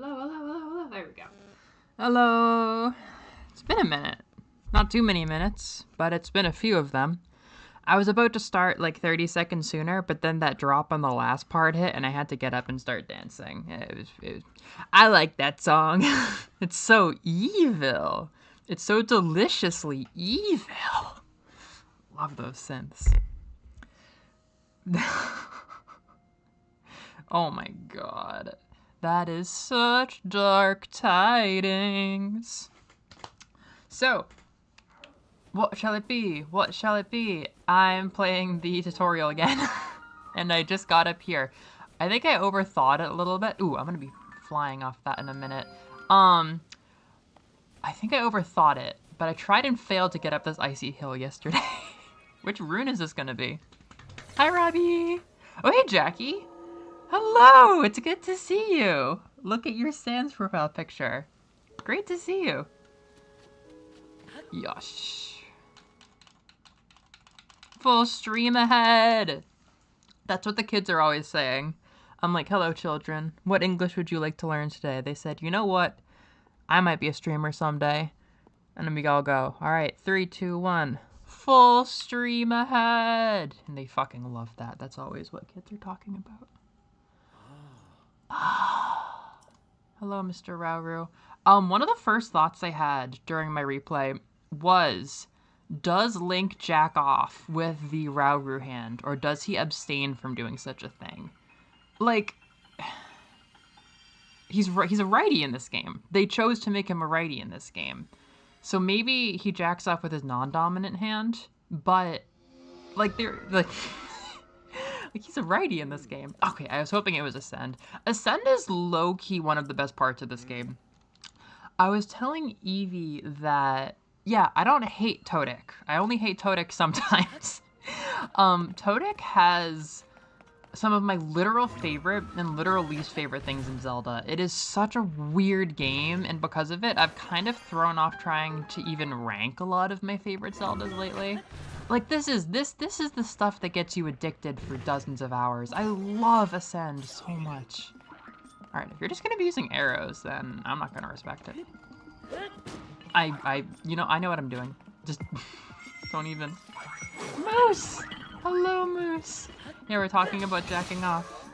Hello. There we go. Hello. It's been a minute. Not too many minutes, but it's been a few of them. I was about to start like 30 seconds sooner, but then that drop on the last part hit and I had to get up and start dancing. I like that song. It's so evil. It's so deliciously evil. Love those synths. Oh my god. That is such dark tidings. So, what shall it be? What shall it be? I'm playing the tutorial again. And I just got up here. I think I overthought it a little bit. Ooh, I'm gonna be flying off that in a minute. I think I overthought it, but I tried and failed to get up this icy hill yesterday. Which rune is this gonna be? Hi, Robbie. Oh, hey, Jackie. Hello, it's good to see you. Look at your Sans profile picture. Great to see you. Yosh. Full stream ahead. That's what the kids are always saying. I'm like, hello, children. What English would you like to learn today? They said, you know what? I might be a streamer someday. And then we all go, all right, 3, 2, 1. Full stream ahead. And they fucking love that. That's always what kids are talking about. Hello, Mr. Rauru. One of the first thoughts I had during my replay was, does Link jack off with the Rauru hand, or does he abstain from doing such a thing? Like, he's a righty in this game. They chose to make him a righty in this game. So maybe he jacks off with his non-dominant hand, but, like, they're, like... Like, he's a righty in this game. Okay, I was hoping it was Ascend. Ascend is low-key one of the best parts of this game. I was telling Evie that, yeah, I don't hate Todic. I only hate Todic sometimes. Todic has some of my literal favorite and literal least favorite things in Zelda. It is such a weird game, and because of it, I've kind of thrown off trying to even rank a lot of my favorite Zeldas lately. Like, this is the stuff that gets you addicted for dozens of hours. I love Ascend so much. Alright, if you're just gonna be using arrows, then I'm not gonna respect it. You know, I know what I'm doing. Just don't even. Moose! Hello, Moose! Yeah, we're talking about jacking off.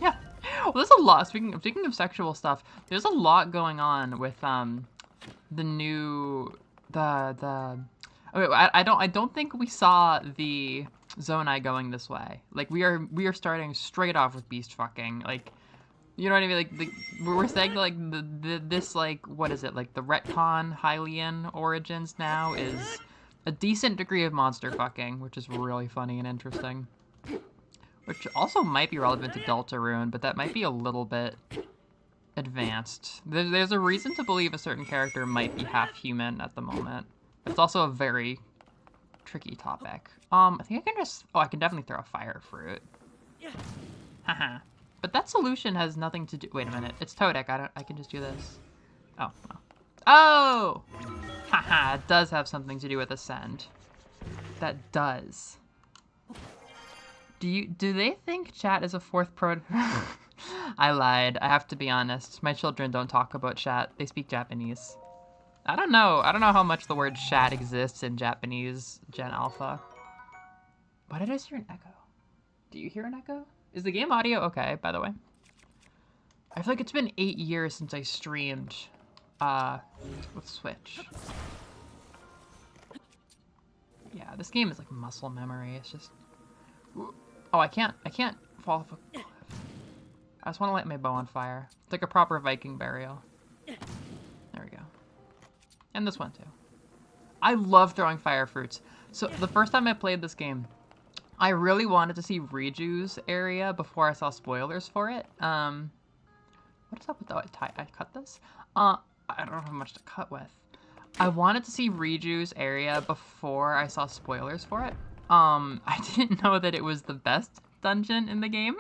Yeah. Well, there's a lot, speaking of sexual stuff, there's a lot going on with, the new... I don't think we saw the Zonai going this way. Like, we are starting straight off with beast fucking. Like, you know what I mean? Like, we're saying like this, like, what is it? Like, the retcon Hylian origins now is a decent degree of monster fucking, which is really funny and interesting. Which also might be relevant to Deltarune, but that might be a little bit advanced. There's a reason to believe a certain character might be half human at the moment. It's also a very tricky topic. I think I can just... Oh, I can definitely throw a fire fruit. Haha. But that solution has nothing to do... Wait a minute. It's Todic. I can just do this. Oh. Well. Oh! Haha. It does have something to do with Ascend. That does. Do they think chat is a fourth pro... I lied. I have to be honest. My children don't talk about chat. They speak Japanese. I don't know how much the word chat exists in Japanese Gen Alpha. Why did I hear an echo? Do you hear an echo? Is the game audio okay, by the way? I feel like it's been 8 years since I streamed with Switch. Yeah, this game is like muscle memory. It's just... Oh, I can't fall off a cliff. I just want to light my bow on fire. It's like a proper Viking burial. There we go. And this one too. I love throwing fire fruits. So the first time I played this game, I really wanted to see Riju's area before I saw spoilers for it. What is up with that? I cut this? I don't have much to cut with. I wanted to see Riju's area before I saw spoilers for it. I didn't know that it was the best dungeon in the game.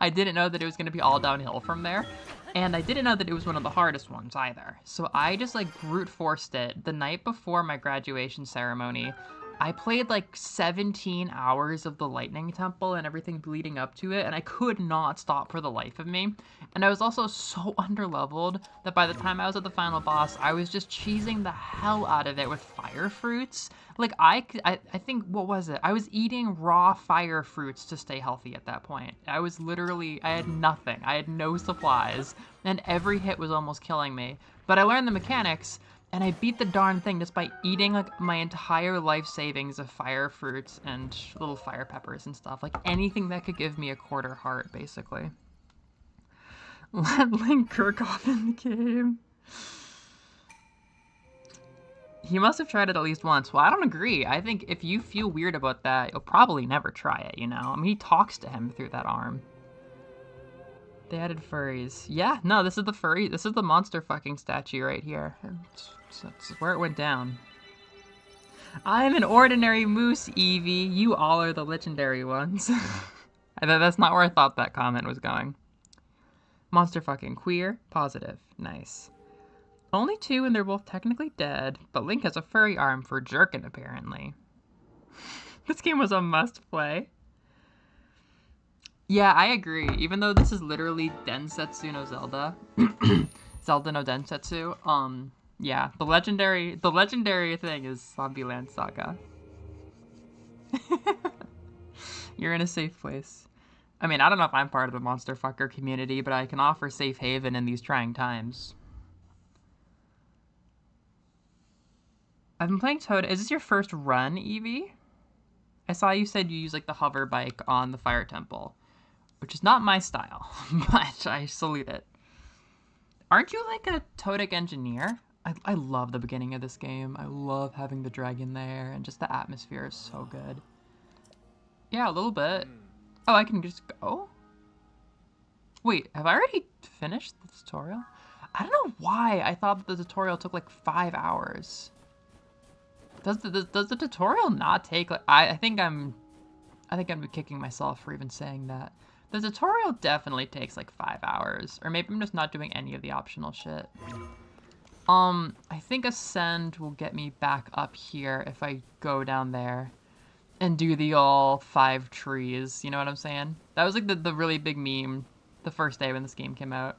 I didn't know that it was going to be all downhill from there. And I didn't know that it was one of the hardest ones either. So I just like brute forced it. The night before my graduation ceremony, I played like 17 hours of the Lightning Temple and everything leading up to it, and I could not stop for the life of me. And I was also so underleveled that by the time I was at the final boss, I was just cheesing the hell out of it with fire fruits. Like, I think, what was it? I was eating raw fire fruits to stay healthy at that point. I was literally, I had nothing. I had no supplies, and every hit was almost killing me. But I learned the mechanics, and I beat the darn thing just by eating like my entire life savings of fire fruits and little fire peppers and stuff. Like anything that could give me a quarter heart, basically. Let Link Kirchhoff in the game. He must have tried it at least once. Well, I don't agree. I think if you feel weird about that, you'll probably never try it, you know? I mean, he talks to him through that arm. They added furries. Yeah, no, this is the furry. This is the monster fucking statue right here. That's where it went down. I'm an ordinary moose, Eevee. You all are the legendary ones. That's not where I thought that comment was going. Monster fucking queer. Positive. Nice. Only 2 and they're both technically dead, but Link has a furry arm for jerkin, apparently. This game was a must-play. Yeah, I agree. Even though this is literally Densetsu no Zelda. Zelda no Densetsu. Yeah, the legendary thing is Zombieland Saga. You're in a safe place. I mean, I don't know if I'm part of the monster fucker community, but I can offer safe haven in these trying times. I've been playing Toad. Is this your first run, Eevee? I saw you said you use like the hover bike on the Fire Temple, which is not my style, but I salute it. Aren't you like a Toadic engineer? I love the beginning of this game. I love having the dragon there, and just the atmosphere is so good. Yeah, a little bit. Oh, I can just go? Wait, have I already finished the tutorial? I don't know why I thought the tutorial took like 5 hours. Does the tutorial not take like I think I'm kicking myself for even saying that. The tutorial definitely takes like 5 hours, or maybe I'm just not doing any of the optional shit. I think Ascend will get me back up here if I go down there and do the all 5 trees, you know what I'm saying? That was like the really big meme the first day when this game came out,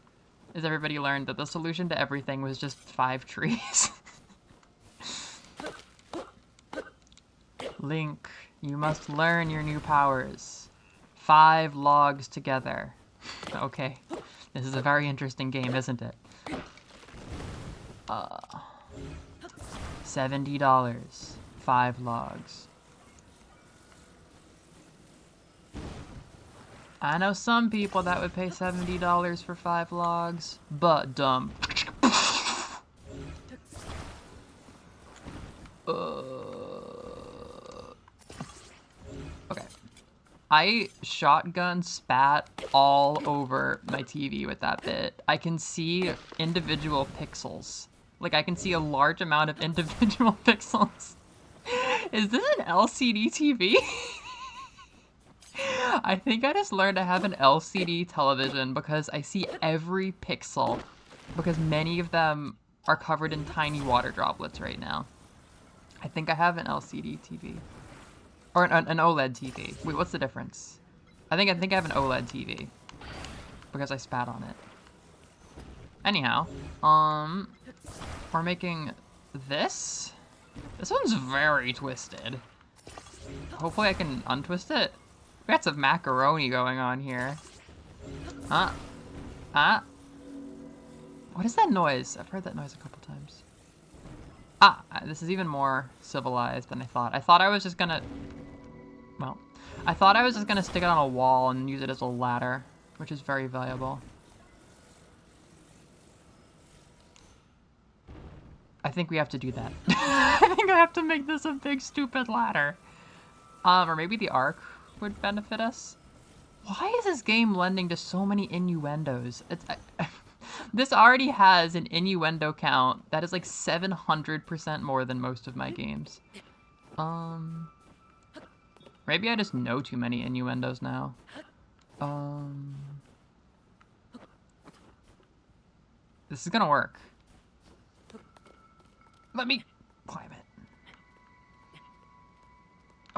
is everybody learned that the solution to everything was just 5 trees. Link, you must learn your new powers. 5 logs together. Okay, this is a very interesting game, isn't it? $70. 5 logs. I know some people that would pay $70 for 5 logs, but dumb. Okay. I shotgun spat all over my TV with that bit. I can see individual pixels. Like, I can see a large amount of individual pixels. Is this an LCD TV? I think I just learned to have an LCD television because I see every pixel, because many of them are covered in tiny water droplets right now. I think I have an LCD TV. Or an OLED TV. Wait, what's the difference? I think I have an OLED TV because I spat on it. Anyhow, we're making this. This one's very twisted. Hopefully I can untwist it. We got some macaroni going on here. What is that noise? I've heard that noise a couple times. This is even more civilized than I thought. I thought I was just gonna... Well, I thought I was just gonna stick it on a wall and use it as a ladder, which is very valuable. I think we have to do that. I think I have to make this a big stupid ladder. Or maybe the arc would benefit us. Why is this game lending to so many innuendos? This already has an innuendo count that is like 700% more than most of my games. Maybe I just know too many innuendos now. This is gonna work. Let me climb it.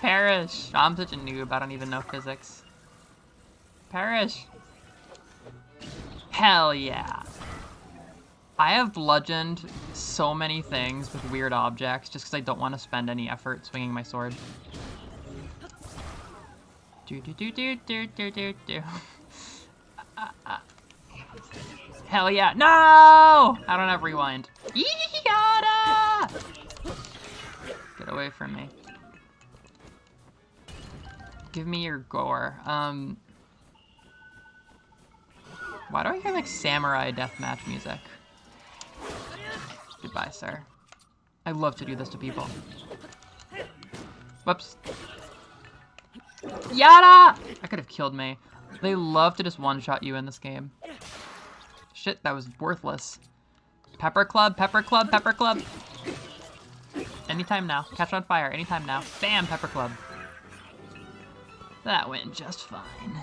Perish! I'm such a noob, I don't even know physics. Perish! Hell yeah! I have bludgeoned so many things with weird objects just because I don't want to spend any effort swinging my sword. Do do do do do do do do. Hell yeah! No! I don't have rewind. Yada! Get away from me. Give me your gore. Why do I hear like samurai deathmatch music? Goodbye, sir. I love to do this to people. Whoops. Yada! That could have killed me. They love to just one-shot you in this game. Shit, that was worthless. Pepper Club, Pepper Club, Pepper Club. Anytime now. Catch on fire, anytime now. Bam, Pepper Club. That went just fine.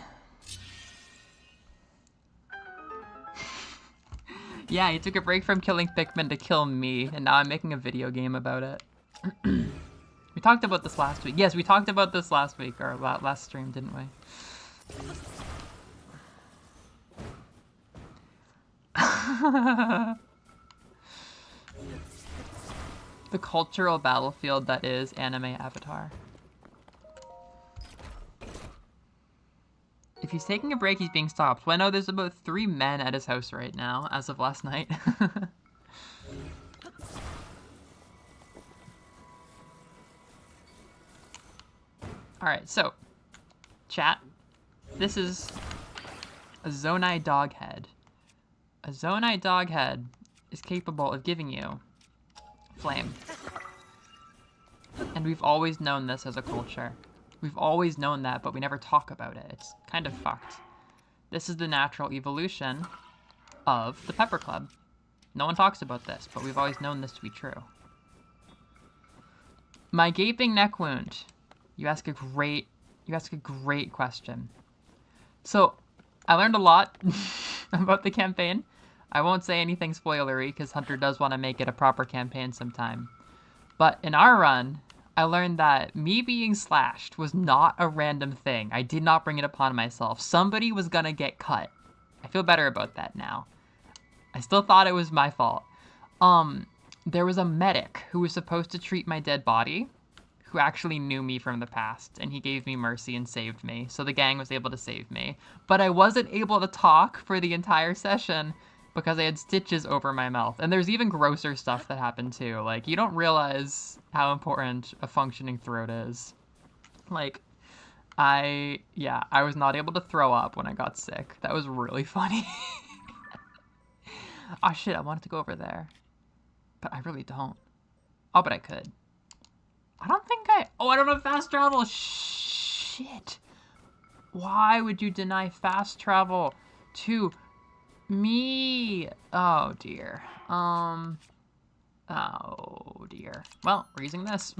Yeah, you took a break from killing Pikmin to kill me, and now I'm making a video game about it. We talked about this last week. Yes, we talked about this last week, or last stream, didn't we? The cultural battlefield that is anime Avatar. If he's taking a break, he's being stopped. Well, I know there's about 3 men at his house right now, as of last night. Alright, so, chat, this is a Zonai Doghead. A Zonai Doghead is capable of giving you flame. And we've always known this as a culture. We've always known that, but we never talk about it. It's kind of fucked. This is the natural evolution of the Pepper Club. No one talks about this, but we've always known this to be true. My gaping neck wound. You ask a great question. So, I learned a lot about the campaign. I won't say anything spoilery, because Hunter does want to make it a proper campaign sometime. But in our run, I learned that me being slashed was not a random thing. I did not bring it upon myself. Somebody was gonna get cut. I feel better about that now. I still thought it was my fault. There was a medic who was supposed to treat my dead body, who actually knew me from the past, and he gave me mercy and saved me, so the gang was able to save me. But I wasn't able to talk for the entire session because I had stitches over my mouth. And there's even grosser stuff that happened too. Like, you don't realize how important a functioning throat is. Like, I was not able to throw up when I got sick. That was really funny. Oh shit, I wanted to go over there. But I really don't. Oh, but I could. I don't have fast travel. Shit. Why would you deny fast travel to me? Oh dear. Oh dear. Well, we're using this.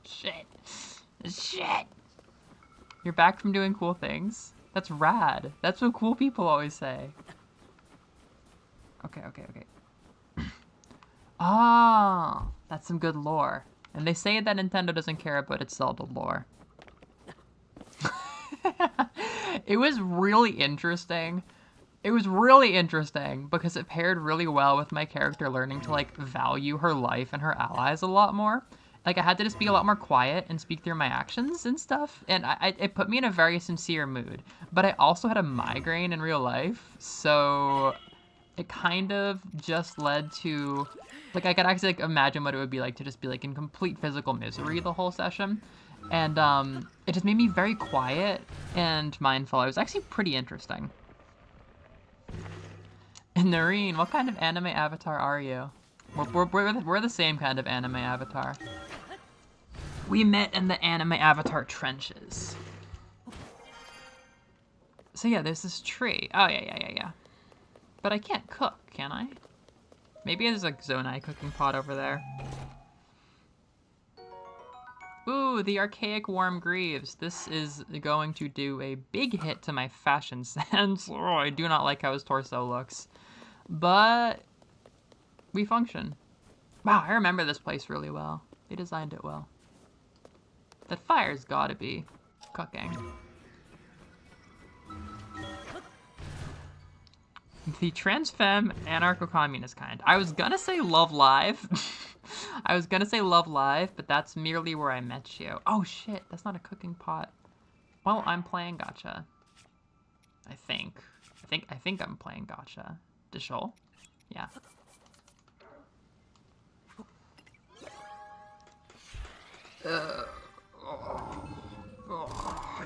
Shit. You're back from doing cool things? That's rad. That's what cool people always say. Okay. Oh, that's some good lore. And they say that Nintendo doesn't care about its Zelda lore. It was really interesting. It was really interesting because it paired really well with my character learning to, like, value her life and her allies a lot more. Like, I had to just be a lot more quiet and speak through my actions and stuff. And it put me in a very sincere mood. But I also had a migraine in real life, so it kind of just led to, like, I could actually, like, imagine what it would be like to just be, like, in complete physical misery the whole session. And it just made me very quiet and mindful. It was actually pretty interesting. And Noreen, what kind of anime avatar are you? We're the same kind of anime avatar. We met in the anime avatar trenches. So yeah, there's this tree. Oh, yeah. But I can't cook, can I? Maybe there's a Zonai cooking pot over there. Ooh, the archaic warm greaves. This is going to do a big hit to my fashion sense. Oh, I do not like how his torso looks. But we function. Wow, I remember this place really well. They designed it well. That fire's gotta be cooking. The trans femme anarcho-communist kind. I was gonna say Love Live. I was gonna say Love Live, but that's merely where I met you. Oh shit, that's not a cooking pot. Well, I'm playing gacha. I think I'm playing gacha. Dishol? Yeah. I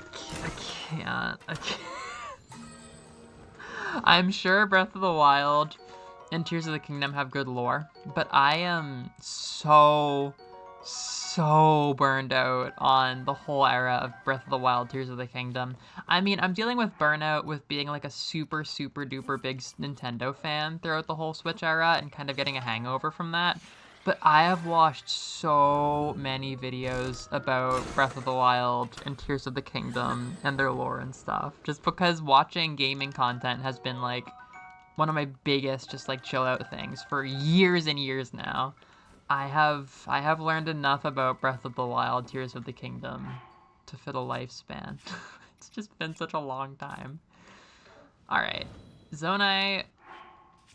can't. I'm sure Breath of the Wild and Tears of the Kingdom have good lore, but I am so burned out on the whole era of Breath of the Wild, Tears of the Kingdom. I mean, I'm dealing with burnout with being like a super duper big Nintendo fan throughout the whole Switch era and kind of getting a hangover from that. But I have watched so many videos about Breath of the Wild and Tears of the Kingdom and their lore and stuff, just because watching gaming content has been like one of my biggest just like chill out things for years and years now. I have learned enough about Breath of the Wild, Tears of the Kingdom to fit a lifespan. It's just been such a long time. All right, Zonai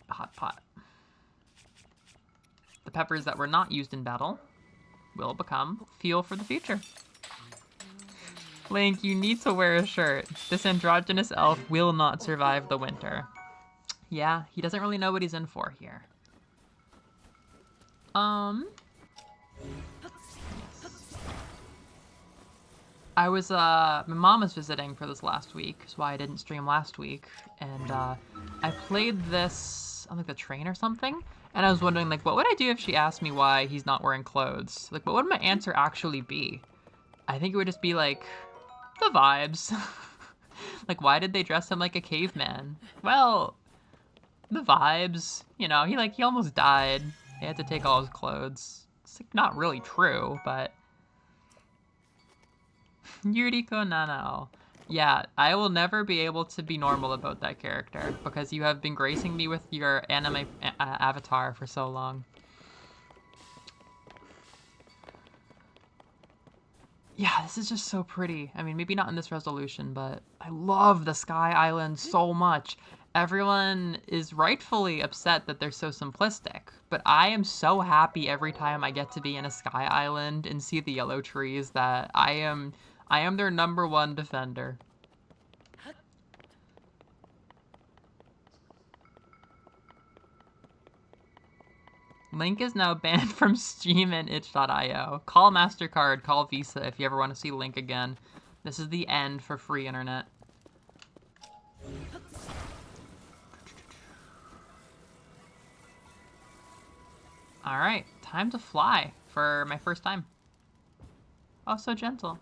hot pot. The peppers that were not used in battle will become fuel for the future. Link, you need to wear a shirt. This androgynous elf will not survive the winter. Yeah, he doesn't really know what he's in for here. Yes. I was, my mom was visiting for this last week, is why I didn't stream last week, and, I played this on, like, the train or something, and I was wondering, like, what would I do if she asked me why he's not wearing clothes? Like, what would my answer actually be? I think it would just be, like, the vibes. Like, why did they dress him like a caveman? Well, the vibes. You know, he almost died. He had to take all his clothes. It's, like, not really true, but... Yuriko Nanao. Yeah, I will never be able to be normal about that character, because you have been gracing me with your anime avatar for so long. Yeah, this is just so pretty. I mean, maybe not in this resolution, but I love the Sky Island so much. Everyone is rightfully upset that they're so simplistic, but I am so happy every time I get to be in a Sky Island and see the yellow trees that I am their #1 defender. Link is now banned from Steam and itch.io. Call MasterCard, call Visa if you ever want to see Link again. This is the end for free internet. Alright, time to fly for my first time. Oh, so gentle.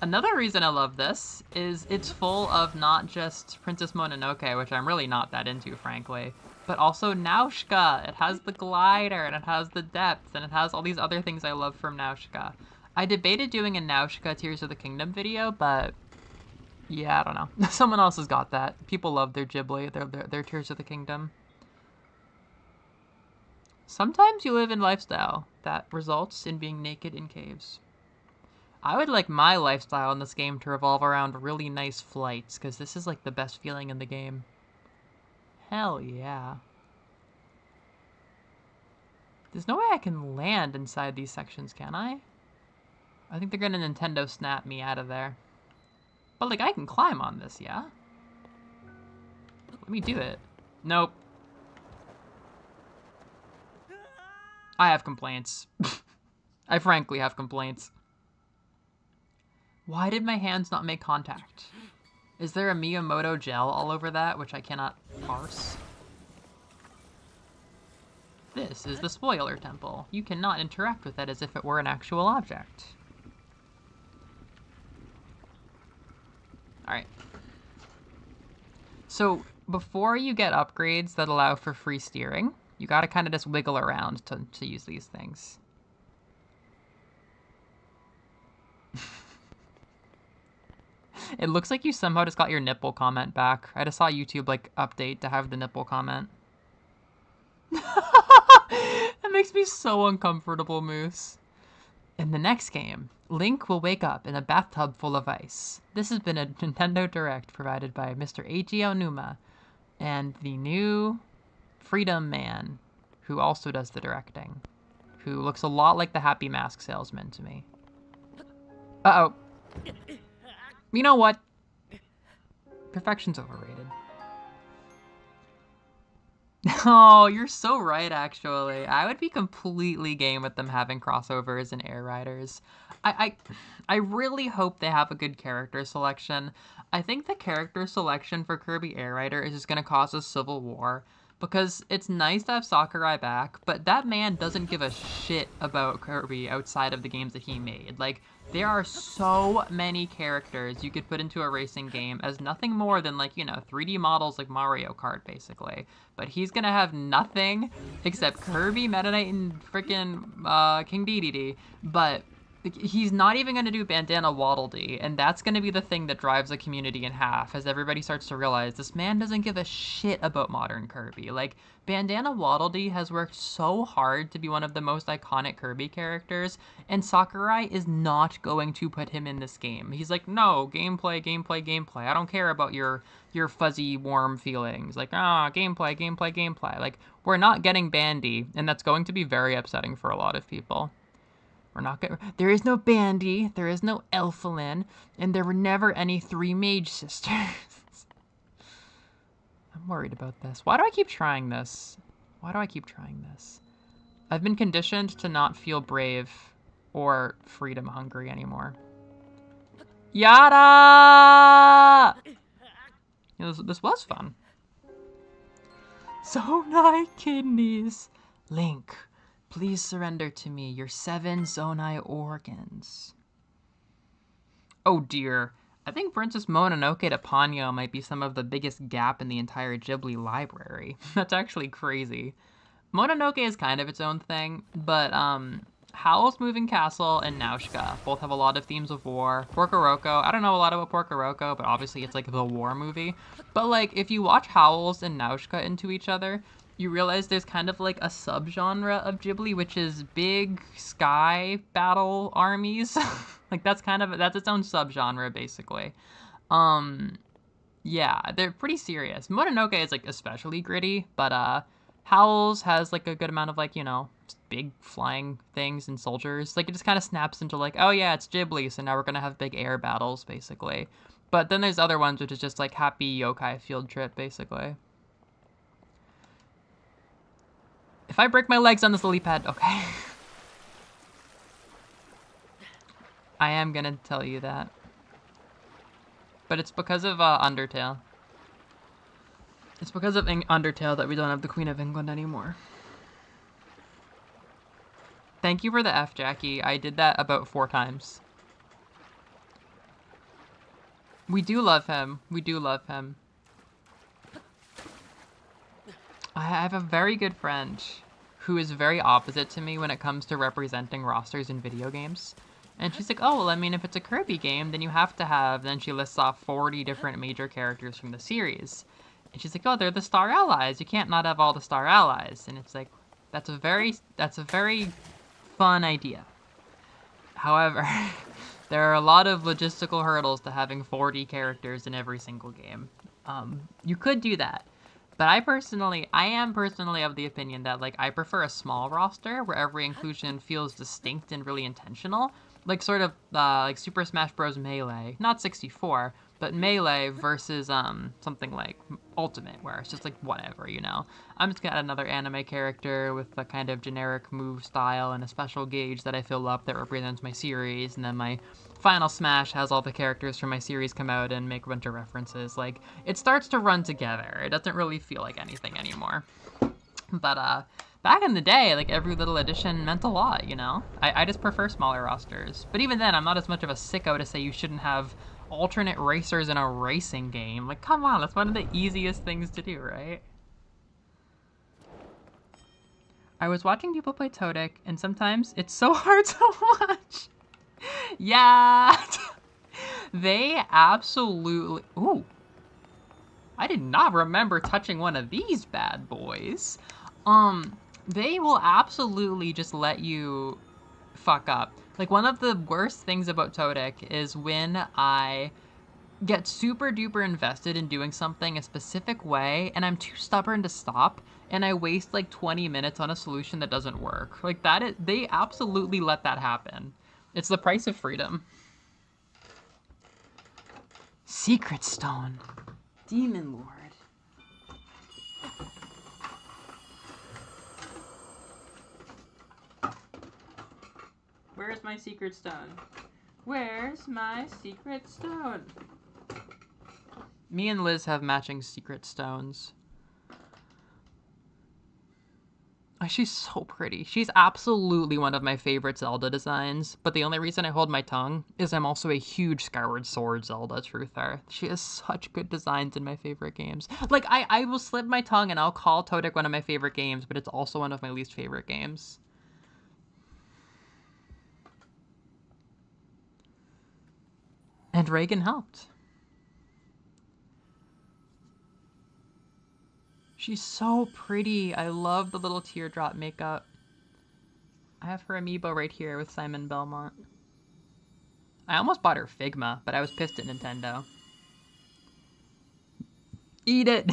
Another reason I love this is it's full of not just Princess Mononoke, which I'm really not that into, frankly, but also Nausicaa. It has the glider, and it has the depth, and it has all these other things I love from Nausicaa. I debated doing a Nausicaa Tears of the Kingdom video, but yeah, I don't know. Someone else has got that. People love their Ghibli, their Tears of the Kingdom. Sometimes you live in lifestyle that results in being naked in caves. I would like my lifestyle in this game to revolve around really nice flights, because this is like the best feeling in the game. Hell yeah. There's no way I can land inside these sections, can I? I think they're gonna Nintendo Snap me out of there. But like, I can climb on this, yeah? Let me do it. Nope. I have complaints. I frankly have complaints. Why did my hands not make contact? Is there a Miyamoto gel all over that, which I cannot parse? This is the Spoiler Temple. You cannot interact with it as if it were an actual object. Alright. So, before you get upgrades that allow for free steering, you gotta kind of just wiggle around to use these things. It looks like you somehow just got your nipple comment back. I just saw YouTube, like, update to have the nipple comment. That makes me so uncomfortable, Moose. In the next game, Link will wake up in a bathtub full of ice. This has been a Nintendo Direct provided by Mr. Eiji Onuma and the new Freedom Man, who also does the directing, who looks a lot like the Happy Mask salesman to me. Uh-oh. You know what? Perfection's overrated. Oh, you're so right, actually. I would be completely game with them having crossovers and Air Riders. I really hope they have a good character selection. I think the character selection for Kirby Air Rider is just going to cause a civil war. Because it's nice to have Sakurai back, but that man doesn't give a shit about Kirby outside of the games that he made. Like, there are so many characters you could put into a racing game as nothing more than, like, 3D models like Mario Kart, basically. But he's gonna have nothing except Kirby, Meta Knight, and freaking King Dedede. But he's not even going to do Bandana Waddle Dee, and that's going to be the thing that drives the community in half as everybody starts to realize this man doesn't give a shit about modern Kirby. Like, Bandana Waddle Dee has worked so hard to be one of the most iconic Kirby characters, and Sakurai is not going to put him in this game. He's like, no, gameplay, gameplay, gameplay. I don't care about your fuzzy, warm feelings. Like, gameplay, gameplay, gameplay. Like, we're not getting Bandy, and that's going to be very upsetting for a lot of people. There is no Bandy, there is no Elfilin, and there were never any 3 Mage Sisters. I'm worried about this. Why do I keep trying this? I've been conditioned to not feel brave or freedom hungry anymore. Yada! This was fun. Zonai kidneys. Link. Please surrender to me your 7 Zonai organs. Oh dear. I think Princess Mononoke to Ponyo might be some of the biggest gap in the entire Ghibli library. That's actually crazy. Mononoke is kind of its own thing, but Howl's Moving Castle and Nausicaa both have a lot of themes of war. Porco Rosso, I don't know a lot about Porco Rosso, but obviously it's like the war movie. But like, if you watch Howl's and Nausicaa into each other, you realize there's kind of like a subgenre of Ghibli, which is big sky battle armies. Like that's its own subgenre basically. Yeah, they're pretty serious. Mononoke is like especially gritty, but Howl's has like a good amount of like, big flying things and soldiers. Like it just kind of snaps into like, oh yeah, it's Ghibli, so now we're gonna have big air battles basically. But then there's other ones which is just like happy yokai field trip basically. If I break my legs on this lily pad, okay. I am gonna tell you that. But it's because of Undertale. It's because of Undertale that we don't have the Queen of England anymore. Thank you for the F, Jackie. I did that about 4 times. We do love him. I have a very good friend who is very opposite to me when it comes to representing rosters in video games. And she's like, oh, well, I mean, if it's a Kirby game, then you have to have, then she lists off 40 different major characters from the series. And she's like, oh, they're the Star Allies. You can't not have all the Star Allies. And it's like, that's a very fun idea. However, there are a lot of logistical hurdles to having 40 characters in every single game. You could do that. But I am personally of the opinion that, like, I prefer a small roster where every inclusion feels distinct and really intentional. Like, sort of, like Super Smash Bros. Melee. Not 64, but Melee versus, something like Ultimate, where it's just, like, whatever, I'm just gonna add another anime character with a kind of generic move style and a special gauge that I fill up that represents my series, and then my Final Smash has all the characters from my series come out and make a bunch of references. Like, it starts to run together. It doesn't really feel like anything anymore. But, back in the day, like, every little addition meant a lot, I just prefer smaller rosters. But even then, I'm not as much of a sicko to say you shouldn't have alternate racers in a racing game. Like, come on, that's one of the easiest things to do, right? I was watching people play Todic, and sometimes it's so hard to watch. Yeah. They absolutely... Ooh. I did not remember touching one of these bad boys. They will absolutely just let you fuck up. Like, one of the worst things about Todic is when I get super duper invested in doing something a specific way and I'm too stubborn to stop, and I waste like 20 minutes on a solution that doesn't work. Like, that is, they absolutely let that happen. It's the price of freedom. Secret Stone. Demon Lord. Where's my secret stone? Where's my secret stone? Me and Liz have matching secret stones. Oh, she's so pretty. She's absolutely one of my favorite Zelda designs, but the only reason I hold my tongue is I'm also a huge Skyward Sword Zelda truther. She has such good designs in my favorite games. Like, I will slip my tongue and I'll call Todic one of my favorite games, but it's also one of my least favorite games. And Reagan helped. She's so pretty. I love the little teardrop makeup. I have her amiibo right here with Simon Belmont. I almost bought her Figma, but I was pissed at Nintendo. Eat it!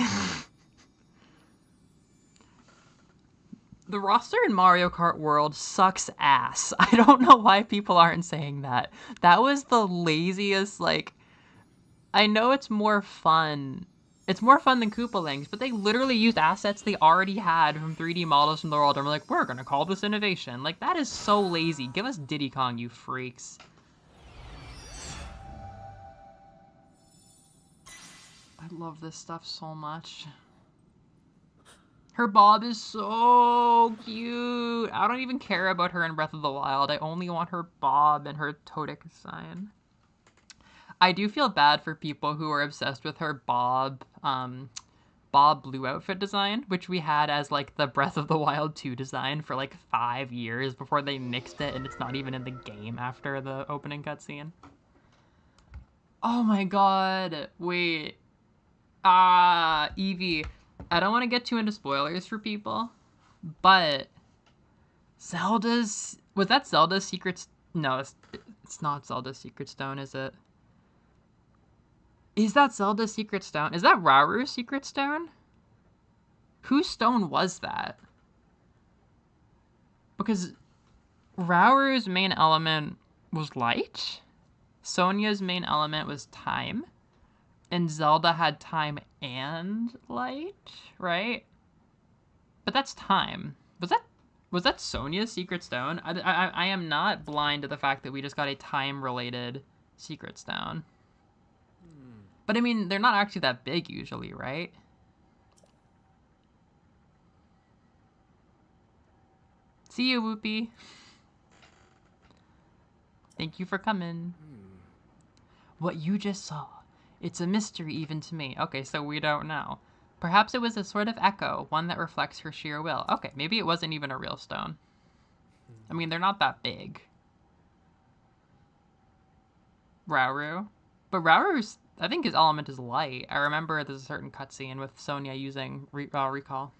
The roster in Mario Kart World sucks ass. I don't know why people aren't saying that. That was the laziest, like... I know it's more fun. It's more fun than Koopalings, but they literally used assets they already had from 3D models from the world, and we're like, we're gonna call this innovation. Like, that is so lazy. Give us Diddy Kong, you freaks. I love this stuff so much. Her Bob is so cute. I don't even care about her in Breath of the Wild. I only want her Bob and her Todic sign. I do feel bad for people who are obsessed with her Bob Blue outfit design, which we had as like the Breath of the Wild 2 design for like 5 years before they nixed it, and it's not even in the game after the opening cutscene. Oh my god. Wait. Eevee. I don't want to get too into spoilers for people, but Zelda's... Was that Zelda's Secret... No, it's not Zelda's Secret Stone, is it? Is that Zelda's Secret Stone? Is that Rauru's Secret Stone? Whose stone was that? Because Rauru's main element was light, Sonia's main element was time, and Zelda had time and light, right? But that's time. Was that Sonia's Secret Stone? I am not blind to the fact that we just got a time-related Secret Stone. But I mean, they're not actually that big usually, right? See you, Whoopi. Thank you for coming. What you just saw. It's a mystery even to me. Okay, so we don't know. Perhaps it was a sort of echo, one that reflects her sheer will. Okay, maybe it wasn't even a real stone. I mean, they're not that big. Rauru. But Rauru's... I think his element is light. I remember there's a certain cutscene with Sonia using Recall.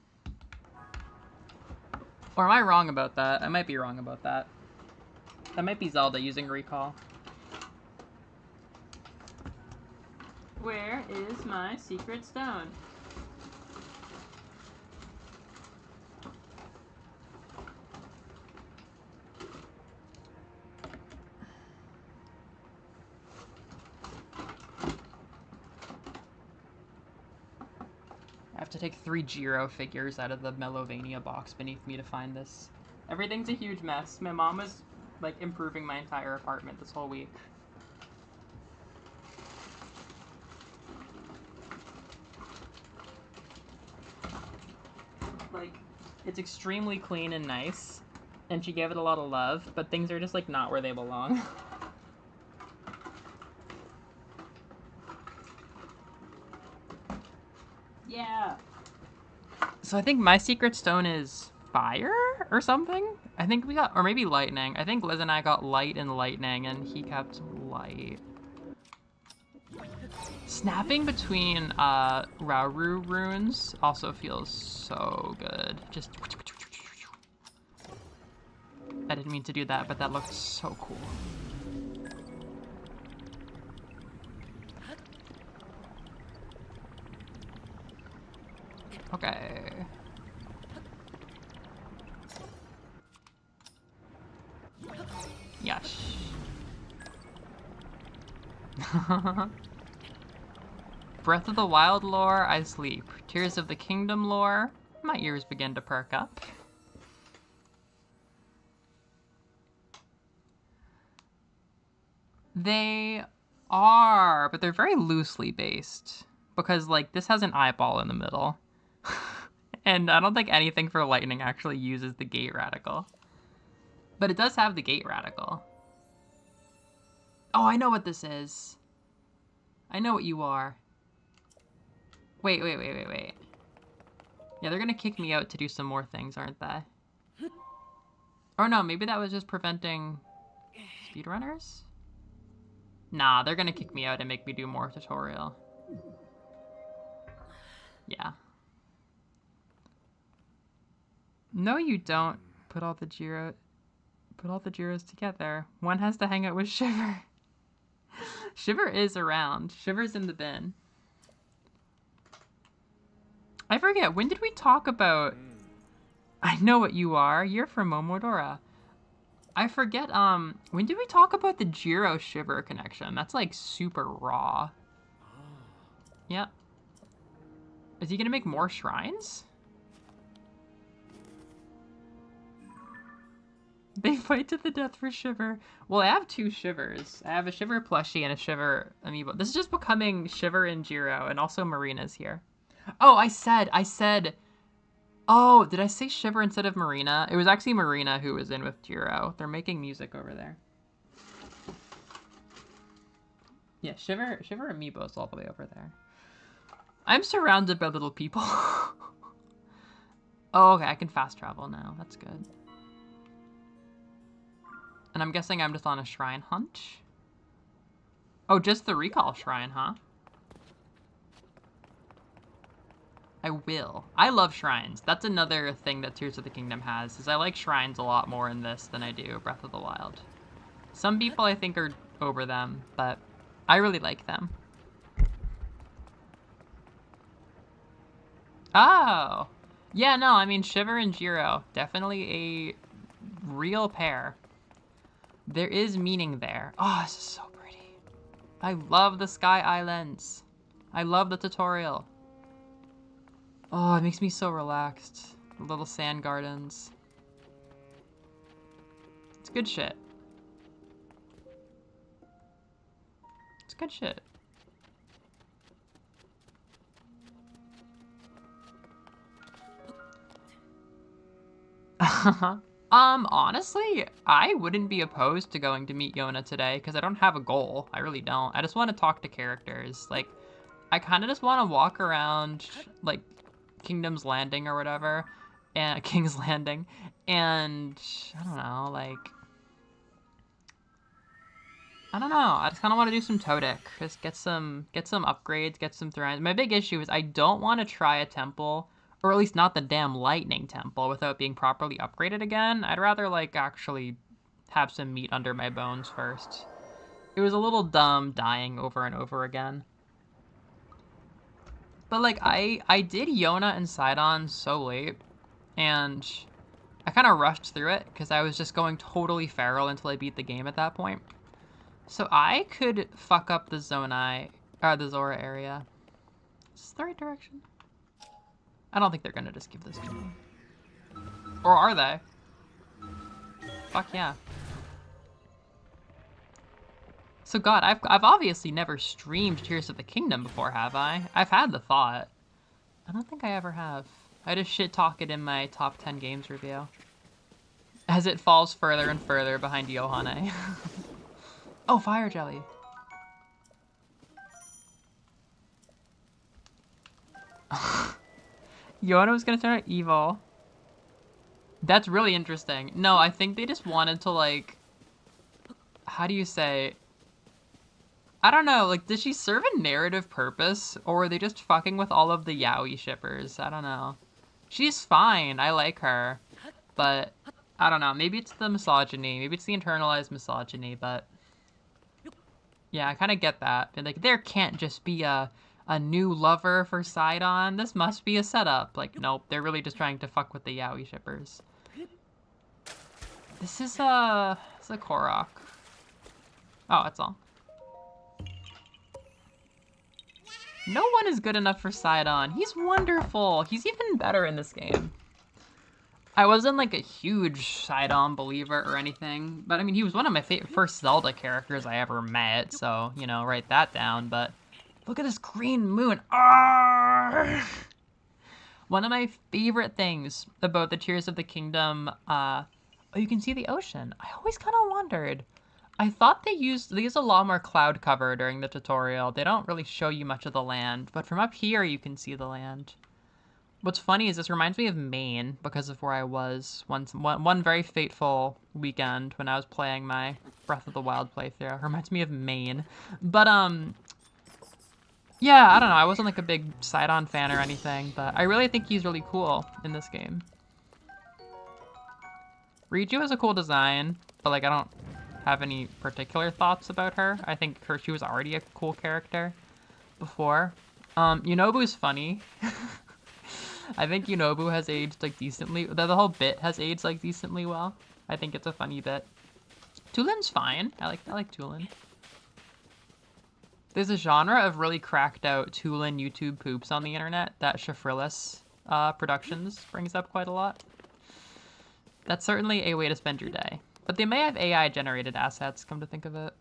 Or am I wrong about that? I might be wrong about that. That might be Zelda using Recall. Where is my secret stone? I have to take 3 Jiro figures out of the Melovania box beneath me to find this. Everything's a huge mess. My mom was, like, improving my entire apartment this whole week. Like, it's extremely clean and nice, and she gave it a lot of love, but things are just, like, not where they belong. Yeah. So I think my secret stone is fire or something? I think we got, or maybe lightning. I think Liz and I got light and lightning, and he kept light. Snapping between Rauru runes also feels so good. Just... I didn't mean to do that, but that looked so cool. Okay. Yes. Breath of the Wild lore, I sleep. Tears of the Kingdom lore, my ears begin to perk up. They are, but they're very loosely based. Because, like, this has an eyeball in the middle. And I don't think anything for lightning actually uses the gate radical. But it does have the gate radical. Oh, I know what this is. I know what you are. Wait. Yeah, they're gonna kick me out to do some more things, aren't they? Or no, maybe that was just preventing speedrunners? Nah, they're gonna kick me out and make me do more tutorial. Yeah. No, you don't put all the Jiros together. One has to hang out with Shiver. Shiver is around. Shiver's in the bin. I forget, when did we talk about... I know what you are. You're from Momodora. I forget, when did we talk about the Jiro Shiver connection? That's, like, super raw. Yep. Is he gonna make more shrines? They fight to the death for Shiver. Well, I have two Shivers. I have a Shiver plushie and a Shiver amiibo. This is just becoming Shiver and Jiro, and also Marina's here. Oh, I said... Oh, did I say Shiver instead of Marina? It was actually Marina who was in with Jiro. They're making music over there. Yeah, Shiver amiibo's all the way over there. I'm surrounded by little people. Oh, okay, I can fast travel now. That's good. And I'm guessing I'm just on a shrine hunt? Oh, just the recall shrine, huh? I will. I love shrines. That's another thing that Tears of the Kingdom has, is I like shrines a lot more in this than I do Breath of the Wild. Some people I think are over them, but I really like them. Oh! Yeah, no, I mean, Shiver and Jiro, definitely a real pair. There is meaning there. Oh, this is so pretty. I love the Sky Islands. I love the tutorial. Oh, it makes me so relaxed. The little sand gardens. It's good shit. It's good shit. Honestly, I wouldn't be opposed to going to meet Yona today, because I don't have a goal. I really don't. I just want to talk to characters. Like, I kind of just want to walk around, like, Kingdom's Landing or whatever, and King's Landing, and, I don't know, like, I don't know. I just kind of want to do some Todic. Just get some upgrades, get some Thrones. My big issue is I don't want to try a temple, or at least not the damn lightning temple, without being properly upgraded again. I'd rather, like, actually have some meat under my bones first. It was a little dumb dying over and over again. But, like, I did Yona and Sidon so late, and I kind of rushed through it, because I was just going totally feral until I beat the game at that point. So I could fuck up the the Zora area. Is this the right direction? I don't think they're gonna just give this to me. Or are they? Fuck yeah. So God, I've obviously never streamed Tears of the Kingdom before, have I? I've had the thought. I don't think I ever have. I just shit talk it in my top 10 games review. As it falls further and further behind Yohane. Oh, fire jelly. Yona was gonna turn out evil. That's really interesting. No, I think they just wanted to, like... How do you say... I don't know, like, does she serve a narrative purpose? Or are they just fucking with all of the yaoi shippers? I don't know. She's fine, I like her. But I don't know. Maybe it's the misogyny. Maybe it's the internalized misogyny, but yeah, I kind of get that. And like, there can't just be a new lover for Sidon. This must be a setup. Like, nope, they're really just trying to fuck with the yaoi shippers. This is a Korok. Oh, that's all. No one is good enough for Sidon. He's wonderful. He's even better in this game. I wasn't like a huge Sidon believer or anything, but I mean, he was one of my first Zelda characters I ever met, so, you know, write that down. But look at this green moon. Arrgh! One of my favorite things about the Tears of the Kingdom, oh, you can see the ocean. I always kind of wondered. I thought they used a lot more cloud cover during the tutorial. They don't really show you much of the land, but from up here you can see the land. What's funny is this reminds me of Maine because of where I was one very fateful weekend when I was playing my Breath of the Wild playthrough. It reminds me of Maine. But, yeah, I don't know. I wasn't like a big Sidon fan or anything, but I really think he's really cool in this game. Riju has a cool design, but like I don't have any particular thoughts about her. I think she was already a cool character before. Yunobu's funny. I think Yunobu has aged like decently. The whole bit has aged like decently well. I think it's a funny bit. Tulin's fine. I like Tulin. There's a genre of really cracked out Tulin YouTube poops on the internet that Shafrillis Productions brings up quite a lot. That's certainly a way to spend your day. But they may have AI generated assets, come to think of it.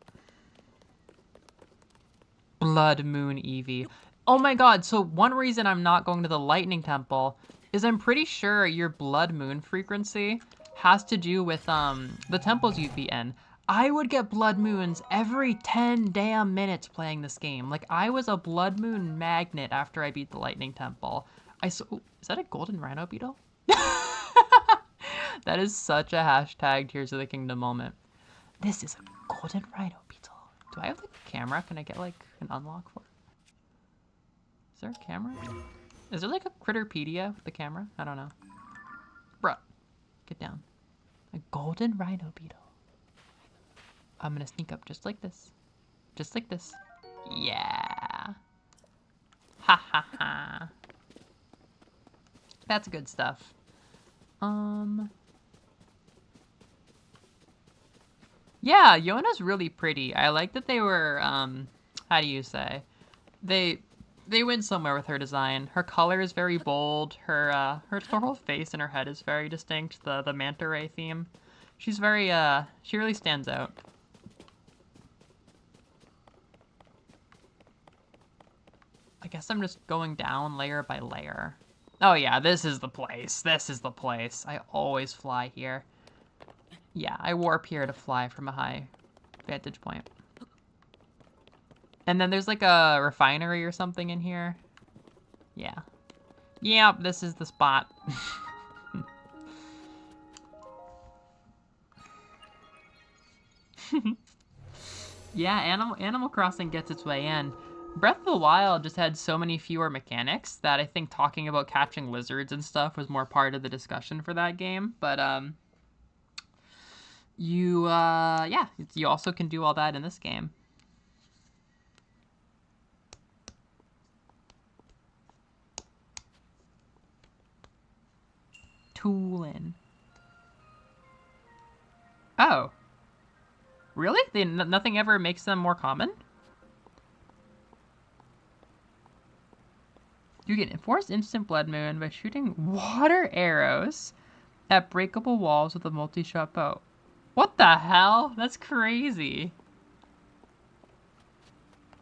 Blood Moon Eevee. Oh my god, so one reason I'm not going to the Lightning Temple is I'm pretty sure your Blood Moon frequency has to do with the temples you'd be in. I would get Blood Moons every 10 damn minutes playing this game. Like, I was a Blood Moon magnet after I beat the Lightning Temple. Is that a golden rhino beetle? That is such a hashtag Tears of the Kingdom moment. This is a golden rhino beetle. Do I have like a camera? Can I get like an unlock for it? Is there a camera? Is there like a Critterpedia with the camera? I don't know. Bruh, get down. A golden rhino beetle. I'm gonna sneak up just like this. Just like this. Yeah. Ha ha ha. That's good stuff. Yeah, Yona's really pretty. I like that they were, how do you say? They went somewhere with her design. Her color is very bold. Her whole face and her head is very distinct. The manta ray theme. She's very, she really stands out. I guess I'm just going down layer by layer. Oh yeah, this is the place. This is the place. I always fly here. Yeah, I warp here to fly from a high vantage point. And then there's like a refinery or something in here. Yeah. Yep, this is the spot. Yeah, Animal Crossing gets its way in. Breath of the Wild just had so many fewer mechanics that I think talking about catching lizards and stuff was more part of the discussion for that game. But, yeah, you also can do all that in this game. Tulin. Oh. Really? Nothing ever makes them more common? You get enforced instant Blood Moon by shooting water arrows at breakable walls with a multi-shot bow. What the hell? That's crazy.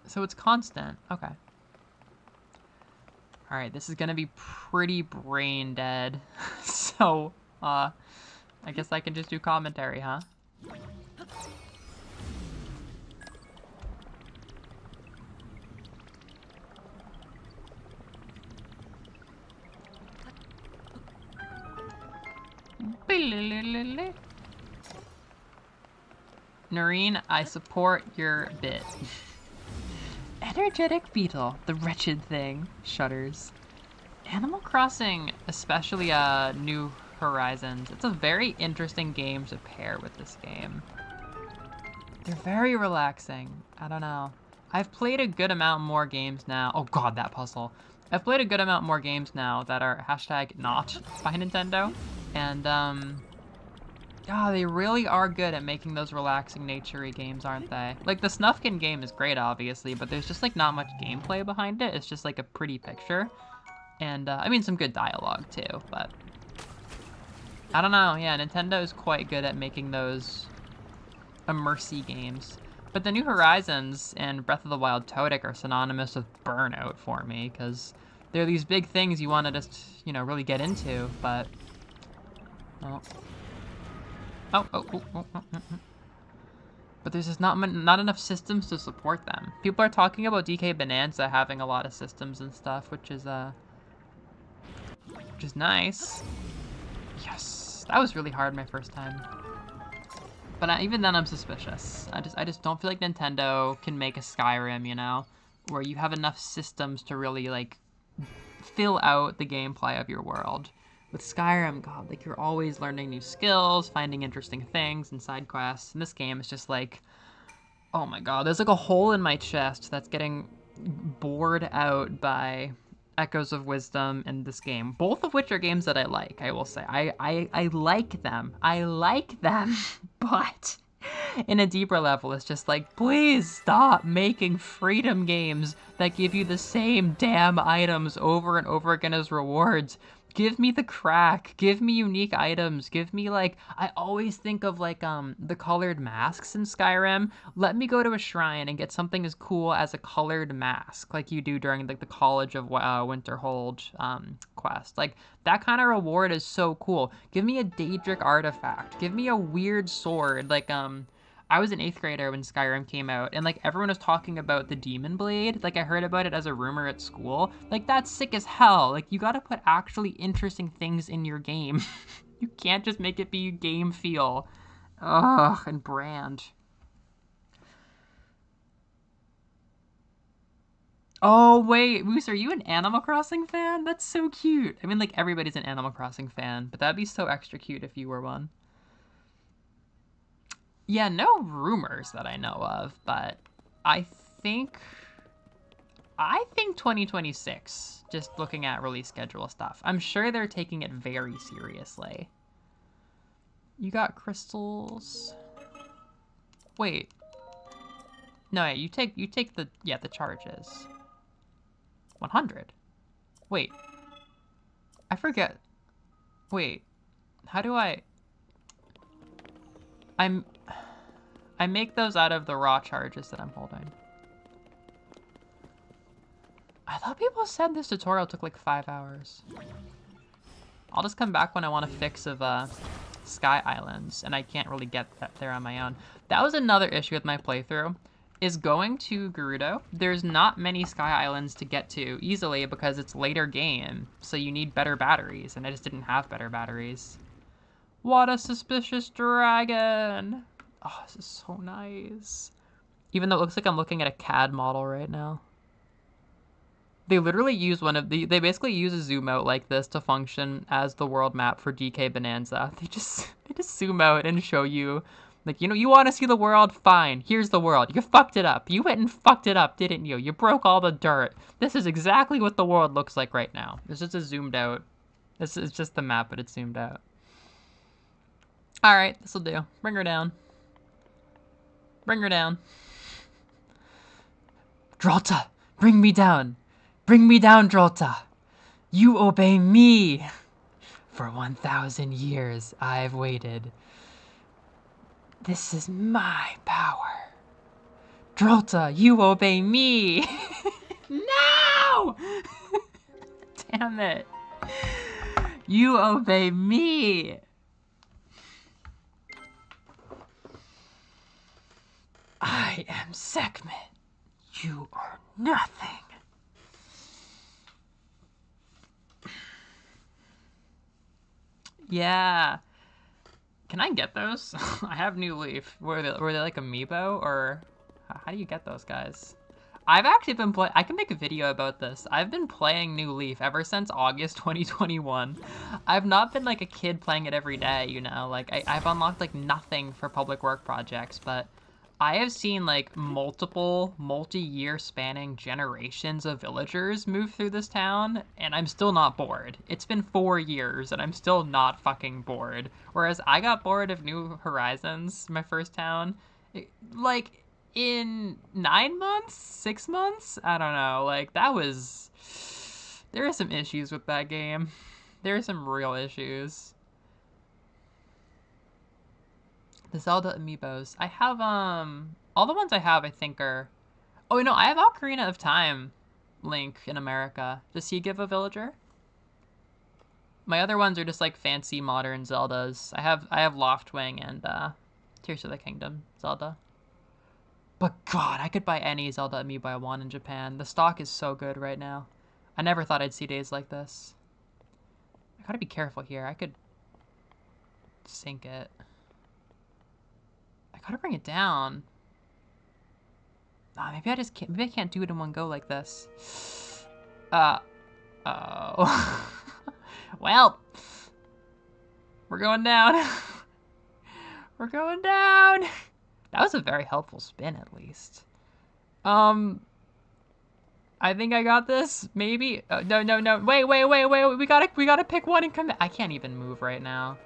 So it's constant. Okay. Alright, this is gonna be pretty brain dead. So, I guess I can just do commentary, huh? Noreen, I support your bit. Energetic beetle, the wretched thing, shudders. Animal Crossing, especially New Horizons. It's a very interesting game to pair with this game. They're very relaxing. I don't know. I've played a good amount more games now. Oh god, that puzzle. I've played a good amount more games now that are hashtag not by Nintendo. And, yeah, they really are good at making those relaxing, nature-y games, aren't they? Like, the Snufkin game is great, obviously, but there's just, like, not much gameplay behind it. It's just, like, a pretty picture. And, I mean, some good dialogue, too, but... I don't know, yeah, Nintendo is quite good at making those immersive games. But the New Horizons and Breath of the Wild Todic are synonymous with burnout for me, because they're these big things you want to just, you know, really get into, but... But there's just not enough systems to support them. People are talking about DK Bonanza having a lot of systems and stuff, which is nice. Yes, that was really hard my first time. But even then, I'm suspicious. I just don't feel like Nintendo can make a Skyrim, you know, where you have enough systems to really like fill out the gameplay of your world. With Skyrim, god, like you're always learning new skills, finding interesting things and side quests. In this game, it's just like, oh my god, there's like a hole in my chest that's getting bored out by Echoes of Wisdom and this game. Both of which are games that I like, I will say. I like them. I like them, but in a deeper level, it's just like, please stop making freedom games that give you the same damn items over and over again as rewards. Give me the crack. Give me unique items. Give me, like, I always think of, like, the colored masks in Skyrim. Let me go to a shrine and get something as cool as a colored mask, like you do during, like, the College of Winterhold quest. Like, that kind of reward is so cool. Give me a Daedric artifact. Give me a weird sword. Like, I was an 8th grader when Skyrim came out, and, like, everyone was talking about the Demon Blade. Like, I heard about it as a rumor at school. Like, that's sick as hell. Like, you gotta put actually interesting things in your game. You can't just make it be game feel. Ugh, and brand. Oh, wait, Moose, are you an Animal Crossing fan? That's so cute. I mean, like, everybody's an Animal Crossing fan, but that'd be so extra cute if you were one. Yeah, no rumors that I know of, but I think 2026, just looking at release schedule stuff. I'm sure they're taking it very seriously. You got crystals. Wait. No, you take the the charges. 100. Wait. I forget. Wait. How do I make those out of the raw charges that I'm holding. I thought people said this tutorial took like 5 hours. I'll just come back when I want a fix of Sky Islands, and I can't really get that there on my own. That was another issue with my playthrough, is going to Gerudo. There's not many Sky Islands to get to easily because it's later game, so you need better batteries, and I just didn't have better batteries. What a suspicious dragon! Oh, this is so nice. Even though it looks like I'm looking at a CAD model right now. They literally use they basically use a zoom out like this to function as the world map for DK Bonanza. They just zoom out and show you, like, you know, you want to see the world? Fine, here's the world. You fucked it up. You went and fucked it up, didn't you? You broke all the dirt. This is exactly what the world looks like right now. It's just a zoomed out. This is just the map, but it's zoomed out. Alright, this'll do. Bring her down. Bring her down. Drolta, bring me down. Bring me down, Drolta. You obey me. For 1,000 years I've waited. This is my power. Drolta, you obey me. No! Damn it. You obey me. I am Sekhmet. You are nothing. Yeah. Can I get those? I have New Leaf. Were they like amiibo, or how do you get those guys? I've actually been playing. I can make a video about this. I've been playing New Leaf ever since August 2021. I've not been like a kid playing it every day, you know. Like I've unlocked like nothing for public work projects, but I have seen like multiple multi-year spanning generations of villagers move through this town, and I'm still not bored. It's been 4 years and I'm still not fucking bored. Whereas I got bored of New Horizons, my first town. Like in 9 months, 6 months, I don't know. Like that was, there are some issues with that game. There are some real issues. The Zelda amiibos. I have all the ones I have I think are, oh no, I have Ocarina of Time Link in America. Does he give a villager? My other ones are just like fancy modern Zeldas. I have Loftwing and Tears of the Kingdom Zelda. But God, I could buy any Zelda amiibo I want in Japan. The stock is so good right now. I never thought I'd see days like this. I gotta be careful here. I could sink it. I gotta bring it down. Oh, maybe I just can't. Maybe I can't do it in one go like this. Oh. Well, we're going down. We're going down. That was a very helpful spin, at least. I think I got this. Maybe. No. Wait. We gotta pick one and come back. I can't even move right now.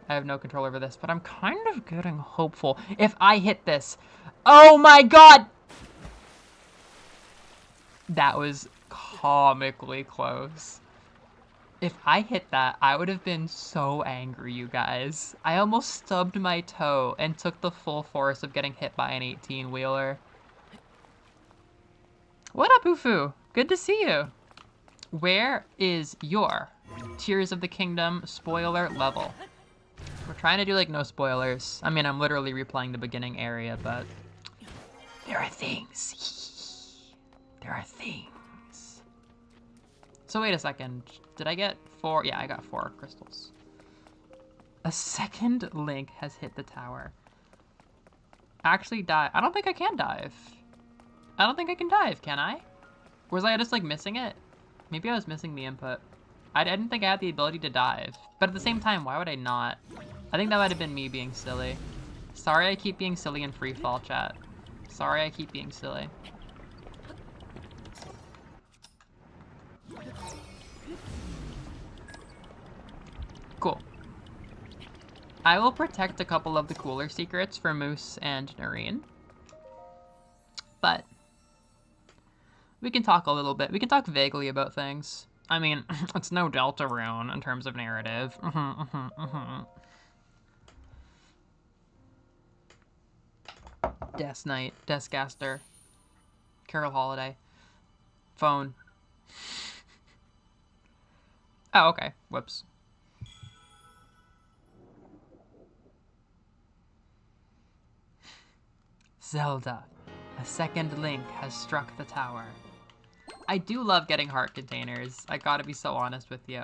I have no control over this, but I'm kind of getting hopeful. If I hit this. Oh my God! That was comically close. If I hit that, I would have been so angry, you guys. I almost stubbed my toe and took the full force of getting hit by an 18-wheeler. What up, Ufu? Good to see you. Where is your Tears of the Kingdom spoiler level? We're trying to do like no spoilers. I mean, I'm literally replaying the beginning area, but there are things. There are things. So wait a second. Did I get 4? Yeah, I got 4 crystals. A second Link has hit the tower. Actually dive. I don't think I can dive. I don't think I can dive, can I? Or was I just like missing it? Maybe I was missing the input. I didn't think I had the ability to dive. But at the same time, why would I not? I think that might have been me being silly. Sorry I keep being silly in free fall, chat. Sorry I keep being silly. Cool. I will protect a couple of the cooler secrets for Moose and Noreen. But we can talk a little bit. We can talk vaguely about things. I mean, it's no Deltarune in terms of narrative. Death Knight, Deathcaster, Carol Holiday, phone. Oh, okay. Whoops. Zelda, a second Link has struck the tower. I do love getting heart containers. I gotta be so honest with you.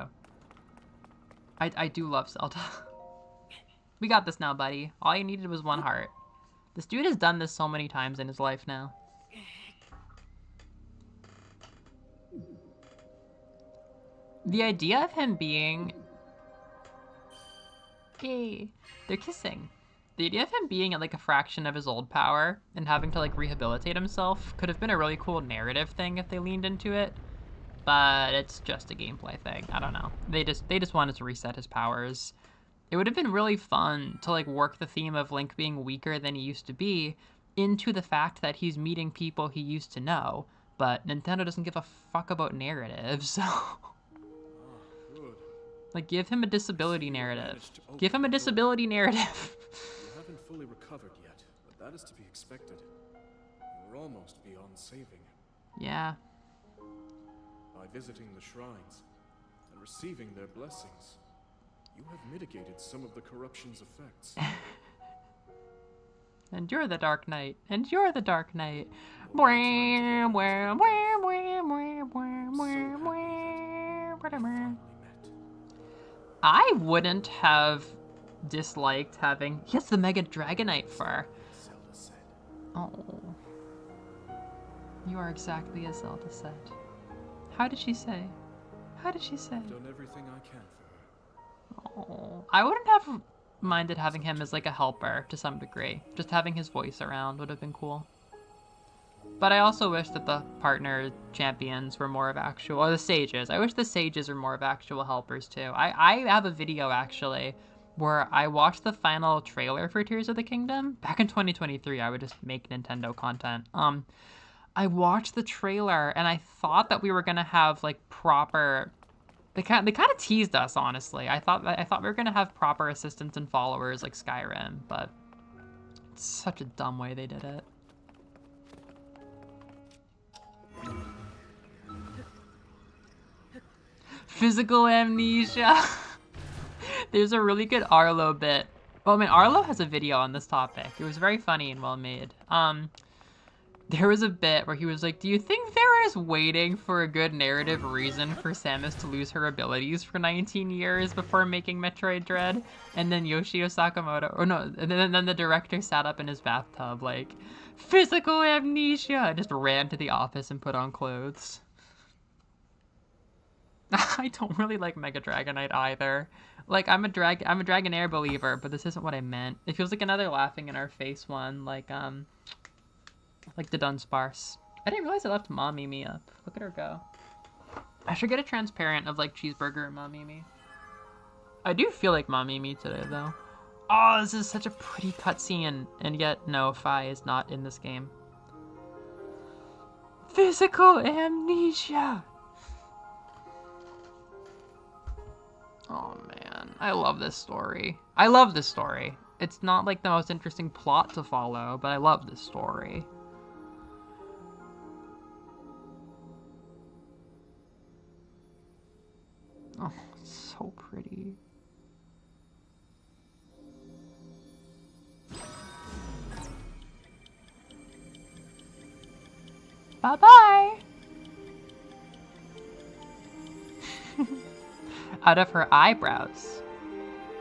I do love Zelda. We got this now, buddy. All you needed was 1 heart. This dude has done this so many times in his life now. The idea of him being... Hey, they're kissing. The idea of him being at like a fraction of his old power and having to like rehabilitate himself could have been a really cool narrative thing if they leaned into it. But it's just a gameplay thing. I don't know. They just wanted to reset his powers. It would have been really fun to like work the theme of Link being weaker than he used to be into the fact that he's meeting people he used to know. But Nintendo doesn't give a fuck about narrative, so... Like, give him a disability narrative. Give him a disability narrative. You haven't fully recovered yet, but that is to be expected. You're almost beyond saving. Yeah. By visiting the shrines and receiving their blessings, you have mitigated some of the corruption's effects. And you're the Dark Knight. And you're the Dark Knight. I wouldn't have disliked having... He has the Mega Dragonite fur. Oh. You are exactly as Zelda said. How did she say? How did she say? I've done everything I can for her. Oh. I wouldn't have minded having him as like a helper to some degree. Just having his voice around would have been cool. But I also wish that the partner champions were more of actual, or the sages. I wish the sages were more of actual helpers too. I have a video actually where I watched the final trailer for Tears of the Kingdom. Back in 2023, I would just make Nintendo content. I watched the trailer and I thought that we were gonna have like proper. They kind of teased us, honestly. I thought we were gonna have proper assistants and followers like Skyrim, but it's such a dumb way they did it. Physical amnesia. There's a really good Arlo bit. Well, I mean, Arlo has a video on this topic. It was very funny and well made. There was a bit where he was like, do you think they were just waiting for a good narrative reason for Samus to lose her abilities for 19 years before making Metroid Dread? And then Yoshio Sakamoto, or no, and then the director sat up in his bathtub like, physical amnesia, just ran to the office and put on clothes. I don't really like Mega Dragonite either. Like, I'm a Dragonair believer, but this isn't what I meant. It feels like another laughing in our face one, like the Dunsparce. I didn't realize I left Mom Mimi up. Look at her go. I should get a transparent of like Cheeseburger and Mom Mimi. I do feel like Mom Mimi today though. Oh, this is such a pretty cutscene, and yet no, Fi is not in this game. Physical amnesia. Oh man, I love this story. I love this story. It's not like the most interesting plot to follow, but I love this story. Oh, it's so pretty. Bye-bye! Out of her eyebrows.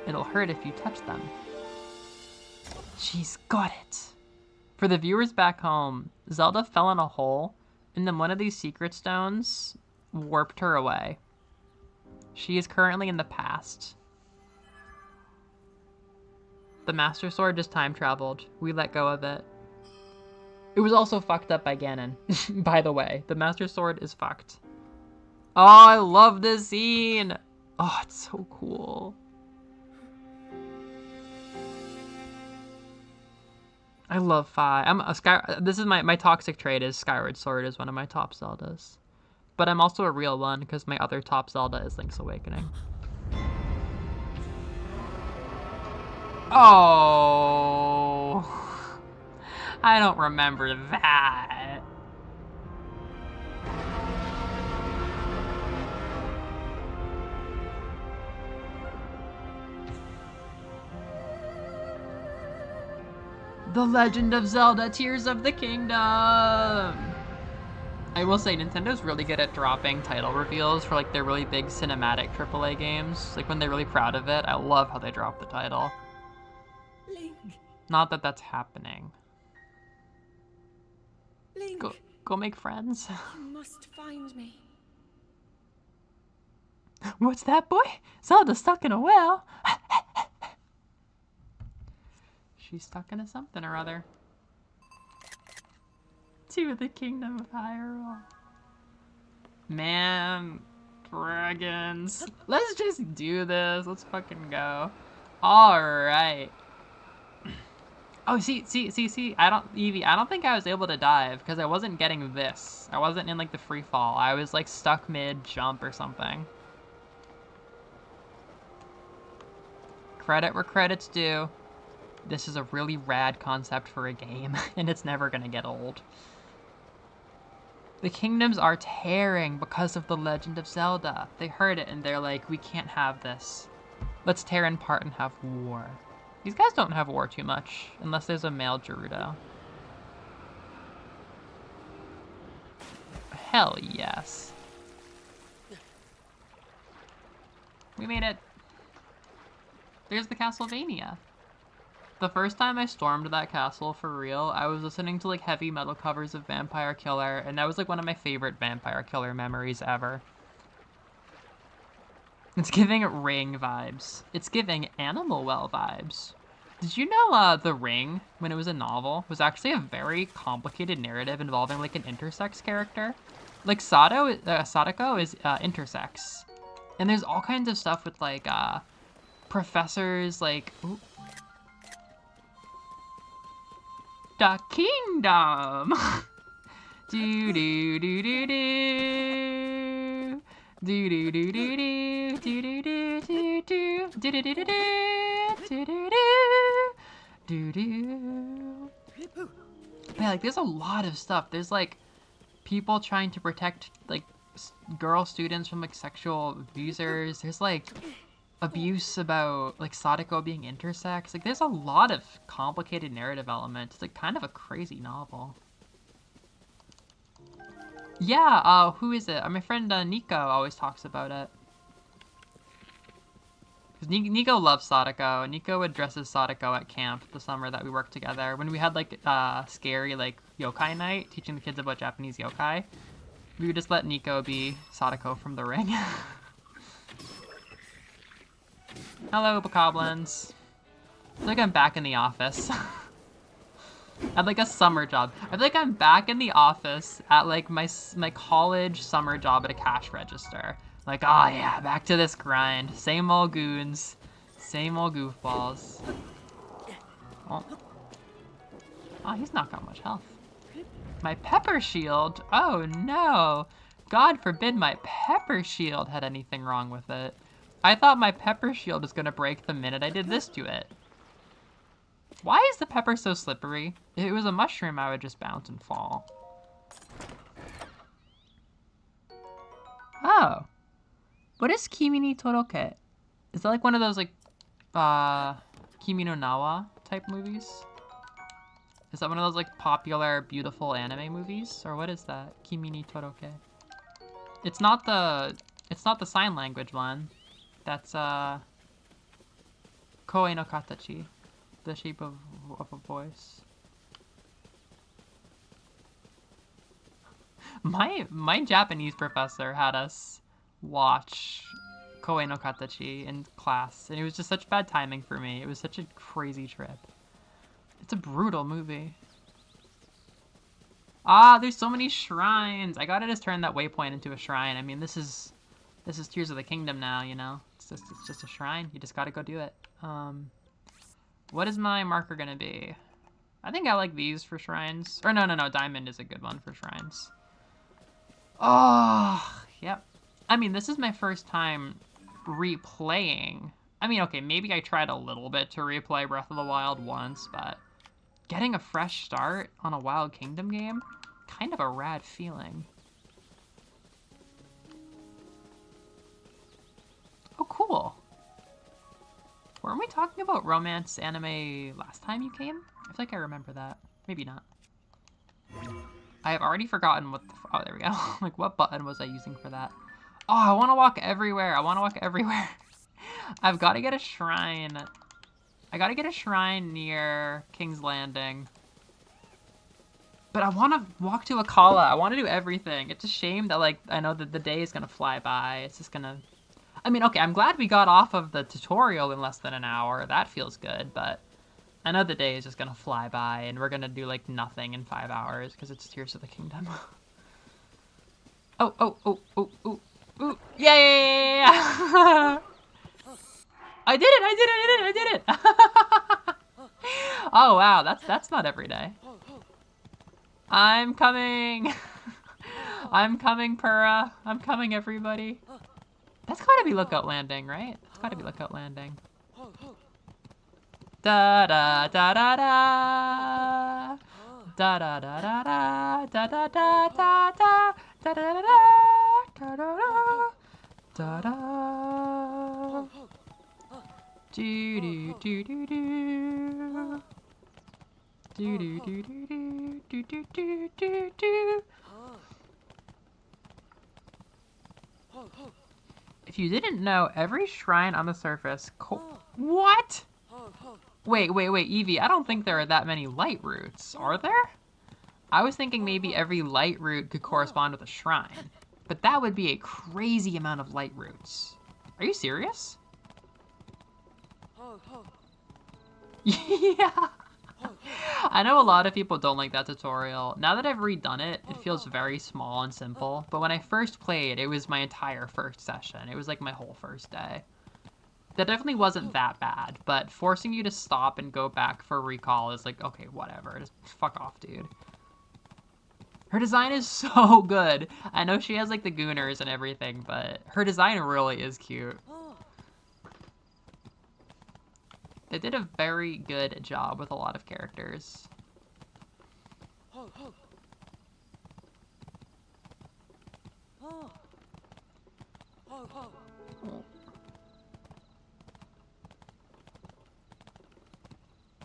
It'll hurt if you touch them. She's got it. For the viewers back home, Zelda fell in a hole, and then one of these secret stones warped her away. She is currently in the past. The Master Sword just time traveled. We let go of it. It was also fucked up by Ganon. By the way, the Master Sword is fucked. Oh, I love this scene. Oh, it's so cool. I love Fi. This is my toxic trait is Skyward Sword is one of my top Zeldas. But I'm also a real one because my other top Zelda is Link's Awakening. Oh, I don't remember that. The Legend of Zelda Tears of the Kingdom. I will say Nintendo's really good at dropping title reveals for like their really big cinematic AAA games. Like when they're really proud of it, I love how they drop the title. Link. Not that that's happening. Link. Go make friends. You must find me. What's that, boy? Zelda's stuck in a well. She's stuck into something or other. To the Kingdom of Hyrule. Man, dragons. Let's just do this. Let's fucking go. Alright. Oh, see. I don't think I was able to dive because I wasn't getting this. I wasn't in like the free fall. I was like stuck mid jump or something. Credit where credit's due. This is a really rad concept for a game, and it's never gonna get old. The kingdoms are tearing because of the Legend of Zelda. They heard it and they're like, we can't have this. Let's tear in part and have war. These guys don't have war too much, unless there's a male Gerudo. Hell yes. We made it. There's the Castlevania. The first time I stormed that castle for real, I was listening to like heavy metal covers of Vampire Killer, and that was like one of my favorite Vampire Killer memories ever. It's giving Ring vibes. It's giving Animal Well vibes. Did you know The Ring, when it was a novel, was actually a very complicated narrative involving like an intersex character? Like Sadako is intersex. And there's all kinds of stuff with like professors like... Ooh. The Kingdom! Do do do do do. Do do do do do do do do do do do do do do do do do do. Yeah, like there's a lot of stuff. There's like people trying to protect like girl students from like sexual abusers. There's like abuse about like Sadako being intersex. Like there's a lot of complicated narrative elements. It's like kind of a crazy novel. Yeah, who is it? My friend Nico always talks about it. Because Nico loves Sadako, and Nico would dress as Sadako at camp the summer that we worked together. When we had like scary like yokai night, teaching the kids about Japanese yokai, we would just let Nico be Sadako from The Ring. Hello, bokoblins. I feel like I'm back in the office. I had like a summer job. I feel like I'm back in the office at like my college summer job at a cash register. Like, oh yeah, back to this grind. Same old goons, same old goofballs. Oh, he's not got much health. My pepper shield? Oh no. God forbid my pepper shield had anything wrong with it. I thought my pepper shield was gonna break the minute I did this to it. Why is the pepper so slippery? If it was a mushroom, I would just bounce and fall. Oh. What is Kimi ni Toroke? Is that like one of those like, Kimi no Nawa type movies? Is that one of those like popular, beautiful anime movies? Or what is that? Kimi ni Toroke. It's not the sign language one. That's, Koe no Katachi. The shape of a voice. My Japanese professor had us watch Koe no Katachi in class, and it was just such bad timing for me. It was such a crazy trip. It's a brutal movie. Ah, there's so many shrines. I gotta just turn that waypoint into a shrine. I mean, this is Tears of the Kingdom now, you know? It's just a shrine. You just gotta go do it. What is my marker gonna be? I think I like these for shrines. Or no, diamond is a good one for shrines. Oh, yep. I mean, this is my first time replaying. I mean, okay, maybe I tried a little bit to replay Breath of the Wild once, but getting a fresh start on a Wild Kingdom game, kind of a rad feeling. Oh, cool. Weren't we talking about romance anime last time you came? I feel like I remember that. Maybe not. I have already forgotten what the... Oh, there we go. Like, what button was I using for that? Oh, I want to walk everywhere. I want to walk everywhere. I've got to get a shrine. I got to get a shrine near King's Landing. But I want to walk to Akala. I want to do everything. It's a shame that, like, I know that the day is going to fly by. It's just going to... I mean, okay, I'm glad we got off of the tutorial in less than an hour. That feels good, but I know the day is just gonna fly by and we're gonna do, like, nothing in 5 hours because it's Tears of the Kingdom. Oh. Yeah! I did it! Oh, wow, that's not every day. I'm coming! I'm coming, Purah. I'm coming, everybody. That's gotta be Lookout Landing, right? That's gotta be Lookout Landing. Da da da da da da da da da da da da da da da da da da da da. Do do do do do. Do do do do do do do do do. If you didn't know, every shrine on the surface... What? Wait, Evie, I don't think there are that many light roots, are there? I was thinking maybe every light root could correspond with a shrine, but that would be a crazy amount of light roots. Are you serious? Yeah. I know a lot of people don't like that tutorial. Now that I've redone it, it feels very small and simple, but when I first played, it was my entire first session. It was like my whole first day. That definitely wasn't that bad, but forcing you to stop and go back for recall is like, okay, whatever. Just fuck off, dude. Her design is so good. I know she has like the gooners and everything, but her design really is cute. They did a very good job with a lot of characters.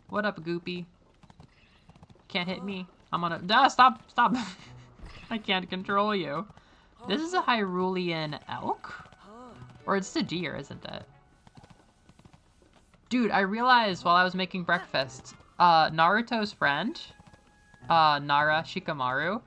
What up, Goopy? Can't hit me. I'm gonna... stop! I can't control you. This is a Hyrulean elk? Or it's a deer, isn't it? Dude, I realized while I was making breakfast, Naruto's friend, Nara Shikamaru,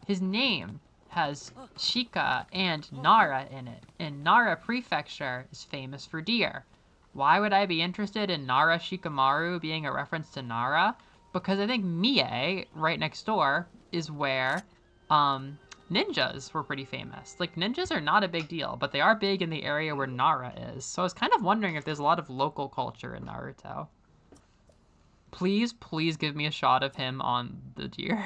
his name has Shika and Nara in it, and Nara Prefecture is famous for deer. Why would I be interested in Nara Shikamaru being a reference to Nara? Because I think Mie, right next door, is where ninjas were pretty famous. Like, ninjas are not a big deal, but they are big in the area where Nara is. So I was kind of wondering if there's a lot of local culture in Naruto. Please, please give me a shot of him on the deer.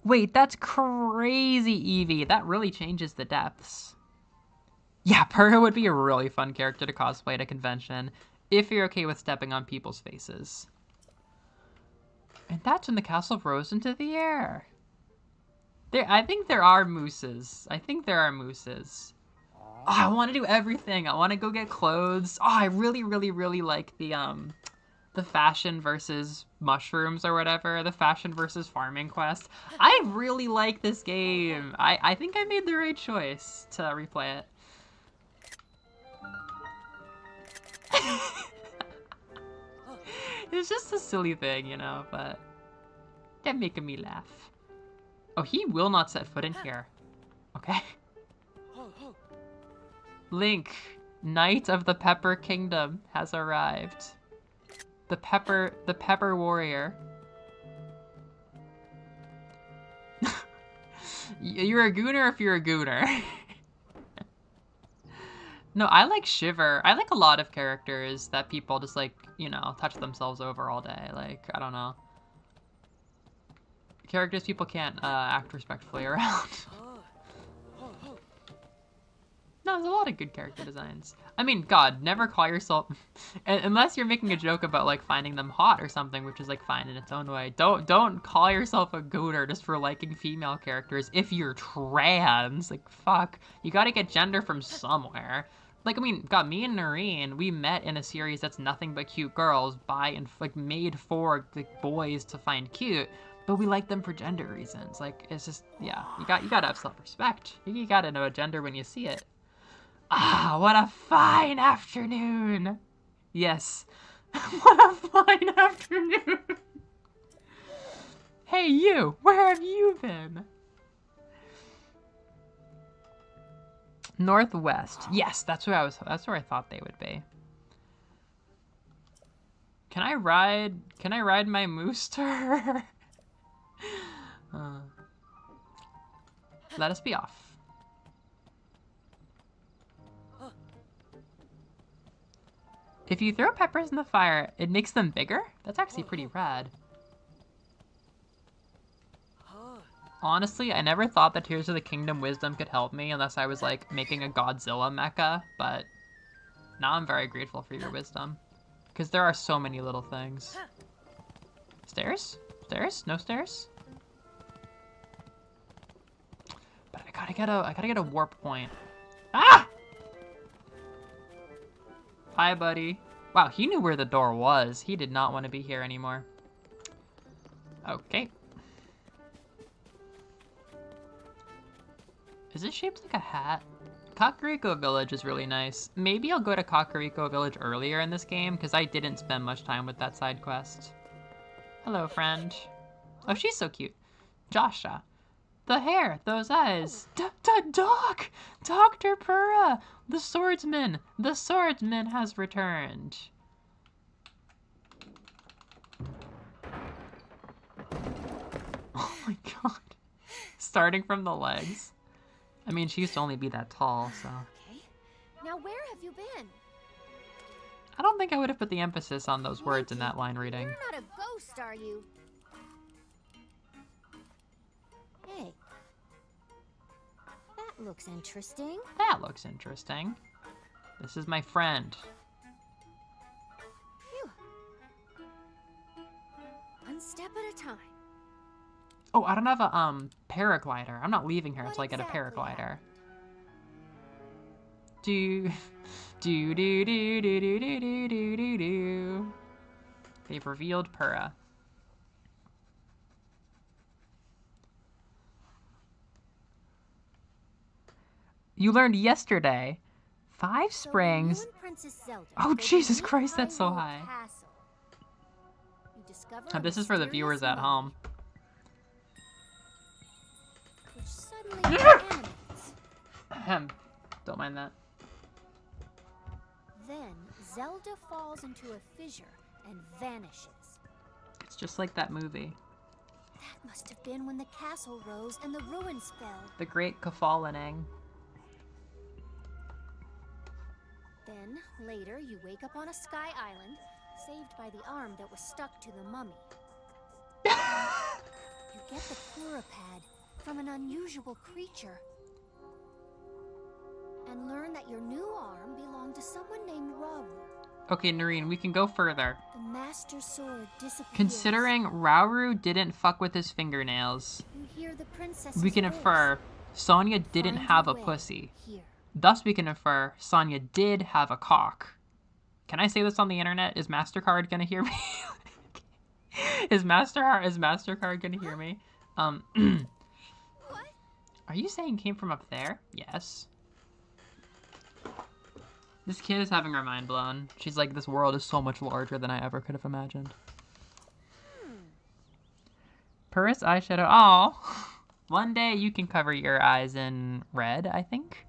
Wait, that's crazy, Evie. That really changes the depths. Yeah, Purah would be a really fun character to cosplay at a convention, if you're okay with stepping on people's faces. And that's when the castle rose into the air. I think there are mooses. Oh, I want to do everything. I want to go get clothes. Oh, I really, really, really like the fashion versus mushrooms or whatever, the fashion versus farming quest. I really like this game. I think I made the right choice to replay it. It's just a silly thing, you know, but they're making me laugh. Oh, he will not set foot in here. Okay. Link, Knight of the Pepper Kingdom, has arrived. The Pepper Warrior. You're a gooner if you're a gooner. No, I like Shiver. I like a lot of characters that people just like, you know, touch themselves over all day. Like, I don't know. Characters people can't act respectfully around. No, there's a lot of good character designs. I mean, God, never call yourself... Unless you're making a joke about, like, finding them hot or something, which is, like, fine in its own way. Don't call yourself a gooner just for liking female characters if you're trans. Like, fuck. You gotta get gender from somewhere. Like, I mean, God, me and Noreen, we met in a series that's nothing but cute girls by and, like, made for, like, boys to find cute. But we like them for gender reasons. Like, it's just, yeah, you gotta have self-respect. You gotta know a gender when you see it. Ah, what a fine afternoon! Yes, what a fine afternoon! Hey, you! Where have you been? Northwest. Yes, that's where I thought they would be. Can I ride my moose to her? Let us be off. If you throw peppers in the fire, it makes them bigger? That's actually pretty rad. Honestly, I never thought that Tears of the Kingdom wisdom could help me unless I was, like, making a Godzilla mecha, but now I'm very grateful for your wisdom. Because there are so many little things. Stairs? Stairs? No stairs? But I gotta get a warp point. Ah! Hi, buddy. Wow, he knew where the door was. He did not want to be here anymore. Okay. Is it shaped like a hat? Kakariko Village is really nice. Maybe I'll go to Kakariko Village earlier in this game, because I didn't spend much time with that side quest. Hello, friend. Oh, she's so cute. Joshua. The hair, those eyes. Doc! Dr. Purah! The swordsman! The swordsman has returned. Oh my god. Starting from the legs. I mean, she used to only be that tall, so. Okay. Now where have you been? I don't think I would have put the emphasis on those words in that line reading. You're not a ghost, are you? Hey. That looks interesting. That looks interesting. This is my friend. Phew. One step at a time. Oh, I don't have a paraglider. I'm not leaving her What until I get a exactly paraglider. Do do do do do do do do do do do. They've revealed Purah. You learned yesterday. 5 So springs. you and Princess Zelda Oh, go to Jesus New Christ, that's so Hyrule high. Castle. You discover Now, a this is for the mysterious viewers at mummy, home. which suddenly animates. Ahem. Don't mind that. Then Zelda falls into a fissure and vanishes. It's just like that movie. That must have been when the castle rose and the ruins fell. The Great Kefalening. Then, later, you wake up on a sky island, saved by the arm that was stuck to the mummy. You get the Purah pad from an unusual creature. And learn that your new arm belonged to someone named Rauru. Okay, Noreen, we can go further. The Master Sword disappears. Considering Rauru didn't fuck with his fingernails, You hear the princess's we can voice. infer Sonya didn't Find have a your way pussy. Here. Thus, we can infer Sonya did have a cock. Can I say this on the internet? Is MasterCard gonna hear me? Is MasterCard gonna hear me? What? Are you saying came from up there? Yes. This kid is having her mind blown. She's like, this world is so much larger than I ever could have imagined. Purah's eyeshadow. Oh, one day you can cover your eyes in red, I think.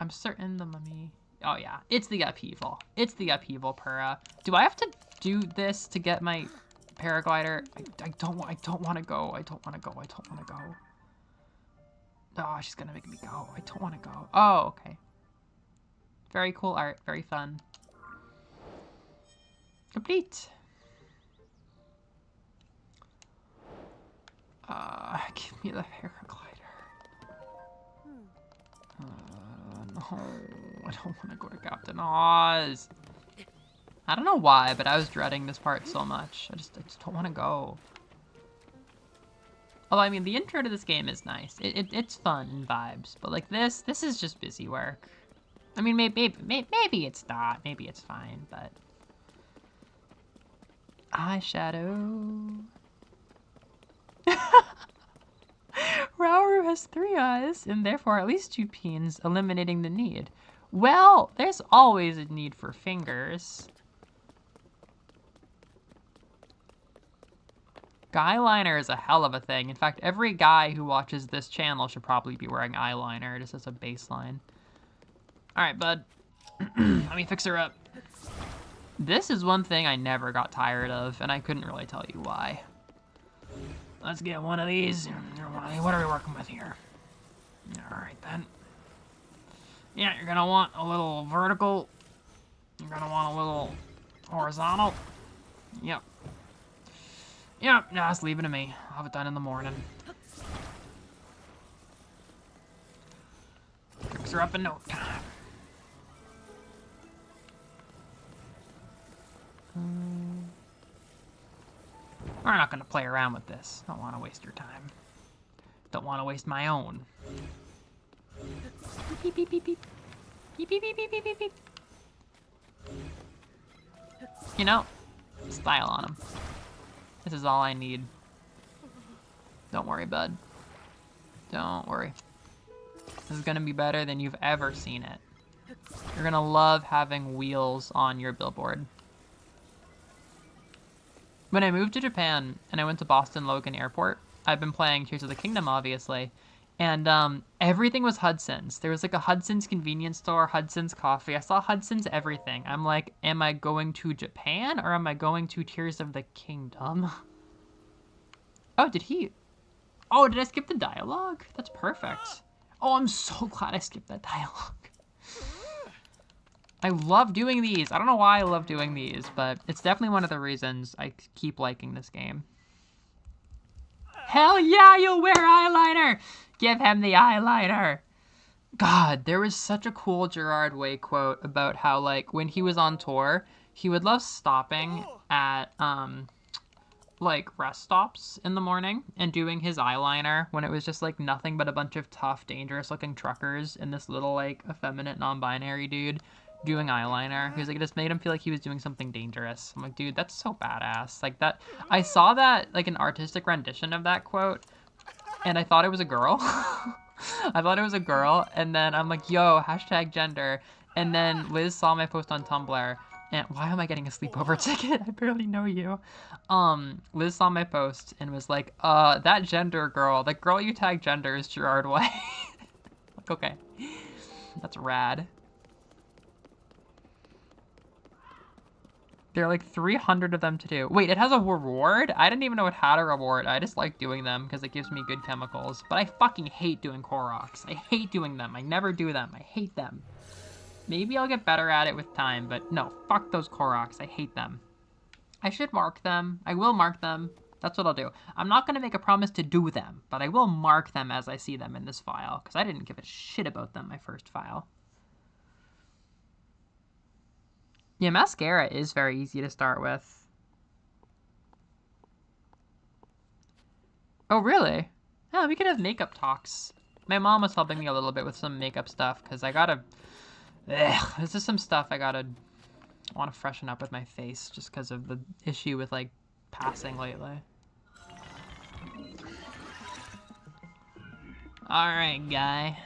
I'm certain the mummy. Oh yeah, it's the upheaval. It's the upheaval, Purah. Do I have to do this to get my paraglider? I don't want to go. I don't want to go. I don't want to go. Oh, she's gonna make me go. I don't want to go. Oh, okay. Very cool art. Very fun. Complete. Give me the paraglider. No, I don't want to go to Captain Oz. I don't know why, but I was dreading this part so much. I just don't want to go. Although, I mean, the intro to this game is nice. It's fun and vibes, but like this is just busy work. I mean, maybe it's not. Maybe it's fine, but eyeshadow. Rauru has 3 eyes, and therefore at least 2 peens, eliminating the need. Well, there's always a need for fingers. Eyeliner is a hell of a thing. In fact, every guy who watches this channel should probably be wearing eyeliner just as a baseline. Alright, bud. Let me fix her up. This is one thing I never got tired of, and I couldn't really tell you why. Let's get one of these. What are we working with here? Alright then. Yeah, you're gonna want a little vertical. You're gonna want a little horizontal. Yep. Yep, nah, just leave it to me. I'll have it done in the morning. Fix her up in no time. We're not gonna play around with this. Don't want to waste your time. Don't want to waste my own. Beep, beep, beep, beep. Beep, beep, beep, beep, beep, beep, beep. You know, style on him. This is all I need. Don't worry, bud. Don't worry. This is gonna be better than you've ever seen it. You're gonna love having wheels on your billboard. When I moved to Japan and I went to Boston Logan Airport, I've been playing Tears of the Kingdom, obviously, and everything was Hudson's. There was like a Hudson's convenience store, Hudson's coffee. I saw Hudson's everything. I'm like, am I going to Japan or am I going to Tears of the Kingdom? Oh, did I skip the dialogue? That's perfect. Oh, I'm so glad I skipped that dialogue. I love doing these. I don't know why I love doing these, but it's definitely one of the reasons I keep liking this game. Hell yeah, you'll wear eyeliner! Give him the eyeliner! God, there was such a cool Gerard Way quote about how, like, when he was on tour, he would love stopping at, like, rest stops in the morning and doing his eyeliner when it was just, like, nothing but a bunch of tough, dangerous-looking truckers and this little, like, effeminate, non-binary dude doing eyeliner. He was like, it just made him feel like he was doing something dangerous. I'm like, dude, that's so badass. Like, that, I saw that, like, an artistic rendition of that quote, and I thought it was a girl. I thought it was a girl, and then I'm like, yo, hashtag gender. And then Liz saw my post on Tumblr, and why am I getting a sleepover ticket? I barely know you. Liz saw my post and was like, that gender girl, the girl you tagged gender is Gerard Way. Like, okay, that's rad. There are like 300 of them to do. Wait, it has a reward? I didn't even know it had a reward. I just like doing them because it gives me good chemicals. But I fucking hate doing Koroks. I hate doing them. I never do them. I hate them. Maybe I'll get better at it with time, but no, fuck those Koroks. I hate them. I should mark them. I will mark them. That's what I'll do. I'm not going to make a promise to do them, but I will mark them as I see them in this file because I didn't give a shit about them my first file. Yeah, mascara is very easy to start with. Oh, really? Yeah, we could have makeup talks. My mom was helping me a little bit with some makeup stuff because I gotta... this is some stuff I want to freshen up with my face just because of the issue with, like, passing lately. Alright, guy.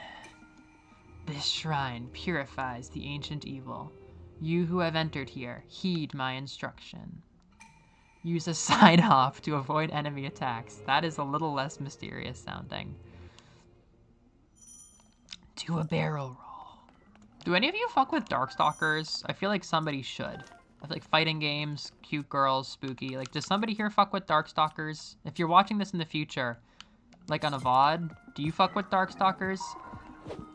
This shrine purifies the ancient evil. You who have entered here, heed my instruction. Use a side hop to avoid enemy attacks. That is a little less mysterious sounding. Do a barrel roll. Do any of you fuck with Darkstalkers? I feel like somebody should. I feel like fighting games, cute girls, spooky. Like, does somebody here fuck with Darkstalkers? If you're watching this in the future, like on a VOD, do you fuck with Darkstalkers?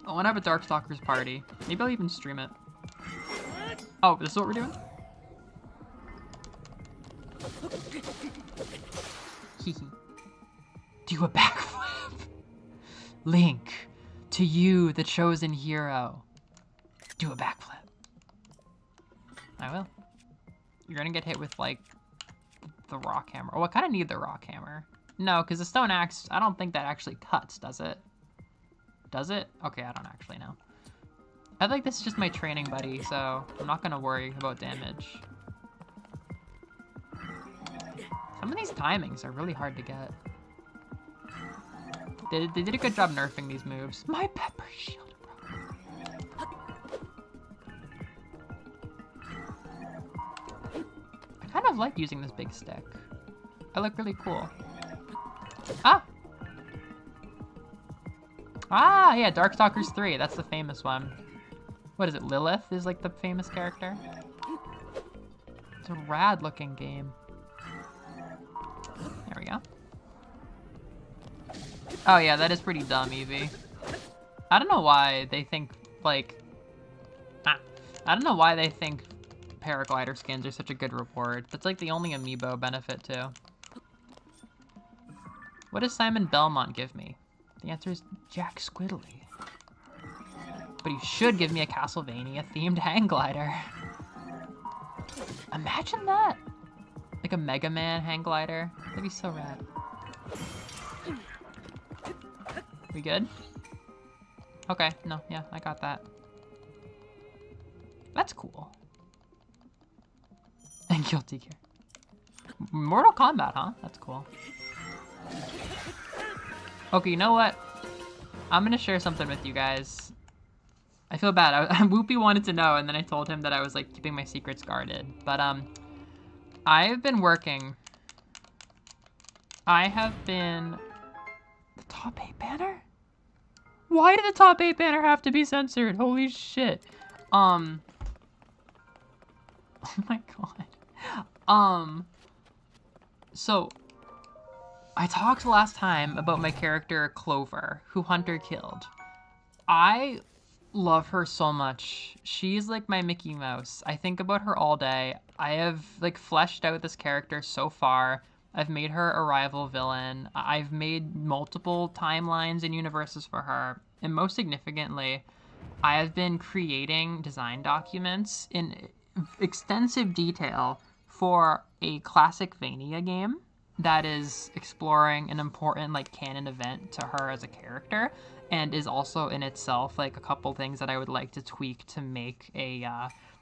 I want to have a Darkstalkers party. Maybe I'll even stream it. Oh, this is what we're doing? Do a backflip. Link, to you, the chosen hero. Do a backflip. I will. You're gonna get hit with, like, the rock hammer. Oh, I kind of need the rock hammer. No, because the stone axe, I don't think that actually cuts, does it? Does it? Okay, I don't actually know. I think this is just my training buddy, so I'm not gonna worry about damage. Some of these timings are really hard to get. They did a good job nerfing these moves. My pepper shield, bro. I kind of like using this big stick. I look really cool. Ah! Ah, yeah, Darkstalkers 3. That's the famous one. What is it? Lilith is like the famous character. It's a rad looking game. There we go. Oh yeah, that is pretty dumb, Evie. I don't know why they think, like... I don't know why they think paraglider skins are such a good reward. That's like the only amiibo benefit too. What does Simon Belmont give me? The answer is Jack Squiddly. But he should give me a Castlevania-themed hang glider. Imagine that! Like a Mega Man hang glider. That'd be so rad. We good? Okay, no, yeah, I got that. That's cool. And Guilty Gear. Mortal Kombat, huh? That's cool. Okay, you know what? I'm gonna share something with you guys. I feel bad. Whoopi wanted to know, and then I told him that I was like keeping my secrets guarded. But I've been working. I have been. The top 8 banner? Why did the top 8 banner have to be censored? Holy shit. Oh my god. So I talked last time about my character Clover, who Hunter killed. I love her so much. She's like my Mickey Mouse. I think about her all day. I have like fleshed out this character so far. I've made her a rival villain. I've made multiple timelines and universes for her. And most significantly, I have been creating design documents in extensive detail for a classic Vania game that is exploring an important like canon event to her as a character, and is also in itself like a couple things that I would like to tweak to make a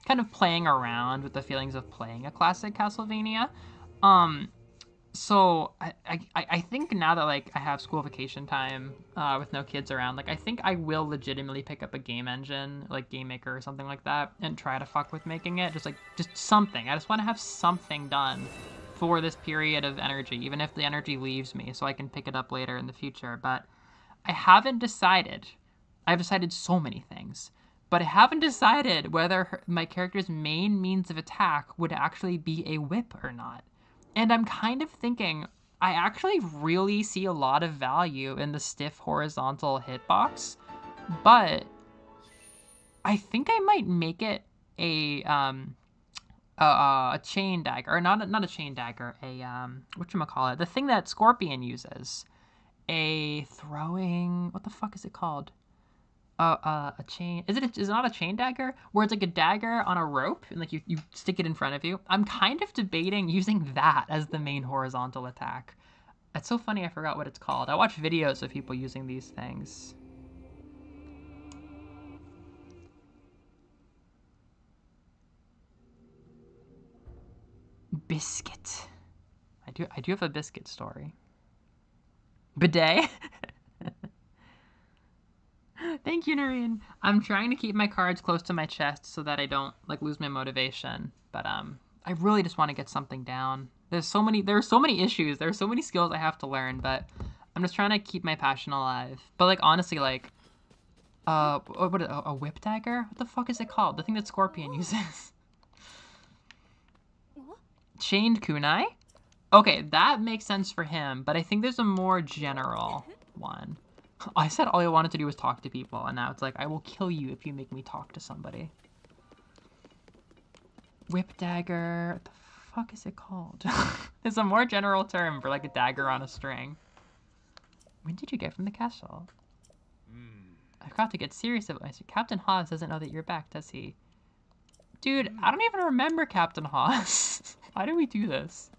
kind of playing around with the feelings of playing a classic Castlevania. So I think now that like I have school vacation time with no kids around, like I think I will legitimately pick up a game engine like Game Maker or something like that and try to fuck with making it. Just something. I just want to have something done for this period of energy, even if the energy leaves me, so I can pick it up later in the future. But I haven't decided. I've decided so many things, but I haven't decided whether my character's main means of attack would actually be a whip or not. And I'm kind of thinking I actually really see a lot of value in the stiff horizontal hitbox, but I think I might make it a chain dagger, or not a chain dagger, whatchamacallit, the thing that Scorpion uses. A throwing, what the fuck is it called? A chain, is it not a chain dagger? Where it's like a dagger on a rope and like you stick it in front of you. I'm kind of debating using that as the main horizontal attack. It's so funny I forgot what it's called. I watch videos of people using these things. Biscuit. I do have a biscuit story. Bidet? Thank you, Noreen. I'm trying to keep my cards close to my chest so that I don't like lose my motivation. But I really just want to get something down. There are so many issues. There are so many skills I have to learn, but I'm just trying to keep my passion alive. But like honestly, like a whip dagger? What the fuck is it called? The thing that Scorpion uses. Chained kunai? Okay, that makes sense for him, but I think there's a more general one. I said all I wanted to do was talk to people, and now it's like, I will kill you if you make me talk to somebody. Whip dagger. What the fuck is it called? It's a more general term for like a dagger on a string. When did you get from the castle? I've got to get serious about it. Captain Hawes doesn't know that you're back, does he? Dude, I don't even remember Captain Hawes. Why do we do this?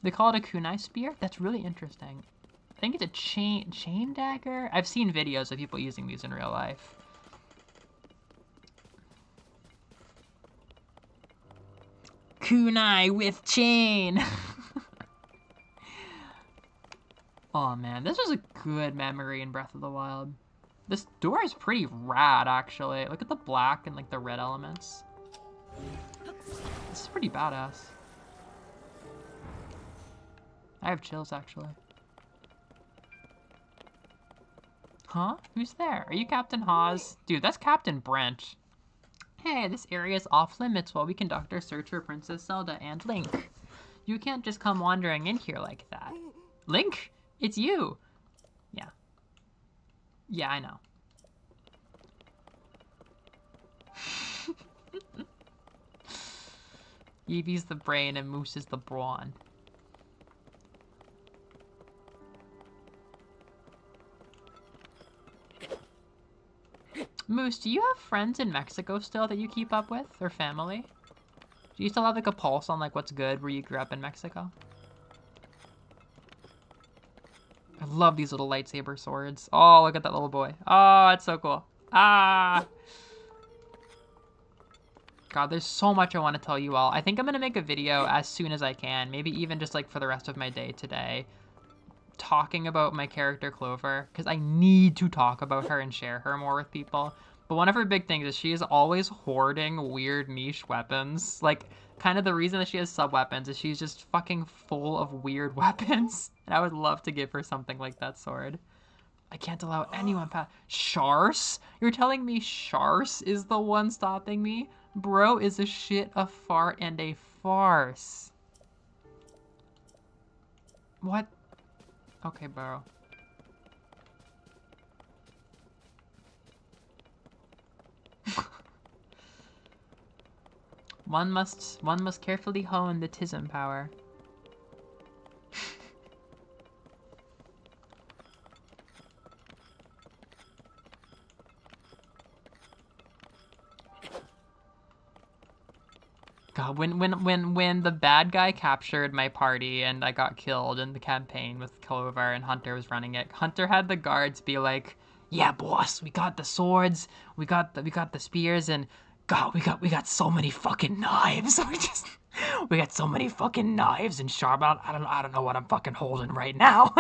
They call it a kunai spear? That's really interesting. I think it's a chain dagger? I've seen videos of people using these in real life. Kunai with chain! Oh man, this was a good memory in Breath of the Wild. This door is pretty rad, actually. Look at the black and like the red elements. This is pretty badass. I have chills, actually. Huh? Who's there? Are you Captain Hawes? Dude, that's Captain Brent. Hey, this area is off limits while we conduct our search for Princess Zelda and Link. You can't just come wandering in here like that. Link, it's you. Yeah. Yeah, I know. Eevee's the brain and Moose is the brawn. Moose, do you have friends in Mexico still that you keep up with, or family? Do you still have like a pulse on like what's good where you grew up in Mexico? I love these little lightsaber swords. Oh, look at that little boy. Oh, it's so cool. Ah! God, there's so much I want to tell you all. I think I'm going to make a video as soon as I can. Maybe even just like for the rest of my day today. talking about my character Clover, because I need to talk about her and share her more with people. But one of her big things is she is always hoarding weird niche weapons. Like, kind of the reason that she has sub-weapons is she's just fucking full of weird weapons. And I would love to give her something like that sword. I can't allow anyone past. Shars? You're telling me Shars is the one stopping me? Bro is a shit, a fart, and a farce. What? Okay, bro. One must carefully hone the Tism power. God, when the bad guy captured my party and I got killed in the campaign with Clover and Hunter was running it, Hunter had the guards be like, "Yeah, boss, we got the swords, we got the spears, and God, we got so many fucking knives. We got so many fucking knives and sharp. I don't know what I'm fucking holding right now."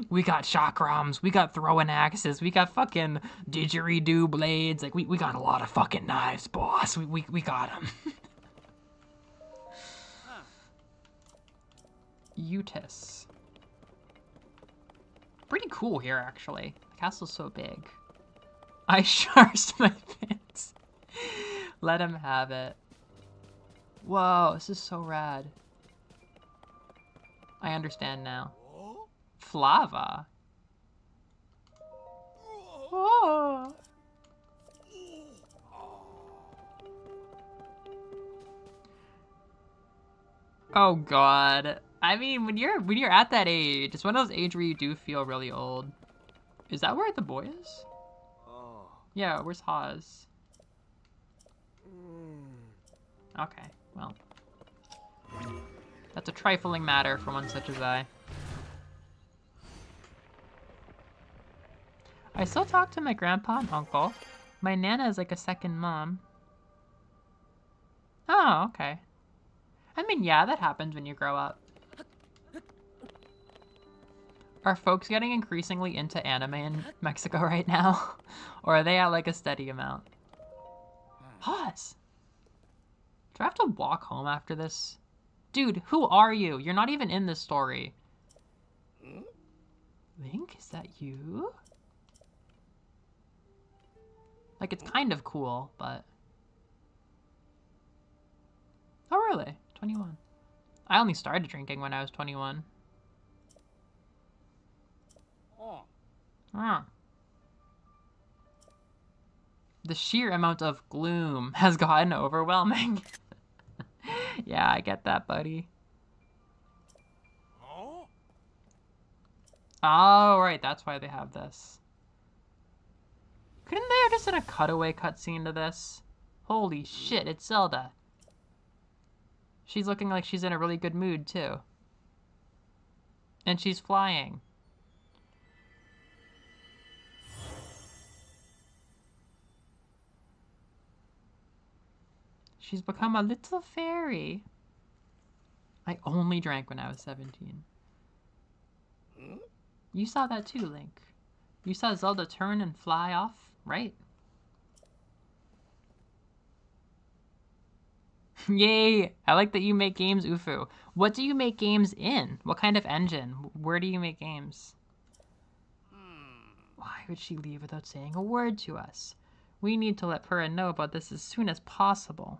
We got chakrams, we got throwing axes, we got fucking didgeridoo blades. Like, we got a lot of fucking knives, boss. We got them. Utis. Pretty cool here, actually. The castle's so big. I sharsed my pants. Let him have it. Whoa, this is so rad. I understand now. Flava. Oh. Oh God. I mean, when you're at that age, it's one of those age where you do feel really old. Is that where the boy is? Yeah, where's Haz? Okay, well. That's a trifling matter for one such as I. I still talk to my grandpa and uncle. My nana is like a second mom. Oh, okay. I mean, yeah, that happens when you grow up. Are folks getting increasingly into anime in Mexico right now? Or are they at like a steady amount? Pause. Do I have to walk home after this? Dude, who are you? You're not even in this story. Link, is that you? Like, it's kind of cool, but... Oh, really? 21. I only started drinking when I was 21. Huh. The sheer amount of gloom has gotten overwhelming. Yeah, I get that, buddy. Oh, right, that's why they have this. Couldn't they have just done a cutaway cutscene to this? Holy shit, it's Zelda. She's looking like she's in a really good mood, too. And she's flying. She's become a little fairy. I only drank when I was 17. You saw that too, Link. You saw Zelda turn and fly off, right? Yay! I like that you make games, Ufu. What do you make games in? What kind of engine? Where do you make games? Why would she leave without saying a word to us? We need to let Purah know about this as soon as possible.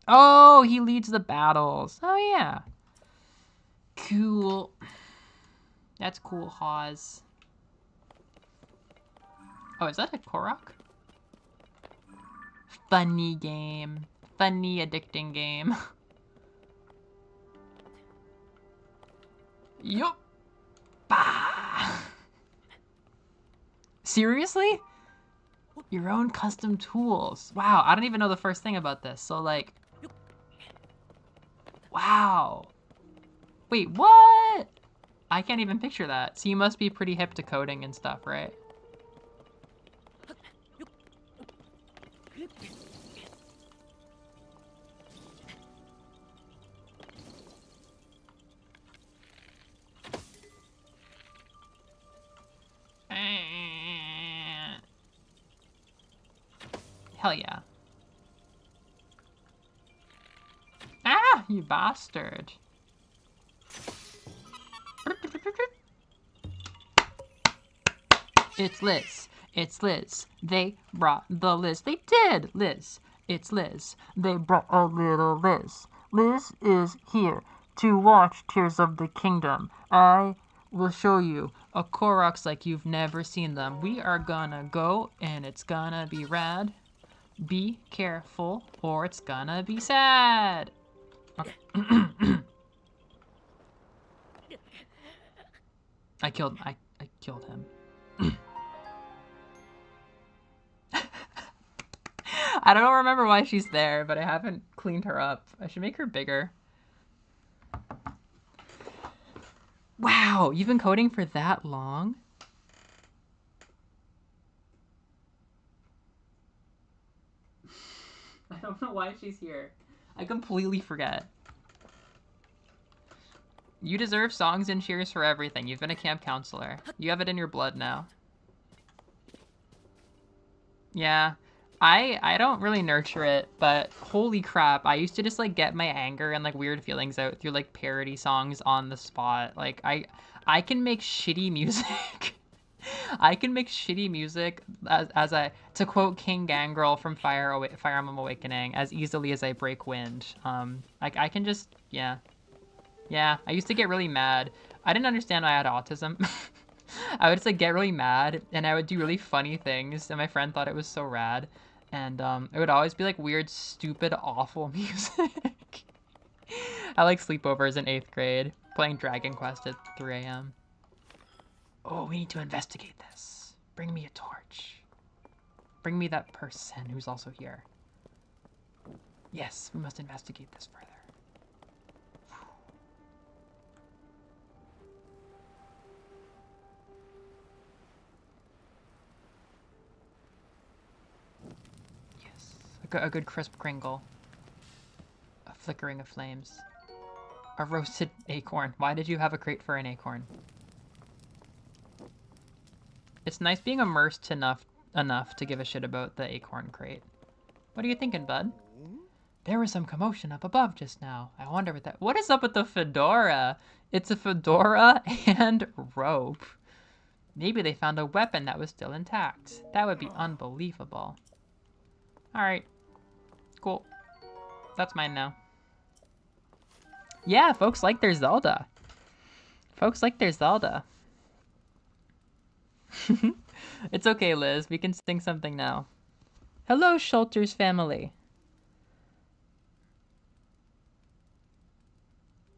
Oh, he leads the battles. Oh, yeah. Cool. That's cool, Haz. Oh, is that a Korok? Funny game. Funny, addicting game. Yup. Bah. Seriously? Your own custom tools. Wow, I don't even know the first thing about this. So, like... Wow. Wait, what? I can't even picture that. So you must be pretty hip to coding and stuff, right? Hell yeah. Ah, you bastard. It's Liz. It's Liz. They brought the Liz. They did, Liz. It's Liz. They brought a little Liz. Liz is here to watch Tears of the Kingdom. I will show you a Koroks like you've never seen them. We are gonna go and it's gonna be rad. Be careful or it's gonna be sad. Okay. I killed him. I don't remember why she's there, but I haven't cleaned her up. I should make her bigger. Wow, you've been coding for that long? I don't know why she's here. I completely forget. You deserve songs and cheers for everything. You've been a camp counselor. You have it in your blood now. Yeah. I don't really nurture it, but holy crap, I used to just like get my anger and like weird feelings out through like parody songs on the spot. Like I can make shitty music. I can make shitty music to quote King Gangrel from Fire Emblem Awakening, as easily as I break wind. I can just, yeah. Yeah, I used to get really mad. I didn't understand I had autism. I would just like get really mad and I would do really funny things and my friend thought it was so rad. And it would always be like weird, stupid, awful music. I like sleepovers in 8th grade, playing Dragon Quest at 3 a.m. Oh, we need to investigate this. Bring me a torch. Bring me that person who's also here. Yes, we must investigate this further. A good crisp kringle. A flickering of flames. A roasted acorn. Why did you have a crate for an acorn? It's nice being immersed enough to give a shit about the acorn crate. What are you thinking, bud? There was some commotion up above just now. I wonder what that... What is up with the fedora? It's a fedora and rope. Maybe they found a weapon that was still intact. That would be unbelievable. Alright. Cool. That's mine now. Yeah, folks like their Zelda. Folks like their Zelda. It's okay, Liz. We can sing something now. Hello, Schulter's family.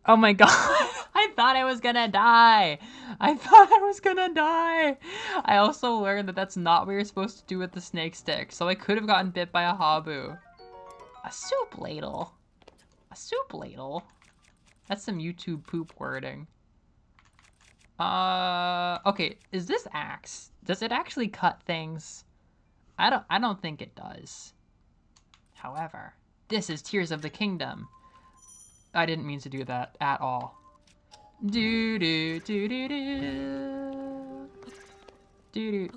Oh my god. I thought I was gonna die. I thought I was gonna die. I also learned that that's not what you're supposed to do with the snake stick, so I could have gotten bit by a Habu. A soup ladle. A soup ladle? That's some YouTube poop wording. Okay, is this axe? Does it actually cut things? I don't think it does. However, this is Tears of the Kingdom. I didn't mean to do that at all. Do do do do do. Do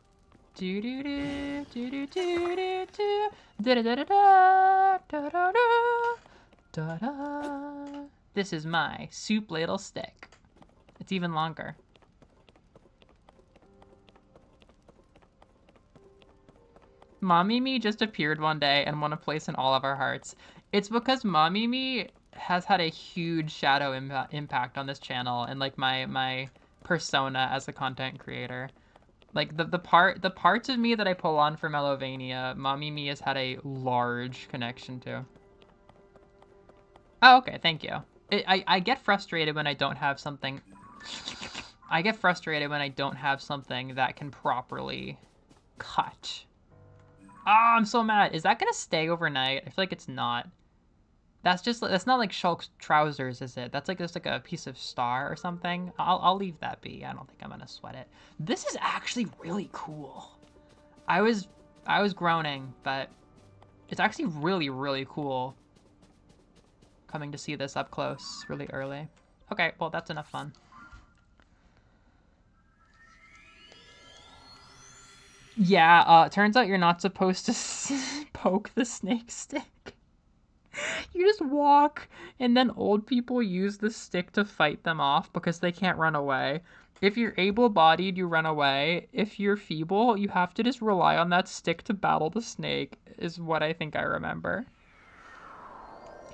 do do do do do do do do. Da da da da da da da da da. This is my soup ladle stick. It's even longer. Mommy Me just appeared one day and won a place in all of our hearts. It's because Mommy Me has had a huge shadow impact on this channel and like my persona as a content creator. Like the parts of me that I pull on for Melovania, Mommy Me has had a large connection to. Oh, okay, thank you. I get frustrated when I don't have something. I get frustrated when I don't have something that can properly cut. Oh, I'm so mad. Is that gonna stay overnight? I feel like it's not. That's not like Shulk's trousers, is it? That's like just like a piece of star or something. I'll leave that be. I don't think I'm gonna sweat it. This is actually really cool. I was groaning, but it's actually really, really cool coming to see this up close really early. Okay, well, that's enough fun. Yeah, turns out you're not supposed to poke the snake stick. You just walk, and then old people use the stick to fight them off because they can't run away. If you're able-bodied, you run away. If you're feeble, you have to just rely on that stick to battle the snake, is what I think I remember.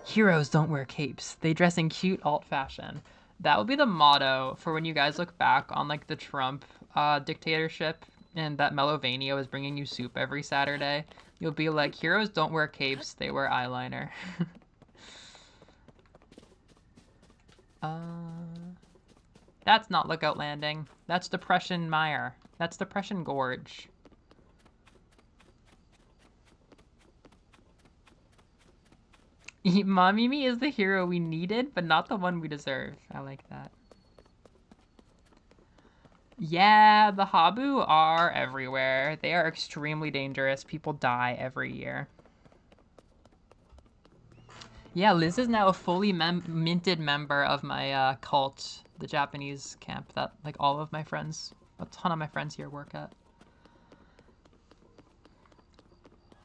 Heroes don't wear capes. They dress in cute alt fashion. That would be the motto for when you guys look back on like the Trump dictatorship and that Melovania was bringing you soup every Saturday. You'll be like, heroes don't wear capes, they wear eyeliner. That's not Lookout Landing. That's Depression Mire. That's Depression Gorge. Mamimi is the hero we needed, but not the one we deserve. I like that. Yeah, the Habu are everywhere. They are extremely dangerous. People die every year. Yeah, Liz is now a fully minted member of my cult, the Japanese camp that like all of my friends, a ton of my friends here work at.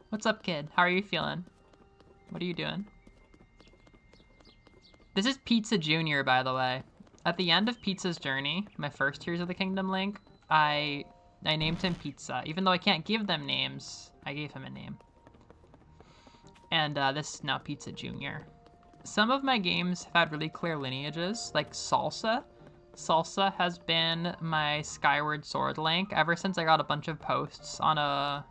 What's up, kid? How are you feeling? What are you doing? This is Pizza Jr., by the way. At the end of Pizza's journey, my first Tears of the Kingdom link, I named him Pizza. Even though I can't give them names, I gave him a name. And this is now Pizza Jr. Some of my games have had really clear lineages, like Salsa. Salsa has been my Skyward Sword link ever since I got a bunch of posts on a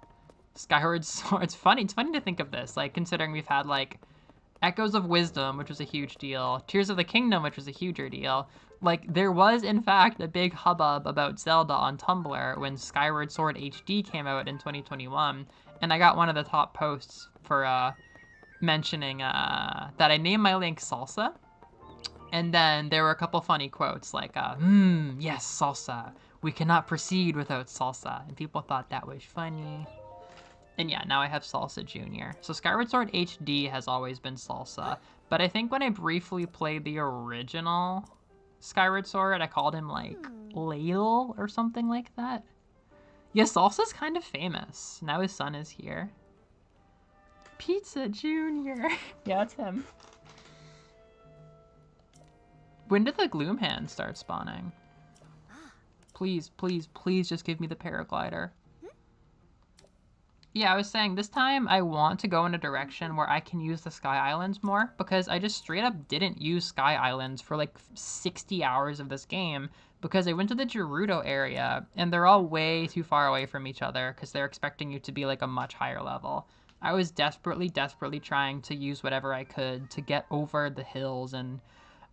Skyward Sword. It's funny to think of this, like considering we've had like Echoes of Wisdom, which was a huge deal, Tears of the Kingdom, which was a huger deal. Like, there was, in fact, a big hubbub about Zelda on Tumblr when Skyward Sword HD came out in 2021, and I got one of the top posts for mentioning that I named my link Salsa, and then there were a couple funny quotes like, yes, Salsa, we cannot proceed without Salsa, and people thought that was funny. And yeah, now I have Salsa Jr. So Skyward Sword HD has always been Salsa, but I think when I briefly played the original Skyward Sword, I called him like Ladle or something like that. Yeah, Salsa's kind of famous. Now his son is here. Pizza Jr. Yeah, it's him. When did the Gloom Hand start spawning? Please, please, please just give me the paraglider. Yeah, I was saying this time I want to go in a direction where I can use the Sky Islands more, because I just straight up didn't use Sky Islands for like 60 hours of this game because I went to the Gerudo area and they're all way too far away from each other because they're expecting you to be like a much higher level. I was desperately trying to use whatever I could to get over the hills and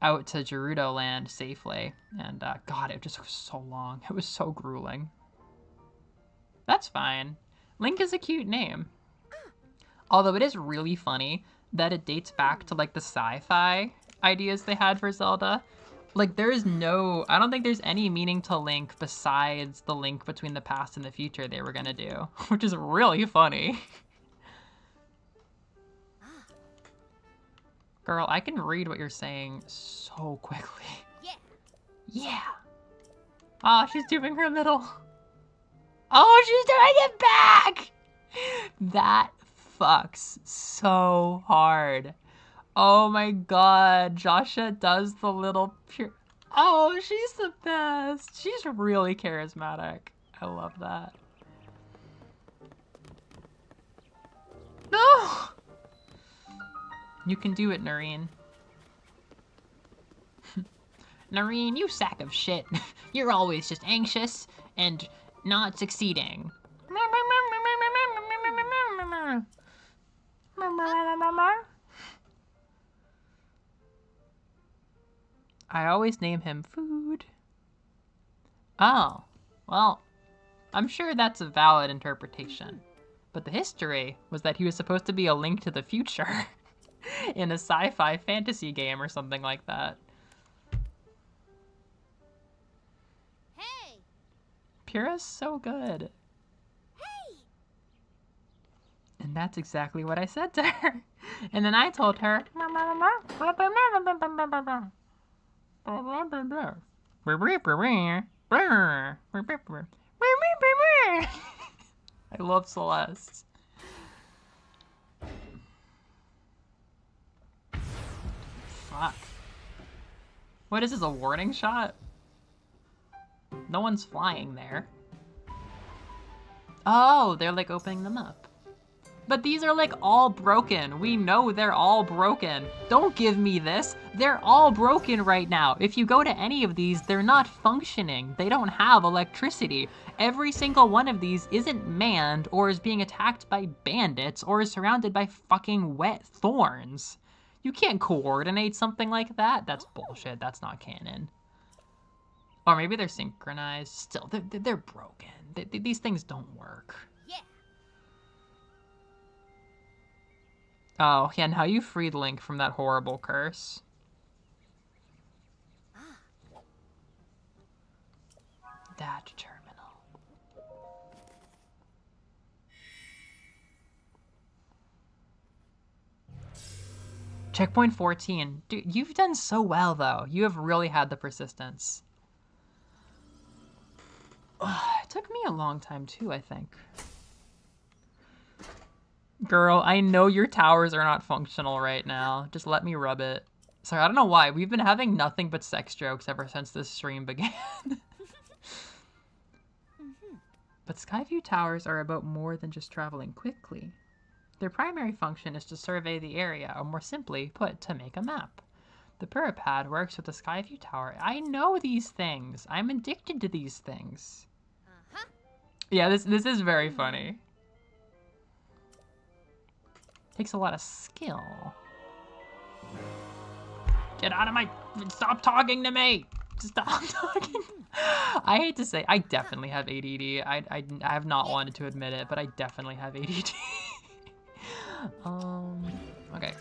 out to Gerudo land safely. And God, it just was so long. It was so grueling. That's fine. Link is a cute name. Although it is really funny that it dates back to like the sci-fi ideas they had for Zelda. Like there is no, I don't think there's any meaning to Link besides the link between the past and the future they were gonna do, which is really funny. Girl, I can read what you're saying so quickly. Yeah. Yeah. Ah, she's doing her little... Oh, she's doing it back! That fucks so hard. Oh my god, Joshua does the little pure... Oh, she's the best. She's really charismatic. I love that. No! You can do it, Noreen. Noreen, you sack of shit. You're always just anxious and not succeeding. I always name him Food. Oh, well, I'm sure that's a valid interpretation. But the history was that he was supposed to be a link to the future in a sci-fi fantasy game or something like that. Hey! Pyrrha's so good. Hey! And that's exactly what I said to her. And then I told her... I love Celeste. Fuck. What is this, a warning shot? No one's flying there. Oh, they're like opening them up. But these are like all broken. We know they're all broken. Don't give me this. They're all broken right now. If you go to any of these, they're not functioning. They don't have electricity. Every single one of these isn't manned or is being attacked by bandits or is surrounded by fucking wet thorns. You can't coordinate something like that. That's bullshit. That's not canon. Or maybe they're synchronized. Still, they're broken. These things don't work. Yeah. Oh, yeah, and how you freed Link from that horrible curse. That terminal. Checkpoint 14. Dude, you've done so well, though. You have really had the persistence. It took me a long time, too, I think. Girl, I know your towers are not functional right now. Just let me rub it. Sorry, I don't know why. We've been having nothing but sex jokes ever since this stream began. But Skyview towers are about more than just traveling quickly. Their primary function is to survey the area, or more simply put, to make a map. The Puripad works with the Skyview Tower. I know these things. I'm addicted to these things. Yeah, this is very funny. Takes a lot of skill. Get out of my... Stop talking to me! Stop talking. I hate to say, I definitely have ADD. I have not wanted to admit it, but I definitely have ADD. Okay.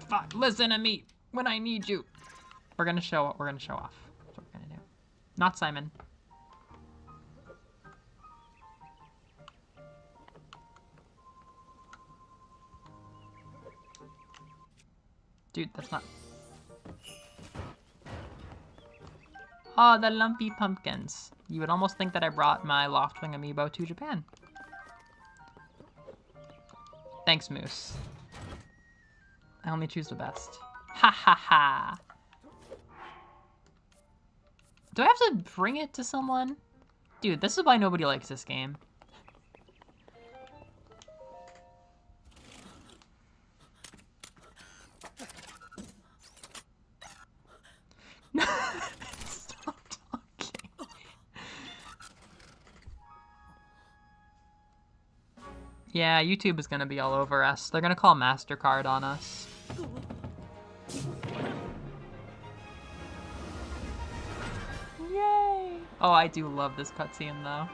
Fuck, listen to me when I need you. We're gonna show off. That's what we're gonna do. Not Simon. Dude, that's not... Oh, the lumpy pumpkins. You would almost think that I brought my Loftwing amiibo to Japan. Thanks, Moose. I only choose the best. Ha ha ha! Do I have to bring it to someone? Dude, this is why nobody likes this game. Stop talking. Yeah, YouTube is gonna be all over us. They're gonna call MasterCard on us. Yay! Oh, I do love this cutscene though.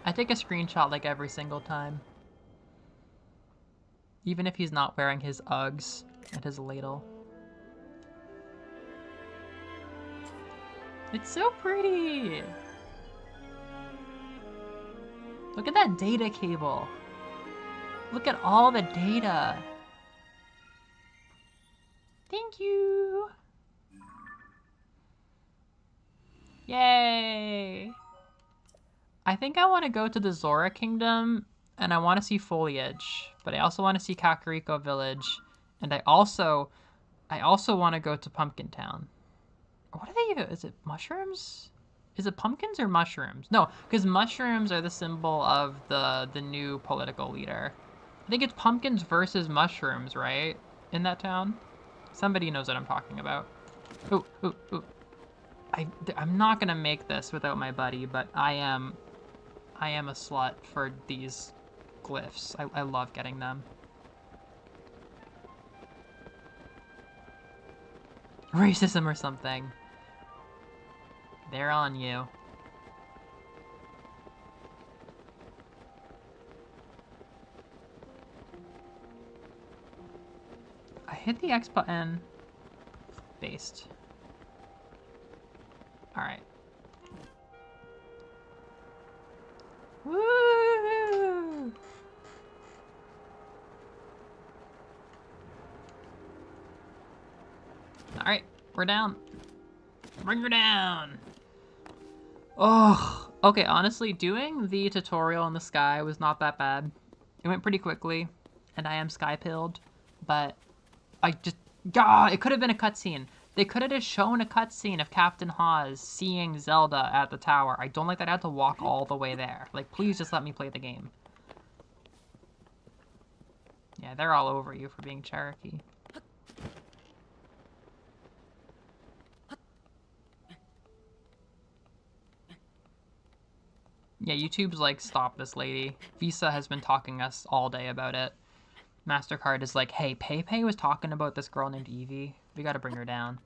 I take a screenshot like every single time. Even if he's not wearing his Uggs and his ladle. It's so pretty! Look at that data cable. Look at all the data. Thank you! Yay! I think I want to go to the Zora Kingdom, and I want to see Foliage, but I also want to see Kakariko Village, and I also want to go to Pumpkin Town. What are they even? Is it mushrooms? Is it pumpkins or mushrooms? No, because mushrooms are the symbol of the new political leader. I think it's pumpkins versus mushrooms, right? In that town? Somebody knows what I'm talking about. Ooh, ooh, ooh. I'm not gonna make this without my buddy, but I am a slut for these glyphs. I love getting them. Racism or something. They're on you. I hit the X button. Based. Alright. Woo! Alright, we're down. Bring her down. Oh, okay, honestly, doing the tutorial in the sky was not that bad. It went pretty quickly, and I am sky-pilled, but God, it could have been a cutscene. They could have just shown a cutscene of Captain Hawes seeing Zelda at the tower. I don't like that I had to walk all the way there. Like, please just let me play the game. Yeah, they're all over you for being Cherokee. Yeah, YouTube's like, stop this lady. Visa has been talking us all day about it. MasterCard is like, hey, PayPay was talking about this girl named Evie. We gotta bring her down.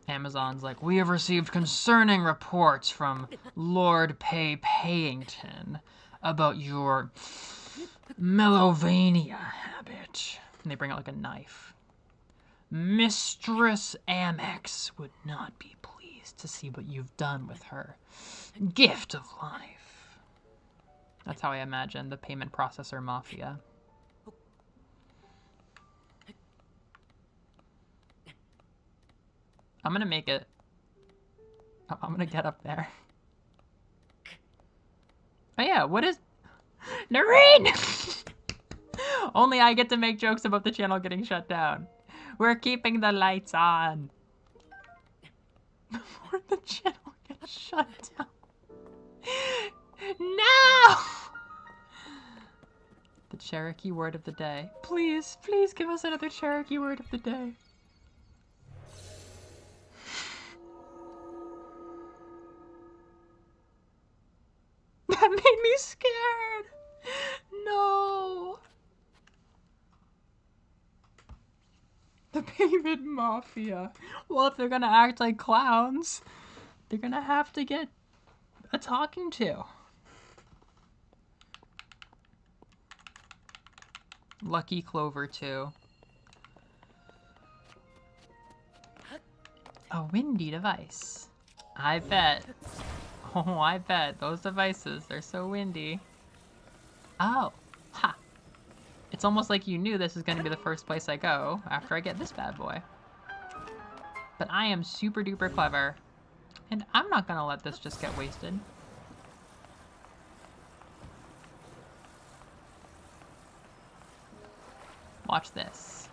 Amazon's like, we have received concerning reports from Lord Payington about your Melovania habit. And they bring out like a knife. Mistress Amex would not be pleased to see what you've done with her gift of life. That's how I imagine the payment processor mafia. I'm gonna make it. I'm gonna get up there. Oh yeah, what is... Noreen! Only I get to make jokes about the channel getting shut down. We're keeping the lights on. Before the channel gets shut down. No! The Cherokee word of the day. Please, please give us another Cherokee word of the day. That made me scared. No. The payment mafia. Well, if they're gonna act like clowns, they're gonna have to get a talking to. Lucky Clover 2. A windy device. I bet. Oh, I bet. Those devices, they're so windy. Oh, ha. It's almost like you knew this is going to be the first place I go after I get this bad boy. But I am super duper clever. And I'm not going to let this just get wasted. Watch this.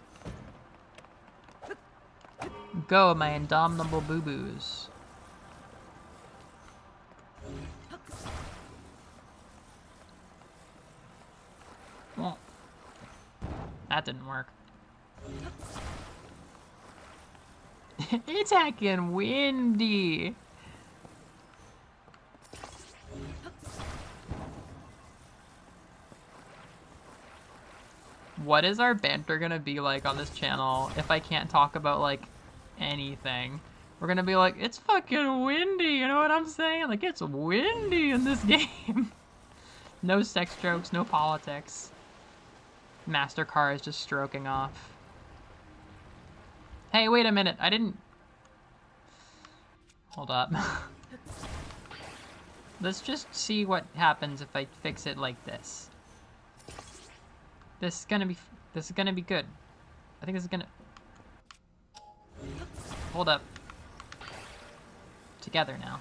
Go, my indomitable boo-boos. Well, that didn't work. It's heckin' windy. What is our banter gonna be like on this channel if I can't talk about, like, anything? We're gonna be like, it's fucking windy, you know what I'm saying? Like, it's windy in this game. No sex jokes, no politics. MasterCard is just stroking off. Hey, wait a minute, I didn't... Hold up. Let's just see what happens if I fix it like this. This is gonna be good. I think this is gonna... Hold up. Together now.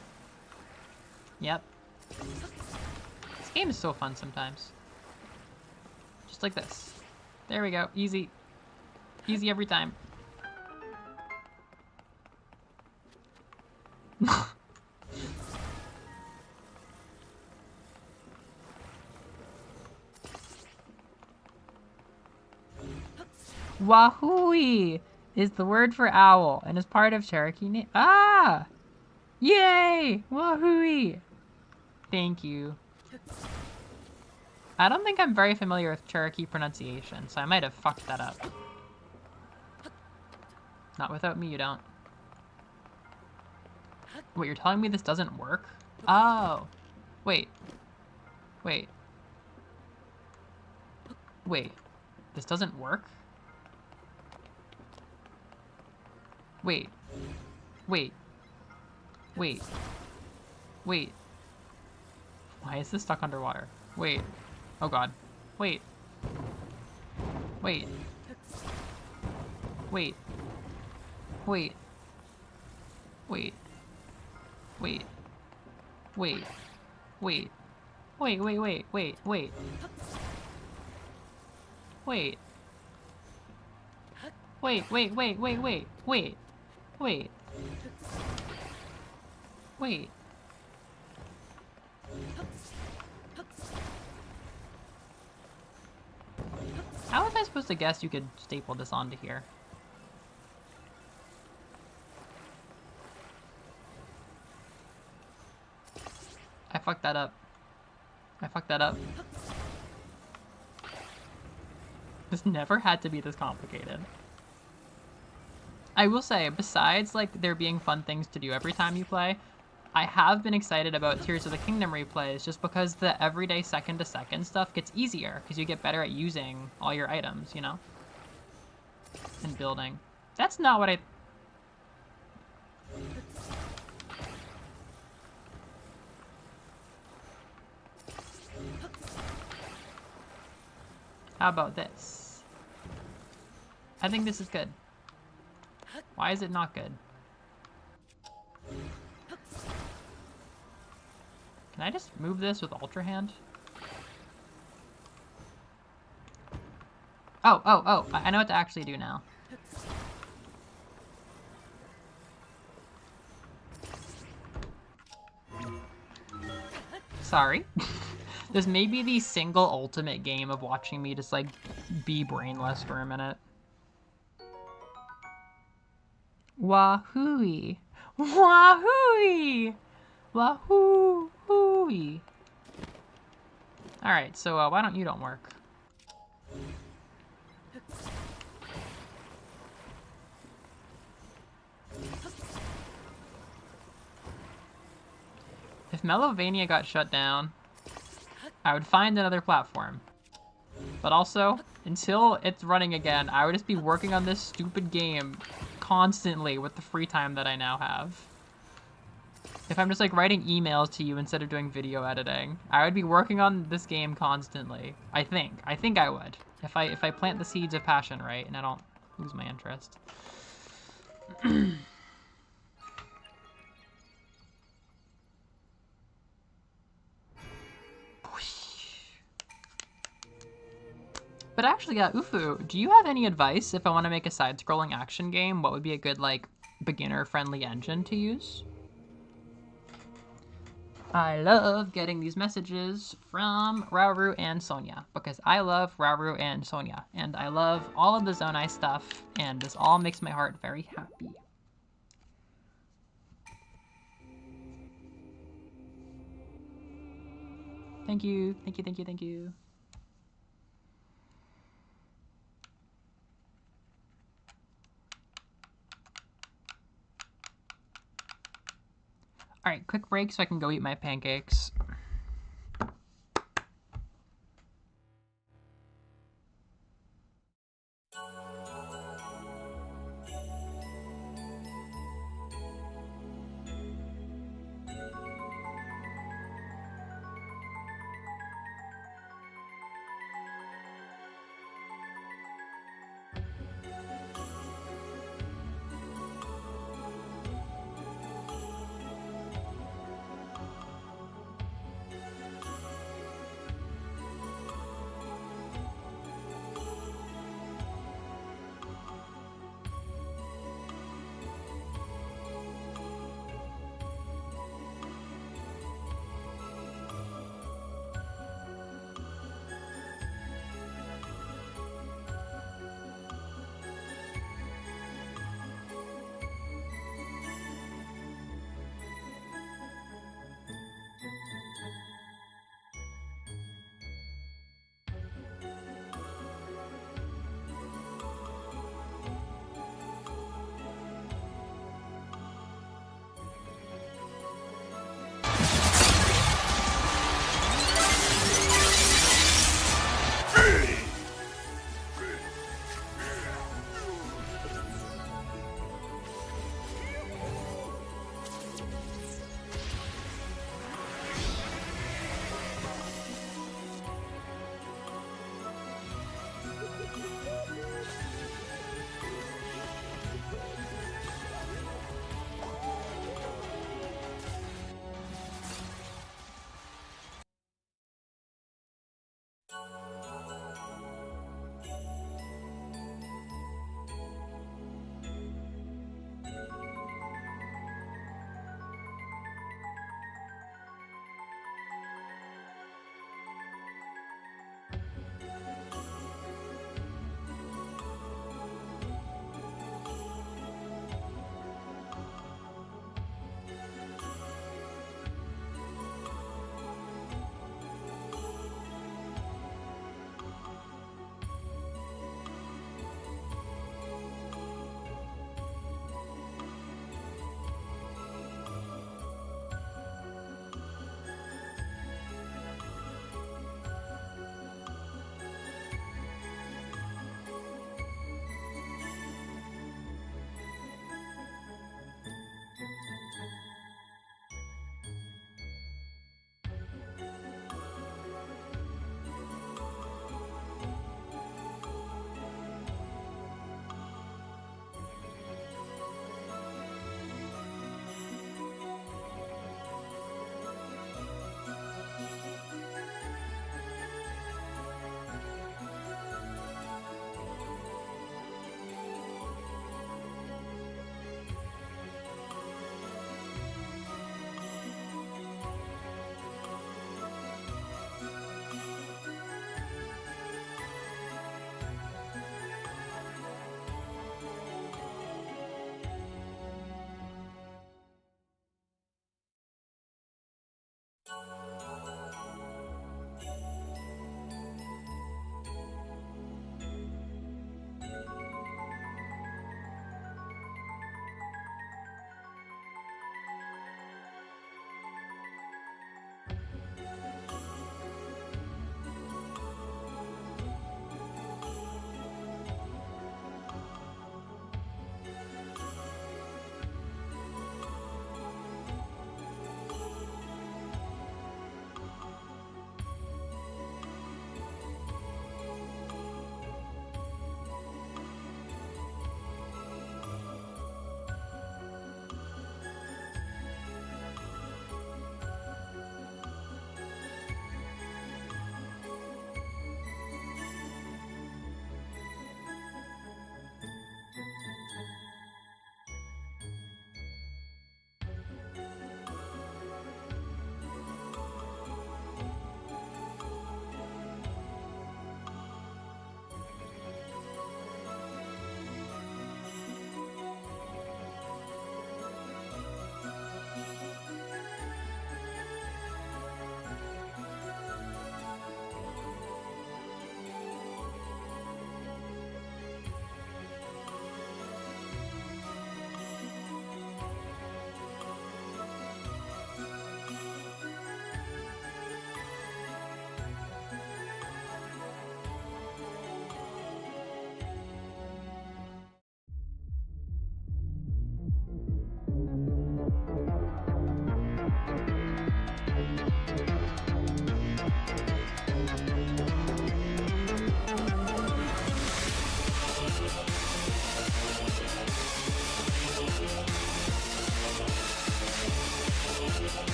Yep. This game is so fun sometimes. Just like this. There we go. Easy. Easy every time. Wahooey is the word for owl and is part of Cherokee name. Ah! Yay! Wahooey! Thank you. I don't think I'm very familiar with Cherokee pronunciation, so I might have fucked that up. Not without me, you don't. Wait, you're telling me this doesn't work? Oh. Wait. Wait. Wait. This doesn't work? Wait. Wait. Wait. Wait. Why is this stuck underwater? Wait. Oh god. Wait. Wait. Wait. Wait. Wait. Wait. Wait. Wait. Wait, wait, wait, wait, wait. Wait. Wait, wait, wait, wait, wait, wait. Wait. Wait. How was I supposed to guess you could staple this onto here? I fucked that up. I fucked that up. This never had to be this complicated. I will say, besides like there being fun things to do every time you play, I have been excited about Tears of the Kingdom replays just because the everyday second-to-second stuff gets easier because you get better at using all your items, you know? And building. That's not what I... How about this? I think this is good. Why is it not good? Can I just move this with Ultra Hand? Oh, oh, oh, I know what to actually do now. Sorry. This may be the single ultimate game of watching me just, like, be brainless for a minute. Wahooey. Wahooey! Wahoo-hooey. Alright, so why don't you don't work? If Melovania got shut down, I would find another platform. But also, until it's running again, I would just be working on this stupid game constantly with the free time that I now have. If I'm just like writing emails to you instead of doing video editing, I would be working on this game constantly. I think I would. If I plant the seeds of passion right and I don't lose my interest. But actually, Ufu, do you have any advice if I want to make a side-scrolling action game? What would be a good, like, beginner-friendly engine to use? I love getting these messages from Rauru and Sonia, because I love Rauru and Sonia, and I love all of the Zonai stuff, and this all makes my heart very happy. Thank you, thank you, thank you, thank you. Alright, quick break so I can go eat my pancakes.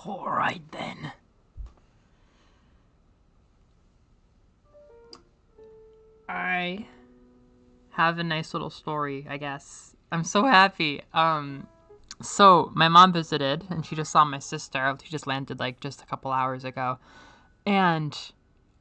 All right then. I have a nice little story, I guess. I'm so happy. So my mom visited and she just saw my sister. She just landed like just a couple hours ago. And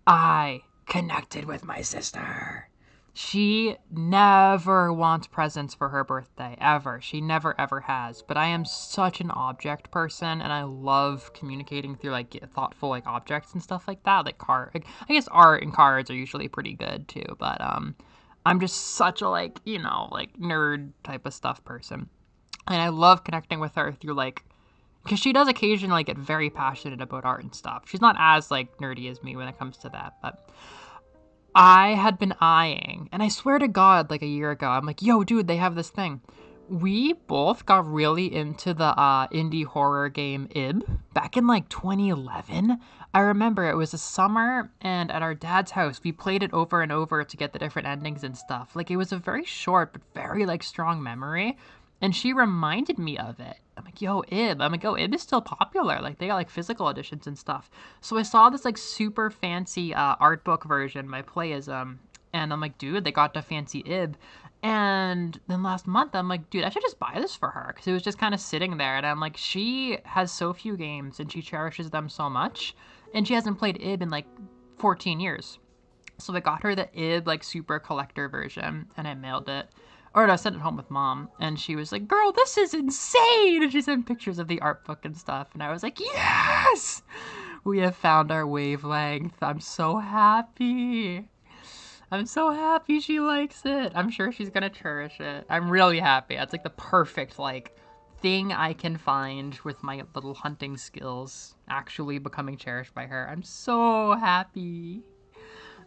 I connected with my sister. She never wants presents for her birthday, ever. She never, ever has. But I am such an object person, and I love communicating through, like, thoughtful, like, objects and stuff like that. Like, I guess art and cards are usually pretty good, too. But, I'm just such a, like, you know, like, nerd type of stuff person. And I love connecting with her through, like, because she does occasionally get very passionate about art and stuff. She's not as, like, nerdy as me when it comes to that, but I had been eyeing, and I swear to God, like a year ago, I'm like, yo, dude, they have this thing. We both got really into the indie horror game Ib back in like 2011. I remember it was a summer, and at our dad's house, we played it over and over to get the different endings and stuff. Like, it was a very short but very like strong memory, and she reminded me of it. I'm like, yo, Ib. I'm like, oh, Ib is still popular. Like, they got, like, physical editions and stuff. So I saw this, like, super fancy art book version, my Playism. And I'm like, dude, they got the fancy Ib. And then last month, I'm like, dude, I should just buy this for her. Because it was just kind of sitting there. And I'm like, she has so few games, and she cherishes them so much. And she hasn't played Ib in, like, 14 years. So I got her the Ib, like, super collector version. And I mailed it. Or I sent it home with Mom, and she was like, girl, this is insane! And she sent pictures of the art book and stuff, and I was like, yes! We have found our wavelength. I'm so happy. I'm so happy she likes it. I'm sure she's gonna cherish it. I'm really happy. It's like the perfect, like, thing I can find with my little hunting skills actually becoming cherished by her. I'm so happy.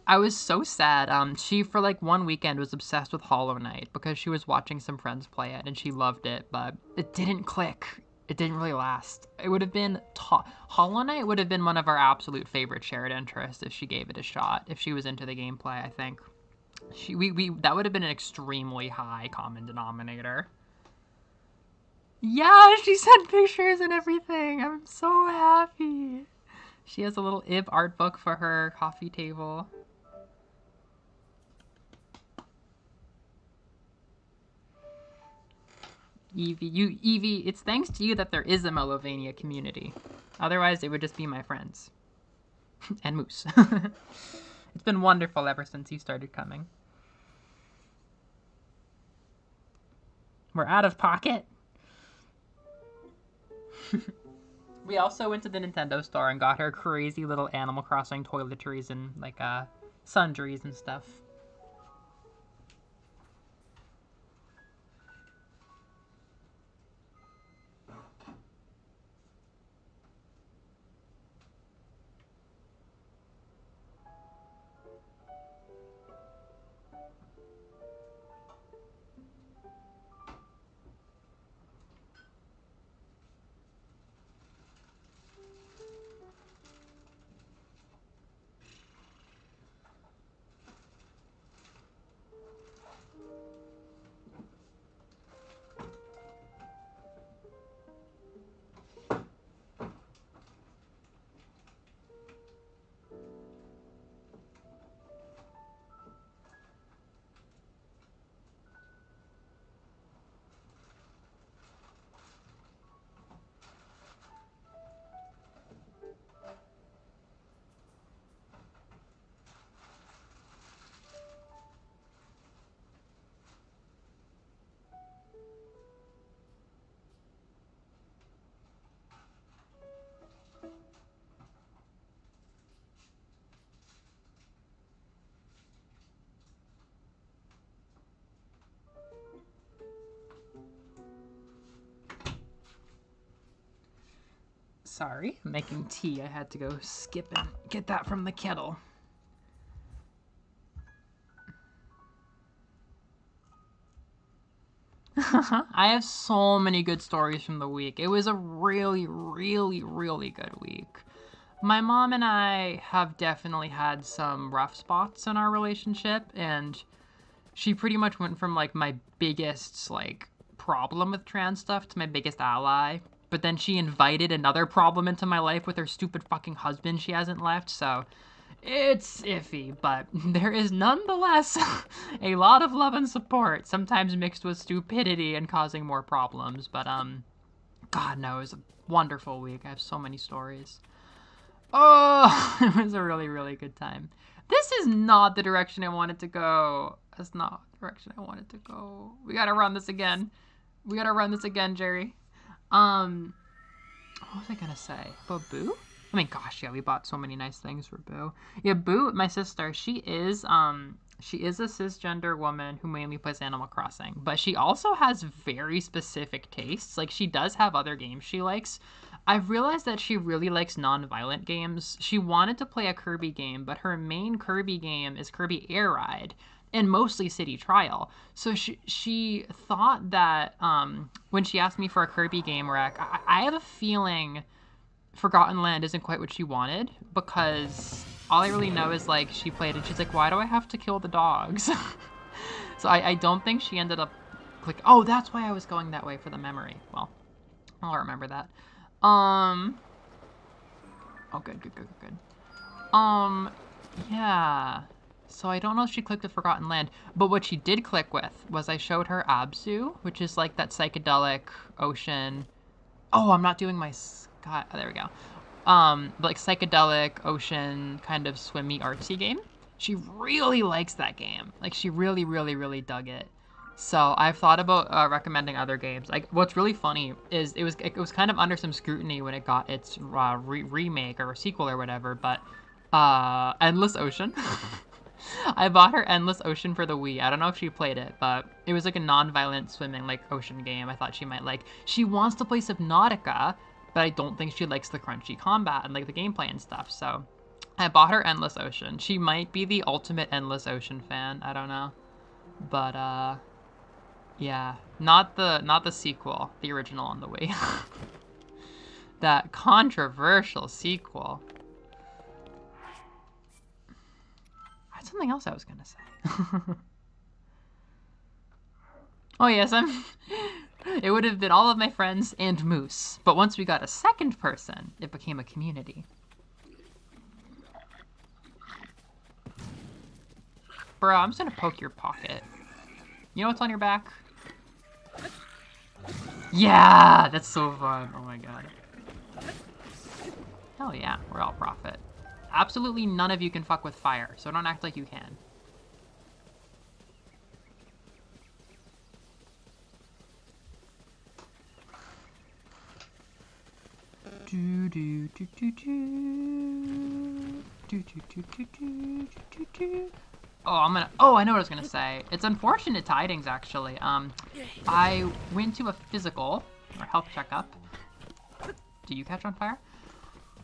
I was so sad. She, for like one weekend, was obsessed with Hollow Knight because she was watching some friends play it and she loved it, but it didn't click. It didn't really last. It would have been Hollow Knight would have been one of our absolute favorite shared interests if she gave it a shot. If she was into the gameplay, I think that would have been an extremely high common denominator. Yeah, she sent pictures and everything. I'm so happy. She has a little Ib art book for her coffee table. Evie, it's thanks to you that there is a Melovania community. Otherwise, it would just be my friends. And Moose. It's been wonderful ever since you started coming. We're out of pocket. We also went to the Nintendo store and got her crazy little Animal Crossing toiletries and, like, sundries and stuff. Sorry, I'm making tea. I had to go skip and get that from the kettle. I have so many good stories from the week. It was a really, really, really good week. My mom and I have definitely had some rough spots in our relationship, and she pretty much went from like my biggest like problem with trans stuff to my biggest ally. But then she invited another problem into my life with her stupid fucking husband she hasn't left, so it's iffy, but there is nonetheless a lot of love and support, sometimes mixed with stupidity and causing more problems. But God, no, it was a wonderful week. I have so many stories. Oh, it was a really, really good time. This is not the direction I wanted to go. That's not the direction I wanted to go. We gotta run this again. We gotta run this again, Jerry. What was I gonna say? About Boo? I mean, gosh, yeah, we bought so many nice things for Boo. Yeah, Boo, my sister, she is a cisgender woman who mainly plays Animal Crossing, but she also has very specific tastes. Like, she does have other games she likes. I've realized that she really likes non-violent games. She wanted to play a Kirby game, but her main Kirby game is Kirby Air Ride, and mostly City Trial. So she thought that when she asked me for a Kirby game rec, I have a feeling Forgotten Land isn't quite what she wanted, because all I really know is like she played and she's like, why do I have to kill the dogs? So I don't think she ended up clicking. Oh, that's why I was going that way for the memory. Well, I'll remember that. Oh, good. Yeah. So I don't know if she clicked with Forgotten Land, but what she did click with was I showed her Abzu, which is like that psychedelic ocean. Oh, I'm not doing my sky. Oh, there we go. Like psychedelic ocean kind of swimmy artsy game. She really likes that game. Like she really, really, really dug it. So I've thought about recommending other games. Like what's really funny is it was kind of under some scrutiny when it got its remake or sequel or whatever. But Endless Ocean. I bought her Endless Ocean for the Wii. I don't know if she played it, but it was like a non-violent swimming like ocean game I thought she might like. She wants to play Subnautica, but I don't think she likes the crunchy combat and like the gameplay and stuff. So I bought her Endless Ocean. She might be the ultimate Endless Ocean fan. I don't know. But yeah, not the sequel, the original on the Wii. That controversial sequel. I had something else I was gonna say. Oh yes, it would have been all of my friends and Moose, but once we got a second person, it became a community. Bro, I'm just gonna poke your pocket. You know what's on your back? Yeah, that's so fun. Oh my god. Hell yeah, we're all profit. Absolutely none of you can fuck with fire, so don't act like you can. Oh, I know what I was gonna say. It's unfortunate tidings, actually. I went to a physical or health checkup. Do you catch on fire?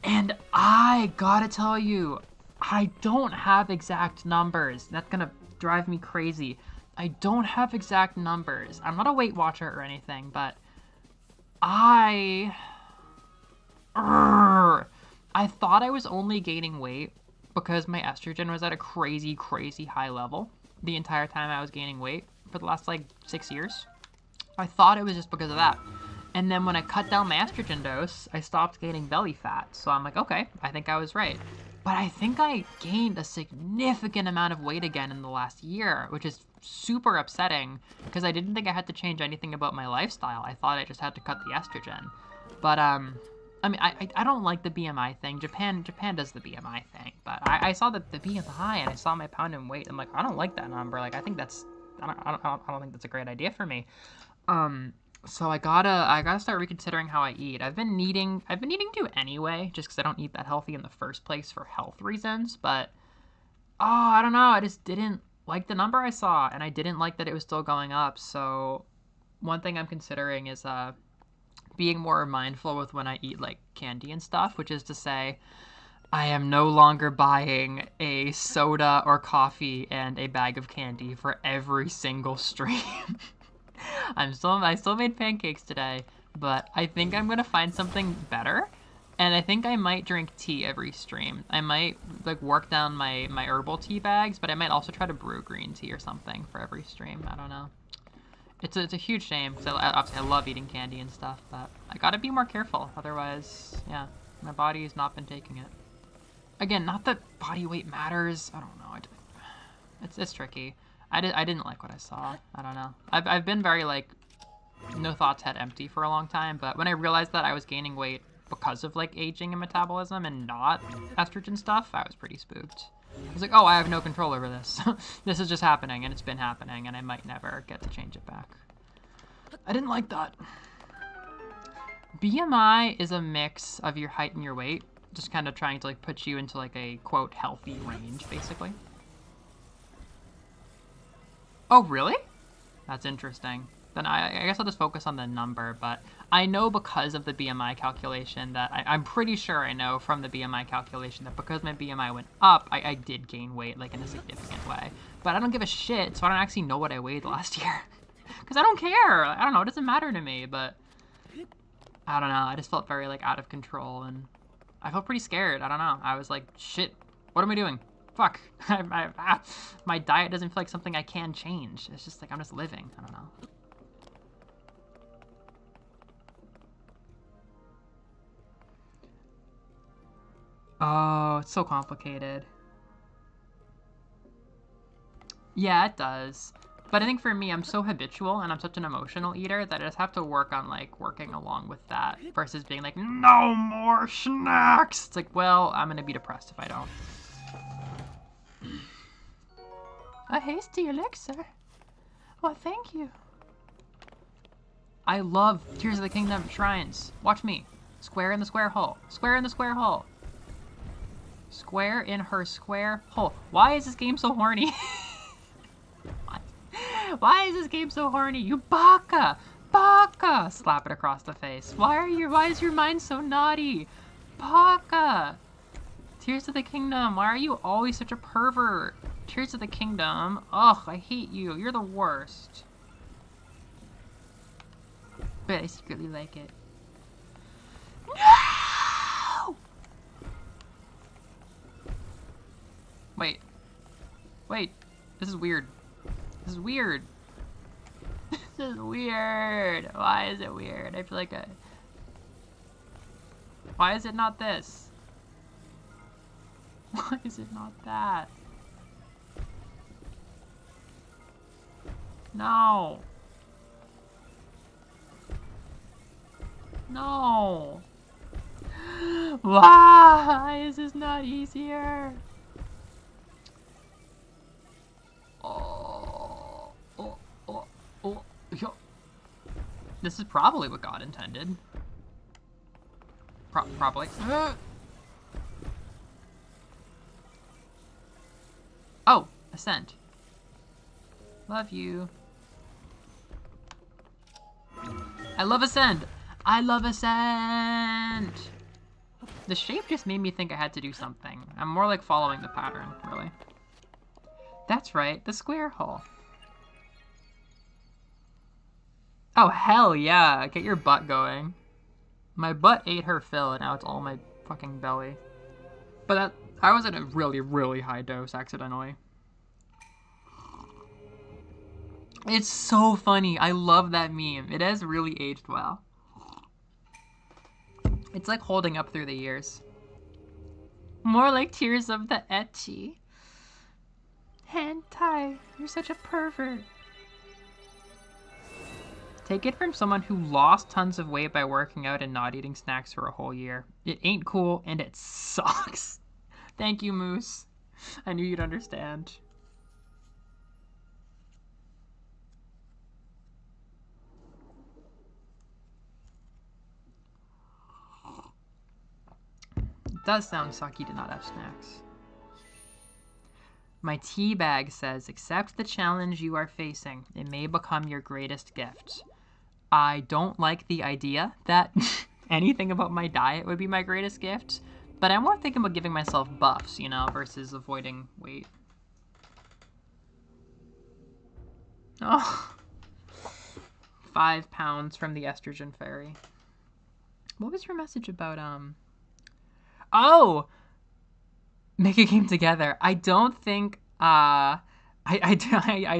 And I gotta tell you, I don't have exact numbers. That's gonna drive me crazy. I don't have exact numbers. I'm not a Weight Watcher or anything, but I thought I was only gaining weight because my estrogen was at a crazy, crazy high level the entire time I was gaining weight for the last, like, 6 years. I thought it was just because of that. And then when I cut down my estrogen dose, I stopped gaining belly fat. So I'm like, okay, I think I was right. But I think I gained a significant amount of weight again in the last year, which is super upsetting because I didn't think I had to change anything about my lifestyle. I thought I just had to cut the estrogen. But, I mean, I don't like the BMI thing. Japan does the BMI thing. But I saw the BMI and I saw my pound and weight. I'm like, I don't like that number. Like, I think that's, I don't think that's a great idea for me. So I gotta start reconsidering how I eat. I've been eating to anyway, just because I don't eat that healthy in the first place for health reasons. But I don't know. I just didn't like the number I saw, and I didn't like that it was still going up. So one thing I'm considering is being more mindful with when I eat like candy and stuff, which is to say, I am no longer buying a soda or coffee and a bag of candy for every single stream. I still made pancakes today, but I think I'm gonna find something better. And I think I might drink tea every stream. I might like work down my herbal tea bags, but I might also try to brew green tea or something for every stream. I don't know. It's a huge shame because obviously I love eating candy and stuff, but I gotta be more careful. Otherwise, yeah, my body's not been taking it. Again, not that body weight matters. I don't know. It's tricky. I didn't like what I saw. I don't know. I've been very like no thoughts head empty for a long time, but when I realized that I was gaining weight because of like aging and metabolism and not estrogen stuff, I was pretty spooked. I was like, oh, I have no control over this. This is just happening, and it's been happening, and I might never get to change it back. I didn't like that. BMI is a mix of your height and your weight, just kind of trying to like put you into like a quote healthy range, basically. Oh, really? That's interesting. Then I guess I'll just focus on the number, but I know because of the BMI calculation that I'm pretty sure I know from the BMI calculation that because my BMI went up, I did gain weight like in a significant way. But I don't give a shit, so I don't actually know what I weighed last year. Because I don't care. I don't know, it doesn't matter to me, but I don't know. I just felt very like out of control and I felt pretty scared. I don't know. I was like, shit, what am I doing? Fuck. My diet doesn't feel like something I can change. It's just like I'm just living. I don't know. Oh, it's so complicated. Yeah, it does. But I think for me, I'm so habitual and I'm such an emotional eater that I just have to work on like working along with that versus being like, no more snacks. It's like, well, I'm gonna be depressed if I don't. A hasty elixir. Well, thank you. I love Tears of the Kingdom shrines. Watch me. Square in the square hole. Square in the square hole. Square in her square hole. Why is this game so horny? Why is this game so horny? You baka! Baka! Slap it across the face. Why is your mind so naughty? Baka! Tears of the Kingdom, why are you always such a pervert? Tears of the Kingdom, ugh, I hate you. You're the worst. But I secretly like it. No! Wait, this is weird. This is weird. This is weird. Why is it weird? I feel like why is it not this? Why is it not that? No. No. Why is this not easier? This is probably what God intended. Probably. Oh, Ascent. Love you. I love Ascend. I love Ascend. The shape just made me think I had to do something. I'm more like following the pattern, really. That's right, the square hole. Oh, hell yeah. Get your butt going. My butt ate her fill, and now it's all my fucking belly. But I was at a really, really high dose accidentally. It's so funny. I love that meme. It has really aged well. It's like holding up through the years. More like Tears of the Ecchi. Hentai, you're such a pervert. Take it from someone who lost tons of weight by working out and not eating snacks for a whole year. It ain't cool and it sucks. Thank you, Moose. I knew you'd understand. It does sound sucky to not have snacks. My tea bag says, accept the challenge you are facing. It may become your greatest gift. I don't like the idea that anything about my diet would be my greatest gift, but I'm more thinking about giving myself buffs, you know, versus avoiding weight. Oh. 5 pounds from the estrogen fairy. What was your message about, Oh! Make a game together. I don't think, I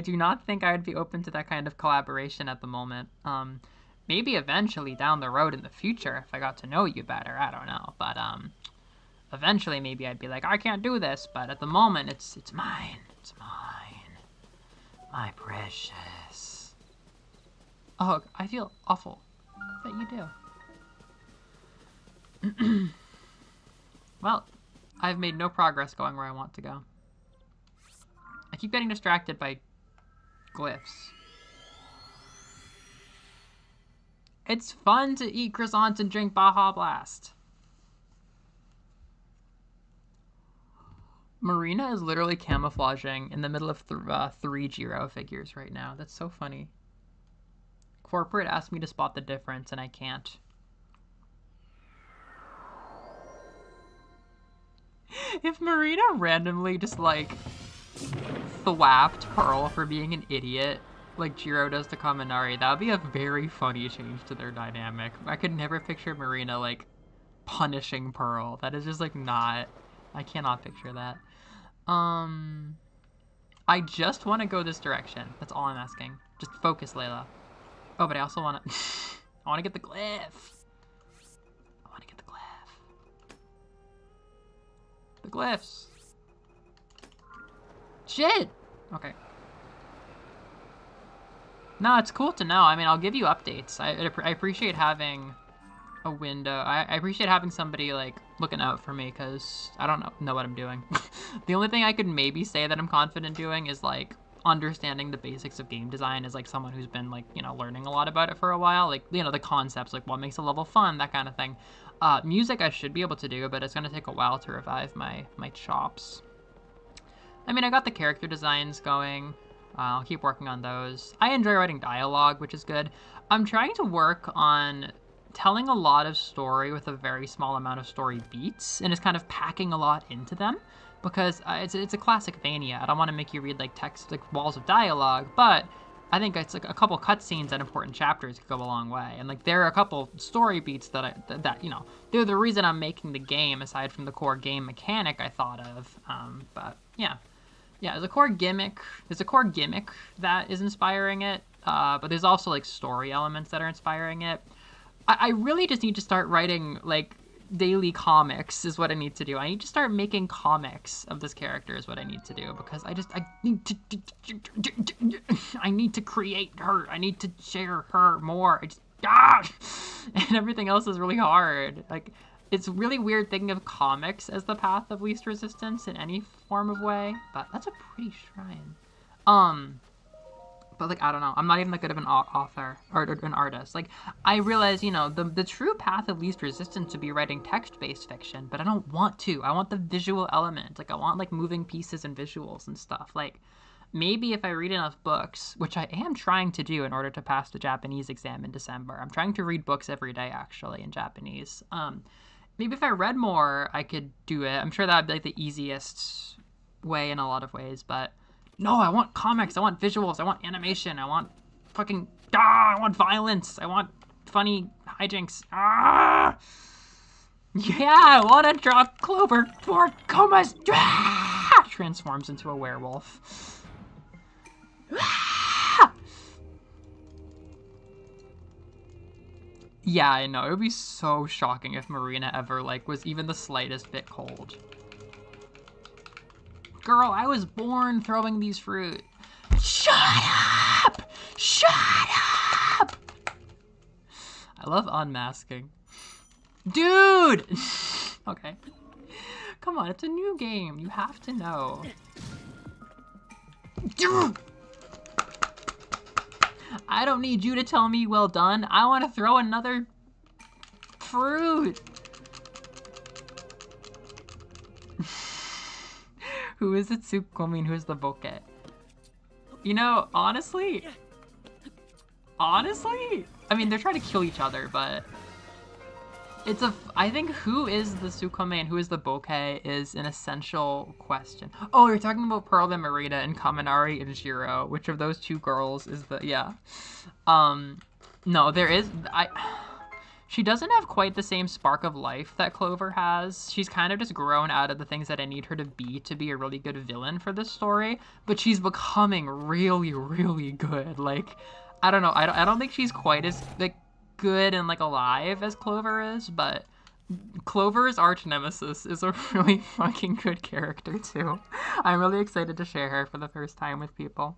do not think I would be open to that kind of collaboration at the moment. Maybe eventually down the road in the future if I got to know you better. I don't know. But, eventually maybe I'd be like, I can't do this. But at the moment, it's mine. It's mine. My precious. Oh, I feel awful. I bet you do. Well, I've made no progress going where I want to go. I keep getting distracted by glyphs. It's fun to eat croissants and drink Baja Blast. Marina is literally camouflaging in the middle of three Jiro figures right now. That's so funny. Corporate asked me to spot the difference, and I can't. If Marina randomly just, like, thwapped Pearl for being an idiot, like Jiro does to Kaminari, that would be a very funny change to their dynamic. I could never picture Marina, like, punishing Pearl. That is just, like, not... I cannot picture that. I just want to go this direction. That's all I'm asking. Just focus, Layla. Oh, but I also want to... I want to get the glyph. I want to get the glyph. The glyphs. Shit! Okay. No, it's cool to know. I mean, I'll give you updates. I appreciate having a window. I appreciate having somebody, like, looking out for me, because I don't know what I'm doing. The only thing I could maybe say that I'm confident doing is, like, understanding the basics of game design as, like, someone who's been, like, you know, learning a lot about it for a while. Like, you know, the concepts, like, what makes a level fun, that kind of thing. Music I should be able to do, but it's going to take a while to revive my chops. I mean, I got the character designs going. I'll keep working on those. I enjoy writing dialogue, which is good. I'm trying to work on telling a lot of story with a very small amount of story beats, and it's kind of packing a lot into them, because it's a classic Vania. I don't want to make you read, like, text, like, walls of dialogue, but I think it's, like, a couple cutscenes and important chapters could go a long way. And, like, there are a couple story beats that you know, they're the reason I'm making the game, aside from the core game mechanic I thought of. But yeah. Yeah, there's a core gimmick that is inspiring it, but there's also, like, story elements that are inspiring it. I really just need to start writing, like, daily comics is what I need to do. I need to start making comics of this character is what I need to do, because I need to create her. I need to share her more. And everything else is really hard. Like, it's really weird thinking of comics as the path of least resistance in any form of way, but that's a pretty shrine. But, like, I don't know. I'm not even that good of an author or an artist. Like, I realize, you know, the true path of least resistance would be writing text-based fiction, but I don't want to. I want the visual element. Like, I want, like, moving pieces and visuals and stuff. Like, maybe if I read enough books, which I am trying to do in order to pass the Japanese exam in December. I'm trying to read books every day, actually, in Japanese. Maybe if I read more, I could do it. I'm sure that would be, like, the easiest way in a lot of ways, but... No, I want comics, I want visuals, I want animation, I want fucking... I want violence, I want funny hijinks. Yeah, I want to draw Clover for Comas. Transforms into a werewolf. Yeah, I know, it would be so shocking if Marina ever, like, was even the slightest bit cold. Girl, I was born throwing these fruit. Shut up! Shut up! I love unmasking. Dude! Okay. Come on, it's a new game. You have to know. I don't need you to tell me well done. I want to throw another fruit. Who is it, Tsukomi, and who's the bokeh? You know, honestly, I mean, they're trying to kill each other, but I think who is the Tsukomi and who is the bokeh is an essential question. Oh, you're talking about Pearl and Marina and Kaminari and Jiro. Which of those two girls is the, yeah. No, there is... She doesn't have quite the same spark of life that Clover has. She's kind of just grown out of the things that I need her to be a really good villain for this story. But she's becoming really, really good. Like, I don't know. I don't think she's quite as, like, good and, like, alive as Clover is. But Clover's arch nemesis is a really fucking good character, too. I'm really excited to share her for the first time with people.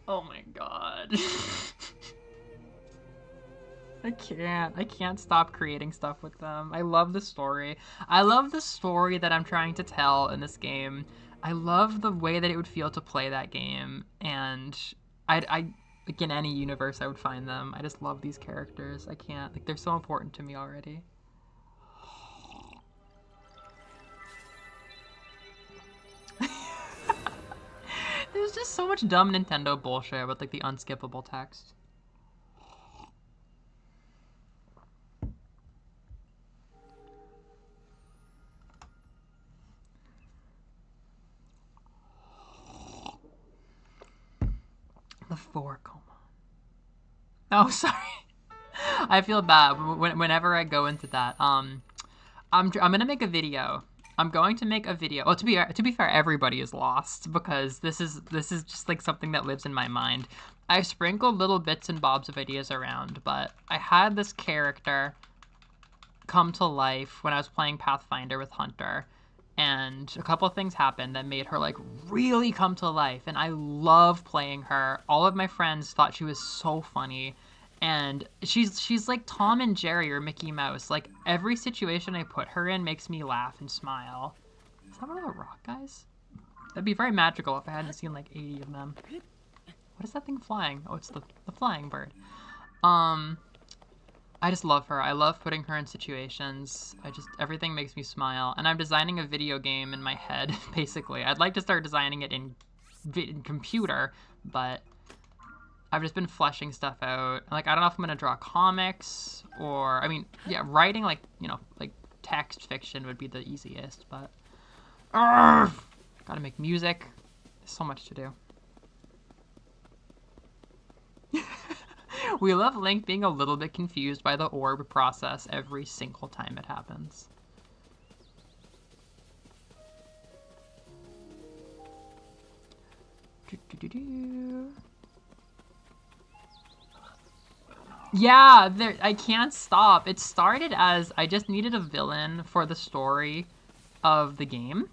Oh my god. I can't stop creating stuff with them. I love the story. I love the story that I'm trying to tell in this game. I love the way that it would feel to play that game. And I like in any universe I would find them. I just love these characters. I can't, like, they're so important to me already. There's just so much dumb Nintendo bullshit with, like, the unskippable text. The 4, come on. Oh, sorry. I feel bad whenever I go into that. I'm gonna make a video. I'm going to make a video. Oh, to be fair, everybody is lost because this is just like something that lives in my mind. I sprinkled little bits and bobs of ideas around, but I had this character come to life when I was playing Pathfinder with Hunter. And a couple of things happened that made her, like, really come to life. And I love playing her. All of my friends thought she was so funny. And she's like Tom and Jerry or Mickey Mouse. Like, every situation I put her in makes me laugh and smile. Is that one of the rock guys? That'd be very magical if I hadn't seen, like, 80 of them. What is that thing flying? Oh, it's the flying bird. I just love her. I love putting her in situations. Everything makes me smile. And I'm designing a video game in my head, basically. I'd like to start designing it in computer, but I've just been fleshing stuff out. Like, I don't know if I'm gonna draw comics or, I mean, yeah, writing, like, you know, like text fiction would be the easiest, but gotta make music. There's so much to do. We love Link being a little bit confused by the orb process every single time it happens. Yeah, I can't stop. It started as I just needed a villain for the story of the game.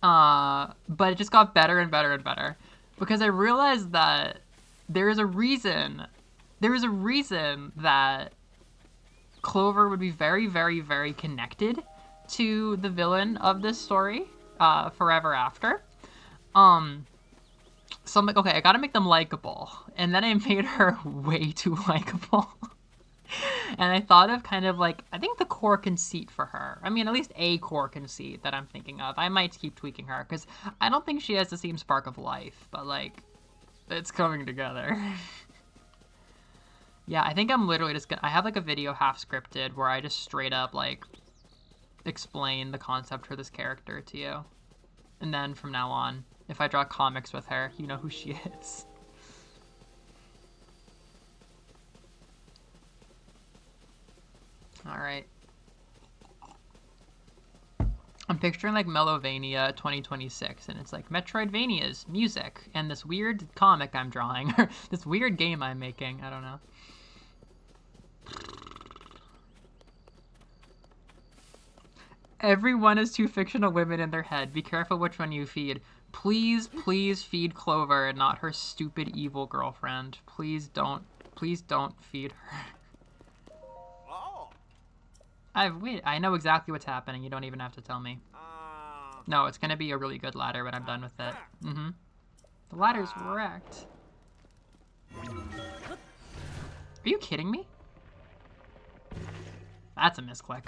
But it just got better and better and better. Because I realized that there is a reason that Clover would be very, very, very connected to the villain of this story, Forever After. So I'm like, okay, I gotta make them likable. And then I made her way too likable. And I thought of kind of like, I think the core conceit for her. I mean, at least a core conceit that I'm thinking of. I might keep tweaking her, because I don't think she has the same spark of life, but like, it's coming together. Yeah, I think I'm literally just gonna, I have like a video half scripted where I just straight up like explain the concept for this character to you. And then from now on, if I draw comics with her, you know who she is. Alright. I'm picturing like Melovania 2026, and it's like Metroidvania's music, and this weird comic I'm drawing, or this weird game I'm making, I don't know. Everyone has two fictional women in their head. Be careful which one you feed. Please, please feed Clover and not her stupid evil girlfriend. Please don't feed her. I know exactly what's happening. You don't even have to tell me. No, it's gonna be a really good ladder when I'm done with it. Mm-hmm. The ladder's wrecked. Are you kidding me? That's a misclick.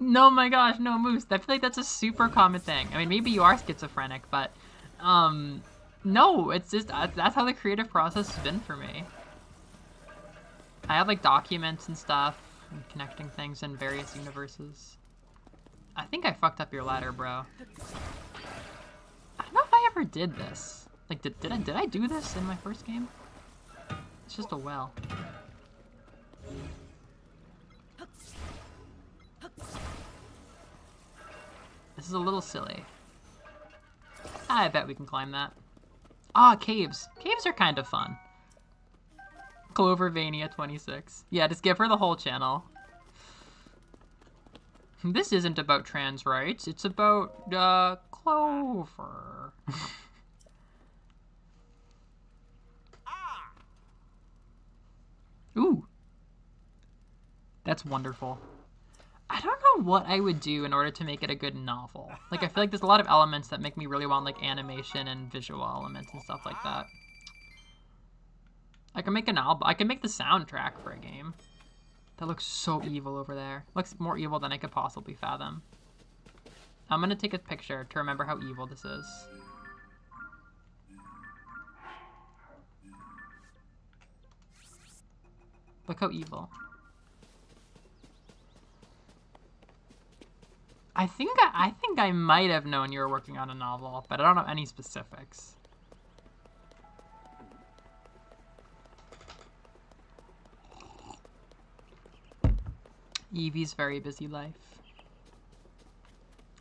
No, my gosh, no, Moose. I feel like that's a super common thing. I mean, maybe you are schizophrenic, but no, it's just, that's how the creative process has been for me. I have like documents and stuff, and connecting things in various universes. I think I fucked up your ladder, bro. I don't know if I ever did this. Like, did I do this in my first game? It's just a well. This is a little silly. I bet we can climb that. Ah, caves. Caves are kind of fun. Clovervania 26. Yeah, just give her the whole channel. This isn't about trans rights. It's about, Clover. Ooh. That's wonderful. I don't know what I would do in order to make it a good novel. Like, I feel like there's a lot of elements that make me really want, like, animation and visual elements and stuff like that. I can make an album. I can make the soundtrack for a game. That looks so evil over there. Looks more evil than I could possibly fathom. I'm gonna take a picture to remember how evil this is. Look how evil. I think I might have known you were working on a novel, but I don't know any specifics. Evie's very busy life.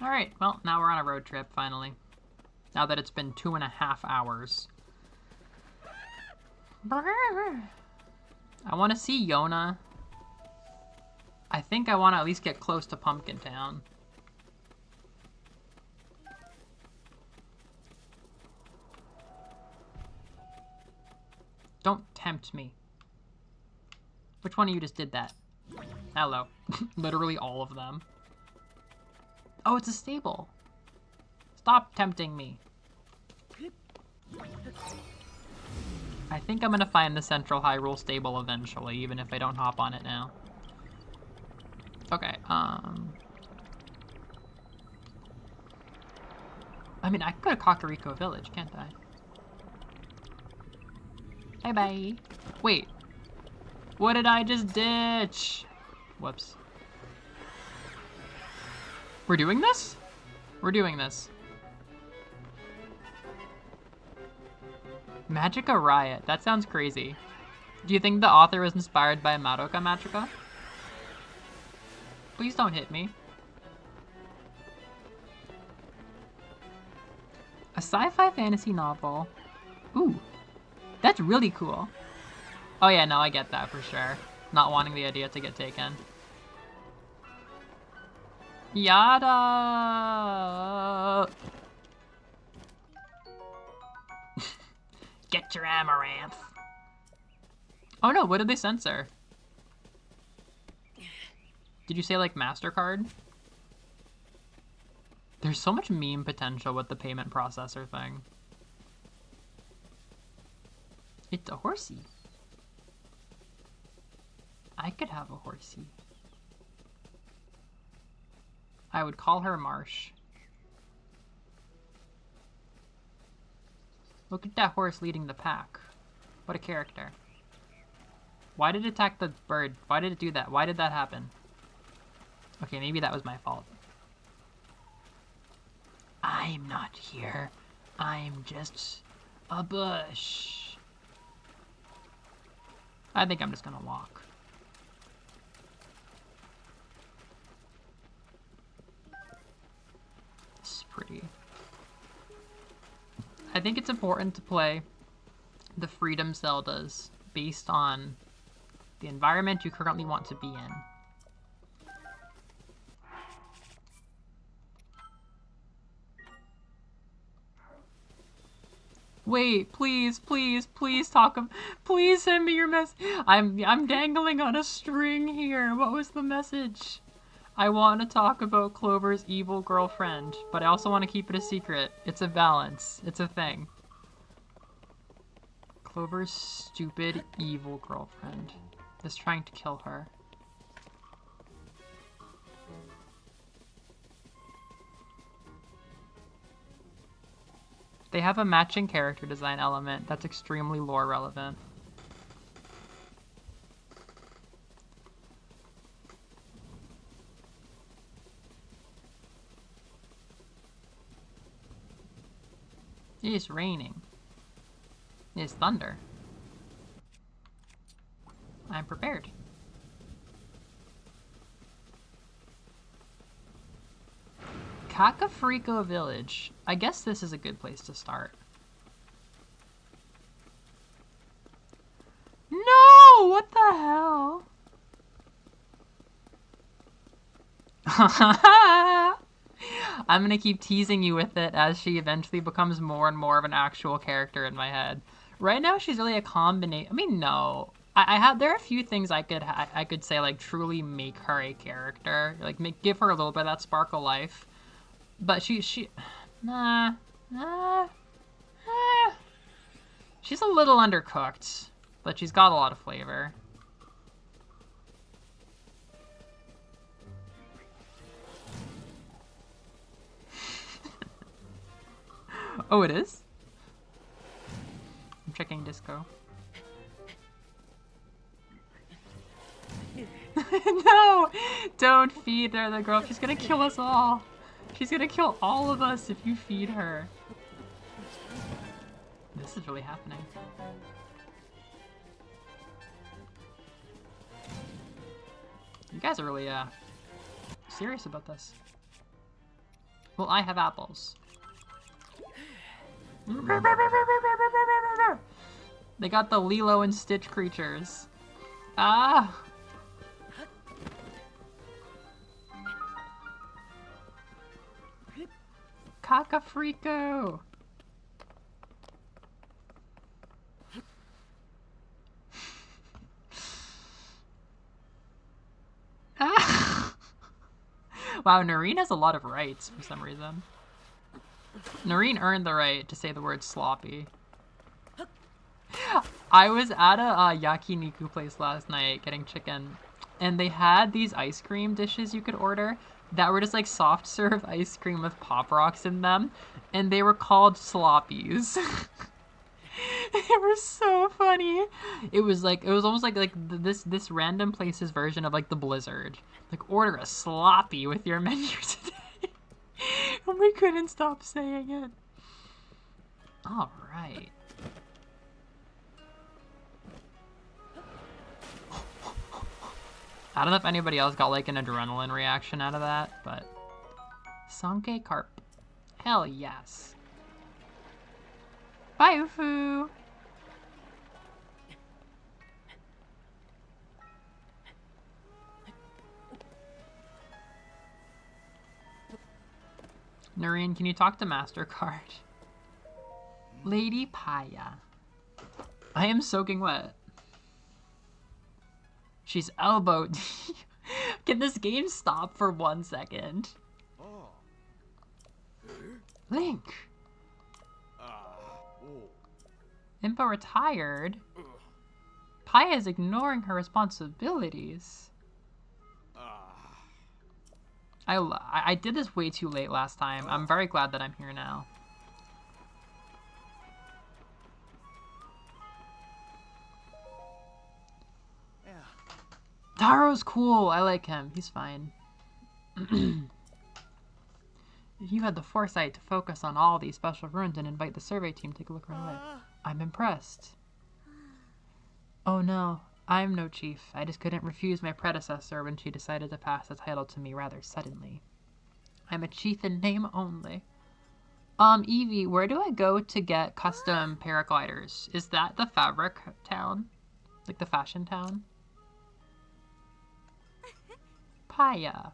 Alright, well, now we're on a road trip, finally. Now that it's been 2.5 hours. I want to see Yona. I think I want to at least get close to Pumpkin Town. Don't tempt me. Which one of you just did that? Hello. Literally all of them. Oh, it's a stable. Stop tempting me. I think I'm gonna find the Central Hyrule stable eventually, even if I don't hop on it now. Okay, I mean, I could go to Kakariko Village, can't I? Bye-bye. Wait. What did I just ditch? Whoops. We're doing this? We're doing this. Magica Riot. That sounds crazy. Do you think the author was inspired by Madoka Magica? Please don't hit me. A sci-fi fantasy novel. Ooh. That's really cool. Oh yeah, no, I get that for sure. Not wanting the idea to get taken. Yada! Get your amaranth. Oh no, what did they censor? Did you say like MasterCard? There's so much meme potential with the payment processor thing. It's a horsey. I could have a horsey. I would call her Marsh. Look at that horse leading the pack. What a character. Why did it attack the bird? Why did it do that? Why did that happen? Okay, maybe that was my fault. I'm not here. I'm just a bush. I think I'm just gonna walk. This is pretty. I think it's important to play the Freedom Zeldas based on the environment you currently want to be in. Wait, please, please, please please send me your message. I'm dangling on a string here. What was the message? I want to talk about Clover's evil girlfriend, but I also want to keep it a secret. It's a balance. It's a thing. Clover's stupid evil girlfriend is trying to kill her. They have a matching character design element that's extremely lore relevant. It is raining. It is thunder. I'm prepared. Kakafriko Village. I guess this is a good place to start. No! What the hell? I'm gonna keep teasing you with it as she eventually becomes more and more of an actual character in my head. Right now, she's really a combination. I mean, no. There are a few things I could say like truly make her a character, like give her a little bit of that spark of life. But nah. She's a little undercooked, but she's got a lot of flavor. Oh, it is? I'm checking Disco. No! Don't feed her, the girl. She's gonna kill us all. She's gonna kill all of us if you feed her. This is really happening. You guys are really, serious about this. Well, I have apples. They got the Lilo and Stitch creatures. Ah! Kakafriko! Ah! Wow, Noreen has a lot of rights for some reason. Noreen earned the right to say the word sloppy. I was at a yakiniku place last night getting chicken, and they had these ice cream dishes you could order that were just like soft serve ice cream with Pop Rocks in them, and they were called sloppies. They were so funny. It was almost like this random place's version of like the Blizzard. Like, order a sloppy with your menu today. And we couldn't stop saying it. All right. I don't know if anybody else got like an adrenaline reaction out of that, but Sanke Carp. Hell yes. Bye, Ufu. Noreen, can you talk to MasterCard? Lady Paya. I am soaking wet. She's elbowed. Can this game stop for 1 second? Link. Impa retired. Paya is ignoring her responsibilities. I did this way too late last time. I'm very glad that I'm here now. Taro's cool. I like him. He's fine. If you had the foresight to focus on all these special runes and invite the survey team to take a look right away, I'm impressed. Oh no, I'm no chief. I just couldn't refuse my predecessor when she decided to pass the title to me rather suddenly. I'm a chief in name only. Evie, where do I go to get custom paragliders? Is that the fabric town? Like the fashion town? Paya.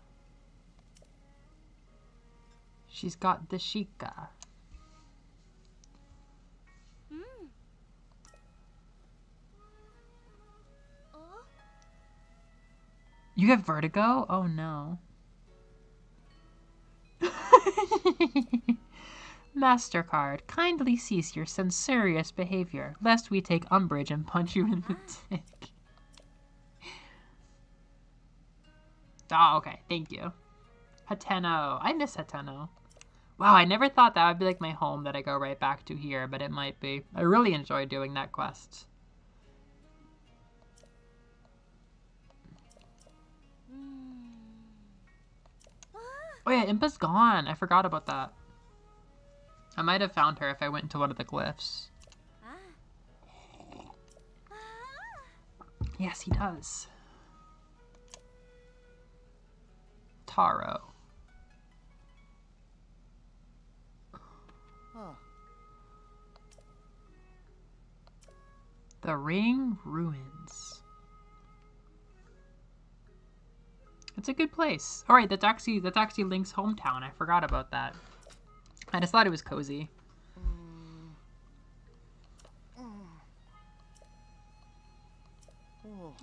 She's got the Sheikah. You have vertigo? Oh no. MasterCard, kindly cease your censorious behavior, lest we take umbrage and punch you in the dick. Oh, okay. Thank you. Hateno. I miss Hateno. Wow, I never thought that would be like my home that I go right back to here, but it might be. I really enjoy doing that quest. Oh yeah, Impa's gone. I forgot about that. I might have found her if I went into one of the glyphs. Yes, he does. Taro. The Ring Ruins. It's a good place. All right, that's actually Link's hometown. I forgot about that. I just thought it was cozy.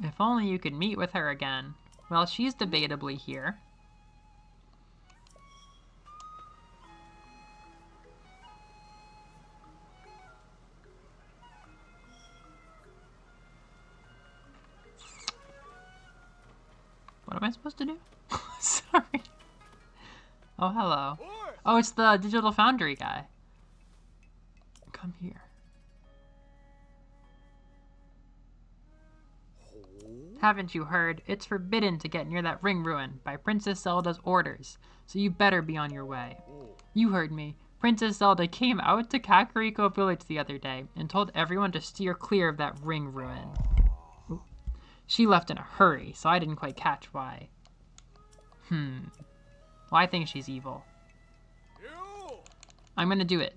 If only you could meet with her again. Well, she's debatably here. What am I supposed to do? Sorry. Oh, hello. Oh, it's the Digital Foundry guy. Come here. Haven't you heard? It's forbidden to get near that ring ruin by Princess Zelda's orders, so you better be on your way. You heard me. Princess Zelda came out to Kakariko Village the other day and told everyone to steer clear of that ring ruin. Ooh. She left in a hurry, so I didn't quite catch why. Well, I think she's evil. I'm gonna do it.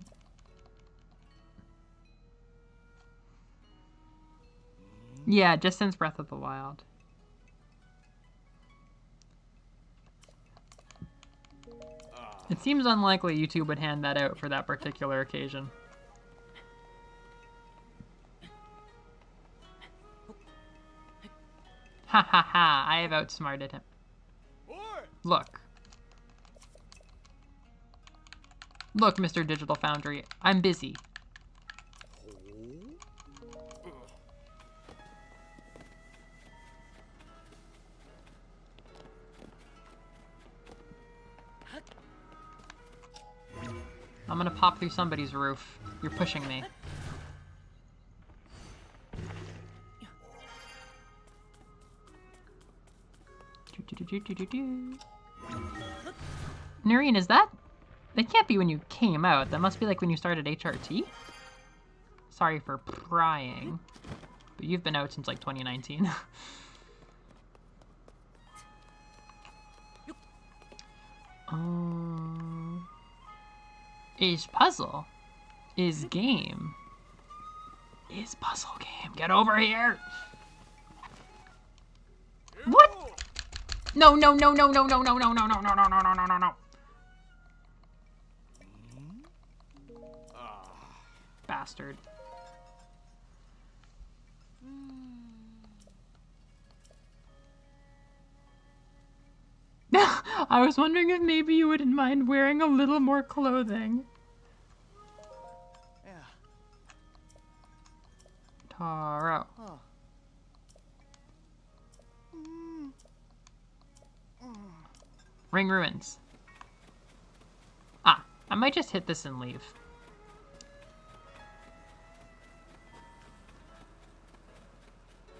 Yeah, just since Breath of the Wild. It seems unlikely YouTube would hand that out for that particular occasion. Ha ha ha, I have outsmarted him. Look. Look, Mr. Digital Foundry, I'm busy. I'm gonna pop through somebody's roof. You're pushing me. Noreen, is that? That can't be when you came out. That must be like when you started HRT? Sorry for prying. But you've been out since like 2019. Is puzzle. Is game. Is puzzle game. Get over here! What? No, no, no, no, no, no, no, no, no, no, no, no, no, no, no, no, no. Bastard. I was wondering if maybe you wouldn't mind wearing a little more clothing. Yeah. Taro. Oh. Ring Ruins. Ah, I might just hit this and leave.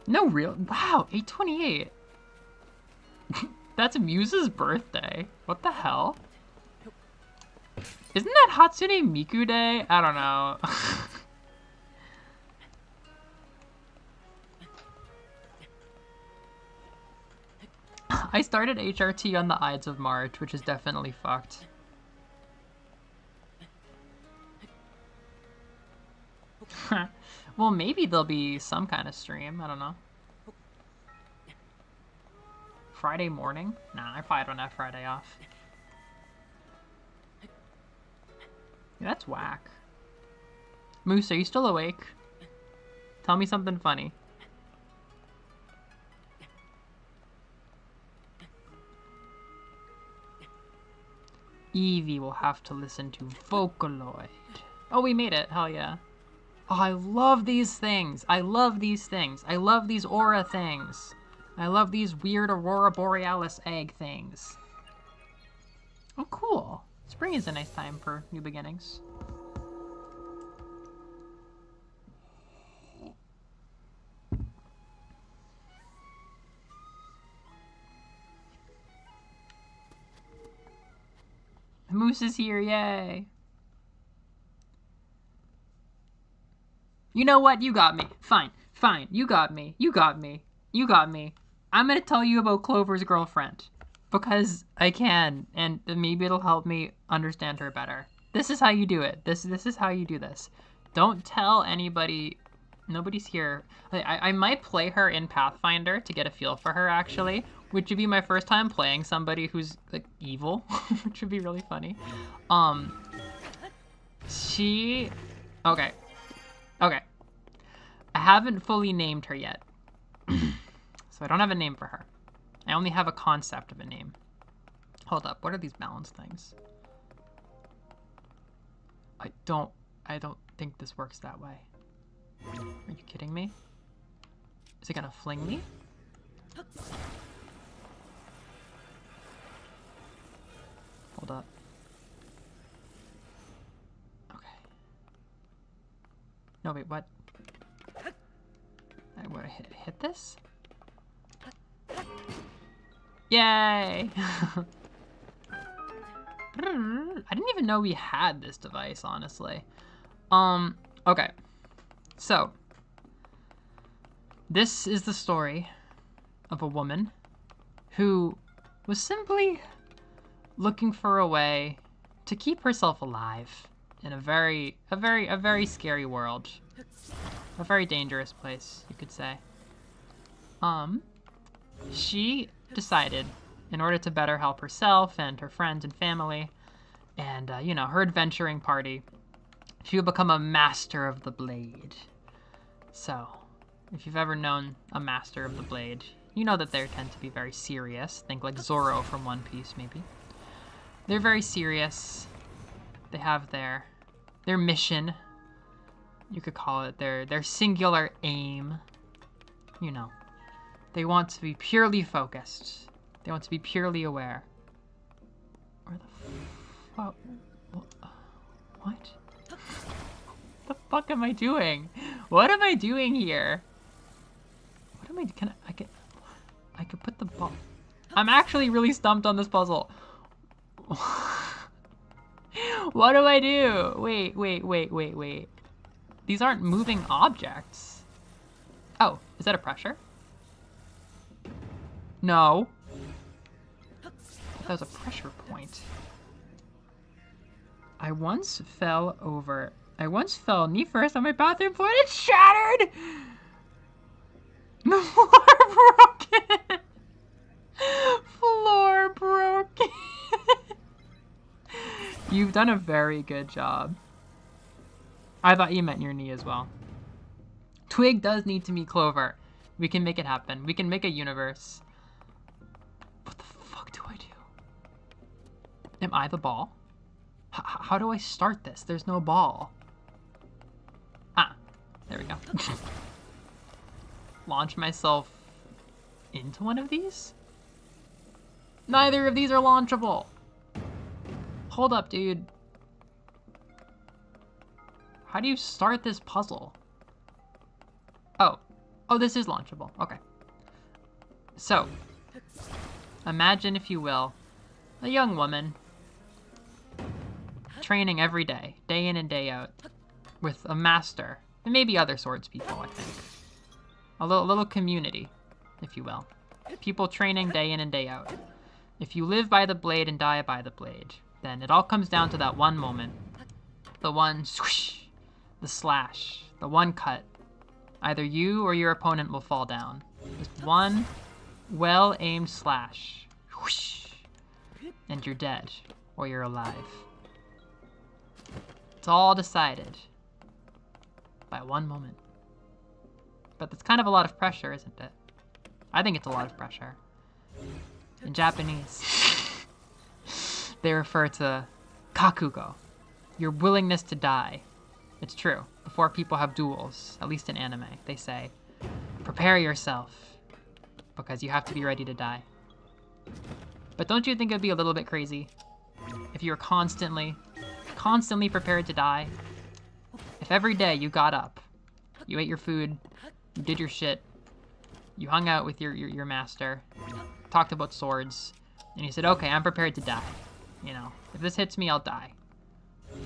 No real. Wow, 828. That's Muse's birthday. What the hell? Isn't that Hatsune Miku Day? I don't know. I started HRT on the Ides of March, which is definitely fucked. Well, maybe there'll be some kind of stream. I don't know. Friday morning? Nah, I probably don't have Friday off. Yeah, that's whack. Moose, are you still awake? Tell me something funny. Eevee will have to listen to Vocaloid. Oh, we made it. Hell yeah. Oh, I love these things. I love these things. I love these aura things. I love these weird Aurora Borealis egg things. Oh, cool. Spring is a nice time for new beginnings. Moose is here, yay! You know what? You got me. Fine. Fine. You got me. You got me. You got me. I'm gonna tell you about Clover's girlfriend. Because I can, and maybe it'll help me understand her better. This is how you do it. This is how you do this. Don't tell anybody. Nobody's here. I might play her in Pathfinder to get a feel for her, actually, which would be my first time playing somebody who's like evil, which would be really funny. Okay. I haven't fully named her yet, so I don't have a name for her. I only have a concept of a name. Hold up, what are these balance things? I don't think this works that way. Are you kidding me? Is it gonna fling me? Hold up. Okay. No, wait, what? What, I hit this? Yay! I didn't even know we had this device, honestly. Okay. So, this is the story of a woman who was simply looking for a way to keep herself alive in a very scary world. A very dangerous place, you could say. She decided, in order to better help herself and her friends and family, and, you know, her adventuring party, she would become a master of the blade. So, if you've ever known a master of the blade, you know that they tend to be very serious. Think like Zoro from One Piece, maybe. They're very serious. They have their mission. You could call it their singular aim. You know. They want to be purely focused. They want to be purely aware. Where the fuck? What? The fuck am I doing? What am I doing here? What am I? I could put the ball. I'm actually really stumped on this puzzle. What do I do? Wait. These aren't moving objects. Oh, is that a pressure? No. That was a pressure point. I once fell knee first on my bathroom floor and it shattered! The floor broken! Floor broken! You've done a very good job. I thought you meant your knee as well. Twig does need to meet Clover. We can make it happen. We can make a universe. What the fuck do I do? Am I the ball? How do I start this? There's no ball. Ah, there we go. Launch myself into one of these? Neither of these are launchable. Hold up, dude. How do you start this puzzle? Oh, this is launchable. Okay. So, imagine, if you will, a young woman training every day, day in and day out, with a master, and maybe other swords people, I think. A little community, if you will. People training day in and day out. If you live by the blade and die by the blade, then it all comes down to that one moment. The one swoosh, the slash, the one cut. Either you or your opponent will fall down. Just one well-aimed slash. Whoosh, and you're dead, or you're alive. It's all decided by one moment. But it's kind of a lot of pressure, isn't it? I think it's a lot of pressure. In Japanese, they refer to kakugo, your willingness to die. It's true. Before people have duels, at least in anime, they say, prepare yourself, because you have to be ready to die. But don't you think it'd be a little bit crazy if you were constantly prepared to die? If every day you got up, you ate your food, you did your shit, you hung out with your master, talked about swords, and you said, okay, I'm prepared to die. You know, if this hits me, I'll die.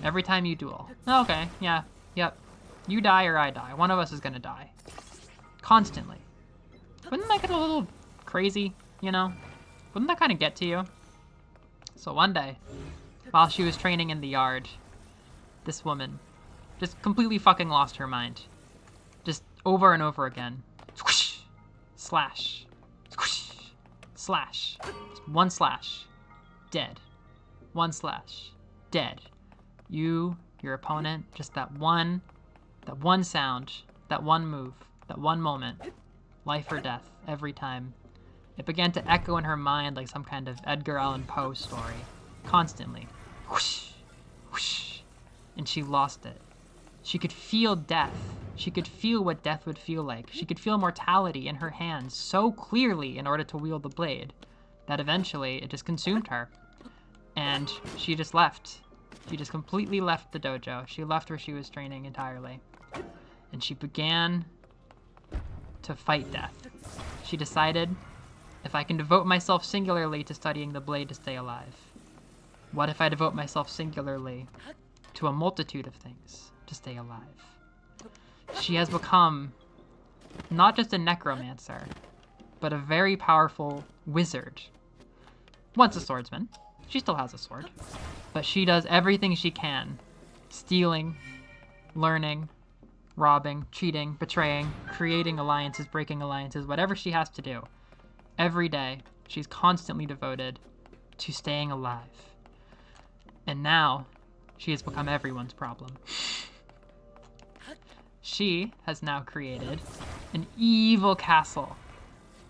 Every time you duel. Oh, okay, yeah, yep. You die or I die. One of us is gonna die. Constantly. Wouldn't that get a little crazy, you know? Wouldn't that kind of get to you? So one day, while she was training in the yard, this woman just completely fucking lost her mind. Just over and over again. Squish, slash, squish, slash. Just one slash, dead. One slash, dead. You, your opponent, just that one sound, that one move, that one moment. Life or death, every time. It began to echo in her mind like some kind of Edgar Allan Poe story. Constantly. Whoosh, whoosh. And she lost it. She could feel death. She could feel what death would feel like. She could feel mortality in her hands so clearly in order to wield the blade that eventually it just consumed her. And she just left. She just completely left the dojo. She left where she was training entirely. And she began to fight death. She decided, if I can devote myself singularly to studying the blade to stay alive, what if I devote myself singularly to a multitude of things to stay alive? She has become not just a necromancer, but a very powerful wizard. Once a swordsman. She still has a sword. But she does everything she can. Stealing, learning, robbing, cheating, betraying, creating alliances, breaking alliances, whatever she has to do. Every day, she's constantly devoted to staying alive. And now, she has become everyone's problem. She has now created an evil castle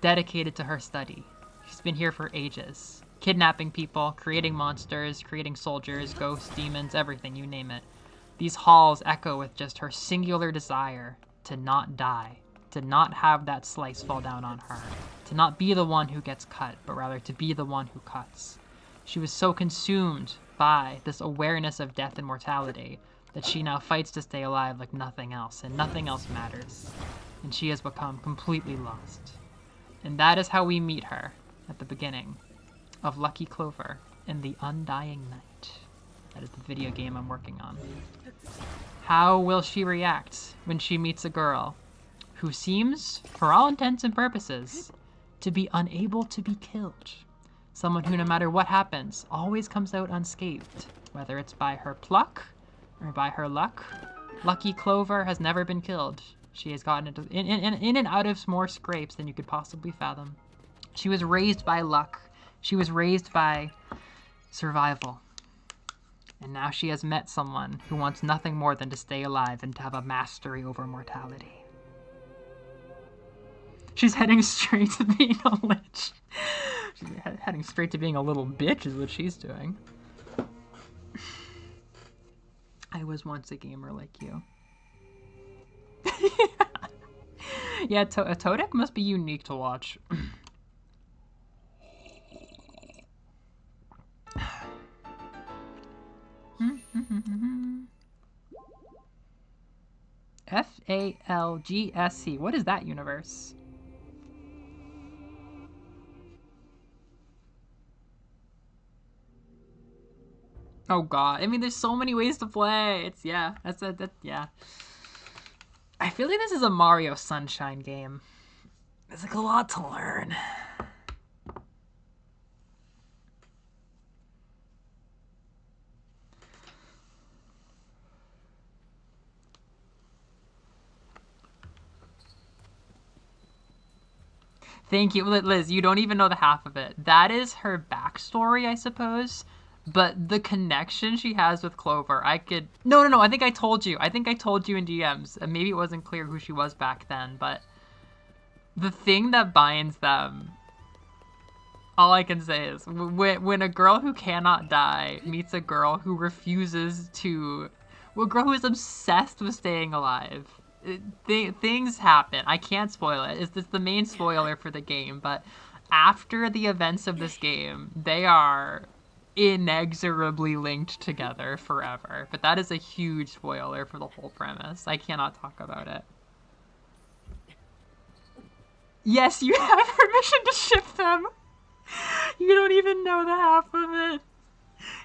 dedicated to her study. She's been here for ages. Kidnapping people, creating monsters, creating soldiers, ghosts, demons, everything, you name it. These halls echo with just her singular desire to not die, to not have that slice fall down on her, to not be the one who gets cut, but rather to be the one who cuts. She was so consumed by this awareness of death and mortality that she now fights to stay alive like nothing else, and nothing else matters. And she has become completely lost. And that is how we meet her at the beginning of Lucky Clover in The Undying Night. That is the video game I'm working on. How will she react when she meets a girl who seems, for all intents and purposes, to be unable to be killed? Someone who, no matter what happens, always comes out unscathed, whether it's by her pluck or by her luck. Lucky Clover has never been killed. She has gotten into in and out of more scrapes than you could possibly fathom. She was raised by luck. She was raised by survival. And now she has met someone who wants nothing more than to stay alive and to have a mastery over mortality. She's heading straight to being a lich. She's heading straight to being a little bitch is what she's doing. I was once a gamer like you. Yeah, Todek must be unique to watch. FALGSC. What is that universe? Oh god. I mean, there's so many ways to play. It's, yeah. Yeah. I feel like this is a Mario Sunshine game. There's like a lot to learn. Thank you, Liz. You don't even know the half of it. That is her backstory, I suppose. But the connection she has with Clover, I could... No, I think I told you. I think I told you in DMs. And maybe it wasn't clear who she was back then, but... The thing that binds them... All I can say is, when a girl who cannot die meets a girl who refuses to... Well, a girl who is obsessed with staying alive... things happen. I can't spoil it. It's the main spoiler for the game, but after the events of this game, they are inexorably linked together forever. But that is a huge spoiler for the whole premise. I cannot talk about it. Yes, you have permission to ship them. You don't even know the half of it.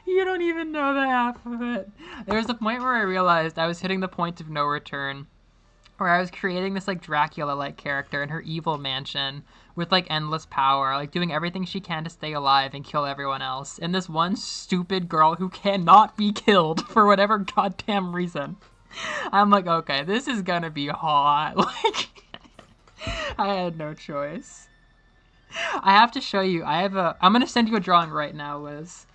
You don't even know the half of it. There was a point where I realized I was hitting the point of no return, where I was creating this like Dracula-like character in her evil mansion with like endless power, like doing everything she can to stay alive and kill everyone else. And this one stupid girl who cannot be killed for whatever goddamn reason. I'm like, okay, this is gonna be hot. Like, I had no choice. I have to show you. I'm gonna send you a drawing right now, Liz.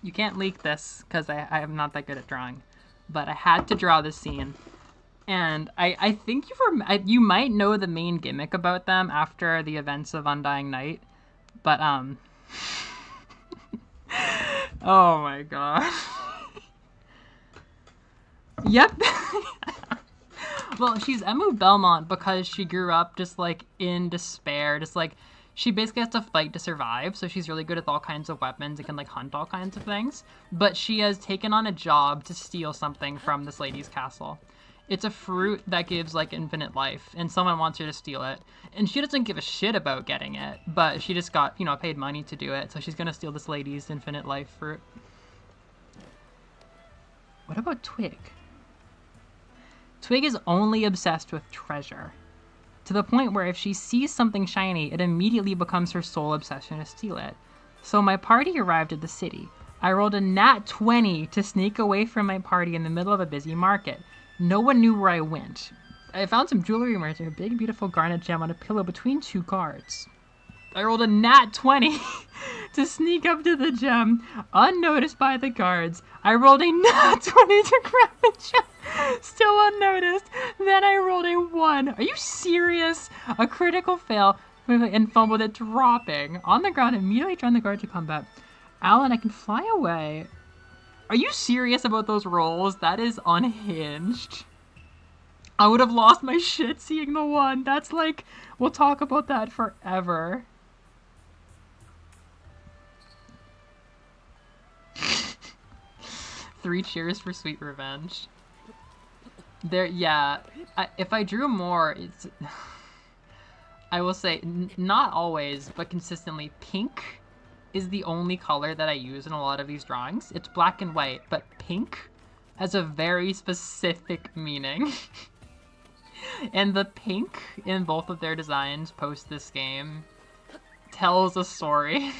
You can't leak this because I am not that good at drawing, but I had to draw this scene. And I think you might know the main gimmick about them after the events of Undying Night, but oh my god. Yep. Well, she's Emu Belmont because she grew up just like in despair, just like she basically has to fight to survive, so she's really good with all kinds of weapons and can like hunt all kinds of things. But she has taken on a job to steal something from this lady's castle. It's a fruit that gives like infinite life, and someone wants her to steal it. And she doesn't give a shit about getting it, but she just got, paid money to do it, so she's gonna steal this lady's infinite life fruit. What about Twig? Twig is only obsessed with treasure, to the point where if she sees something shiny, it immediately becomes her sole obsession to steal it. So my party arrived at the city. I rolled a nat 20 to sneak away from my party in the middle of a busy market. No one knew where I went. I found some jewelry emerging, a big beautiful garnet gem on a pillow between two guards. I rolled a nat 20 to sneak up to the gem, unnoticed by the guards. I rolled a nat 20 to grab the gem, still unnoticed. Then I rolled a 1. Are you serious? A critical fail and fumbled it, dropping on the ground, immediately trying the guard to combat. Alan, I can fly away. Are you serious about those rolls? That is unhinged. I would have lost my shit seeing the 1. That's like, we'll talk about that forever. Three cheers for sweet revenge. There, yeah. If I drew more, it's... I will say, not always, but consistently, pink is the only color that I use in a lot of these drawings. It's black and white, but pink has a very specific meaning. And the pink in both of their designs post this game tells a story.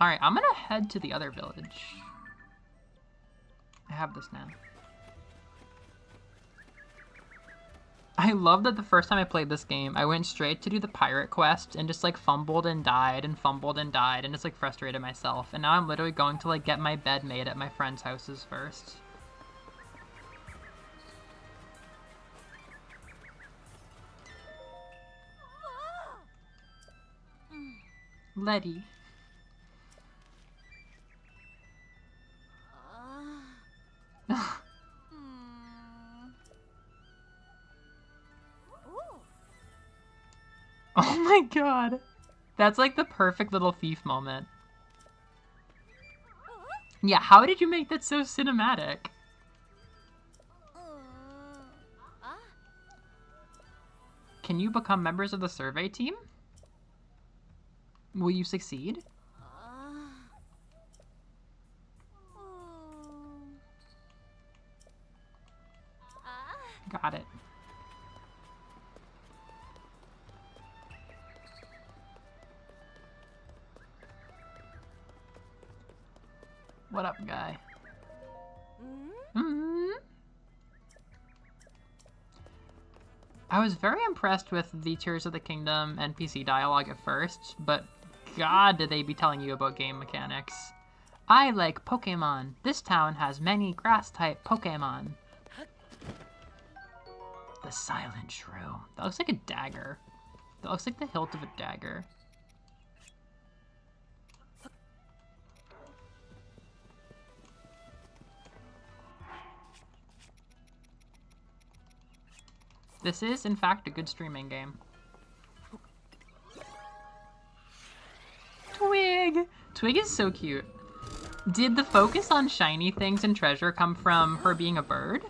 Alright, I'm gonna head to the other village. I have this now. I love that the first time I played this game, I went straight to do the pirate quest and just like fumbled and died and just like frustrated myself. And now I'm literally going to like get my bed made at my friends' houses first. Letty. Oh my god. That's like the perfect little thief moment. Yeah, how did you make that so cinematic? Can you become members of the survey team? Will you succeed? Got it. What up, guy? I was very impressed with the Tears of the Kingdom NPC dialogue at first, but god did they be telling you about game mechanics. I like Pokemon. This town has many grass-type Pokemon. The Silent Shrew. That looks like a dagger. That looks like the hilt of a dagger. This is, in fact, a good streaming game. Twig! Twig is so cute. Did the focus on shiny things and treasure come from her being a bird?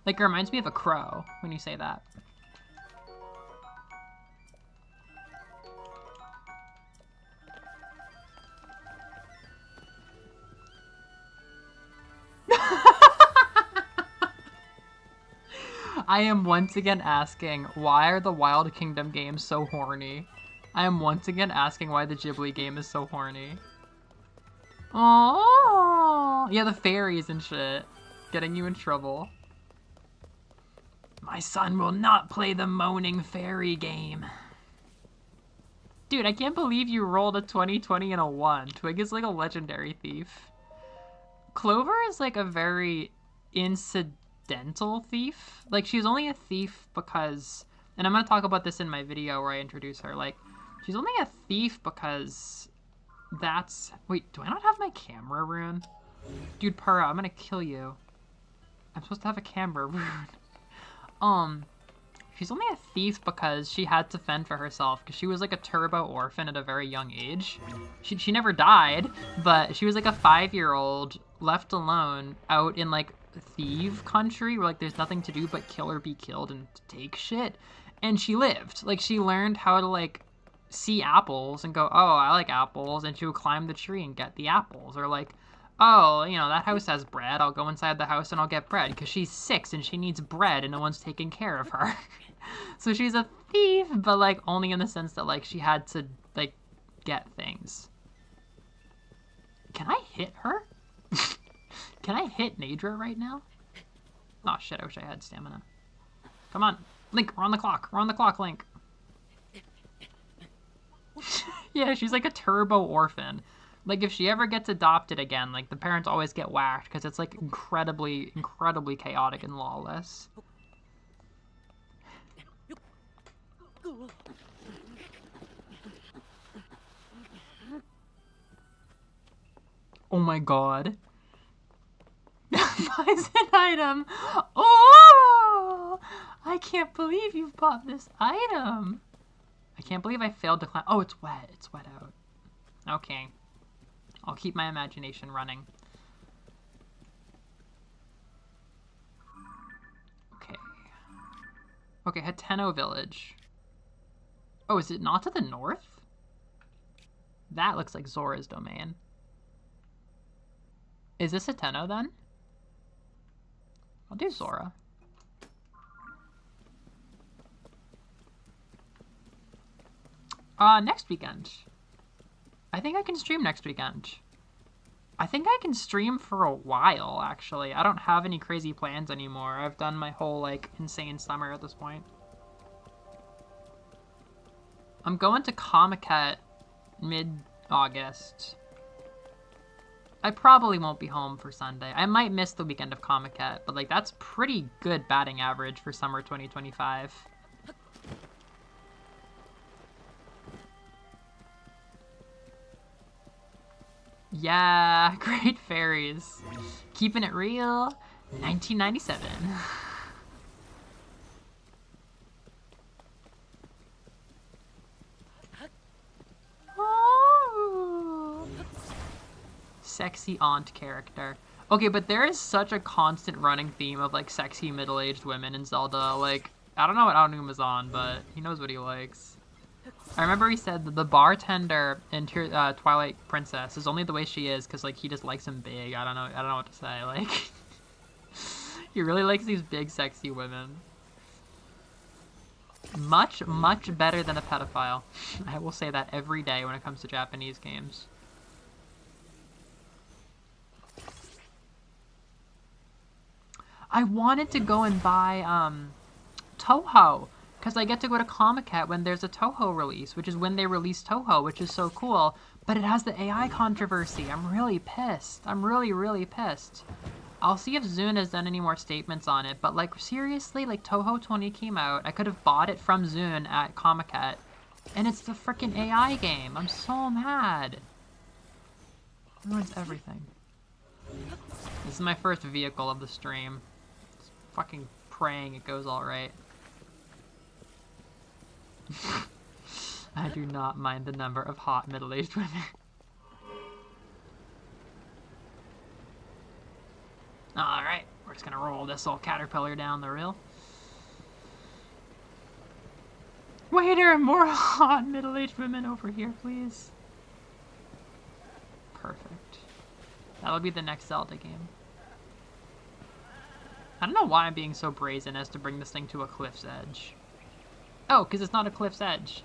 Like, it reminds me of a crow when you say that. I am once again asking, why are the Wild Kingdom games so horny? I am once again asking why the Ghibli game is so horny. Oh, yeah, the fairies and shit. Getting you in trouble. My son will not play the moaning fairy game. Dude, I can't believe you rolled a 20/20 and a 1. Twig is like a legendary thief. Clover is like a very incidental thief. Like, she's only a thief because, and I'm gonna talk about this in my video where I introduce her, like, she's only a thief because that's, wait, do I not have my camera rune? Dude, Pura, I'm gonna kill you. I'm supposed to have a camera rune. She's only a thief because she had to fend for herself, because she was like a turbo orphan at a very young age. She never died, but she was like a 5-year-old left alone out in like thief country where like there's nothing to do but kill or be killed and take shit. And she lived. Like, she learned how to like see apples and go, oh, I like apples, and she would climb the tree and get the apples. Or like, oh, you know, that house has bread, I'll go inside the house and I'll get bread, because she's 6 and she needs bread and no one's taking care of her. So she's a thief, but like only in the sense that like she had to like get things. Can I hit her? Can I hit Naydra right now? Oh shit, I wish I had stamina. Come on, Link, we're on the clock. We're on the clock, Link. Yeah, she's like a turbo orphan. Like, if she ever gets adopted again, like, the parents always get whacked because it's, like, incredibly, incredibly chaotic and lawless. Oh my god. Buys an item. Oh! I can't believe you've bought this item. I can't believe I failed to climb. Oh, it's wet. It's wet out. Okay. I'll keep my imagination running. Okay. Okay, Hateno Village. Oh, is it not to the north? That looks like Zora's domain. Is this Hateno then? I'll do Zora. Next weekend. I think I can stream next weekend. I think I can stream for a while, actually. I don't have any crazy plans anymore. I've done my whole, like, insane summer at this point. I'm going to Comiket mid-August. I probably won't be home for Sunday. I might miss the weekend of Comiket, but, like, that's pretty good batting average for summer 2025. Yeah, Great Fairies. Keeping it real, 1997. Oh. Sexy aunt character. Okay, but there is such a constant running theme of, like, sexy middle-aged women in Zelda. Like, I don't know what Aonuma's on, but he knows what he likes. I remember he said that the bartender in Twilight Princess is only the way she is because, like, he just likes him big. I don't know what to say. Like, he really likes these big, sexy women. Much, much better than a pedophile. I will say that every day when it comes to Japanese games. I wanted to go and buy Touhou, because I get to go to Comiket when there's a Touhou release, which is when they release Touhou, which is so cool, but it has the AI controversy. I'm really pissed. I'm really, really pissed. I'll see if Zune has done any more statements on it, but like seriously, like Touhou 20 came out. I could have bought it from Zune at Comiket, and it's the freaking AI game. I'm so mad. It ruins everything. This is my first vehicle of the stream. Just fucking praying it goes alright. I do not mind the number of hot middle-aged women. Alright, we're just gonna roll this old caterpillar down the rail. Waiter, more hot middle-aged women over here, please. Perfect. That'll be the next Zelda game. I don't know why I'm being so brazen as to bring this thing to a cliff's edge. Oh, because it's not a cliff's edge.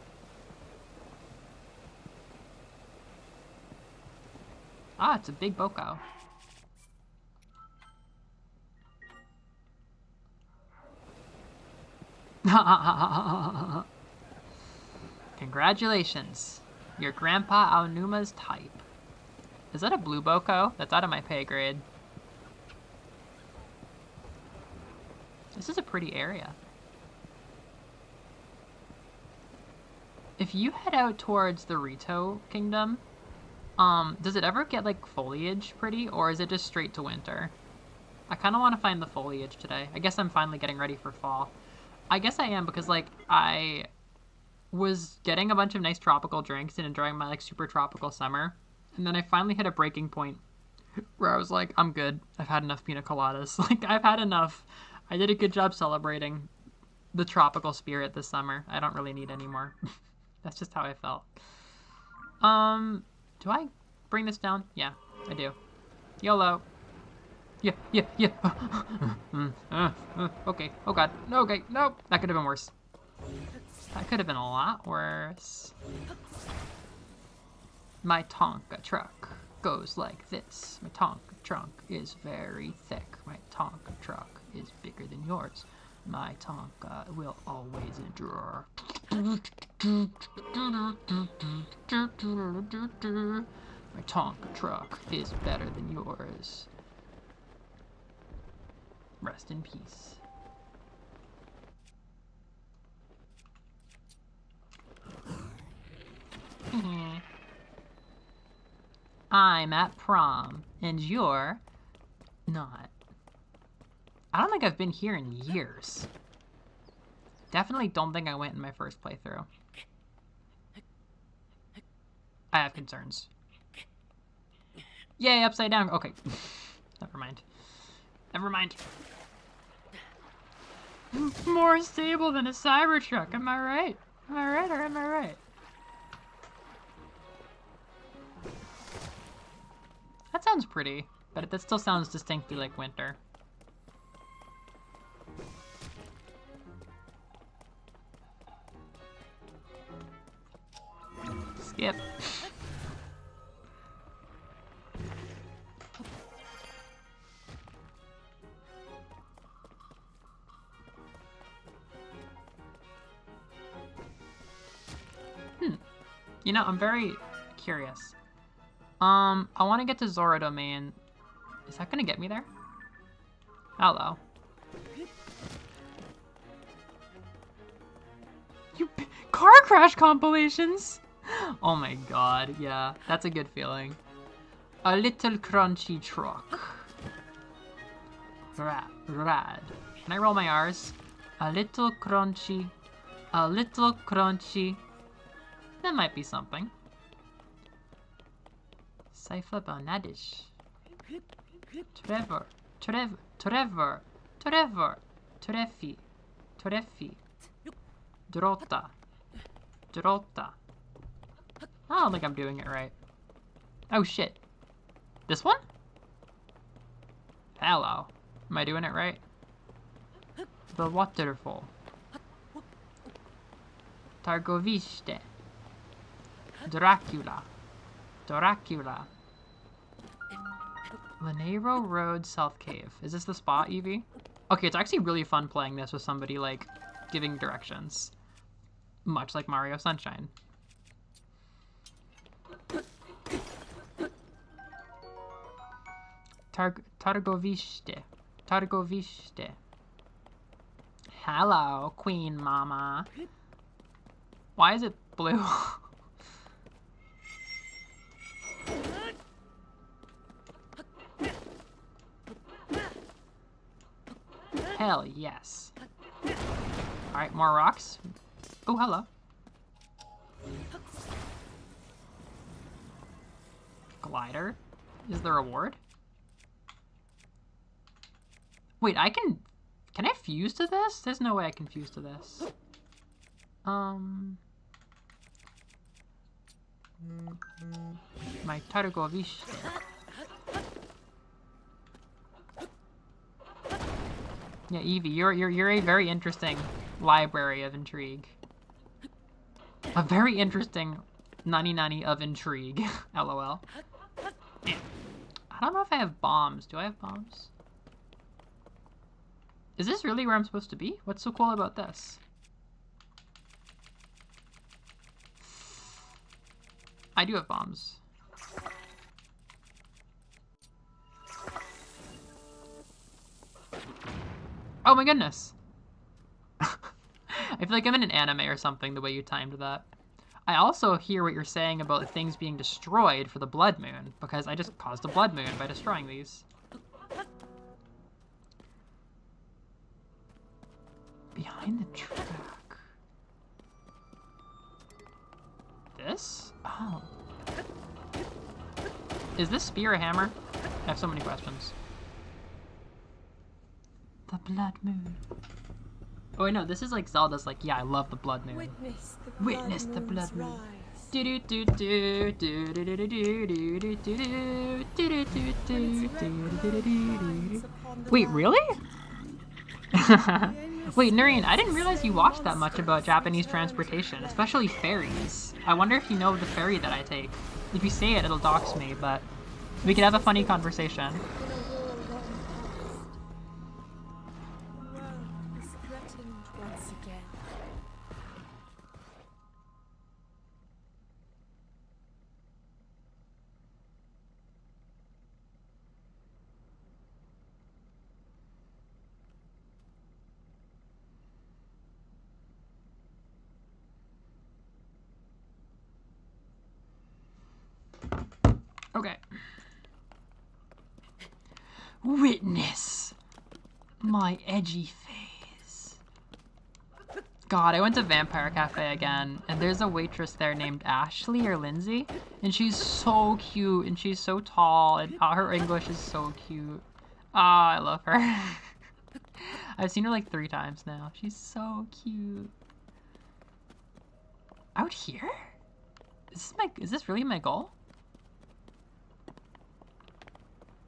Ah, it's a big Boko. Congratulations. Your Grandpa Aonuma's type. Is that a blue Boko? That's out of my pay grade. This is a pretty area. If you head out towards the Rito Kingdom, does it ever get like foliage pretty, or is it just straight to winter? I kind of want to find the foliage today. I guess I'm finally getting ready for fall. I guess I am because like I was getting a bunch of nice tropical drinks and enjoying my like super tropical summer, and then I finally hit a breaking point where I was like, I'm good. I've had enough pina coladas. Like I've had enough. I did a good job celebrating the tropical spirit this summer. I don't really need any more. That's just how I felt. Do I bring this down? Yeah, I do. YOLO. Yeah. Okay. Oh god. Okay. Nope. That could have been worse. That could have been a lot worse. My Tonka truck goes like this. My Tonka trunk is very thick. My Tonka truck is bigger than yours. My Tonka will always endure. My Tonka truck is better than yours. Rest in peace. I'm at prom, and you're not. I don't think I've been here in years. Definitely don't think I went in my first playthrough. I have concerns. Yay, upside down. Okay. Never mind. Never mind. More stable than a Cybertruck, am I right? Am I right or am I right? That sounds pretty, but that still sounds distinctly like winter. Skip. You know, I'm very curious. I want to get to Zora Domain. Is that gonna get me there? Hello. Car crash compilations! Oh my god, yeah, that's a good feeling. A little crunchy truck. Rad. Can I roll my R's? A little crunchy. A little crunchy. That might be something. Saifa Bonadish. Trevor. Trefi. Drota. I don't think I'm doing it right. Oh shit. This one? Hello. Am I doing it right? The waterfall. Targoviste. Dracula. Lanero Road South Cave. Is this the spot, Evie? Okay, it's actually really fun playing this with somebody, like, giving directions. Much like Mario Sunshine. Targoviste. Targoviste. Hello, Queen Mama. Why is it blue? Hell yes. Alright, more rocks. Oh, hello. Glider is the reward. Wait, can I fuse to this? There's no way I can fuse to this. My Targoviste. Yeah, Evie, you're a very interesting library of intrigue. A very interesting nani of intrigue. LOL. I don't know if I have bombs. Do I have bombs? Is this really where I'm supposed to be? What's so cool about this? I do have bombs. Oh my goodness! I feel like I'm in an anime or something, the way you timed that. I also hear what you're saying about things being destroyed for the Blood Moon, because I just caused a Blood Moon by destroying these. Behind the track. This? Oh. Is this spear a hammer? I have so many questions. The Blood Moon. Oh wait, no, this is like Zelda's like, yeah, I love the Blood Moon. Witness the blood moon's rise. Wait, really? Wait, Noreen, I didn't realize you watched that much about Japanese transportation, especially ferries. I wonder if you know the ferry that I take. If you say it, it'll dox me, but we could have a funny conversation. Okay. Witness my edgy phase. God, I went to Vampire Cafe again, and there's a waitress there named Ashley or Lindsay, and she's so cute, and she's so tall, and her English is so cute. Ah, I love her. I've seen her like 3 times now. She's so cute. Out here? Is this really my goal?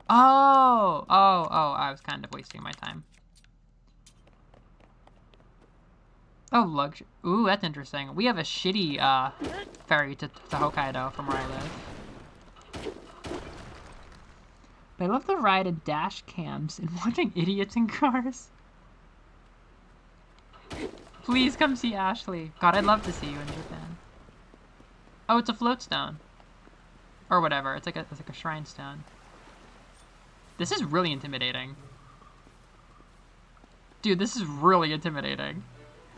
Oh, I was kind of wasting my time. Oh, luxury. Ooh, that's interesting. We have a shitty ferry to Hokkaido from where I live. But I love the ride of dash cams and watching idiots in cars. Please come see Ashley. God, I'd love to see you in Japan. Oh, it's a float stone. Or whatever. It's like a shrine stone. This is really intimidating. Dude, this is really intimidating.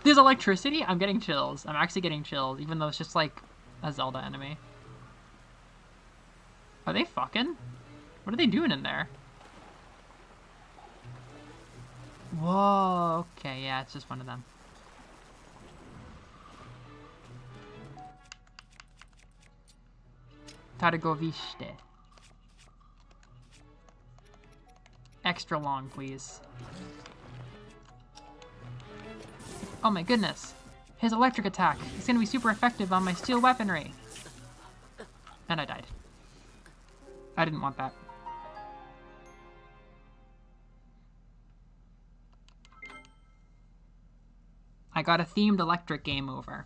There's electricity? I'm getting chills. I'm actually getting chills, even though it's just like a Zelda enemy. Are they fucking? What are they doing in there? Whoa, okay, yeah, it's just one of them. Targoviste. Extra long, please. Oh my goodness. His electric attack is gonna be super effective on my steel weaponry. And I died. I didn't want that. I got a themed electric game over.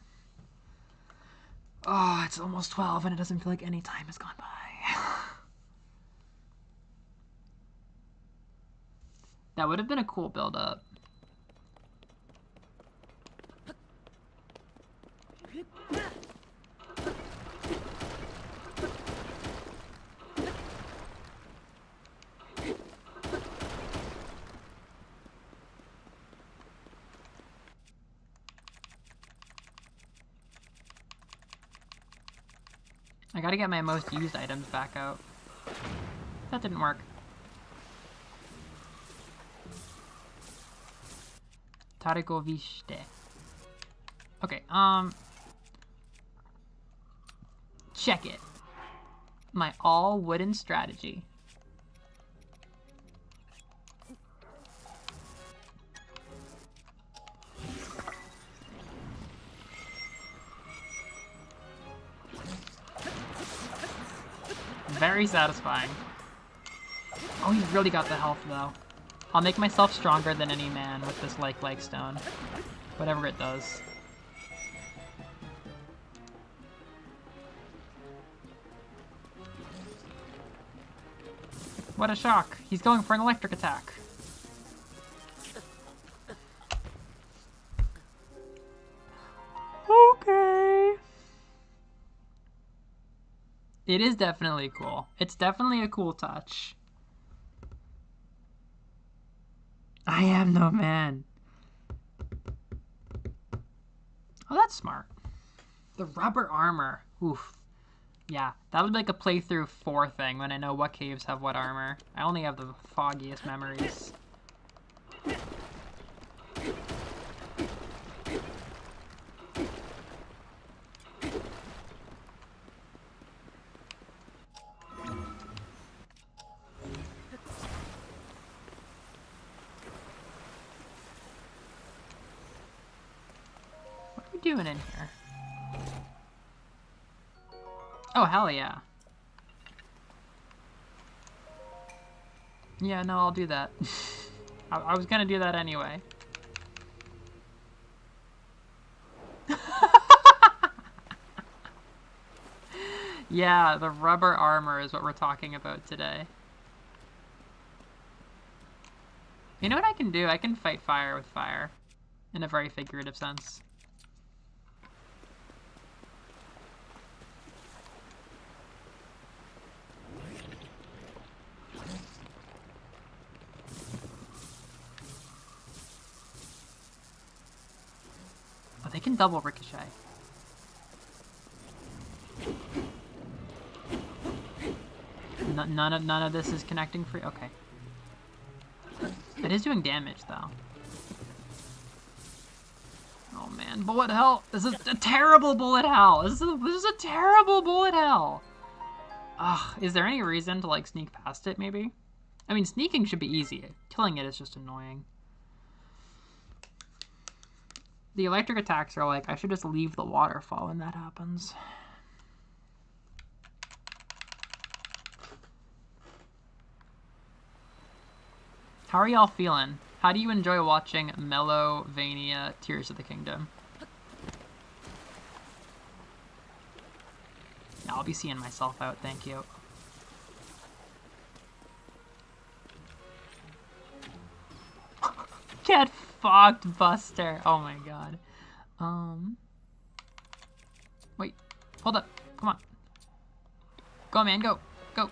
Oh, it's almost 12 and it doesn't feel like any time has gone by. That would have been a cool build-up. I gotta get my most used items back out. That didn't work. Targoviste. Okay, check it. My all wooden strategy. Very satisfying. Oh, he's really got the health though. I'll make myself stronger than any man with this like stone. Whatever it does. What a shock! He's going for an electric attack. Okay. It is definitely cool. It's definitely a cool touch. I am no man. Oh, that's smart. The rubber armor. Oof. Yeah, that would be like a playthrough 4 thing when I know what caves have what armor. I only have the foggiest memories. What are we doing in here? Oh, hell yeah. Yeah, no, I'll do that. I was gonna do that anyway. Yeah, the rubber armor is what we're talking about today. You know what I can do? I can fight fire with fire. In a very figurative sense. Oh, they can double ricochet. None of this is connecting free. Okay. It is doing damage though. Oh man, bullet hell! This is a terrible bullet hell. This is a terrible bullet hell. Ugh, is there any reason to like sneak past it? Maybe. I mean, sneaking should be easy. Killing it is just annoying. The electric attacks are like, I should just leave the waterfall when that happens. How are y'all feeling? How do you enjoy watching Melovania Tears of the Kingdom? Yeah, I'll be seeing myself out, thank you. Get fucked, Buster! Oh my god. Wait, hold up, come on. Go, man, go, go.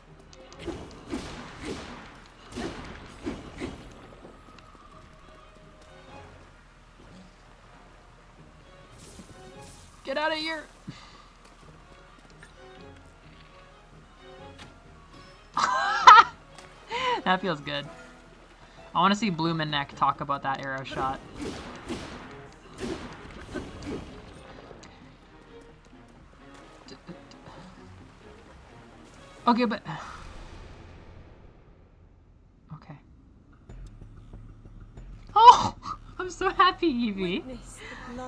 Get out of here! That feels good. I want to see Bloom and Neck talk about that arrow shot. Okay, but... Okay. Oh! I'm so happy, Evie!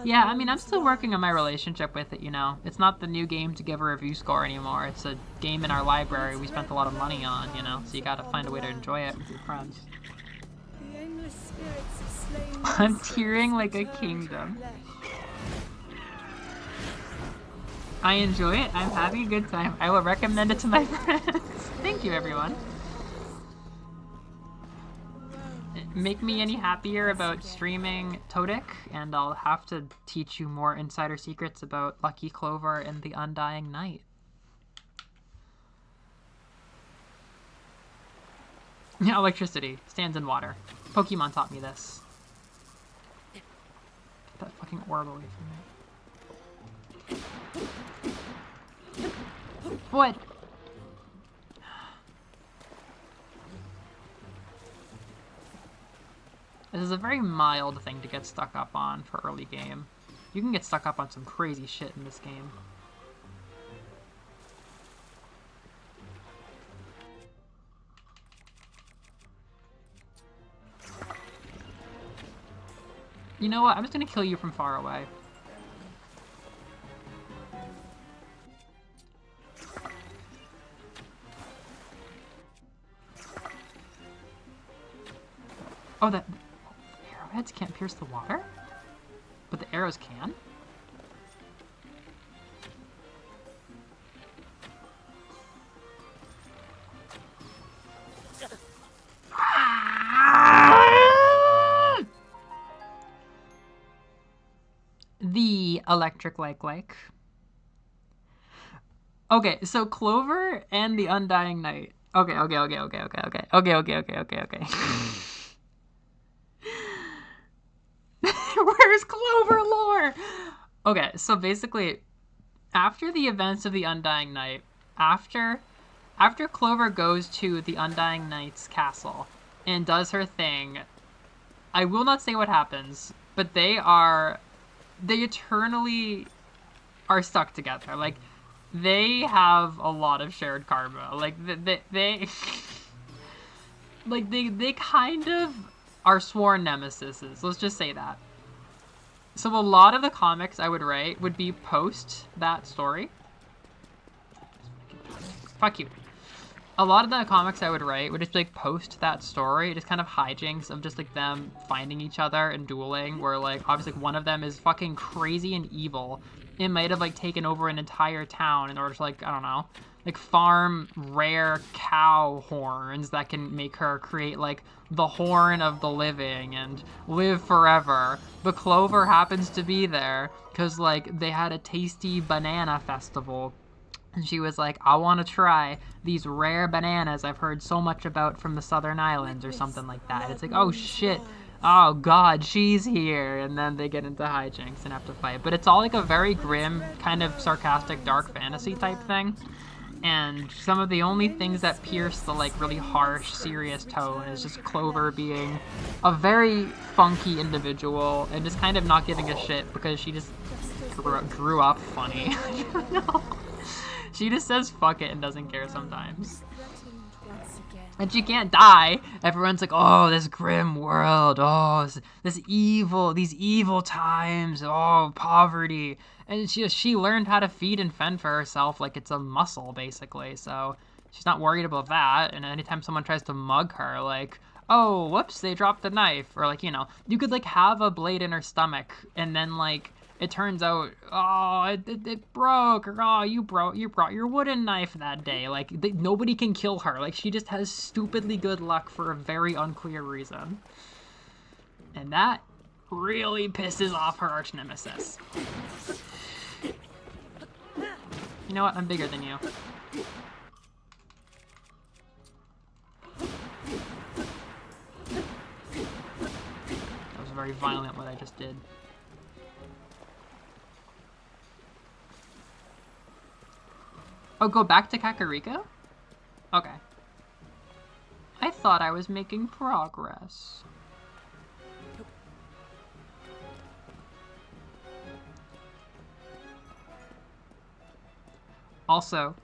Yeah, I mean, I'm still working on my relationship with it, you know. It's not the new game to give a review score anymore. It's a game in our library we spent a lot of money on, you know. So you gotta find a way to enjoy it with your friends. I'm tearing like a kingdom. I enjoy it. I'm having a good time. I will recommend it to my friends. Thank you, everyone. Make me any happier about streaming Todic, and I'll have to teach you more insider secrets about Lucky Clover and the Undying Night. Yeah, electricity stands in water. Pokemon taught me this. Get that fucking orb away from me. What? This is a very mild thing to get stuck up on for early game. You can get stuck up on some crazy shit in this game. You know what? I'm just gonna kill you from far away. Oh, the arrowheads can't pierce the water? But the arrows can? The electric like. Okay, so Clover and the Undying Knight. Okay. Where's Clover lore? Okay, so basically, after the events of the Undying Knight, after Clover goes to the Undying Knight's castle and does her thing, I will not say what happens, but they eternally are stuck together. Like, they have a lot of shared karma. Like, they like, they kind of are sworn nemesises. Let's just say that. So a lot of the comics I would write would be post that story. Fuck you. A lot of the comics I would write would just like post that story, just kind of hijinks of just like them finding each other and dueling, where like obviously one of them is fucking crazy and evil. It might have like taken over an entire town in order to like, I don't know, like farm rare cow horns that can make her create like the horn of the living and live forever. But Clover happens to be there because like they had a tasty banana festival. And she was like, I want to try these rare bananas I've heard so much about from the Southern Islands or something like that. And it's like, oh shit, oh god, she's here. And then they get into hijinks and have to fight. But it's all like a very grim, kind of sarcastic, dark fantasy type thing. And some of the only things that pierce the like really harsh, serious tone is just Clover being a very funky individual and just kind of not giving a shit because she just grew up funny. I don't know. She just says fuck it and doesn't care sometimes. And she can't die. Everyone's like, oh, this grim world. Oh, these evil times. Oh, poverty. And she learned how to feed and fend for herself like it's a muscle, basically. So she's not worried about that. And anytime someone tries to mug her, like, oh, whoops, they dropped the knife. Or like, you know, you could like have a blade in her stomach and then like, it turns out, oh, it broke, or oh, you brought your wooden knife that day. Like, nobody can kill her. Like, she just has stupidly good luck for a very unclear reason. And that really pisses off her arch nemesis. You know what? I'm bigger than you. That was very violent what I just did. Oh, go back to Kakariko? Okay. I thought I was making progress. Also.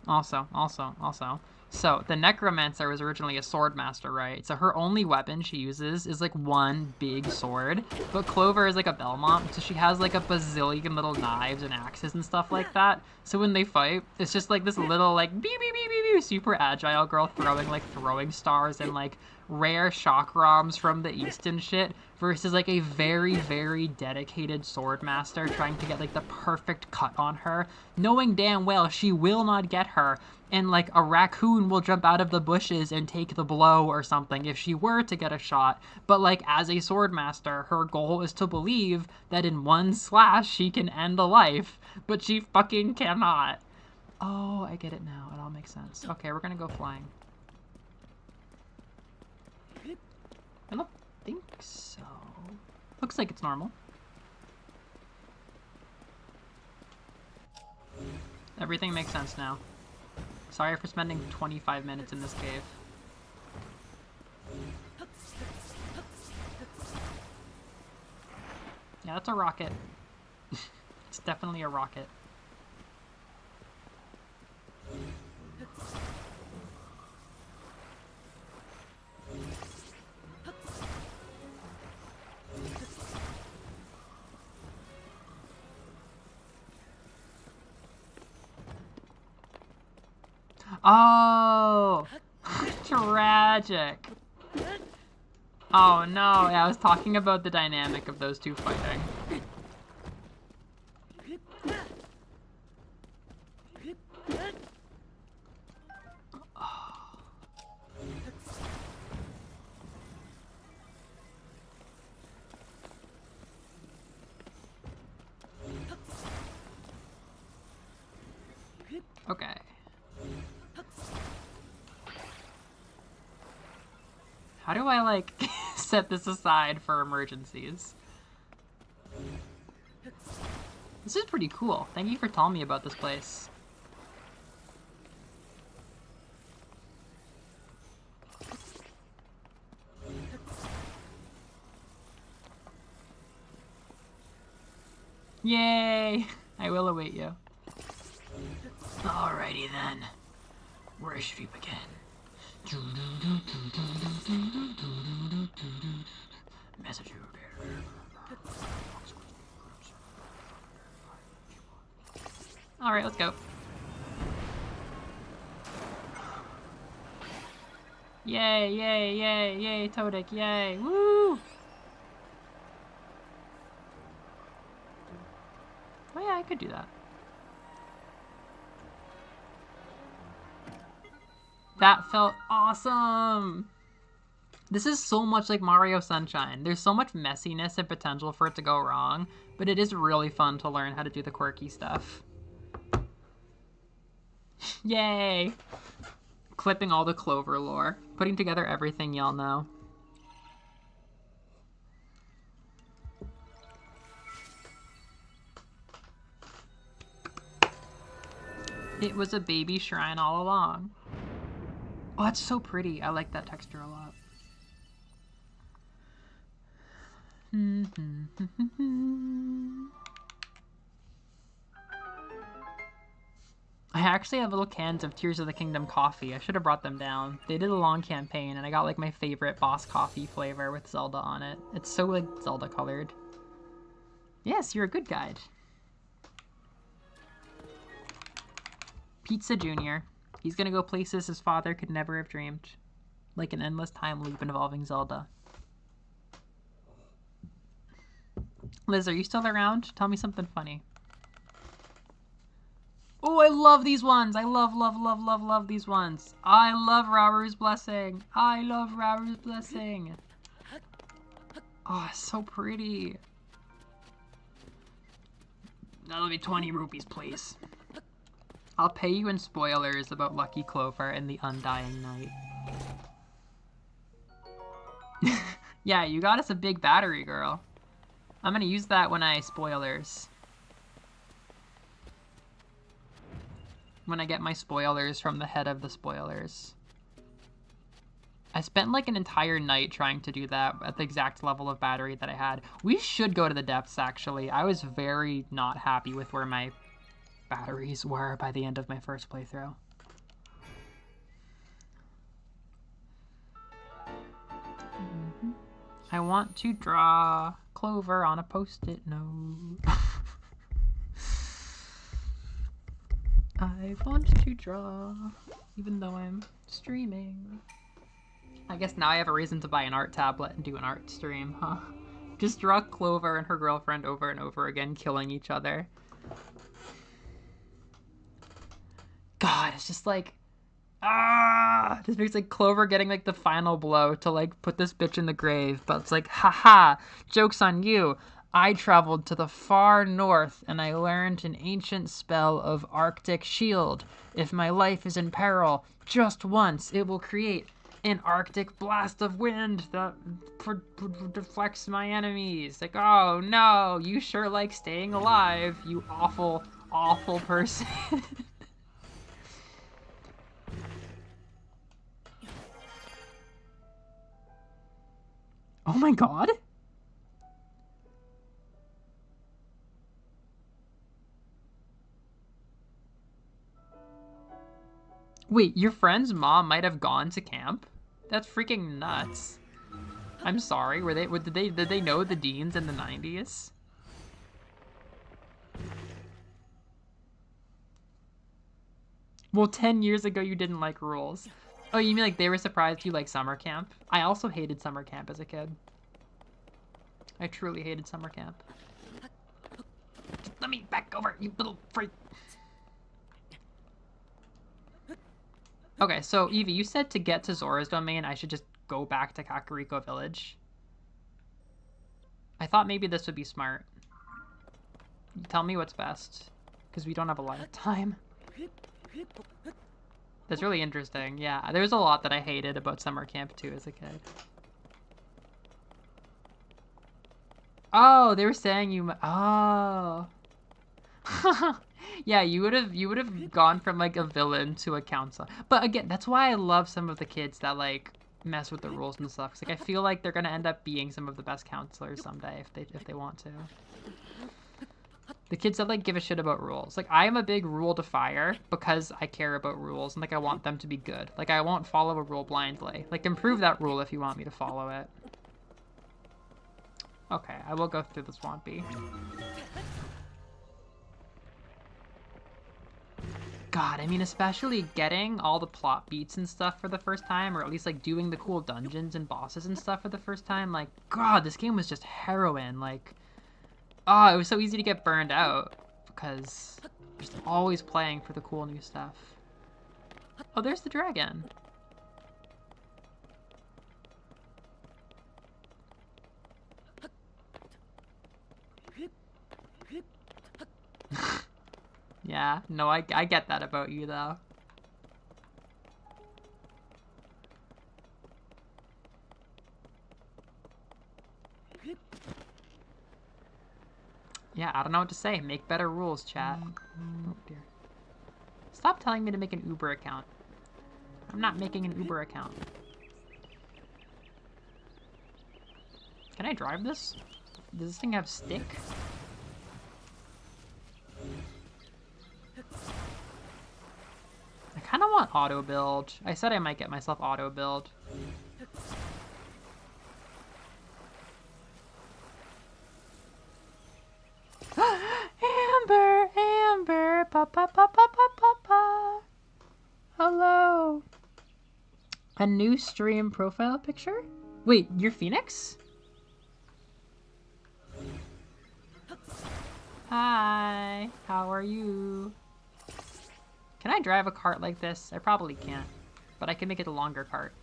So, the Necromancer was originally a sword master, right? So her only weapon she uses is like one big sword. But Clover is like a Belmont, so she has like a bazillion little knives and axes and stuff like that. So when they fight, it's just like this little like beep beep beep beep beep super agile girl throwing like throwing stars and like rare chakrams from the east and shit versus like a very, very dedicated sword master trying to get like the perfect cut on her, knowing damn well she will not get her. And like a raccoon will jump out of the bushes and take the blow or something if she were to get a shot. But like as a sword master, her goal is to believe that in one slash she can end a life, but she fucking cannot. Oh, I get it now. It all makes sense. Okay, we're gonna go flying. I don't think so. Looks like it's normal. Everything makes sense now. Sorry for spending 25 minutes in this cave. Yeah, that's a rocket. It's definitely a rocket. Oh, tragic. Oh no, yeah, I was talking about the dynamic of those two fighting. Okay. How do I, like, set this aside for emergencies? This is pretty cool. Thank you for telling me about this place. Yay! I will await you. Alrighty then. Where should we begin? Message. Alright, let's go. Yay, yay, yay, yay, Todic, yay, woo! Oh yeah, I could do that. That felt awesome! This is so much like Mario Sunshine. There's so much messiness and potential for it to go wrong, but it is really fun to learn how to do the quirky stuff. Yay! Clipping all the Clover lore. Putting together everything y'all know. It was a baby shrine all along. Oh, that's so pretty. I like that texture a lot. I actually have little cans of Tears of the Kingdom coffee. I should have brought them down. They did a long campaign, and I got like my favorite boss coffee flavor with Zelda on it. It's so like Zelda colored. Yes, you're a good guide. Pizza Jr. He's gonna go places his father could never have dreamed. Like an endless time loop involving Zelda. Liz, are you still around? Tell me something funny. Oh, I love these ones. I love these ones. I love Raoru's Blessing. I love Raoru's Blessing. Oh, it's so pretty. That'll be 20 rupees, please. I'll pay you in spoilers about Lucky Clover and the Undying Night. Yeah, you got us a big battery, girl. I'm gonna use that when I spoilers. When I get my spoilers from the head of the spoilers. I spent like an entire night trying to do that at the exact level of battery that I had. We should go to the depths, actually. I was very not happy with where my batteries were by the end of my first playthrough. I want to draw Clover on a post-it note. I want to draw, even though I'm streaming. I guess now I have a reason to buy an art tablet and do an art stream, huh? Just draw Clover and her girlfriend over and over again, killing each other. God, it's just like, just makes like Clover getting like the final blow to like put this bitch in the grave, but it's like, haha, joke's on you. I traveled to the far north and I learned an ancient spell of Arctic Shield. If my life is in peril, just once, it will create an Arctic blast of wind that deflects my enemies. Like, oh no, you sure like staying alive, you awful, awful person. Oh my god. Wait, your friend's mom might have gone to camp? That's freaking nuts. I'm sorry. Did they know the Deans in the 90s? Well, 10 years ago you didn't like rules. Oh, you mean like they were surprised you like summer camp? I also hated summer camp as a kid. I truly hated summer camp. Let me back over, you little freak. Okay, so Evie, you said to get to Zora's domain, I should just go back to Kakariko Village. I thought maybe this would be smart. Tell me what's best, because we don't have a lot of time. That's really interesting. Yeah, there's a lot that I hated about summer camp too as a kid. Oh, they were saying you. Oh. Yeah, you would have gone from like a villain to a counselor. But again, that's why I love some of the kids that like mess with the rules and stuff. 'Cause, like I feel like they're gonna end up being some of the best counselors someday if they want to. The kids that like give a shit about rules. Like I am a big rule defier because I care about rules and like I want them to be good. Like I won't follow a rule blindly. Like improve that rule if you want me to follow it. Okay, I will go through the Swampy. God, I mean, especially getting all the plot beats and stuff for the first time, or at least like doing the cool dungeons and bosses and stuff for the first time. Like, God, this game was just heroin. Like, oh, it was so easy to get burned out because just always playing for the cool new stuff. Oh, there's the dragon. Yeah, no, I get that about you, though. Yeah, I don't know what to say. Make better rules, chat. Oh, dear. Stop telling me to make an Uber account. I'm not making an Uber account. Can I drive this? Does this thing have stick? I kind of want auto build. I said I might get myself auto build. Amber, Amber, pa pa pa pa pa pa pa. Hello. A new stream profile picture? Wait, you're Phoenix? Hi, how are you? Can I drive a cart like this? I probably can't, but I can make it a longer cart.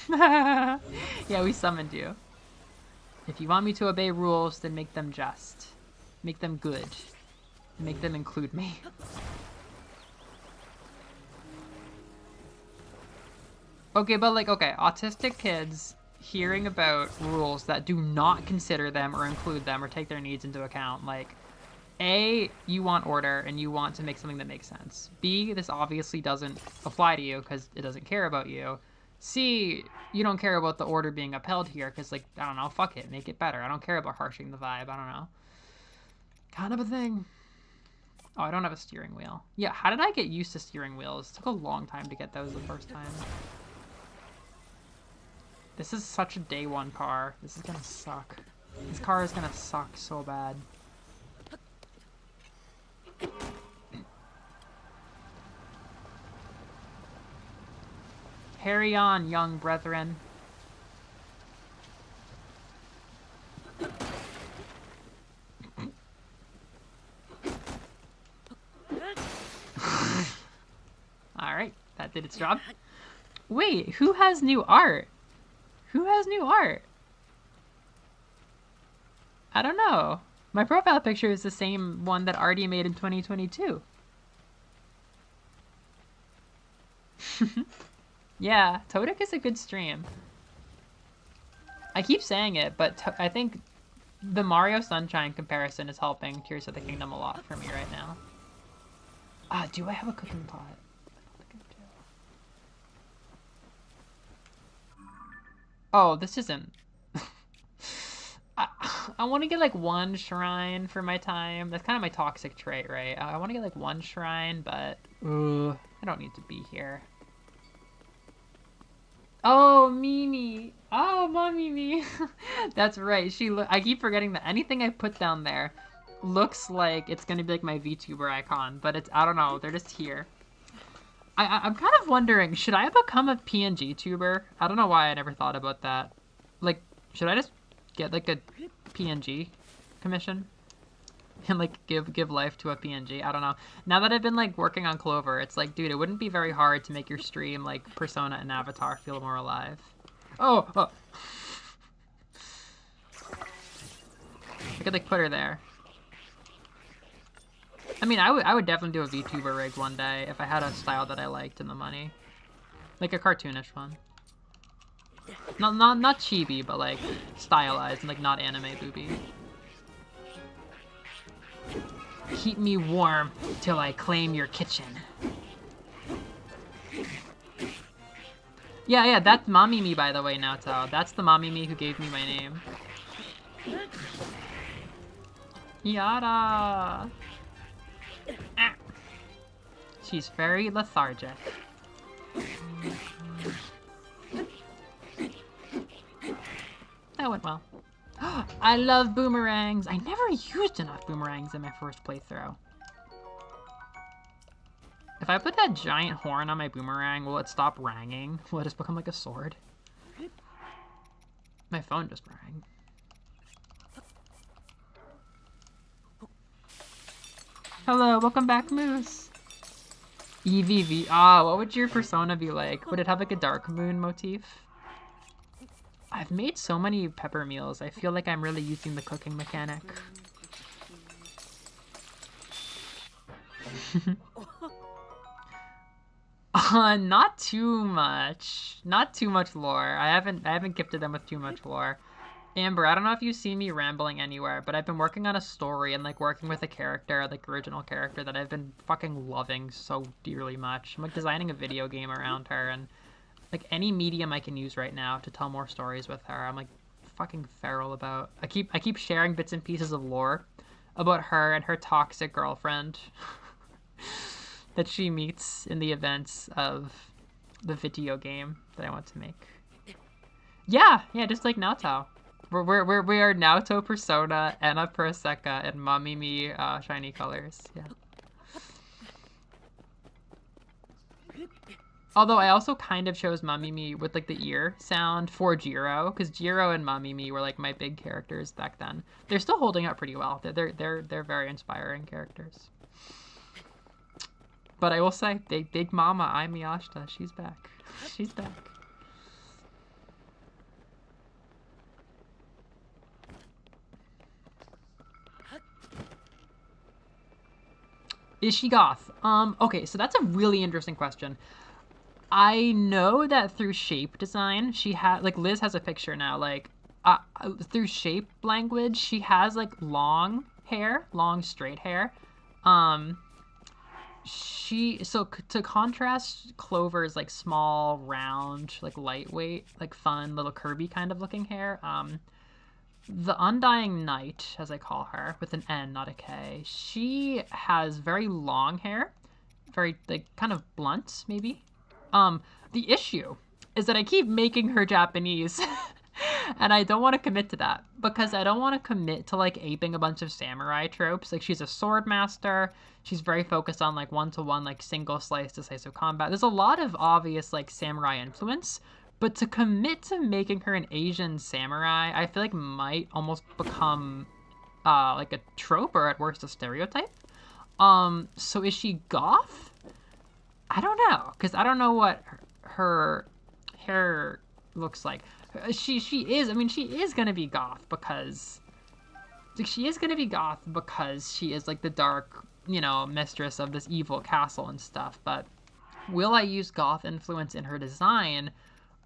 Yeah, we summoned you. If you want me to obey rules, then make them just. Make them good. Make them include me. Okay, but like, okay, autistic kids hearing about rules that do not consider them or include them or take their needs into account, like, A, you want order and you want to make something that makes sense. B, this obviously doesn't apply to you because it doesn't care about you. C, you don't care about the order being upheld here because, like, I don't know, fuck it, make it better. I don't care about harshing the vibe, I don't know. Kind of a thing. Oh, I don't have a steering wheel. Yeah, how did I get used to steering wheels? It took a long time to get those the first time. This is such a day one car. This is gonna suck. This car is gonna suck so bad. Carry on, young brethren. Alright, that did its job. Wait, who has new art? Who has new art? I don't know. My profile picture is the same one that Artie made in 2022. Yeah, Toadek is a good stream. I keep saying it, but I think the Mario Sunshine comparison is helping Tears of the Kingdom a lot for me right now. Ah, do I have a cooking pot? I don't think I do. Oh, this isn't... I, I want to get like one shrine for my time. That's kind of my toxic trait, right? I want to get like one shrine, but I don't need to be here. Oh, Mimi. Oh, Mommy Mimi. That's right. I keep forgetting that anything I put down there looks like it's gonna be like my VTuber icon, but it's, I don't know, they're just here. I'm kind of wondering, should I become a PNG tuber? I don't know why I never thought about that. Like, should I just get like a PNG commission and like give life to a PNG? I don't know. Now that I've been like working on Clover, it's like, dude, it wouldn't be very hard to make your stream like Persona and Avatar feel more alive. Oh. I could like put her there. I mean, I would definitely do a VTuber rig one day if I had a style that I liked and the money. Like a cartoonish one. Not chibi, but like stylized and like not anime booby. Keep me warm till I claim your kitchen. Yeah, that's Mommy Me, by the way, Naoto. That's the Mommy Me who gave me my name. Yada! Ah. She's very lethargic. That went well. I love boomerangs. I never used enough boomerangs in my first playthrough. If I put that giant horn on my boomerang, will it stop ranging? Will it just become like a sword? My phone just rang. Hello, welcome back, Moose. EVV. Ah, what would your persona be like? Would it have like a dark moon motif? I've made so many pepper meals. I feel like I'm really using the cooking mechanic. Not too much. Not too much lore. I haven't gifted them with too much lore. Amber, I don't know if you've seen me rambling anywhere, but I've been working on a story and like working with a character, like original character that I've been fucking loving so dearly much. I'm like designing a video game around her, and like any medium I can use right now to tell more stories with her, I'm like fucking feral about. I keep sharing bits and pieces of lore about her and her toxic girlfriend that she meets in the events of the video game that I want to make. Yeah, just like Naoto. We are Naoto Persona, Anna Perseka, and Mommy Me shiny colors. Yeah. Although I also kind of chose Mommy Me with like the ear sound for Jiro, because Jiro and Mommy Me were like my big characters back then. They're still holding up pretty well. They're very inspiring characters. But I will say, Big Mama Ai Miyashita, she's back. She's back. Is she goth? Okay, so that's a really interesting question. I know that through shape design, she had, like, Liz has a picture now, like, through shape language, she has, like, long hair, long straight hair. So to contrast Clover's, like, small, round, like, lightweight, like, fun, little Kirby kind of looking hair, the Undying Night, as I call her, with an N, not a K, she has very long hair, very, like, kind of blunt, maybe. The issue is that I keep making her Japanese, and I don't want to commit to that, because I don't want to commit to, like, aping a bunch of samurai tropes. Like, she's a sword master, she's very focused on, like, one-to-one, like, single slice decisive combat. There's a lot of obvious, like, samurai influence, but to commit to making her an Asian samurai, I feel like might almost become, like, a trope, or at worst a stereotype. So is she goth? I don't know, because I don't know what her hair looks like. She is gonna be goth because, like, she is like the dark, you know, mistress of this evil castle and stuff. But will I use goth influence in her design,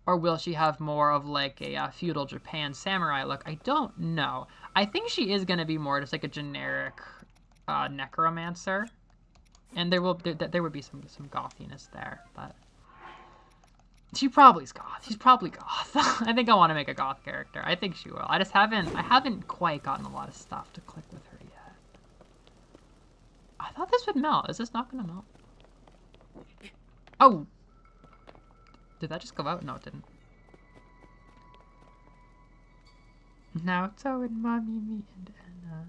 or will she have more of like a feudal Japan samurai look? I don't know. I think she is gonna be more just like a generic necromancer. And there would be some gothiness there, but She probably's goth. She's probably goth. I think I want to make a goth character. I think she will. I haven't quite gotten a lot of stuff to click with her yet. I thought this would melt. Is this not gonna melt? Oh! Did that just go out? No, it didn't. Now it's Owen, Mommy, me, and Anna.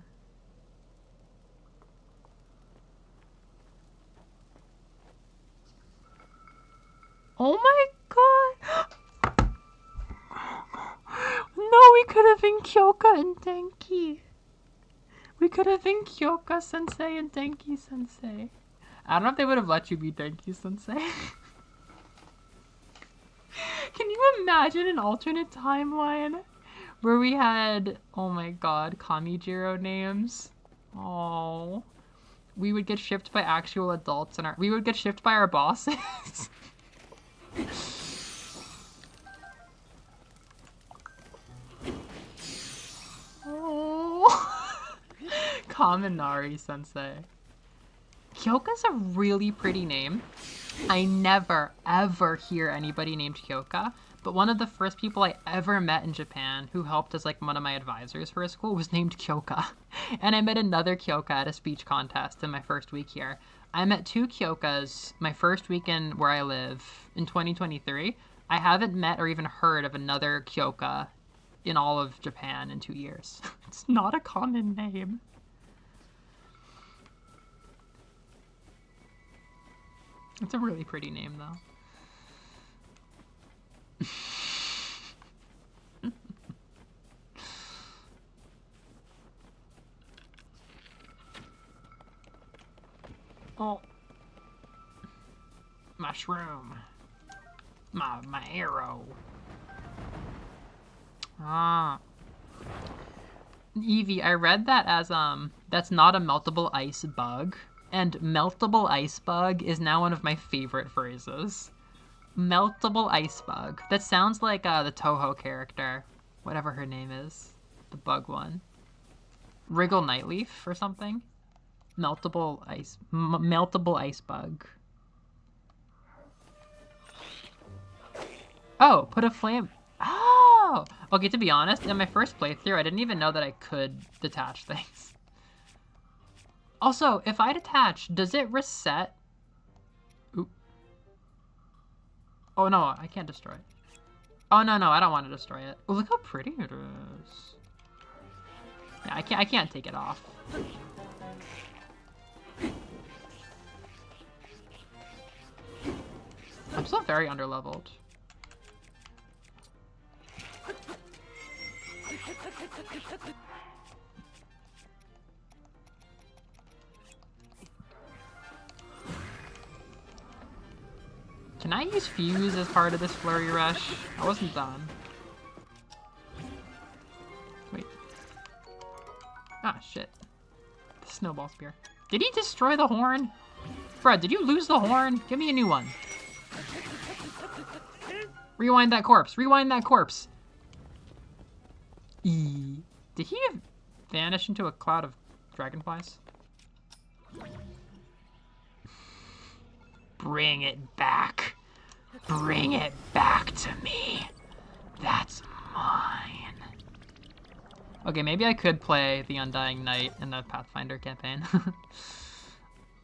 Oh my god! No, we could have been Kyoka and Denki. We could have been Kyoka Sensei and Denki Sensei. I don't know if they would have let you be Denki Sensei. Can you imagine an alternate timeline where we had, oh my god, Kamijiro names? Oh. We would get shipped by actual adults and we would get shipped by our bosses. Oh. Kaminari Sensei. Kyoka's a really pretty name. I never, ever hear anybody named Kyoka, but one of the first people I ever met in Japan who helped as like one of my advisors for a school was named Kyoka. And I met another Kyoka at a speech contest in my first week here. I met 2 Kyokas my first weekend where I live in 2023. I haven't met or even heard of another Kyoka in all of Japan in 2 years. It's not a common name. It's a really pretty name, though. Oh. Mushroom. My arrow. Ah. Evie, I read that as, that's not a meltable ice bug. And meltable ice bug is now one of my favorite phrases. Meltable ice bug. That sounds like the Toho character. Whatever her name is. The bug one. Wriggle Nightleaf or something. Meltable ice bug. Oh, put a flame. Oh! Okay, to be honest, in my first playthrough, I didn't even know that I could detach things. Also, if I detach, does it reset? Oop. Oh no, I can't destroy it. Oh no, I don't want to destroy it. Oh, look how pretty it is. Yeah, I can't take it off. I'm still very underleveled. Can I use Fuse as part of this Flurry Rush? I wasn't done. Wait. Ah, shit. The Snowball Spear. Did he destroy the horn? Fred, did you lose the horn? Give me a new one. Rewind that corpse. Rewind that corpse. Did he vanish into a cloud of dragonflies? Bring it back. Bring it back to me. That's mine. Okay, maybe I could play the Undying Knight in the Pathfinder campaign.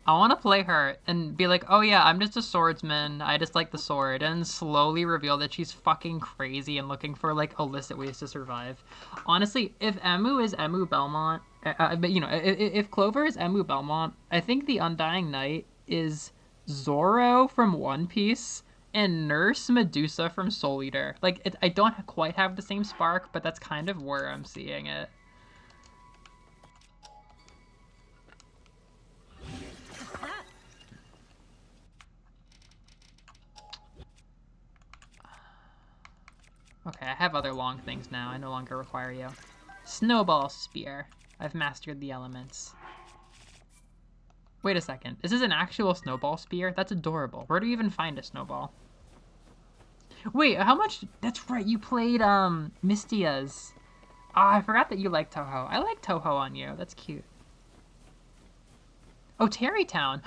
I want to play her and be like, oh yeah, I'm just a swordsman. I just like the sword. And slowly reveal that she's fucking crazy and looking for like illicit ways to survive. Honestly, if Emu is Emu Belmont, but you know, if Clover is Emu Belmont, I think the Undying Knight is Zoro from One Piece and Nurse Medusa from Soul Eater. Like, I don't quite have the same spark, but that's kind of where I'm seeing it. Okay, I have other long things now. I no longer require you. Snowball Spear. I've mastered the elements. Wait a second. This is an actual snowball spear? That's adorable. Where do you even find a snowball? Wait, how much? That's right, you played Mystia's. Ah, I forgot that you like Toho. I like Toho on you. That's cute. Oh, Terrytown.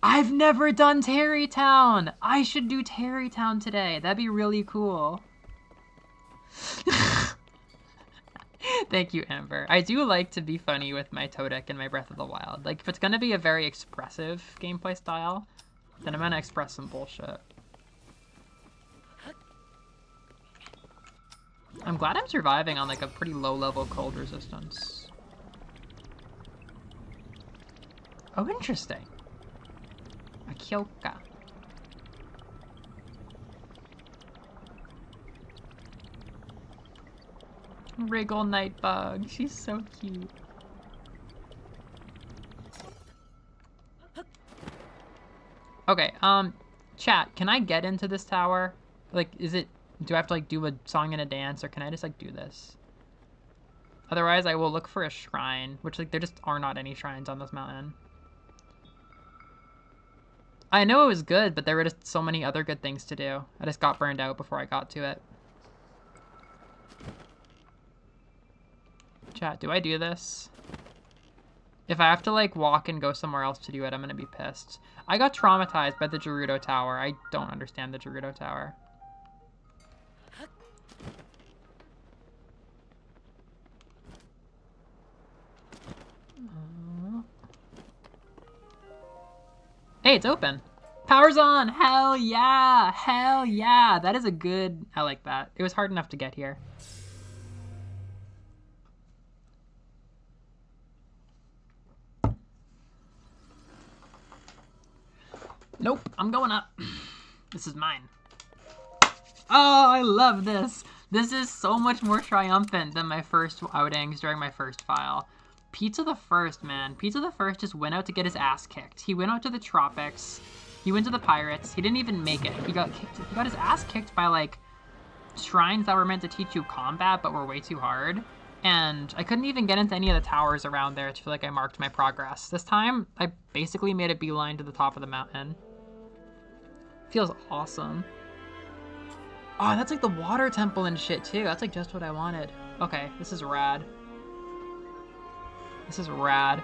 I've never done Terrytown. I should do Terrytown today. That'd be really cool. Thank you, Amber. I do like to be funny with my Todek and my Breath of the Wild. Like, if it's gonna be a very expressive gameplay style, then I'm gonna express some bullshit. I'm glad I'm surviving on like a pretty low level cold resistance. Oh, interesting. A Kyoka. Wriggle Nightbug. She's so cute. Okay, chat, can I get into this tower? Like, do I have to like do a song and a dance, or can I just like do this? Otherwise, I will look for a shrine, which like there just are not any shrines on this mountain. I know it was good, but there were just so many other good things to do. I just got burned out before I got to it. Chat, do I do this? If I have to like walk and go somewhere else to do it, I'm gonna be pissed. I got traumatized by the Gerudo Tower. I don't understand the Gerudo Tower. Hey, it's open. Power's on! Hell yeah! Hell yeah! That is a good... I like that. It was hard enough to get here. Nope, I'm going up. This is mine. Oh, I love this. This is so much more triumphant than my first outings during my first file. Pizza the First, man. Pizza the First just went out to get his ass kicked. He went out to the tropics. He went to the pirates. He didn't even make it. He got kicked. He got his ass kicked by like shrines that were meant to teach you combat but were way too hard. And I couldn't even get into any of the towers around there to feel like I marked my progress. This time, I basically made a beeline to the top of the mountain. Feels awesome. Oh, that's like the water temple and shit too. That's like just what I wanted. Okay, this is rad. This is rad.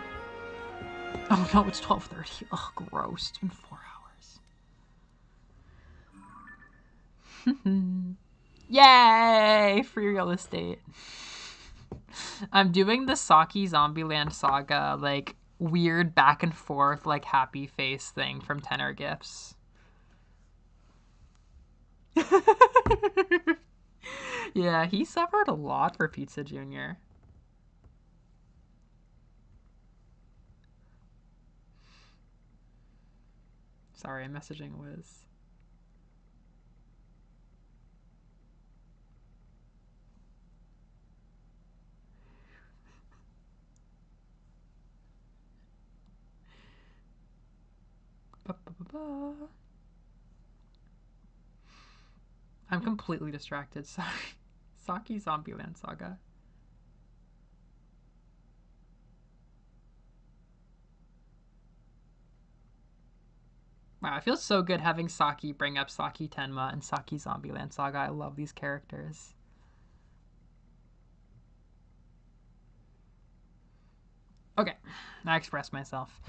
Oh no, it's 12:30. Oh, gross. It's been 4 hours. Yay! Free real estate. I'm doing the Saki Zombieland Saga, like, weird back and forth, like, happy face thing from Tenor Gifts. Yeah, he suffered a lot for Pizza Jr. Sorry, I'm messaging Wiz. Ba-ba-ba-ba. I'm completely distracted, sorry. Saki Zombieland Saga. Wow, it feels so good having Saki bring up Saki Tenma and Saki Zombieland Saga. I love these characters. Okay, I expressed myself.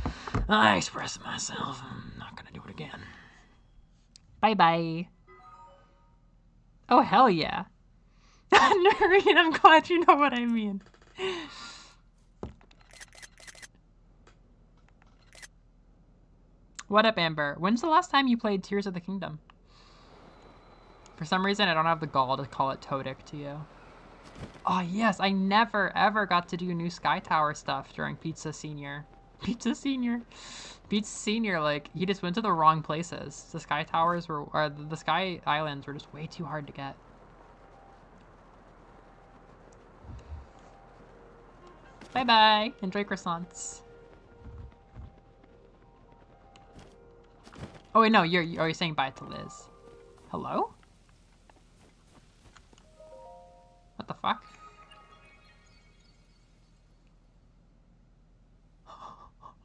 I expressed myself. I'm not gonna do it again. Bye-bye. Oh, hell yeah. Noreen, I'm glad you know what I mean. What up, Amber? When's the last time you played Tears of the Kingdom? For some reason, I don't have the gall to call it Todic to you. Oh, yes, I never, ever got to do new Sky Tower stuff during Pizza Senior. Pizza Senior. Pizza Senior, like, he just went to the wrong places. The Sky Towers were, or the Sky Islands were just way too hard to get. Bye-bye. Enjoy croissants. Oh, wait, no, you're saying bye to Liz. Hello? What the fuck?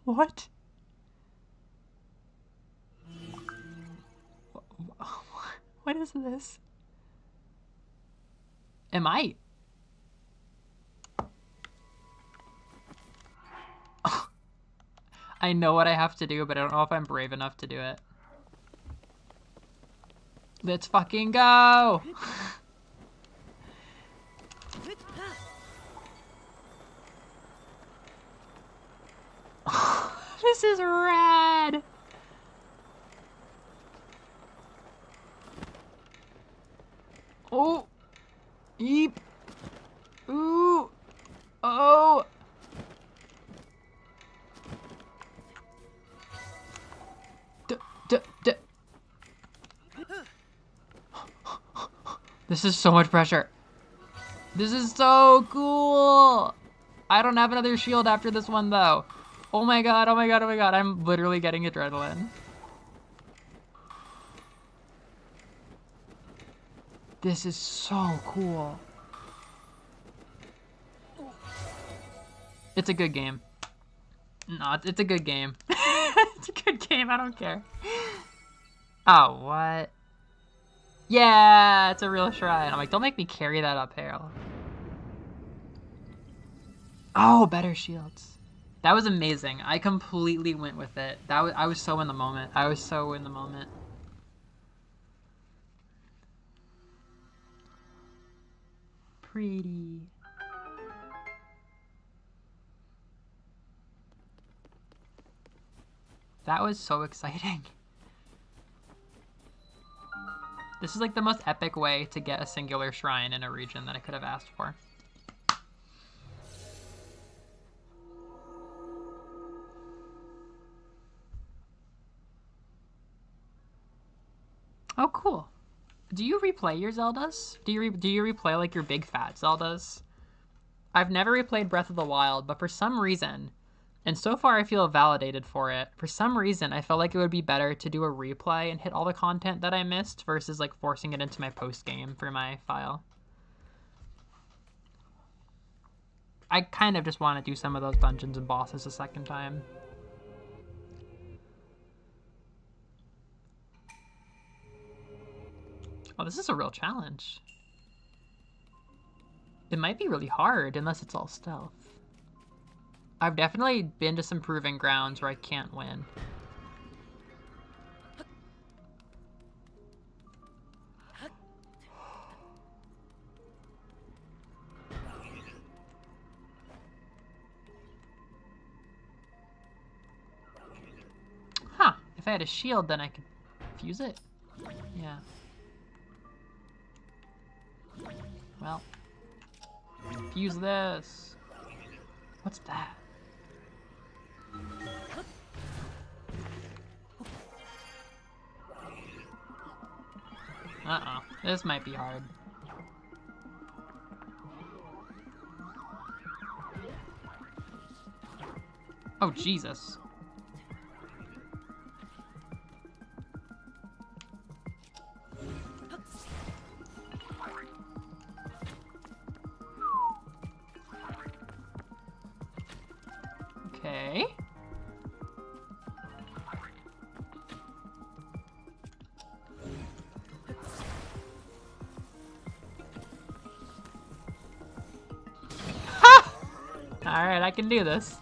What? What is this? Am I? I know what I have to do, but I don't know if I'm brave enough to do it. Let's fucking go! This is rad! Oh! Yeep! Ooh! Oh! This is so much pressure. This is so cool! I don't have another shield after this one, though. Oh my god, oh my god, oh my god. I'm literally getting adrenaline. This is so cool. It's a good game. No, it's a good game. It's a good game, I don't care. Oh, what? Yeah, it's a real shrine. I'm like, don't make me carry that uphill. Oh, better shields. That was amazing. I completely went with it. I was so in the moment. I was so in the moment. Pretty. That was so exciting. This is like the most epic way to get a singular shrine in a region that I could have asked for. Oh, cool. Do you replay your Zeldas? Do you replay like your big fat Zeldas? I've never replayed Breath of the Wild, but for some reason, and so far I feel validated for it, for some reason I felt like it would be better to do a replay and hit all the content that I missed versus like forcing it into my post game for my file. I kind of just want to do some of those dungeons and bosses a second time. Oh, this is a real challenge. It might be really hard unless it's all stealth. I've definitely been to some proving grounds where I can't win. Huh, if I had a shield then I could fuse it? Yeah. Well, fuse this. What's that? Uh-oh, this might be hard. Oh, Jesus. Okay. Ha! Alright, I can do this.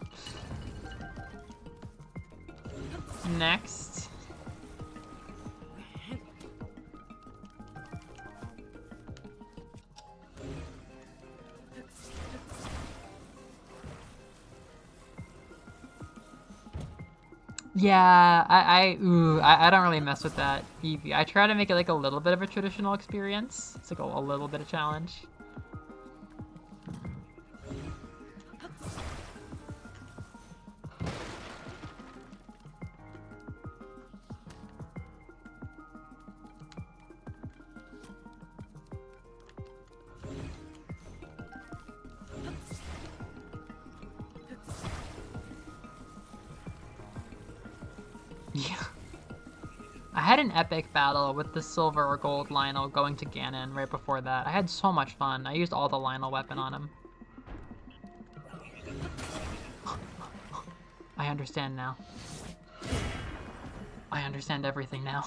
Next. Yeah, I don't really mess with that Eevee. I try to make it like a little bit of a traditional experience. It's like a little bit of challenge. Yeah. I had an epic battle with the silver or gold Lionel going to Ganon right before that. I had so much fun. I used all the Lionel weapon on him. I understand now. I understand everything now.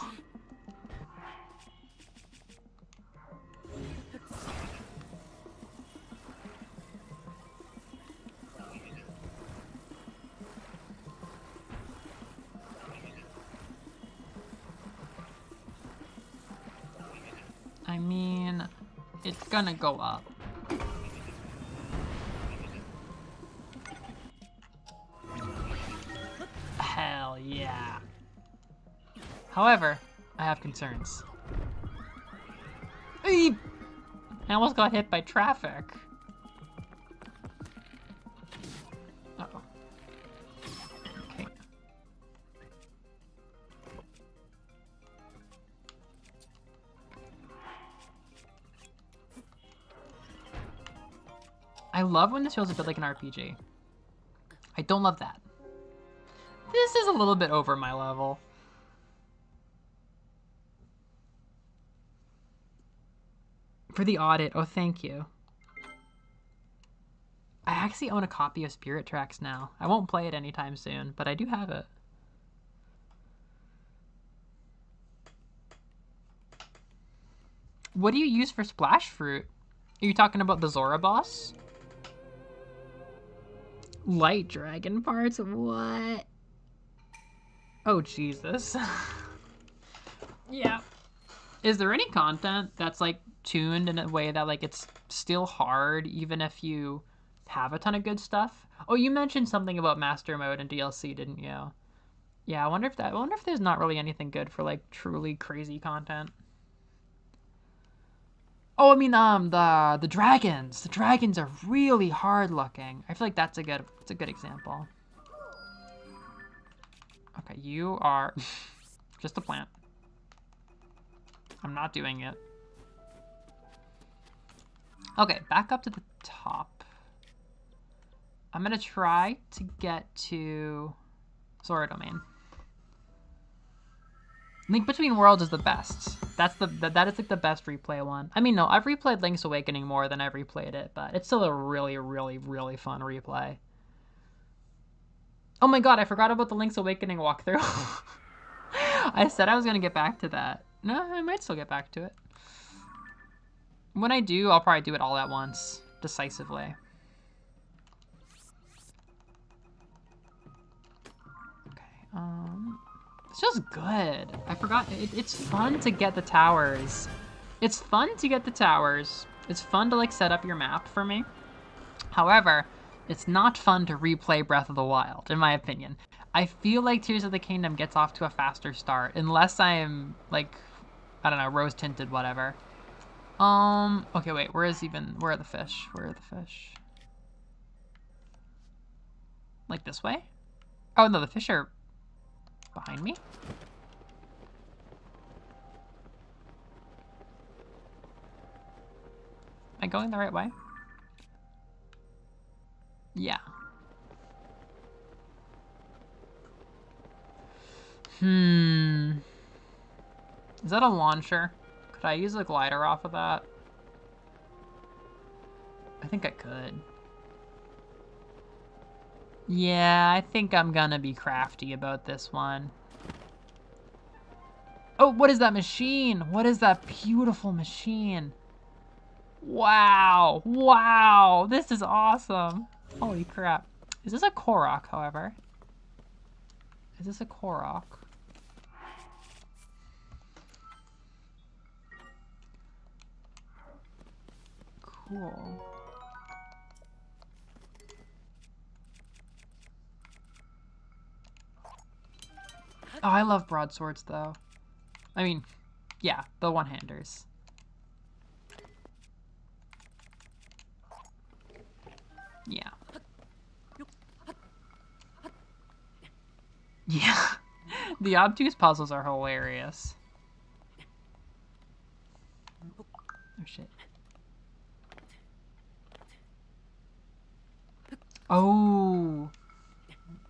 I mean, it's gonna go up. Hell yeah. However, I have concerns. Eep! I almost got hit by traffic. Uh-oh. Okay. I love when this feels a bit like an RPG. I don't love that. This is a little bit over my level. For the audit, oh thank you. I actually own a copy of Spirit Tracks now. I won't play it anytime soon, but I do have it. What do you use for Splash Fruit? Are you talking about the Zora boss? Light dragon parts? What? Oh, Jesus. Yeah. Is there any content that's like tuned in a way that like it's still hard even if you have a ton of good stuff? Oh, you mentioned something about Master Mode and DLC, didn't you? Yeah, I wonder if there's not really anything good for like truly crazy content. Oh, I mean, the dragons. The dragons are really hard looking. I feel like that's a good example. Okay, you are just a plant. I'm not doing it. Okay, back up to the top. I'm gonna try to get to Zora Domain. Link Between Worlds is the best. That is like the best replay one. I mean, no, I've replayed Link's Awakening more than I've replayed it, but it's still a really, really, really fun replay. Oh my god, I forgot about the Link's Awakening walkthrough. I said I was gonna get back to that. No, I might still get back to it. When I do, I'll probably do it all at once, decisively. Okay, it's just good. I forgot, it's fun to get the towers. It's fun to get the towers. It's fun to like set up your map for me. However, it's not fun to replay Breath of the Wild, in my opinion. I feel like Tears of the Kingdom gets off to a faster start, unless I'm like, I don't know, rose tinted, whatever. Okay, wait, where are the fish? Where are the fish? Like this way? Oh no, the fish are behind me? Am I going the right way? Yeah. Is that a launcher? Could I use a glider off of that? I think I could. Yeah, I think I'm gonna be crafty about this one. Oh, what is that machine? What is that beautiful machine? Wow, wow, this is awesome. Holy crap. Is this a Korok, however? Is this a Korok? Cool. Oh, I love broadswords, though. I mean, yeah, the one-handers. Yeah. Yeah. The obtuse puzzles are hilarious. Oh, shit. Oh.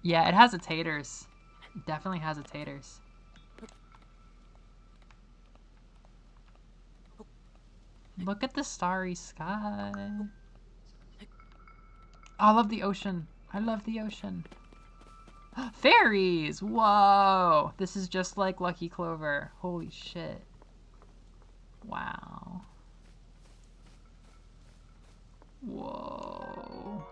Yeah, it has its haters. It definitely has its haters. Look at the starry sky. Oh, I love the ocean. I love the ocean. Fairies! Whoa! This is just like Lucky Clover. Holy shit. Wow. Whoa.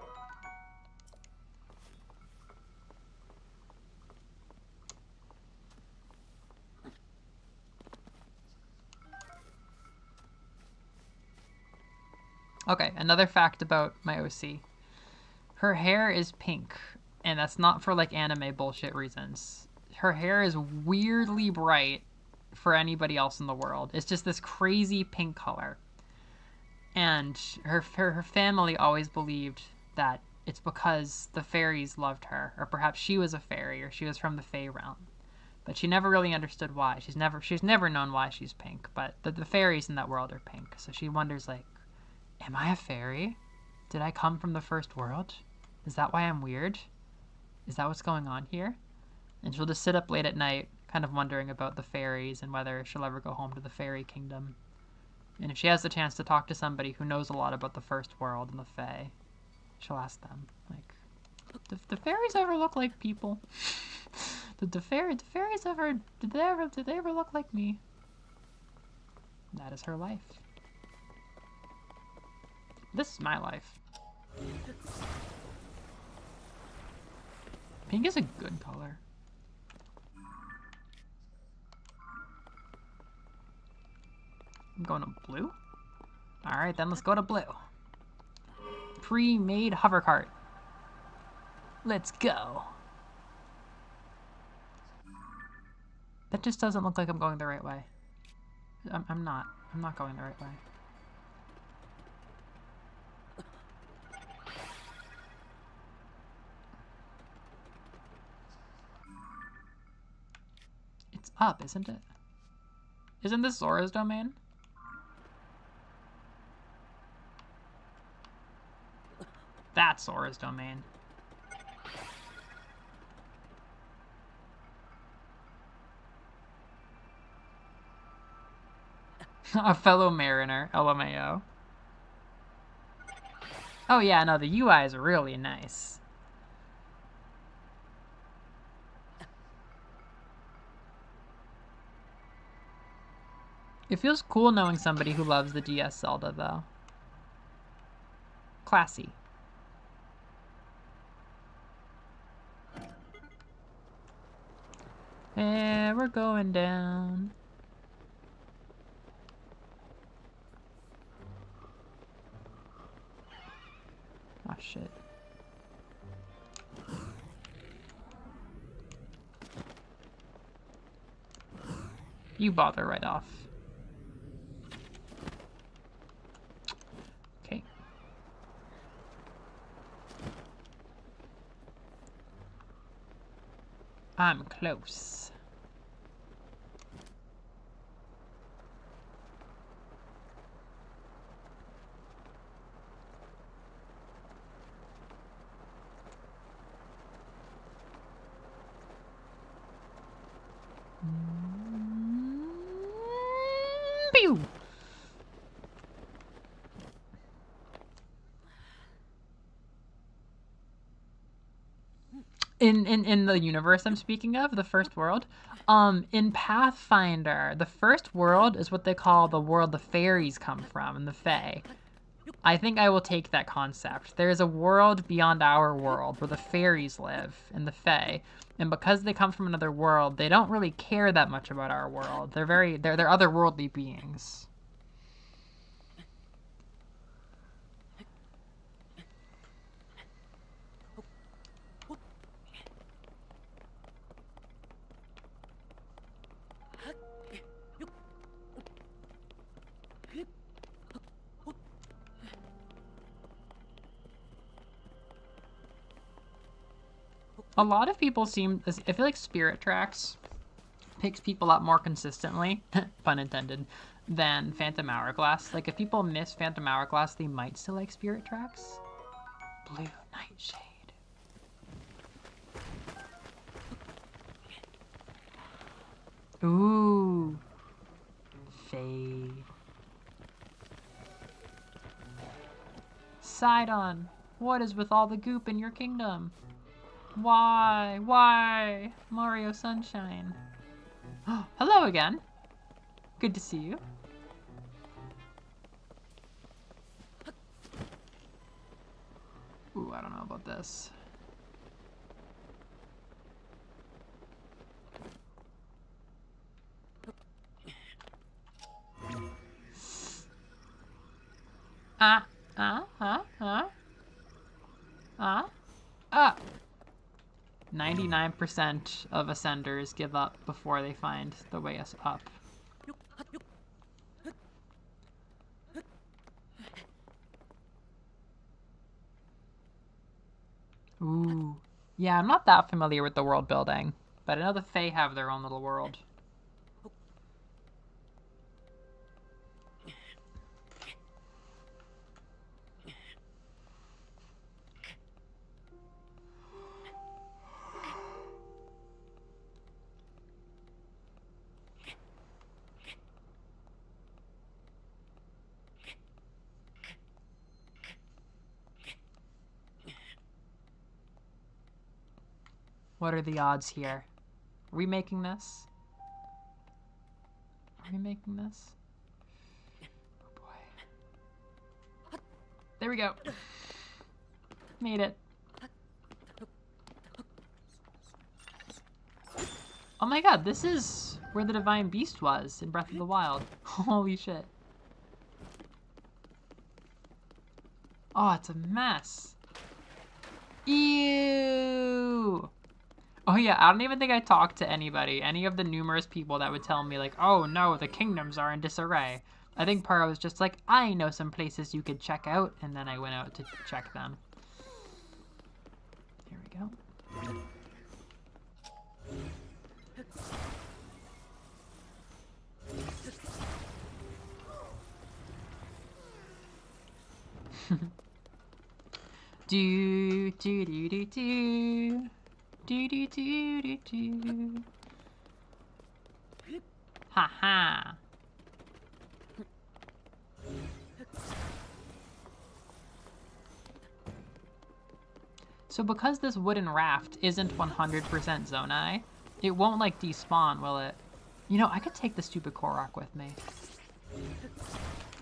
Okay, another fact about my OC. Her hair is pink, and that's not for like anime bullshit reasons. Her hair is weirdly bright for anybody else in the world. It's just this crazy pink color. And her family always believed that it's because the fairies loved her, or perhaps she was a fairy, or she was from the Fey realm. But she never really understood why. She's never known why she's pink, but the fairies in that world are pink. So she wonders, like, am I a fairy? Did I come from the first world? Is that why I'm weird? Is that what's going on here? And she'll just sit up late at night, kind of wondering about the fairies and whether she'll ever go home to the fairy kingdom. And if she has the chance to talk to somebody who knows a lot about the first world and the Fae, she'll ask them, like, did the fairies ever look like people? Did the fairies ever, did they ever look like me? And that is her life. This is my life. Pink is a good color. I'm going to blue? Alright, then let's go to blue. Pre-made hover cart. Let's go. That just doesn't look like I'm going the right way. I'm not going the right way. It's up, isn't it? Isn't this Zora's domain? That's Zora's domain. A fellow mariner, LMAO. Oh yeah, no, the UI is really nice. It feels cool knowing somebody who loves the DS Zelda, though. Classy. And we're going down. Oh shit. You bother right off. Okay. I'm close. Pew! In the universe I'm speaking of, the first world, in Pathfinder, the first world is what they call the world the fairies come from, and the Fae. I think I will take that concept. There is a world beyond our world where the fairies live, and the Fae, and because they come from another world, they don't really care that much about our world. They're otherworldly beings. A lot of people I feel like Spirit Tracks picks people up more consistently, pun intended, than Phantom Hourglass. Like, if people miss Phantom Hourglass, they might still like Spirit Tracks. Blue Nightshade. Ooh. Fade. Sidon, what is with all the goop in your kingdom? Why? Why? Mario Sunshine. Hello again. Good to see you. Ooh, I don't know about this. Ah, Ah! 99% of ascenders give up before they find the way up. Ooh. Yeah, I'm not that familiar with the world building, but I know the Fae have their own little world. What are the odds here? Are we making this? Are we making this? Oh boy. There we go. Made it. Oh my god, this is where the Divine Beast was in Breath of the Wild. Holy shit. Oh, it's a mess. Ew! Oh yeah, I don't even think I talked to anybody, any of the numerous people that would tell me like, oh no, the kingdoms are in disarray. I think Para was just like, I know some places you could check out, and then I went out to check them. Here we go. Do do do do do. Do do do do do. Ha ha. So because this wooden raft isn't 100% Zonai, it won't like despawn, will it? You know, I could take the stupid Korok with me.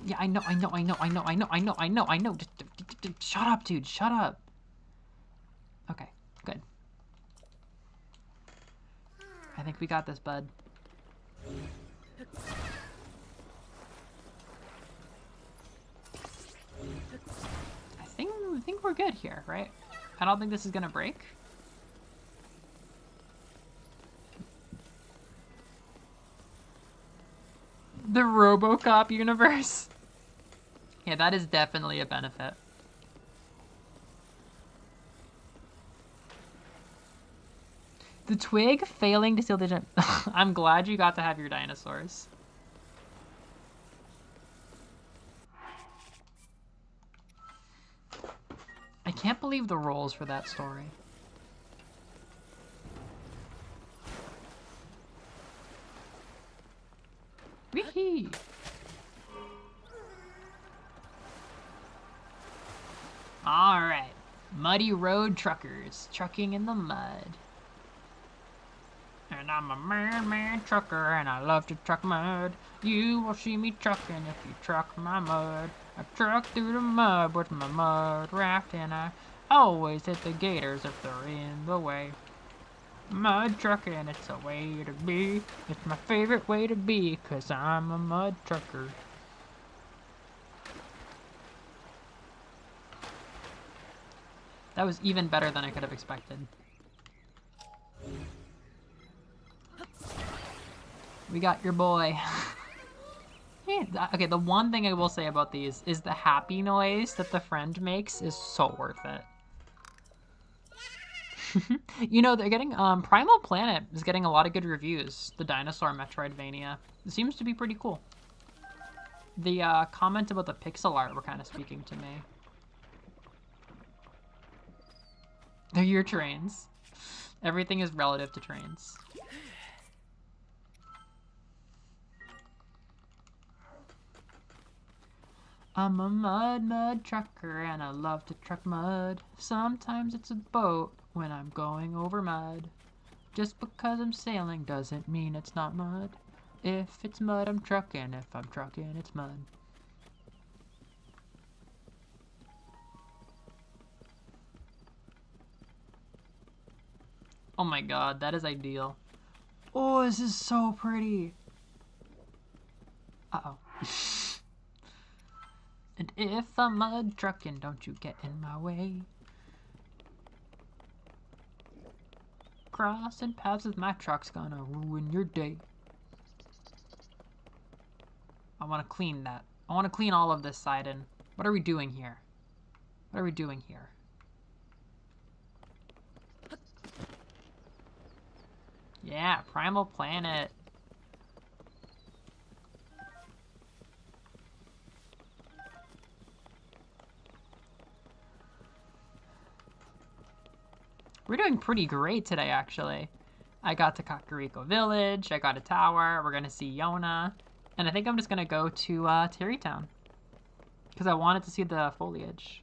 Yeah, I know. Just shut up, dude. Shut up. Okay, good. I think we got this, bud. I think we're good here, right? I don't think this is gonna break. The RoboCop universe. Yeah, that is definitely a benefit. The twig failing to steal the gem. I'm glad you got to have your dinosaurs. I can't believe the roles for that story. Wee-hee! Alright. Muddy road truckers, trucking in the mud. And I'm a man trucker, and I love to truck mud. You will see me trucking if you truck my mud. I truck through the mud with my mud raft, and I always hit the gators if they're in the way. Mud trucking, it's a way to be. It's my favorite way to be, 'cause I'm a mud trucker. That was even better than I could have expected. We got your boy. Yeah, okay, the one thing I will say about these is the happy noise that the friend makes is so worth it. You know, they're getting, Primal Planet is getting a lot of good reviews. The dinosaur Metroidvania. It seems to be pretty cool. The comment about the pixel art were kind of speaking to me. They're your trains. Everything is relative to trains. I'm a mud trucker and I love to truck mud. Sometimes it's a boat when I'm going over mud. Just because I'm sailing doesn't mean it's not mud. If it's mud, I'm trucking. If I'm trucking, it's mud. Oh my god, that is ideal. Oh, this is so pretty. Uh-oh. And if I'm mud trucking, don't you get in my way. Crossing paths with my truck's gonna ruin your day. I want to clean that. I want to clean all of this side in. What are we doing here? What are we doing here? Yeah, Primal Planet. We're doing pretty great today, actually. I got to Kakariko Village, I got a tower, we're gonna see Yona, and I think I'm just gonna go to Terrytown. Because I wanted to see the foliage.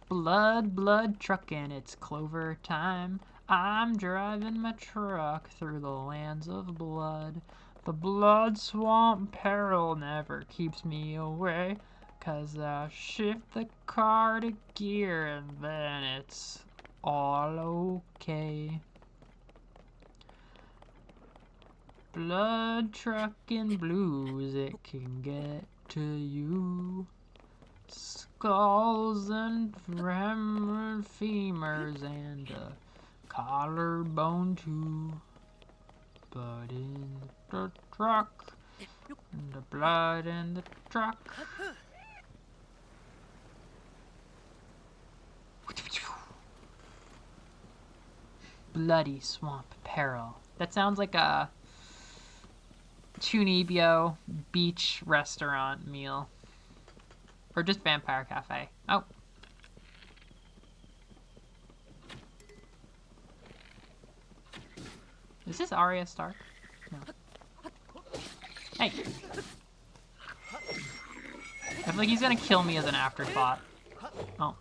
Blood truckin', it's clover time. I'm driving my truck through the lands of blood. The blood swamp peril never keeps me away. 'Cause I shift the car to gear and then it's all okay. Blood truckin' blues, it can get to you. Skulls and femurs and a collarbone too. Blood in the truck, and the blood in the truck. Bloody Swamp Peril. That sounds like a Chunibyo beach restaurant meal. Or just Vampire Cafe. Oh. Is this Arya Stark? No. Hey! I feel like he's gonna kill me as an afterthought. Oh.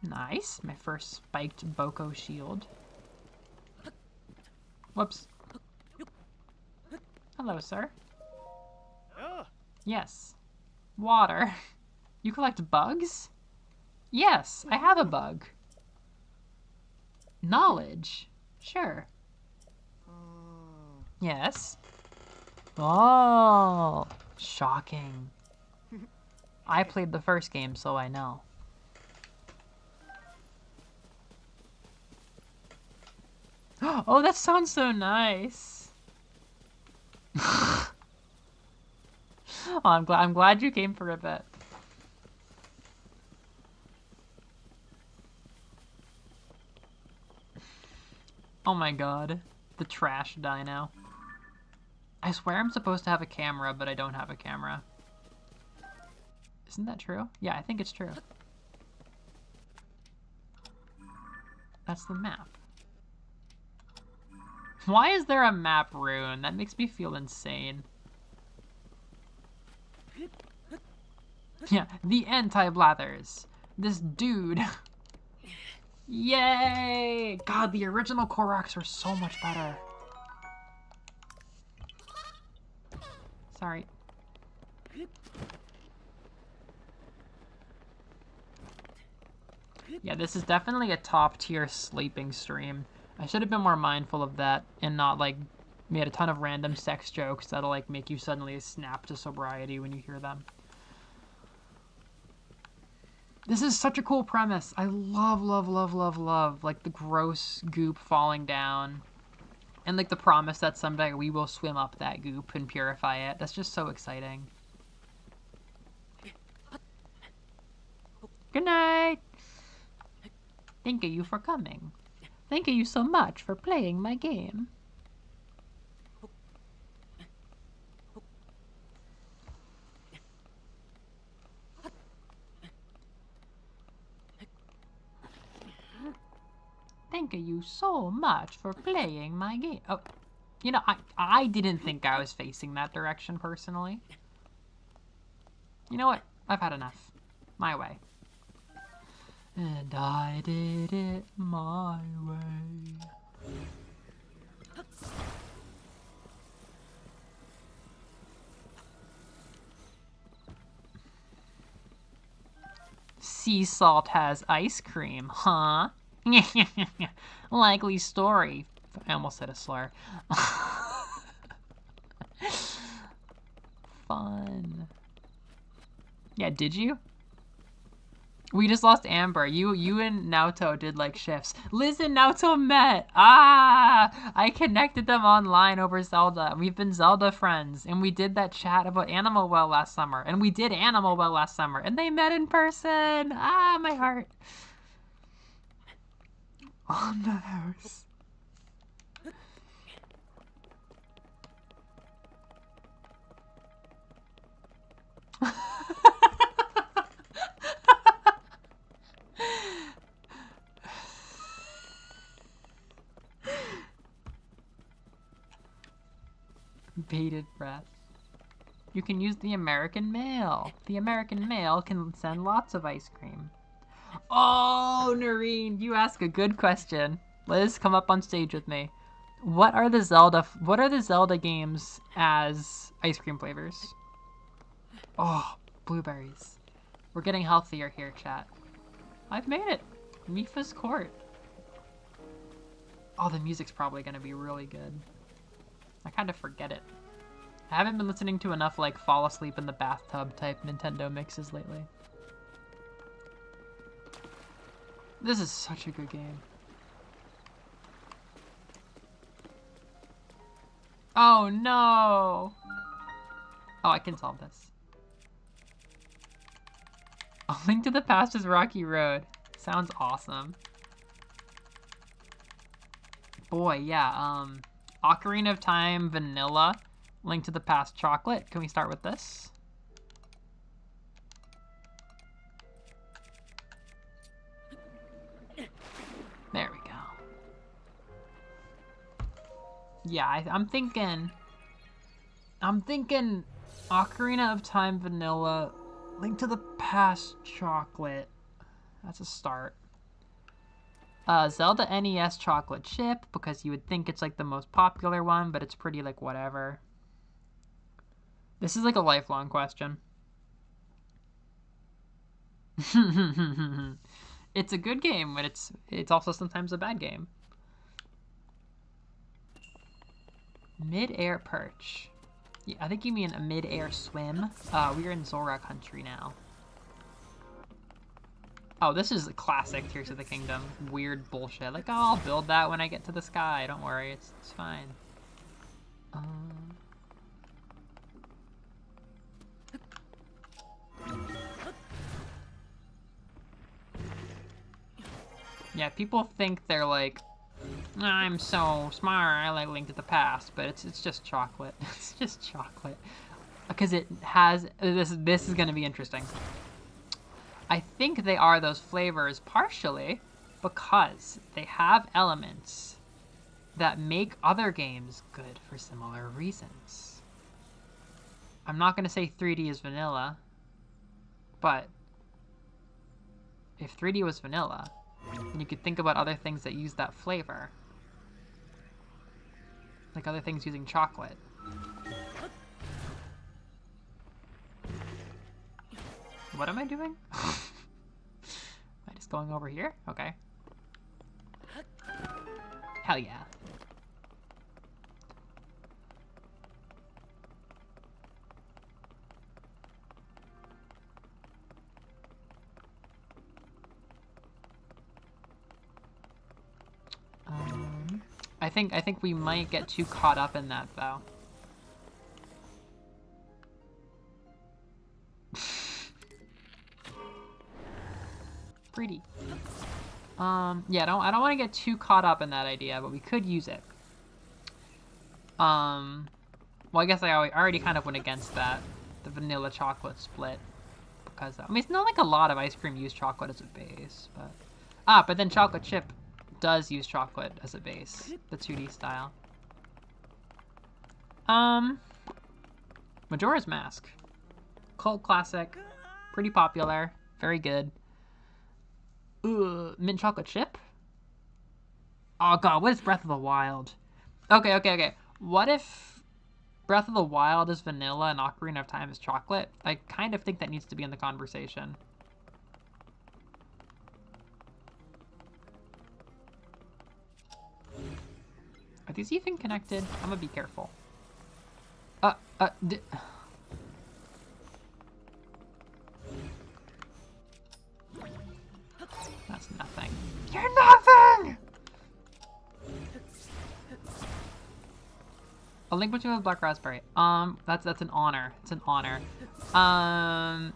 Nice. My first spiked Boko shield. Whoops. Hello, sir. Yes. Water. You collect bugs? Yes, I have a bug. Knowledge. Sure. Yes. Oh, shocking. I played the first game, so I know. Oh, that sounds so nice. Oh, I'm glad you came for a bit. Oh my god, the trash dino. I swear I'm supposed to have a camera, but I don't have a camera. Isn't that true? Yeah, I think it's true. That's the map. Why is there a map rune? That makes me feel insane. Yeah, the anti-blathers. This dude. Yay! God, the original Koroks were so much better. Sorry. Yeah, this is definitely a top-tier sleeping stream. I should have been more mindful of that and not, like, made a ton of random sex jokes that'll, like, make you suddenly snap to sobriety when you hear them. This is such a cool premise. I love, like, the gross goop falling down. And, like, the promise that someday we will swim up that goop and purify it. That's just so exciting. Good night! Thank you for coming. Thank you so much for playing my game. Thank you so much for playing my game. Oh, you know, I didn't think I was facing that direction personally. You know what? I've had enough. My way. And I did it my way. sea salt has ice cream, huh? Likely story. I almost said a slur. Fun. Yeah, did you? We just lost Amber. You and Naoto did like shifts. Liz and Naoto met. Ah! I connected them online over Zelda. We've been Zelda friends. And we did that chat about Animal Well last summer. And we did Animal Well last summer. And they met in person. Ah, my heart. On the house. Bated breath. You can use the American mail. The American mail can send lots of ice cream. Oh, Noreen, you ask a good question. Liz, come up on stage with me. What are the Zelda games as ice cream flavors? Oh, blueberries. We're getting healthier here, chat. I've made it. Mifa's Court. Oh, the music's probably gonna be really good. I kind of forget it. I haven't been listening to enough, like, fall asleep in the bathtub type Nintendo mixes lately. This is such a good game. Oh, no! Oh, I can solve this. A Link to the Past is Rocky Road. Sounds awesome. Boy, yeah, Ocarina of Time Vanilla, Link to the Past Chocolate. Can we start with this? There we go. Yeah, I'm thinking Ocarina of Time Vanilla, Link to the Past Chocolate. That's a start. Zelda NES Chocolate Chip, because you would think it's like the most popular one, but it's pretty like whatever. This is like a lifelong question. It's a good game, but it's also sometimes a bad game. Mid-air perch. Yeah, I think you mean a mid-air swim. We're in Zora country now. Oh, this is a classic Tears of the Kingdom. Weird bullshit. Like, oh, I'll build that when I get to the sky. Don't worry, it's fine. Yeah, people think they're like, I'm so smart, I like Link to the Past, but it's just chocolate. It's just chocolate. Because it has, this is going to be interesting. I think they are those flavors partially because they have elements that make other games good for similar reasons. I'm not going to say 3D is vanilla, but if 3D was vanilla, then you could think about other things that use that flavor. Like other things using chocolate. What am I doing? Am I just going over here? Okay. Hell yeah. I think we might get too caught up in that though. Pretty. Yeah, I don't want to get too caught up in that idea, but we could use it. Well, I guess I already kind of went against that, the vanilla chocolate split, because I mean it's not like a lot of ice cream use chocolate as a base, but but then chocolate chip does use chocolate as a base, the 2D style. Majora's Mask, cult classic, pretty popular, very good. Mint chocolate chip? Oh god, what is Breath of the Wild? Okay. What if Breath of the Wild is vanilla and Ocarina of Time is chocolate? I kind of think that needs to be in the conversation. Are these even connected? I'm gonna be careful. That's nothing. You're nothing! A link between with Black Raspberry. That's an honor. It's an honor. I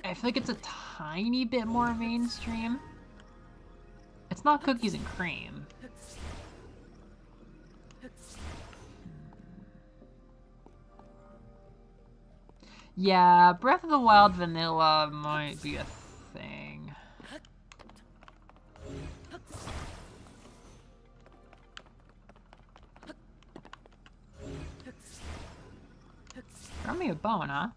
feel like it's a tiny bit more mainstream. It's not cookies and cream. Yeah, Breath of the Wild vanilla might be a thing. Throw me a bone, huh?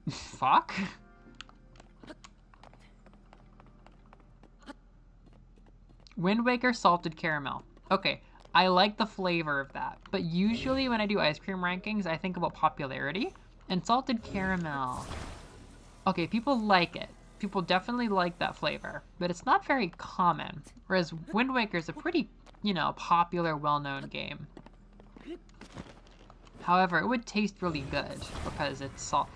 Fuck? Wind Waker salted caramel. Okay, I like the flavor of that, but usually when I do ice cream rankings, I think about popularity, and salted caramel. Okay, people like it. People definitely like that flavor, but it's not very common, whereas Wind Waker is a pretty, you know, popular, well-known game. However, it would taste really good because it's salt.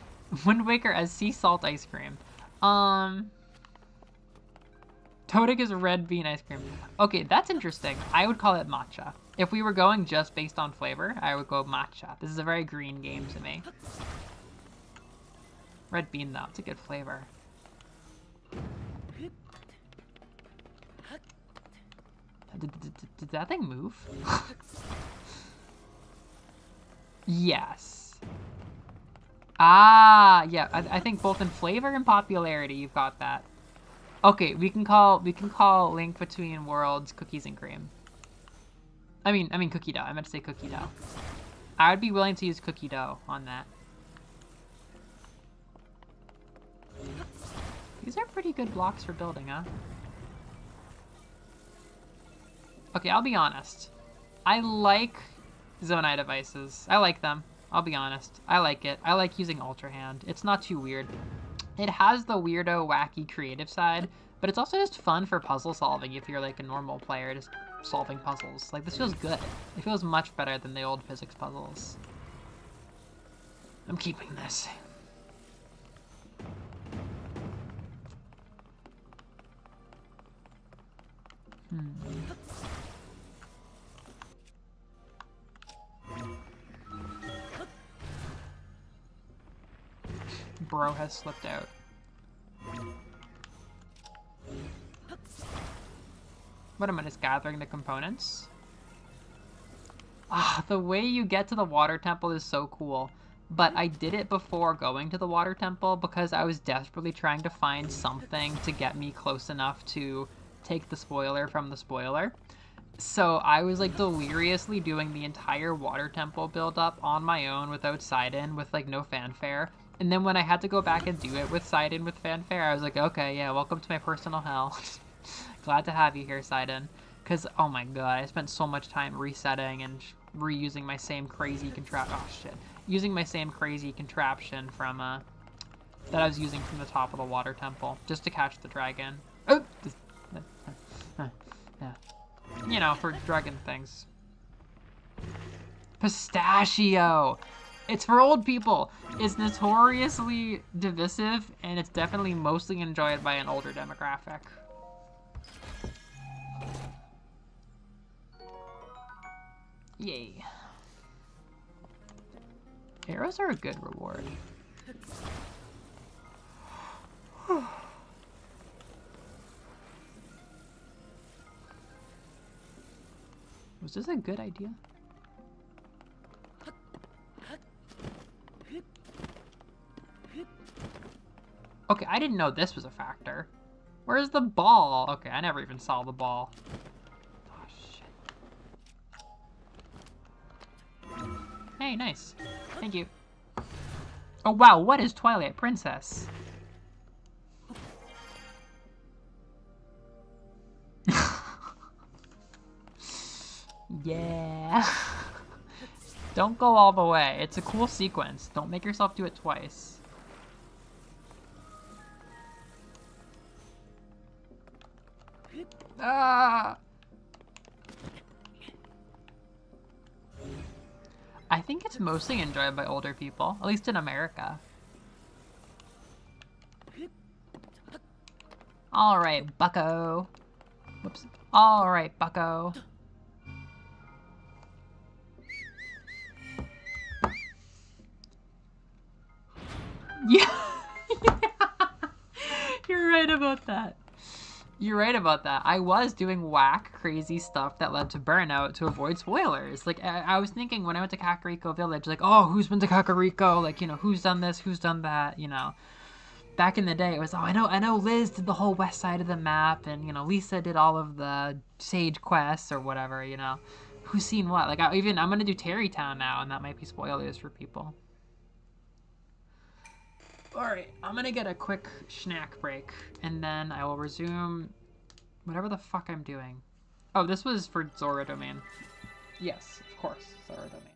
Wind Waker as sea salt ice cream. Todik is red bean ice cream. Okay, that's interesting. I would call it matcha. If we were going just based on flavor, I would go matcha. This is a very green game to me. Red bean though, it's a good flavor. Did that thing move? Yes. Ah, yeah. I think both in flavor and popularity, you've got that. Okay, we can call Link Between Worlds cookies and cream. I mean cookie dough. I meant to say cookie dough. I would be willing to use cookie dough on that. These are pretty good blocks for building, huh? Okay, I'll be honest. I like Zonai devices. I like them. I'll be honest. I like it. I like using Ultra Hand. It's not too weird. It has the weirdo, wacky, creative side, but it's also just fun for puzzle solving if you're like a normal player just solving puzzles. Like, this feels good. It feels much better than the old physics puzzles. I'm keeping this. Bro has slipped out. What am I just gathering the components? Ah, the way you get to the water temple is so cool. But I did it before going to the water temple because I was desperately trying to find something to get me close enough to take the spoiler from the spoiler. So I was like deliriously doing the entire water temple build up on my own without side-in, with like no fanfare. And then when I had to go back and do it with side-in with fanfare, I was like, okay, yeah, welcome to my personal hell. Glad to have you here, side-in. Because, oh my god, I spent so much time resetting and reusing my same crazy using my same crazy contraption from, that I was using from the top of the water temple, just to catch the dragon. Oh! Yeah. You know, for dragon things. Pistachio! It's for old people. It's notoriously divisive, and it's definitely mostly enjoyed by an older demographic. Yay. Arrows are a good reward. Was this a good idea? Okay, I didn't know this was a factor. Where's the ball? Okay, I never even saw the ball. Oh, shit. Hey, nice. Thank you. Oh, wow, what is Twilight Princess? Yeah. Don't go all the way. It's a cool sequence. Don't make yourself do it twice. Ah! I think it's mostly enjoyed by older people, at least in America. Alright, bucko. Whoops. Alright, bucko. Yeah. You're right about that. You're right about that. I was doing whack, crazy stuff that led to burnout to avoid spoilers. Like, I was thinking when I went to Kakariko Village, like, oh, who's been to Kakariko? Like, you know, who's done this? Who's done that? You know, back in the day, it was, oh, I know Liz did the whole west side of the map, and, you know, Lisa did all of the sage quests or whatever, you know. Who's seen what? Like, I'm going to do Terrytown now, and that might be spoilers for people. Alright, I'm gonna get a quick snack break, and then I will resume whatever the fuck I'm doing. Oh, this was for Zora Domain. Yes, of course, Zora Domain.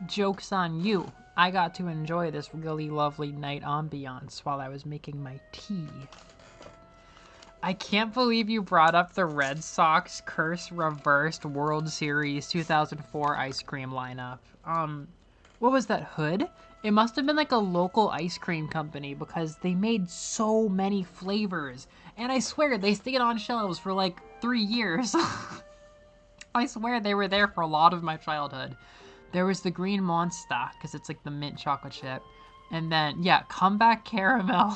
Joke's on you. I got to enjoy this really lovely night ambiance while I was making my tea. I can't believe you brought up the Red Sox Curse Reversed World Series 2004 ice cream lineup. What was that, Hood? It must have been like a local ice cream company because they made so many flavors. And I swear they stayed on shelves for like 3 years. I swear they were there for a lot of my childhood. There was the Green Monster, because it's like the mint chocolate chip. And then, yeah, Comeback Caramel.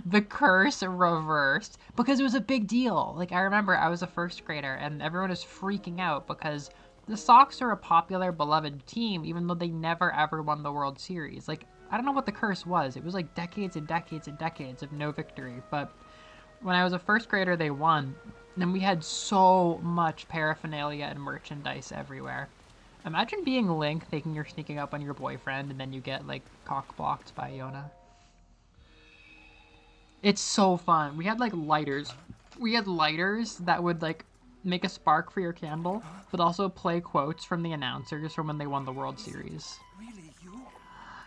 The Curse Reversed. Because it was a big deal. Like, I remember I was a first grader, and everyone was freaking out because the Sox are a popular, beloved team, even though they never ever won the World Series. Like, I don't know what the curse was. It was like decades and decades and decades of no victory. But when I was a first grader, they won. And we had so much paraphernalia and merchandise everywhere. Imagine being Link thinking you're sneaking up on your boyfriend and then you get, like, cock-blocked by Yona. It's so fun. We had, like, lighters. We had lighters that would, like, make a spark for your candle, but also play quotes from the announcers from when they won the World Series. Really, you?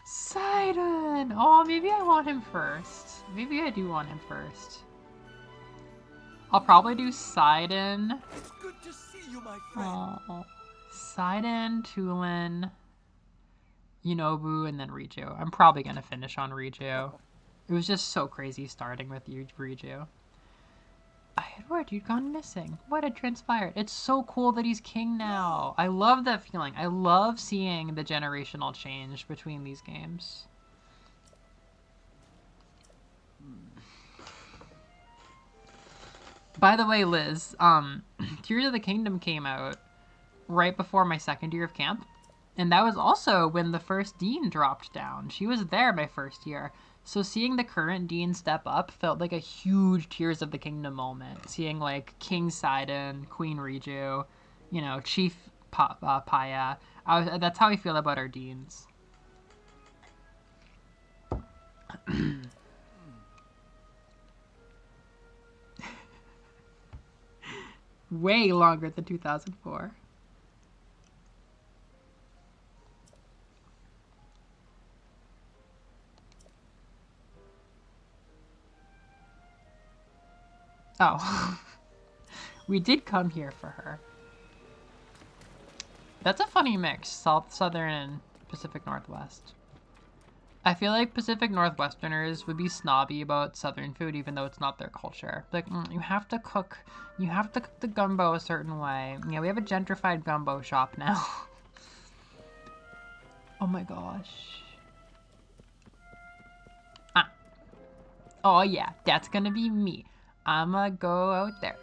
Sidon! Oh, maybe I want him first. Maybe I do want him first. I'll probably do Sidon. It's good to see you, my friend. Oh. Sidon, Tulin, Yunobu, and then Riju. I'm probably going to finish on Riju. It was just so crazy starting with you, Riju. Edward, you'd gone missing. What had transpired? It's so cool that he's king now. I love that feeling. I love seeing the generational change between these games. By the way, Liz, Tears of the Kingdom came out right before my second year of camp. And that was also when the first dean dropped down. She was there my first year. So seeing the current dean step up felt like a huge Tears of the Kingdom moment. Seeing like King Sidon, Queen Riju, you know, Chief Paya. That's how I feel about our deans. Way longer than 2004. Oh. We did come here for her. That's a funny mix, Southern and Pacific Northwest. I feel like Pacific Northwesterners would be snobby about Southern food even though it's not their culture. Like, you have to cook the gumbo a certain way. Yeah, we have a gentrified gumbo shop now. Oh my gosh. Ah. Oh yeah, that's gonna be me. I'ma go out there.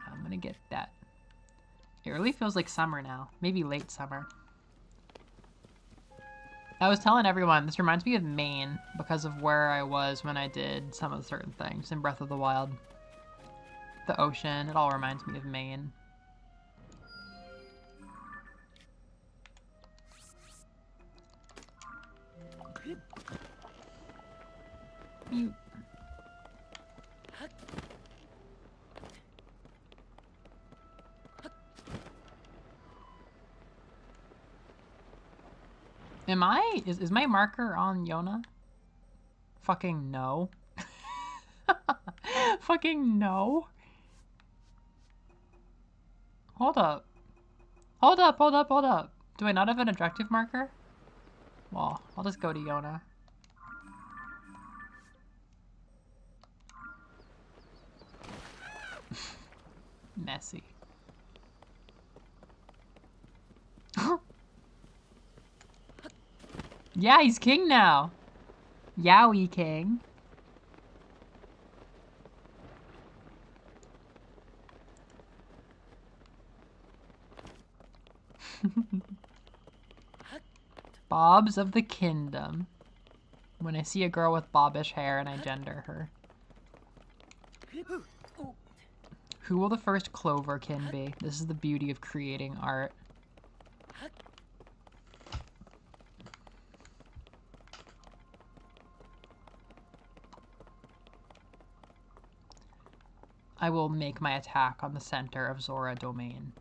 I'm gonna get that. It really feels like summer now. Maybe late summer. I was telling everyone, this reminds me of Maine because of where I was when I did some of the certain things in Breath of the Wild. The ocean, it all reminds me of Maine. Mute. Is my marker on Yona? Fucking no. Fucking no. Hold up. Hold up, hold up, hold up. Do I not have an objective marker? Well, I'll just go to Yona. Messy. Yeah, he's king now. Yowie king. Bobs of the Kingdom. When I see a girl with bobbish hair and I gender her. Who will the first Cloverkin be? This is the beauty of creating art. I will make my attack on the center of Zora domain.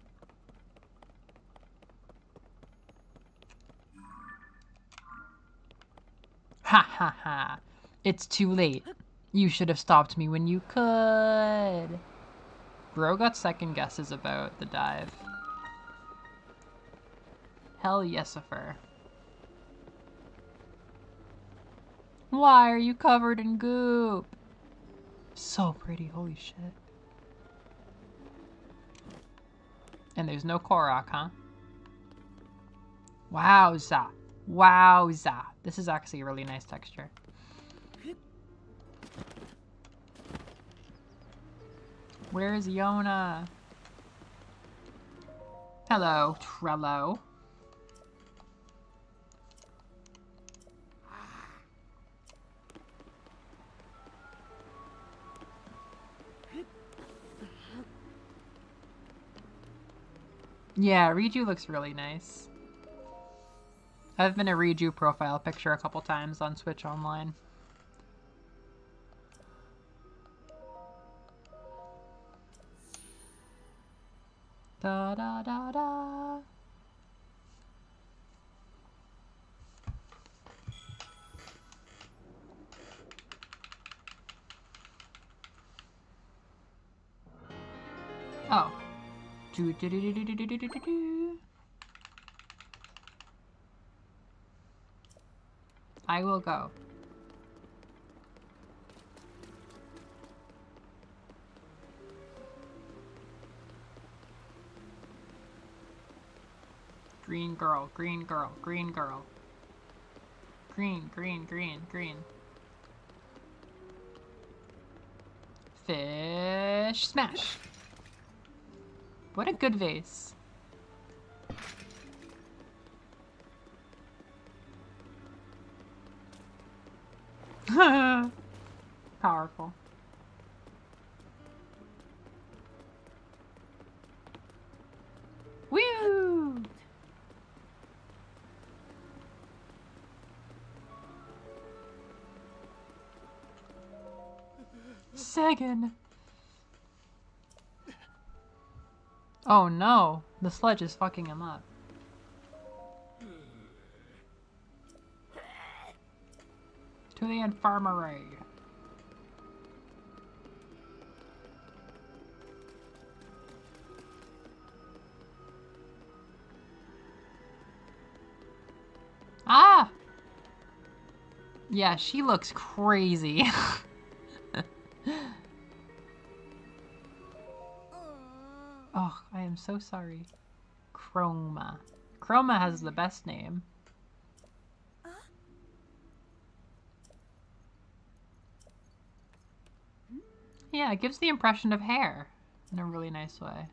Ha ha ha. It's too late. You should have stopped me when you could. Bro got second guesses about the dive. Hell yesifer. Why are you covered in goop? So pretty, holy shit. And there's no Korok, huh? Wowza. Wowza. This is actually a really nice texture. Where's Yona? Hello, Trello. Yeah, Riju looks really nice. I've been a Riju profile picture a couple times on Switch Online. Da da da da. Oh. Do do do do do do do do do do. I will go. Green girl, green girl, green girl. Green, green, green, green. Fish smash. What a good vase. Powerful. Woo! Sagan. Oh no, the sledge is fucking him up. To the infirmary. Ah! Yeah, she looks crazy. Oh, I am so sorry. Chroma. Chroma has the best name. Yeah, it gives the impression of hair in a really nice way.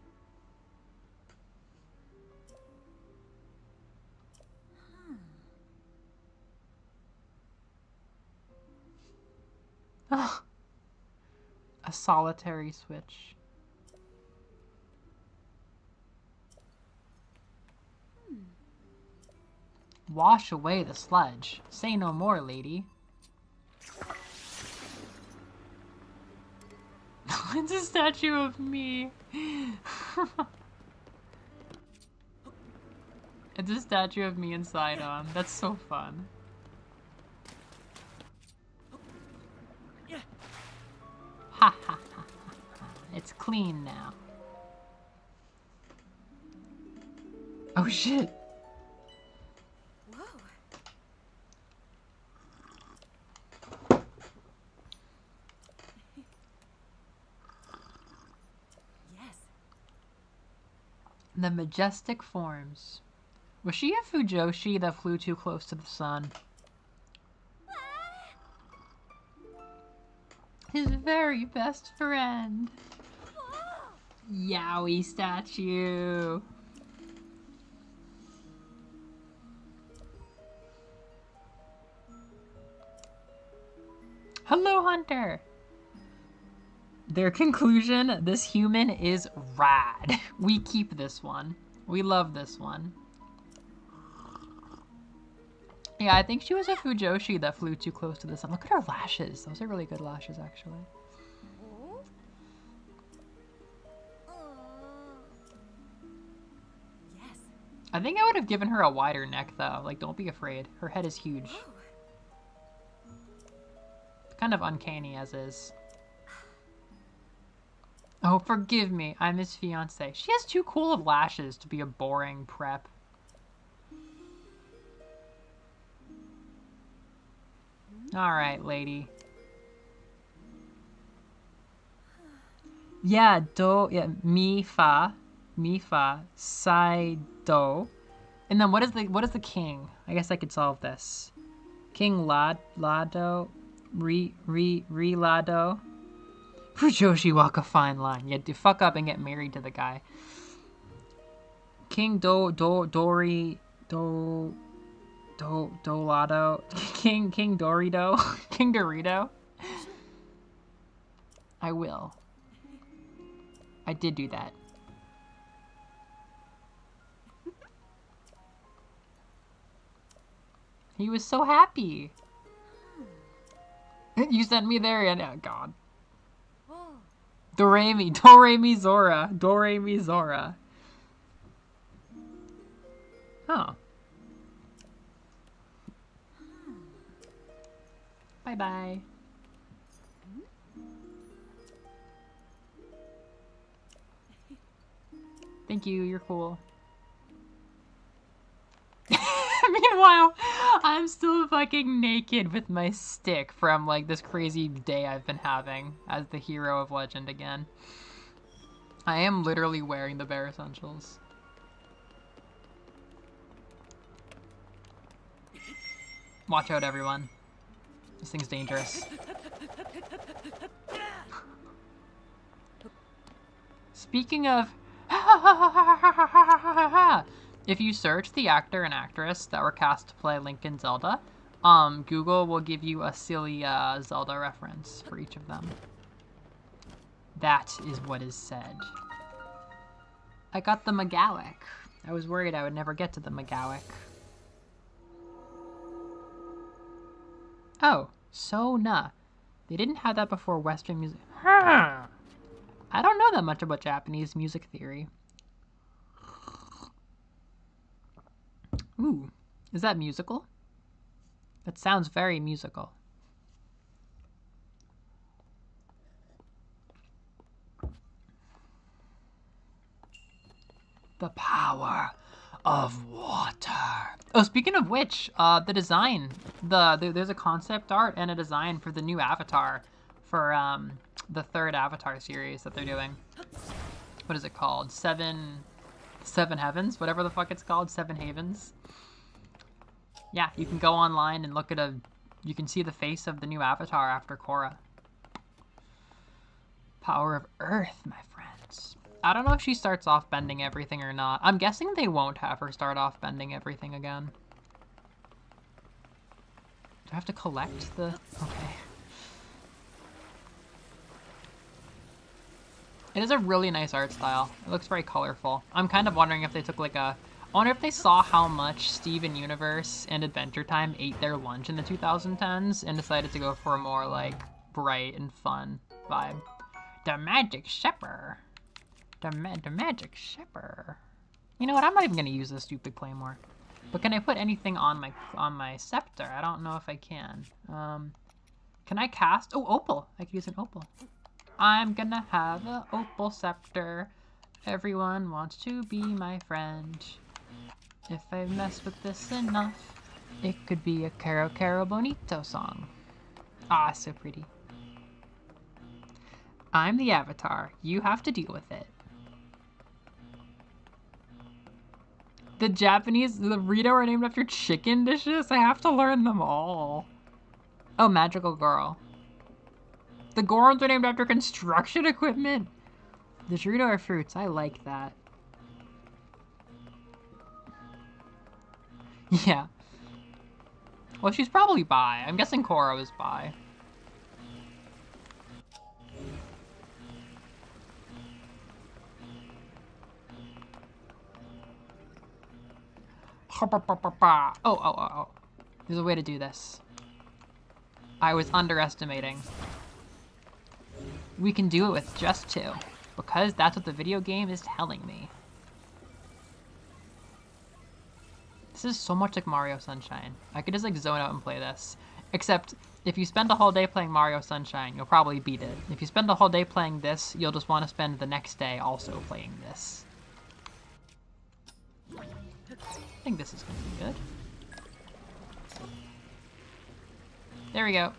Oh, a solitary switch. Wash away the sludge. Say no more, lady. It's a statue of me. It's a statue of me and Sidon. That's so fun. Ha ha ha ha. It's clean now. Oh shit. Whoa. Yes. The majestic forms. Was she a Fujoshi that flew too close to the sun? His very best friend. Yowie statue. Hello, Hunter. Their conclusion, this human is rad. We keep this one. We love this one. Yeah, I think she was a Fujoshi that flew too close to the sun. Look at her lashes. Those are really good lashes, actually. Yes. I think I would have given her a wider neck, though. Like, don't be afraid. Her head is huge. Kind of uncanny as is. Oh, forgive me. I'm his fiance. She has too cool of lashes to be a boring prep. Alright, lady. Yeah, mi, fa, si, do. And then what is the king? I guess I could solve this. King Lado, Lado. Fujoshi walk a fine line. You had to fuck up and get married to the guy. King Dolado. King Dorito. King Dorito. I will. I did do that. He was so happy. You sent me there and oh god. Do-re-mi, Zora. Do-re-mi, Zora. Oh. Bye-bye. Thank you, you're cool. Meanwhile, I'm still fucking naked with my stick from like this crazy day I've been having as the hero of legend again. I am literally wearing the bare essentials. Watch out, everyone. This thing's dangerous. Speaking of if you search the actor and actress that were cast to play Link and Zelda, Google will give you a silly Zelda reference for each of them. That is what is said. I got the McGowick. I was worried I would never get to the McGowick. Oh, Sona. They didn't have that before Western music. I don't know that much about Japanese music theory. Ooh, is that musical? That sounds very musical. The power of water. Oh, speaking of which, the design, there's a concept art and a design for the new Avatar for the third Avatar series that they're doing. What is it called? Seven Heavens? Whatever the fuck it's called. Seven Havens. Yeah, you can go online and look at you can see the face of the new Avatar after Korra. Power of Earth, my friends. I don't know if she starts off bending everything or not. I'm guessing they won't have her start off bending everything again. Do I have to collect the... Okay. It is a really nice art style. It looks very colorful. I'm kind of wondering if they took like a... I wonder if they saw how much Steven Universe and Adventure Time ate their lunch in the 2010s and decided to go for a more like bright and fun vibe. The Magic Shepherd. The Magic Shepherd. You know what? I'm not even gonna use this stupid claymore. But can I put anything on my scepter? I don't know if I can. Can I cast? Oh, opal. I could use an opal. I'm gonna have an opal scepter. Everyone wants to be my friend. If I mess with this enough, it could be a Caro Caro Bonito song. Ah, so pretty. I'm the avatar. You have to deal with it. The Rito are named after chicken dishes? I have to learn them all. Oh, magical girl. The Gorons are named after construction equipment. The Dorito are fruits. I like that. Yeah. Well, she's probably bi. I'm guessing Cora was bi. Oh. There's a way to do this. I was underestimating. We can do it with just 2, because that's what the video game is telling me. This is so much like Mario Sunshine. I could just like zone out and play this. Except, if you spend a whole day playing Mario Sunshine, you'll probably beat it. If you spend the whole day playing this, you'll just want to spend the next day also playing this. I think this is going to be good. There we go.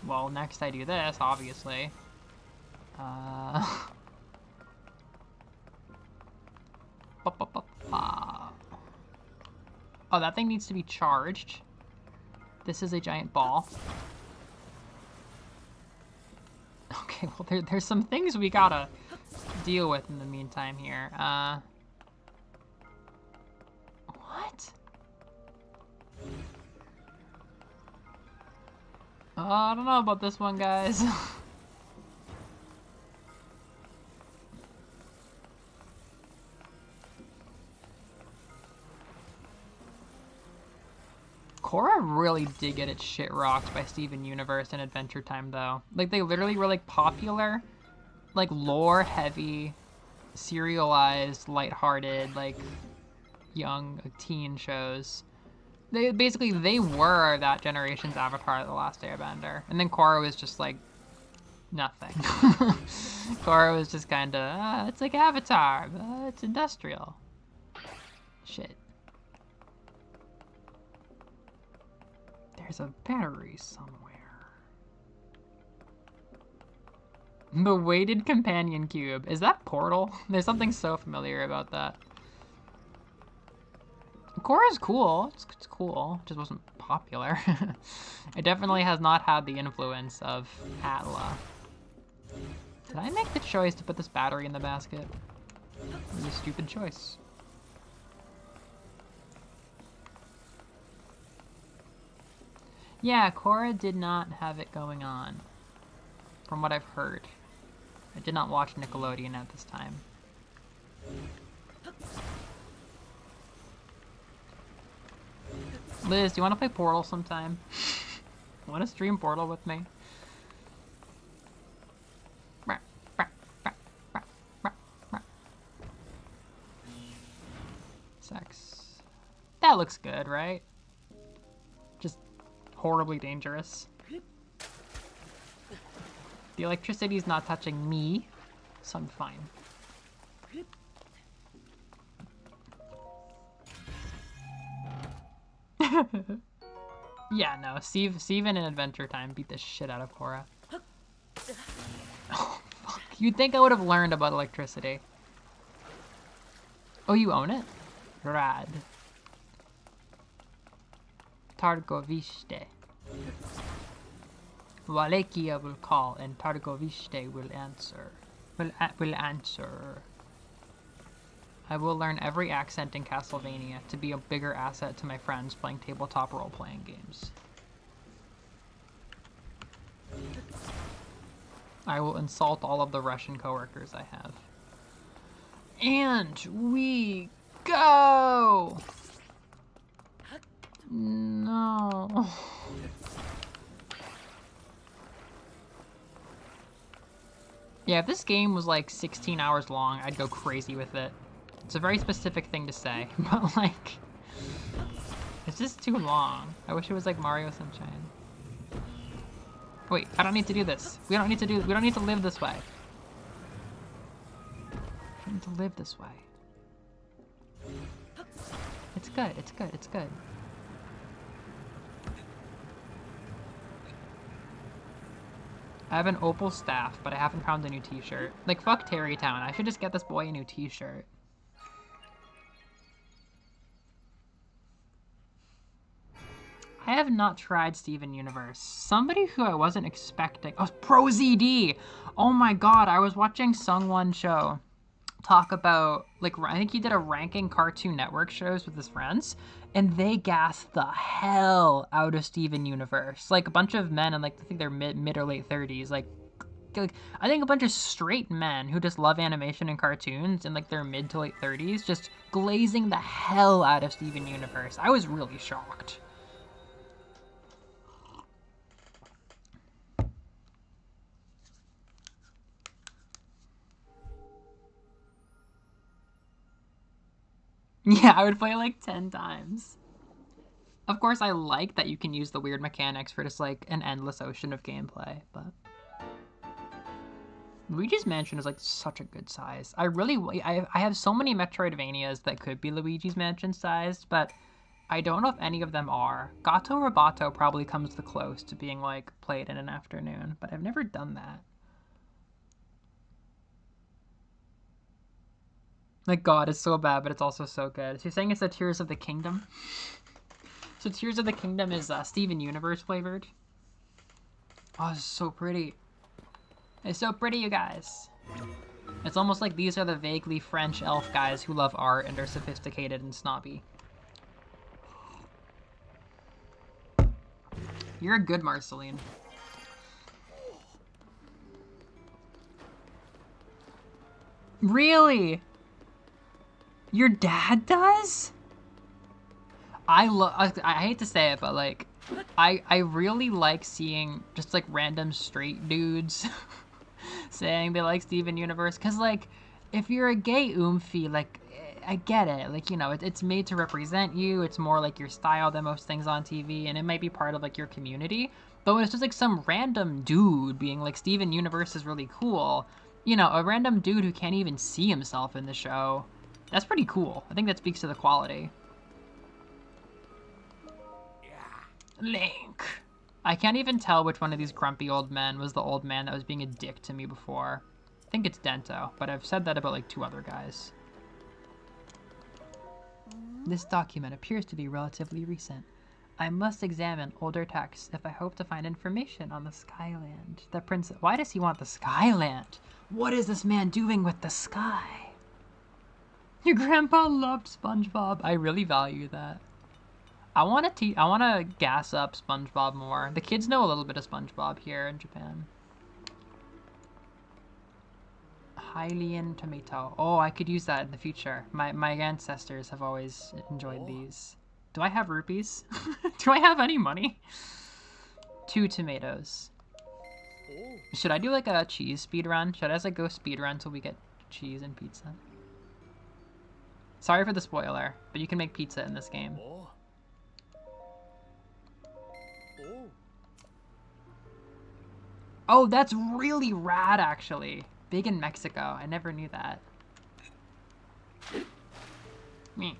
Well, next I do this, obviously. Oh, that thing needs to be charged. This is a giant ball. Okay, well, there's some things we gotta deal with in the meantime here. What? I don't know about this one, guys. Cora really did get its shit rocked by Steven Universe and Adventure Time, though. Like, they literally were, like, popular, like, lore-heavy, serialized, lighthearted, like, young teen shows. They were that generation's Avatar of The Last Airbender. And then Korra was just, like, nothing. Korra was just kind of, it's like Avatar, but it's industrial. Shit. There's a battery somewhere. The weighted companion cube. Is that Portal? There's something so familiar about that. Korra's cool. It's cool. It just wasn't popular. It definitely has not had the influence of Atla. Did I make the choice to put this battery in the basket? It was a stupid choice. Yeah, Korra did not have it going on, from what I've heard. I did not watch Nickelodeon at this time. Liz, do you want to play Portal sometime? Want to stream Portal with me? Sex. That looks good, right? Just horribly dangerous. The electricity's not touching me, so I'm fine. Yeah, no, Steven in Adventure Time beat the shit out of Korra. Oh, fuck. You'd think I would have learned about electricity. Oh, you own it? Rad. Targoviste. Walekia will call and Targoviste will answer. Will answer. I will learn every accent in Castlevania to be a bigger asset to my friends playing tabletop role-playing games. I will insult all of the Russian coworkers I have. And we go! No. Yeah, if this game was like 16 hours long, I'd go crazy with it. It's a very specific thing to say, but like, it's just too long. I wish it was like Mario Sunshine. Wait, I don't need to do this. We don't need to live this way. We don't need to live this way. It's good, it's good, it's good. I have an opal staff, but I haven't found a new t-shirt. Like, fuck Terrytown. I should just get this boy a new t-shirt. I have not tried Steven Universe. Somebody who I wasn't expecting. Oh, ProZD! Oh my god, I was watching Sungwon Cho talk about, like, I think he did a ranking Cartoon Network shows with his friends, and they gassed the hell out of Steven Universe. Like, a bunch of men in, like, I think they're mid or late 30s, like, I think a bunch of straight men who just love animation and cartoons in, like, their mid to late 30s, just glazing the hell out of Steven Universe. I was really shocked. Yeah, I would play like 10 times. Of course, I like that you can use the weird mechanics for just like an endless ocean of gameplay, but Luigi's Mansion is like such a good size. I have so many Metroidvanias that could be Luigi's Mansion sized, but I don't know if any of them are. Gato Roboto probably comes the close to being like played in an afternoon, but I've never done that. Like, God, it's so bad, but it's also so good. So you're saying it's the Tears of the Kingdom? So Tears of the Kingdom is Steven Universe flavored. Oh, it's so pretty. It's so pretty, you guys. It's almost like these are the vaguely French elf guys who love art and are sophisticated and snobby. You're a good Marceline. Really? Your dad does? I hate to say it, but like, I really like seeing just like random straight dudes saying they like Steven Universe, cause like, if you're a gay oomphy, like, I get it, like, you know, it's made to represent you, it's more like your style than most things on TV, and it might be part of like your community, but when it's just like some random dude being like, Steven Universe is really cool, you know, a random dude who can't even see himself in the show, that's pretty cool. I think that speaks to the quality. Link. I can't even tell which one of these grumpy old men was the old man that was being a dick to me before. I think it's Dento, but I've said that about like 2 other guys. This document appears to be relatively recent. I must examine older texts if I hope to find information on the Skyland. The prince. Why does he want the Skyland? What is this man doing with the sky? Your grandpa loved SpongeBob. I really value that. I want to gas up SpongeBob more. The kids know a little bit of SpongeBob here in Japan. Hylian tomato. Oh, I could use that in the future. My ancestors have always enjoyed these. Do I have rupees? Do I have any money? 2 tomatoes. Should I do like a cheese speed run? Should I just like go speed run till we get cheese and pizza? Sorry for the spoiler, but you can make pizza in this game. Oh, that's really rad, actually. Big in Mexico. I never knew that. Me.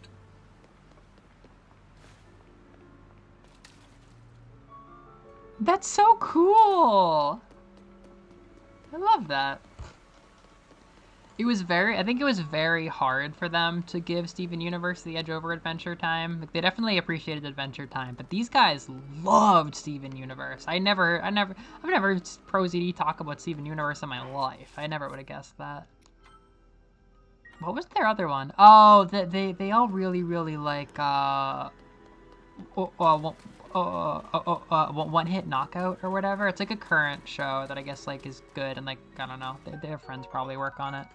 That's so cool. I love that. I think it was very hard for them to give Steven Universe the edge over Adventure Time. Like, they definitely appreciated Adventure Time, but these guys loved Steven Universe. I've never heard ProZD talk about Steven Universe in my life. I never would have guessed that. What was their other one? Oh, they all really like One Hit Knockout or whatever. It's like a current show that I guess like is good, and like, I don't know, their friends probably work on it.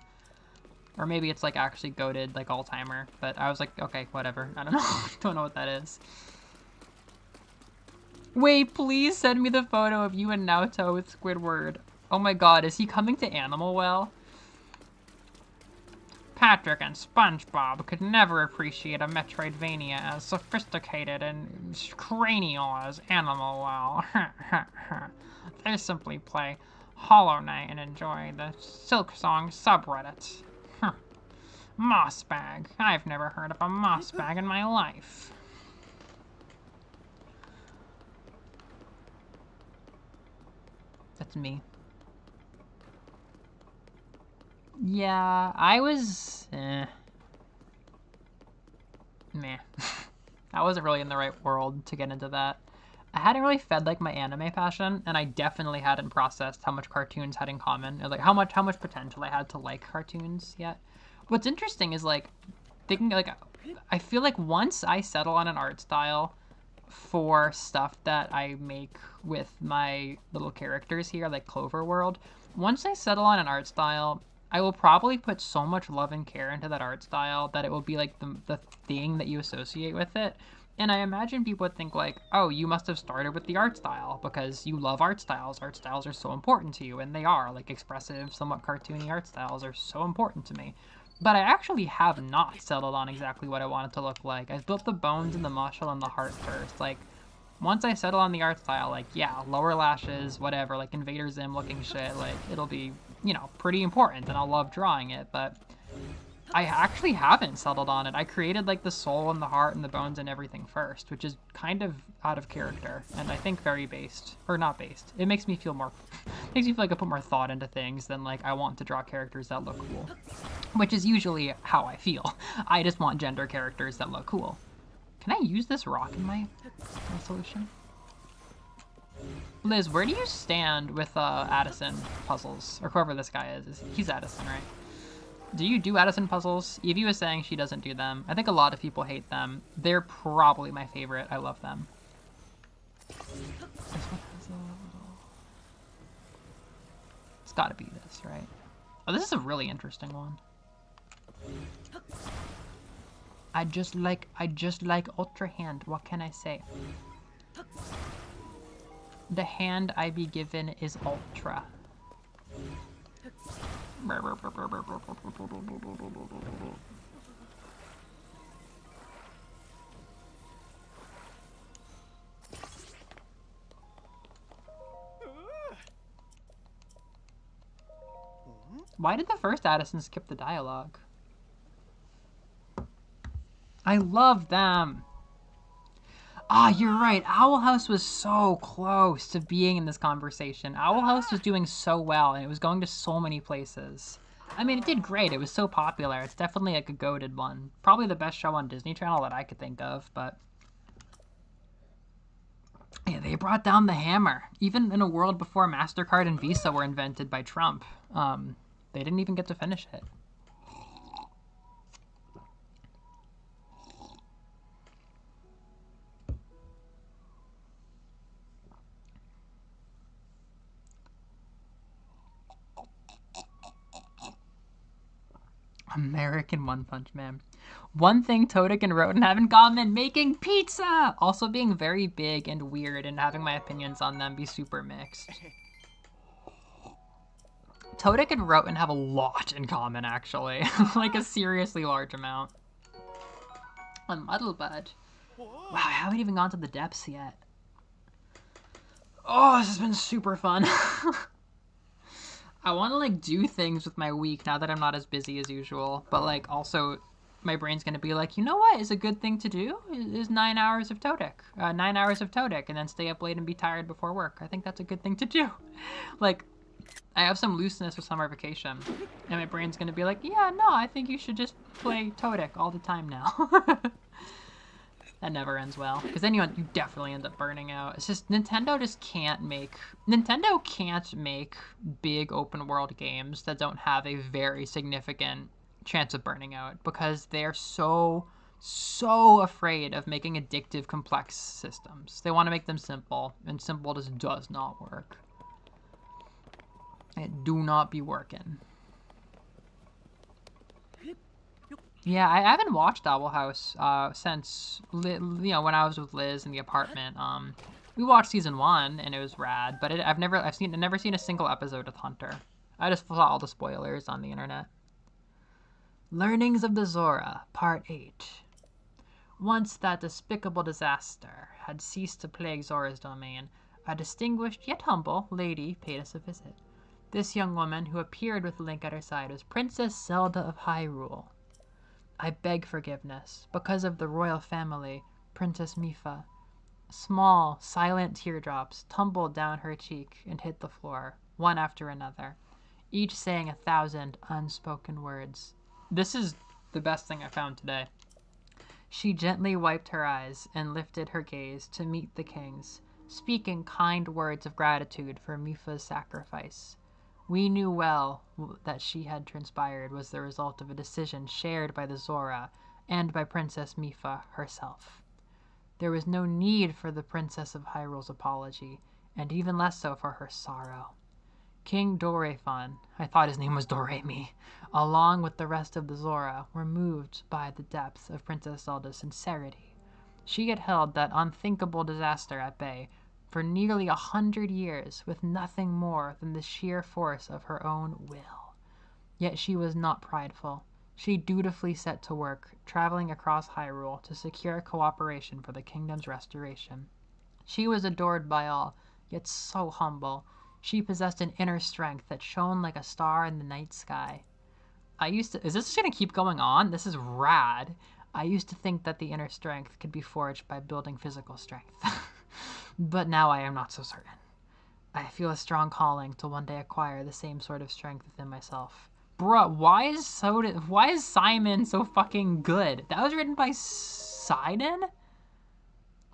Or maybe it's like actually goated, like all-timer. But I was like, okay, whatever. I don't know. Don't know what that is. Wait, please send me the photo of you and Naoto with Squidward. Oh my god, is he coming to Animal Well? Patrick and SpongeBob could never appreciate a Metroidvania as sophisticated and cranial as Animal Well. They simply play Hollow Knight and enjoy the Silksong subreddit. Mossbag. I've never heard of a mossbag in my life. That's me. Yeah, I was... Meh. I wasn't really in the right world to get into that. I hadn't really fed like my anime passion, and I definitely hadn't processed how much cartoons had in common, or like how much potential I had to like cartoons yet. What's interesting is like thinking like I feel like once I settle on an art style for stuff that I make with my little characters here, like Clover World, once I settle on an art style, I will probably put so much love and care into that art style that it will be like the thing that you associate with it. And I imagine people would think like, oh, you must have started with the art style because you love art styles. Art styles are so important to you, and they are. Like expressive, somewhat cartoony art styles are so important to me. But I actually have not settled on exactly what I want it to look like. I've built the bones and the muscle and the heart first. Like, once I settle on the art style, like, yeah, lower lashes, whatever, like Invader Zim looking shit, like, it'll be, you know, pretty important, and I'll love drawing it, but I actually haven't settled on it. I created, like, the soul and the heart and the bones and everything first, which is kind of out of character, and I think very based. Or not based. It makes me feel more... makes me feel like I put more thought into things than, like, I want to draw characters that look cool. Which is usually how I feel. I just want gender characters that look cool. Can I use this rock in my solution? Liz, where do you stand with Addison puzzles? Or whoever this guy is. He's Addison, right? Do you do Addison puzzles? Evie was saying she doesn't do them. I think a lot of people hate them. They're probably my favorite. I love them. It's gotta be this, right? Oh, this is a really interesting one. I just like Ultra Hand. What can I say? The hand I be given is Ultra. Why did the first Addison skip the dialogue? I love them. Ah, you're right. Owl House was so close to being in this conversation. Owl House was doing so well, and it was going to so many places. I mean, it did great. It was so popular. It's definitely like a goated one. Probably the best show on Disney Channel that I could think of, but... yeah, they brought down the hammer. Even in a world before MasterCard and Visa were invented by Trump. They didn't even get to finish it. American One Punch Man. One thing Todic and Roten have in common, making pizza! Also being very big and weird and having my opinions on them be super mixed. Todic and Roten have a lot in common, actually. Like a seriously large amount. A Muddlebud. Wow, I haven't even gone to the depths yet. Oh, this has been super fun. I want to, like, do things with my week now that I'm not as busy as usual. But, like, also, my brain's going to be like, you know what is a good thing to do? Is 9 hours of Todic. 9 hours of Todic, and then stay up late and be tired before work. I think that's a good thing to do. Like, I have some looseness with summer vacation. And my brain's going to be like, yeah, no, I think you should just play Todic all the time now. That never ends well, because then you definitely end up burning out. It's just Nintendo can't make big open world games that don't have a very significant chance of burning out, because they're so afraid of making addictive complex systems. They want to make them simple, and simple just does not work. It do not be working. Yeah, I haven't watched Owl House since, you know, when I was with Liz in the apartment. We watched season 1 and it was rad, but I've never seen a single episode with Hunter. I just saw all the spoilers on the internet. Learnings of the Zora, Part 8. Once that despicable disaster had ceased to plague Zora's domain, a distinguished yet humble lady paid us a visit. This young woman, who appeared with Link at her side, was Princess Zelda of Hyrule. I beg forgiveness, because of the royal family, Princess Mipha. Small, silent teardrops tumbled down her cheek and hit the floor, one after another, each saying 1,000 unspoken words. This is the best thing I found today. She gently wiped her eyes and lifted her gaze to meet the king's, speaking kind words of gratitude for Mipha's sacrifice. We knew well that she had transpired was the result of a decision shared by the Zora and by Princess Mipha herself. There was no need for the Princess of Hyrule's apology, and even less so for her sorrow. King Dorephan, I thought his name was Doremi, along with the rest of the Zora, were moved by the depth of Princess Zelda's sincerity. She had held that unthinkable disaster at bay for nearly 100 years with nothing more than the sheer force of her own will. Yet she was not prideful. She dutifully set to work, traveling across Hyrule to secure cooperation for the kingdom's restoration. She was adored by all, yet so humble. She possessed an inner strength that shone like a star in the night sky. Is this gonna keep going on? This is rad. I used to think that the inner strength could be forged by building physical strength. But now I am not so certain. I feel a strong calling to one day acquire the same sort of strength within myself. Bruh, why is Simon so fucking good? That was written by Sidon?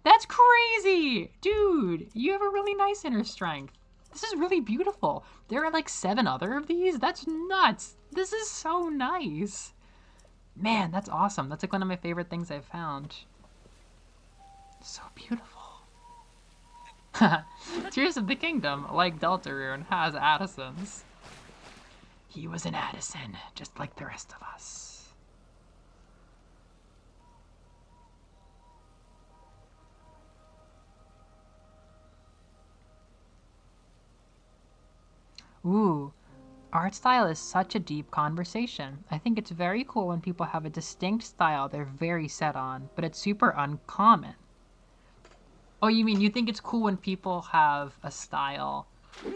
That's crazy! Dude, you have a really nice inner strength. This is really beautiful. There are like 7 other of these? That's nuts. This is so nice. Man, that's awesome. That's like one of my favorite things I've found. So beautiful. Tears of the Kingdom, like Deltarune, has Addisons. He was an Addison, just like the rest of us. Ooh, art style is such a deep conversation. I think it's very cool when people have a distinct style they're very set on, but it's super uncommon. Oh, you mean you think it's cool when people have a style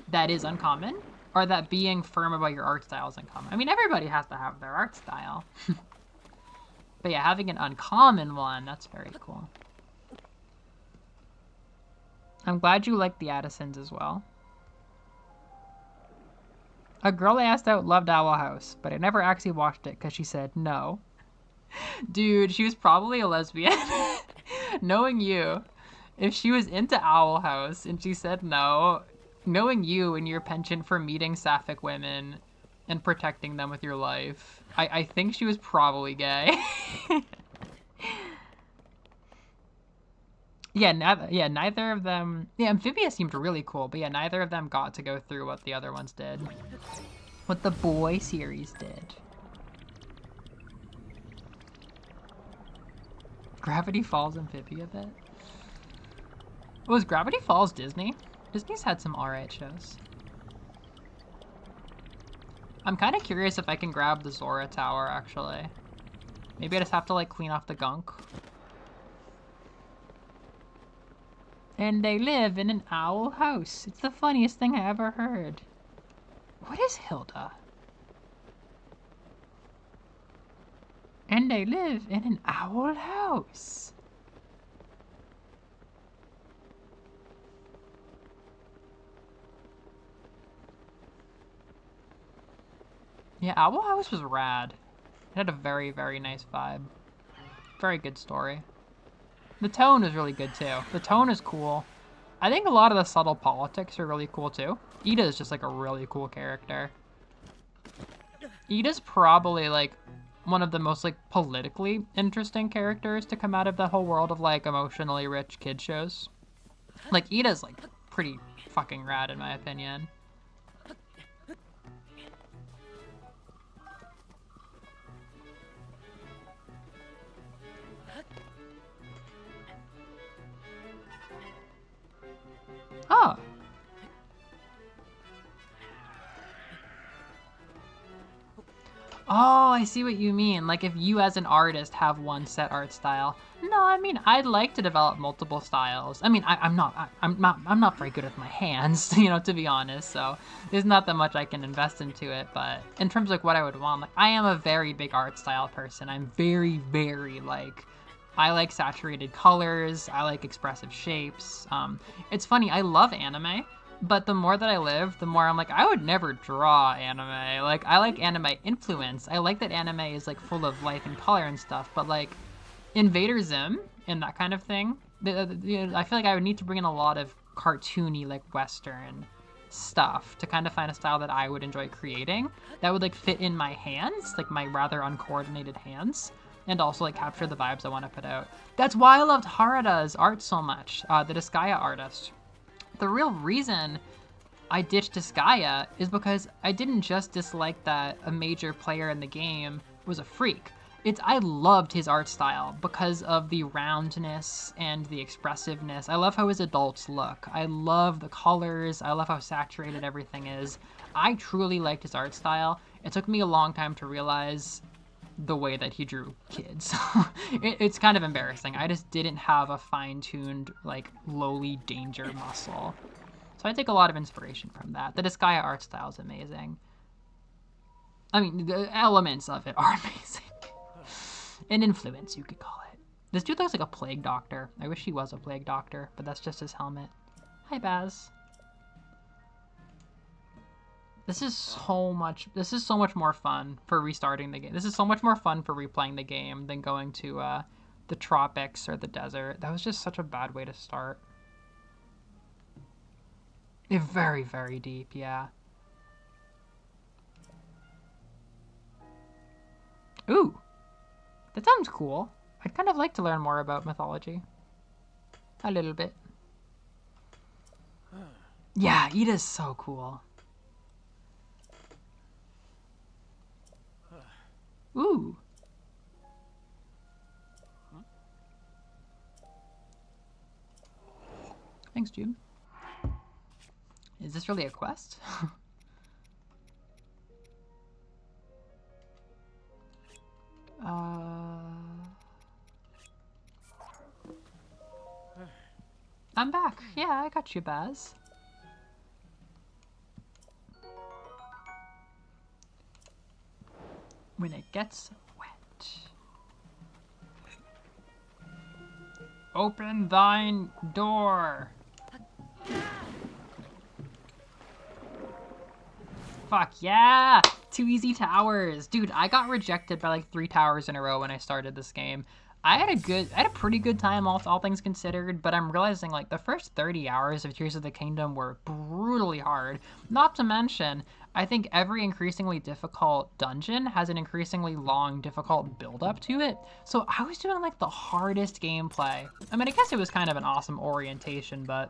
that is uncommon? Or that being firm about your art style is uncommon? I mean, everybody has to have their art style. But yeah, having an uncommon one, that's very cool. I'm glad you like the Addisons as well. A girl I asked out loved Owl House, but I never actually watched it because she said no. Dude, she was probably a lesbian. Knowing you, if she was into Owl House and she said no, knowing you and your penchant for meeting sapphic women and protecting them with your life, I think she was probably gay. Neither of them... Yeah, Amphibia seemed really cool, but yeah, neither of them got to go through what the other ones did. What the Boy series did. Gravity Falls Amphibia bit? Was Gravity Falls Disney? Disney's had some alright shows. I'm kind of curious if I can grab the Zora Tower, actually. Maybe I just have to, like, clean off the gunk. And they live in an owl house. It's the funniest thing I ever heard. What is Hilda? And they live in an owl house. Yeah, Owl House was rad. It had a very, very nice vibe. Very good story. The tone is really good too. The tone is cool. I think a lot of the subtle politics are really cool too. Iida is just like a really cool character. Iida's probably like one of the most like politically interesting characters to come out of the whole world of like emotionally rich kid shows. Like Iida's like pretty fucking rad in my opinion. Oh, I see what you mean. Like if you as an artist have one set art style. No, I mean I'd like to develop multiple styles. I mean I'm not very good with my hands, you know, to be honest. So there's not that much I can invest into it. But in terms of like what I would want, like I am a very big art style person. I'm very like I like saturated colors. I like expressive shapes. It's funny. I love anime. But the more that I live, the more I'm like, I would never draw anime. Like, I like anime influence. I like that anime is, like, full of life and color and stuff. But, like, Invader Zim and that kind of thing, I feel like I would need to bring in a lot of cartoony, like, Western stuff to kind of find a style that I would enjoy creating that would, like, fit in my hands, like, my rather uncoordinated hands, and also, like, capture the vibes I want to put out. That's why I loved Harada's art so much, the Disgaea artist. The real reason I ditched Disgaea is because I didn't just dislike that a major player in the game was a freak. I loved his art style because of the roundness and the expressiveness. I love how his adults look. I love the colors. I love how saturated everything is. I truly liked his art style. It took me a long time to realize the way that he drew kids. It's kind of embarrassing. I just didn't have a fine-tuned, like, lowly danger muscle. So I take a lot of inspiration from that. The Disgaea art style is amazing. I mean, the elements of it are amazing. An influence, you could call it. This dude looks like a plague doctor. I wish he was a plague doctor, but that's just his helmet. Hi, Baz. This is so much more fun for restarting the game. This is so much more fun for replaying the game than going to the tropics or the desert. That was just such a bad way to start. Very, very deep, yeah. Ooh, that sounds cool. I'd kind of like to learn more about mythology. A little bit. Yeah, Ida's so cool. Ooh. Thanks, Jude. Is this really a quest? I'm back. Yeah, I got you, Baz. When it gets wet. Open thine door. Fuck yeah! 2 easy towers. Dude, I got rejected by like 3 towers in a row when I started this game. I had a pretty good time, all things considered, but I'm realizing like the first 30 hours of Tears of the Kingdom were brutally hard. Not to mention, I think every increasingly difficult dungeon has an increasingly long, difficult build-up to it. So I was doing like the hardest gameplay. I mean, I guess it was kind of an awesome orientation, but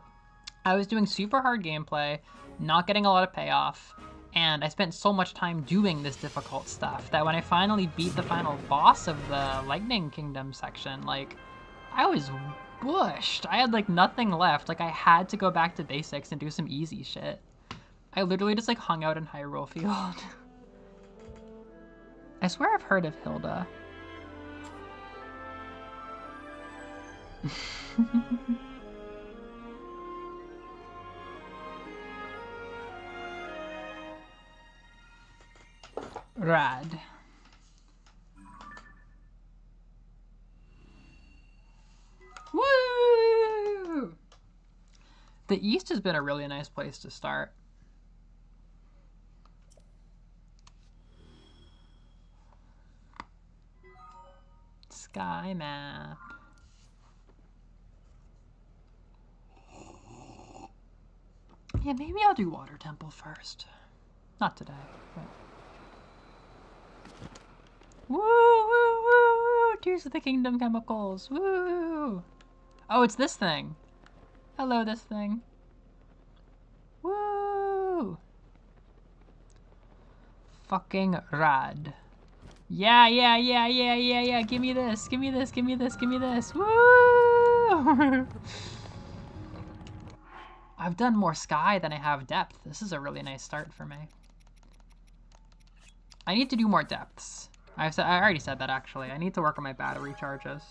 I was doing super hard gameplay, not getting a lot of payoff, and I spent so much time doing this difficult stuff that when I finally beat the final boss of the Lightning Kingdom section, like, I was bushed. I had like nothing left. Like, I had to go back to basics and do some easy shit. I literally just like hung out in Hyrule Field. I swear I've heard of Hilda. Rad. Woo! The East has been a really nice place to start. Sky map. Yeah, maybe I'll do Water Temple first. Not today, but... Woo, woo, woo, Tears of the Kingdom chemicals, woo! Oh, it's this thing. Hello, this thing. Woo! Fucking rad. Yeah, yeah, yeah, yeah, yeah, yeah, give me this, give me this, give me this, give me this, woo! I've done more sky than I have depth. This is a really nice start for me. I need to do more depths. I already said that actually. I need to work on my battery charges.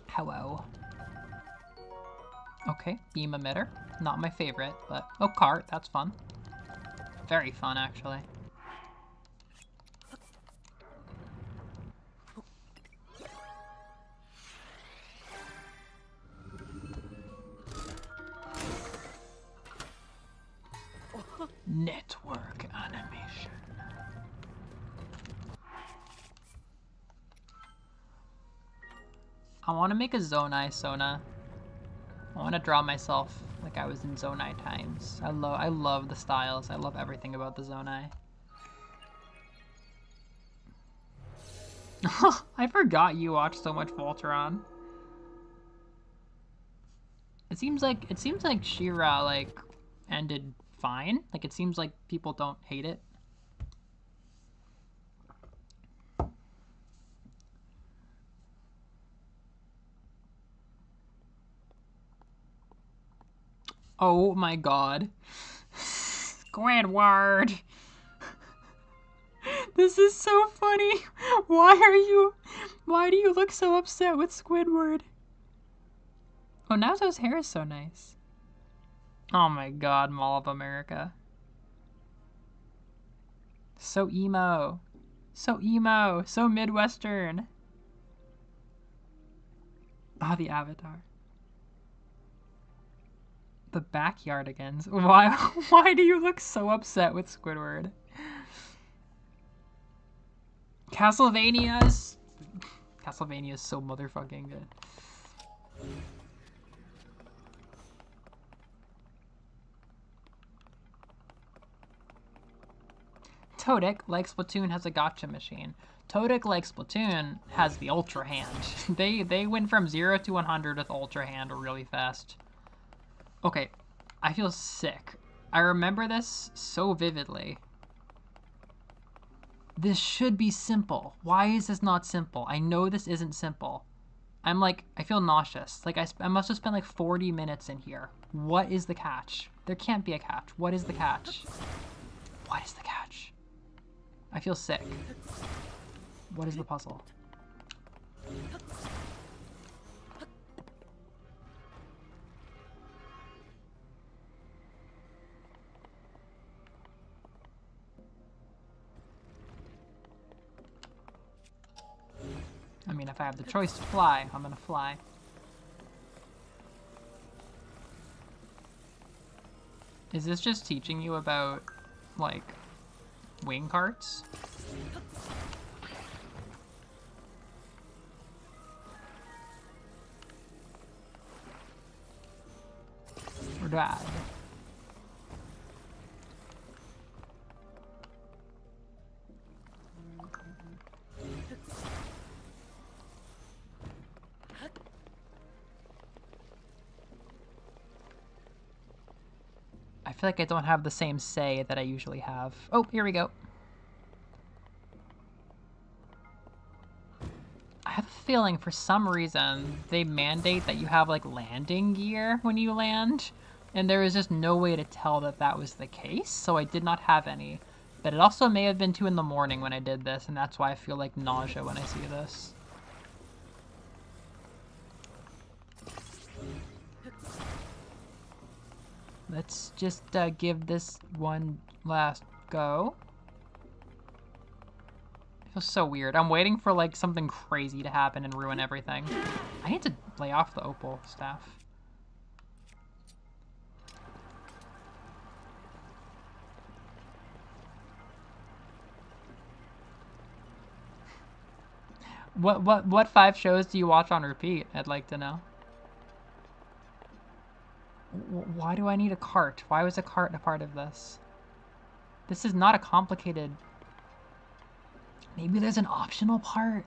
Hello. Okay, beam emitter. Not my favorite, but oh, cart, that's fun. Very fun, actually. Network animation. I want to make a Zonai Sona. I want to draw myself like I was in Zonai times. I love the styles. I love everything about the Zonai. I forgot you watched so much Voltron. It seems like She-Ra like ended fine. Like it seems like people don't hate it. Oh my god. Squidward. This is so funny. Why do you look so upset with Squidward? Oh, Nazo's hair is so nice. Oh my god, Mall of America. So emo. So emo. So Midwestern. Ah, the Avatar. The Backyardigans. Why do you look so upset with Squidward? Castlevania is so motherfucking good. Todic, like Splatoon, has a gotcha machine. Todic, like Splatoon, has the Ultra Hand. They went from 0 to 100 with Ultra Hand really fast. Okay, I feel sick. I remember this so vividly. This should be simple. Why is this not simple? I know this isn't simple. I'm like, I feel nauseous. Like, I must have spent like 40 minutes in here. What is the catch? There can't be a catch. What is the catch? What is the catch? I feel sick. What is the puzzle? I mean, if I have the choice to fly, I'm gonna fly. Is this just teaching you about, like, wing carts? Or dad? I feel like I don't have the same say that I usually have. Oh, here we go. I have a feeling for some reason they mandate that you have like landing gear when you land, and there is just no way to tell that that was the case, so I did not have any. But it also may have been 2 in the morning when I did this, and that's why I feel like nausea when I see this. Let's just give this one last go. It feels so weird. I'm waiting for like something crazy to happen and ruin everything. I need to lay off the opal staff. What 5 shows do you watch on repeat? I'd like to know. Why do I need a cart? Why was a cart a part of this? This is not a complicated... Maybe there's an optional part?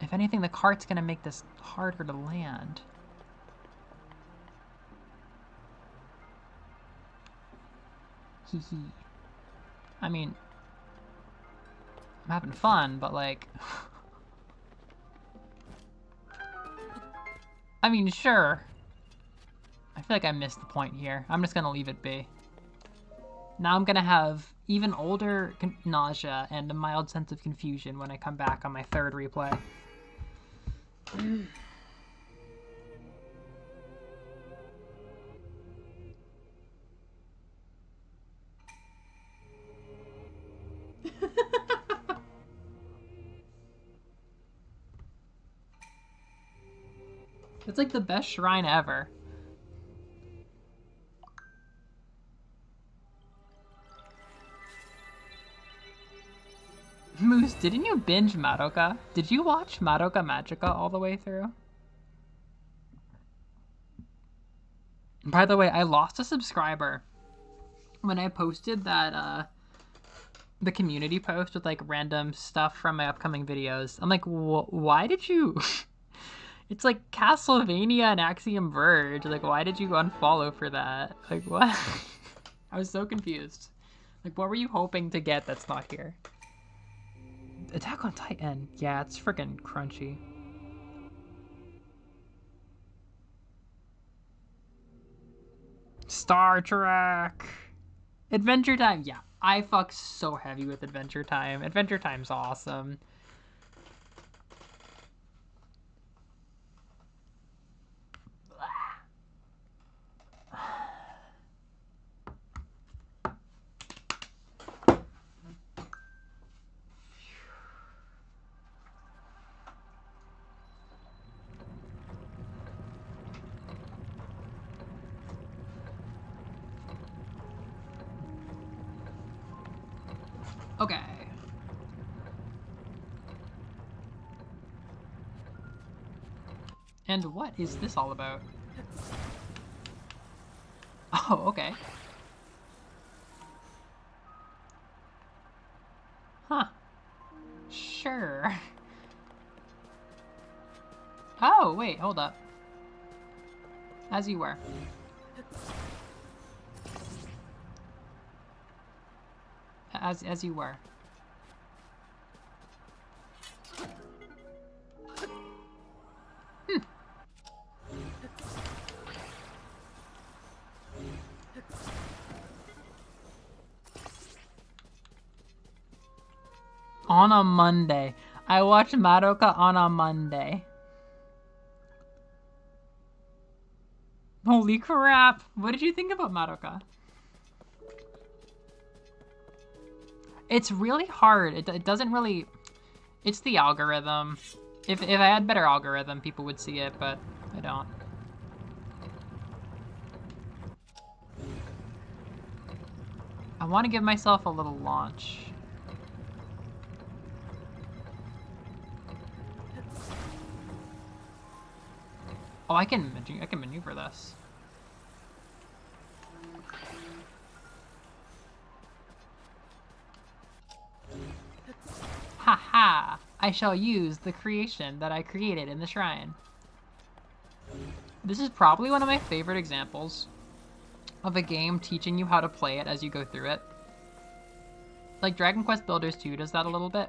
If anything, the cart's gonna make this harder to land. Hee hee. I mean... I'm having fun, but like... I mean, sure. I feel like I missed the point here. I'm just gonna leave it be. Now I'm gonna have even older nausea and a mild sense of confusion when I come back on my third replay. It's like the best shrine ever. Moose, didn't you binge Madoka? Did you watch Madoka Magica all the way through? By the way, I lost a subscriber when I posted that, the community post with, like, random stuff from my upcoming videos. I'm like, why did you... It's like Castlevania and Axiom Verge. Like, why did you unfollow for that? Like, what? I was so confused. Like, what were you hoping to get that's not here? Attack on Titan. Yeah, it's freaking crunchy. Star Trek. Adventure Time. Yeah, I fuck so heavy with Adventure Time. Adventure Time's awesome. Okay. And what is this all about? Oh, okay. Huh. Sure. Oh, wait, hold up. As you were. As you were. On a Monday. I watched Madoka on a Monday. Holy crap! What did you think about Madoka? It's really hard. It doesn't really... It's the algorithm. If I had better algorithm, people would see it, but I don't. I want to give myself a little launch. Oh, I can maneuver this. Ha ha! I shall use the creation that I created in the shrine. This is probably one of my favorite examples of a game teaching you how to play it as you go through it. Like Dragon Quest Builders 2 does that a little bit,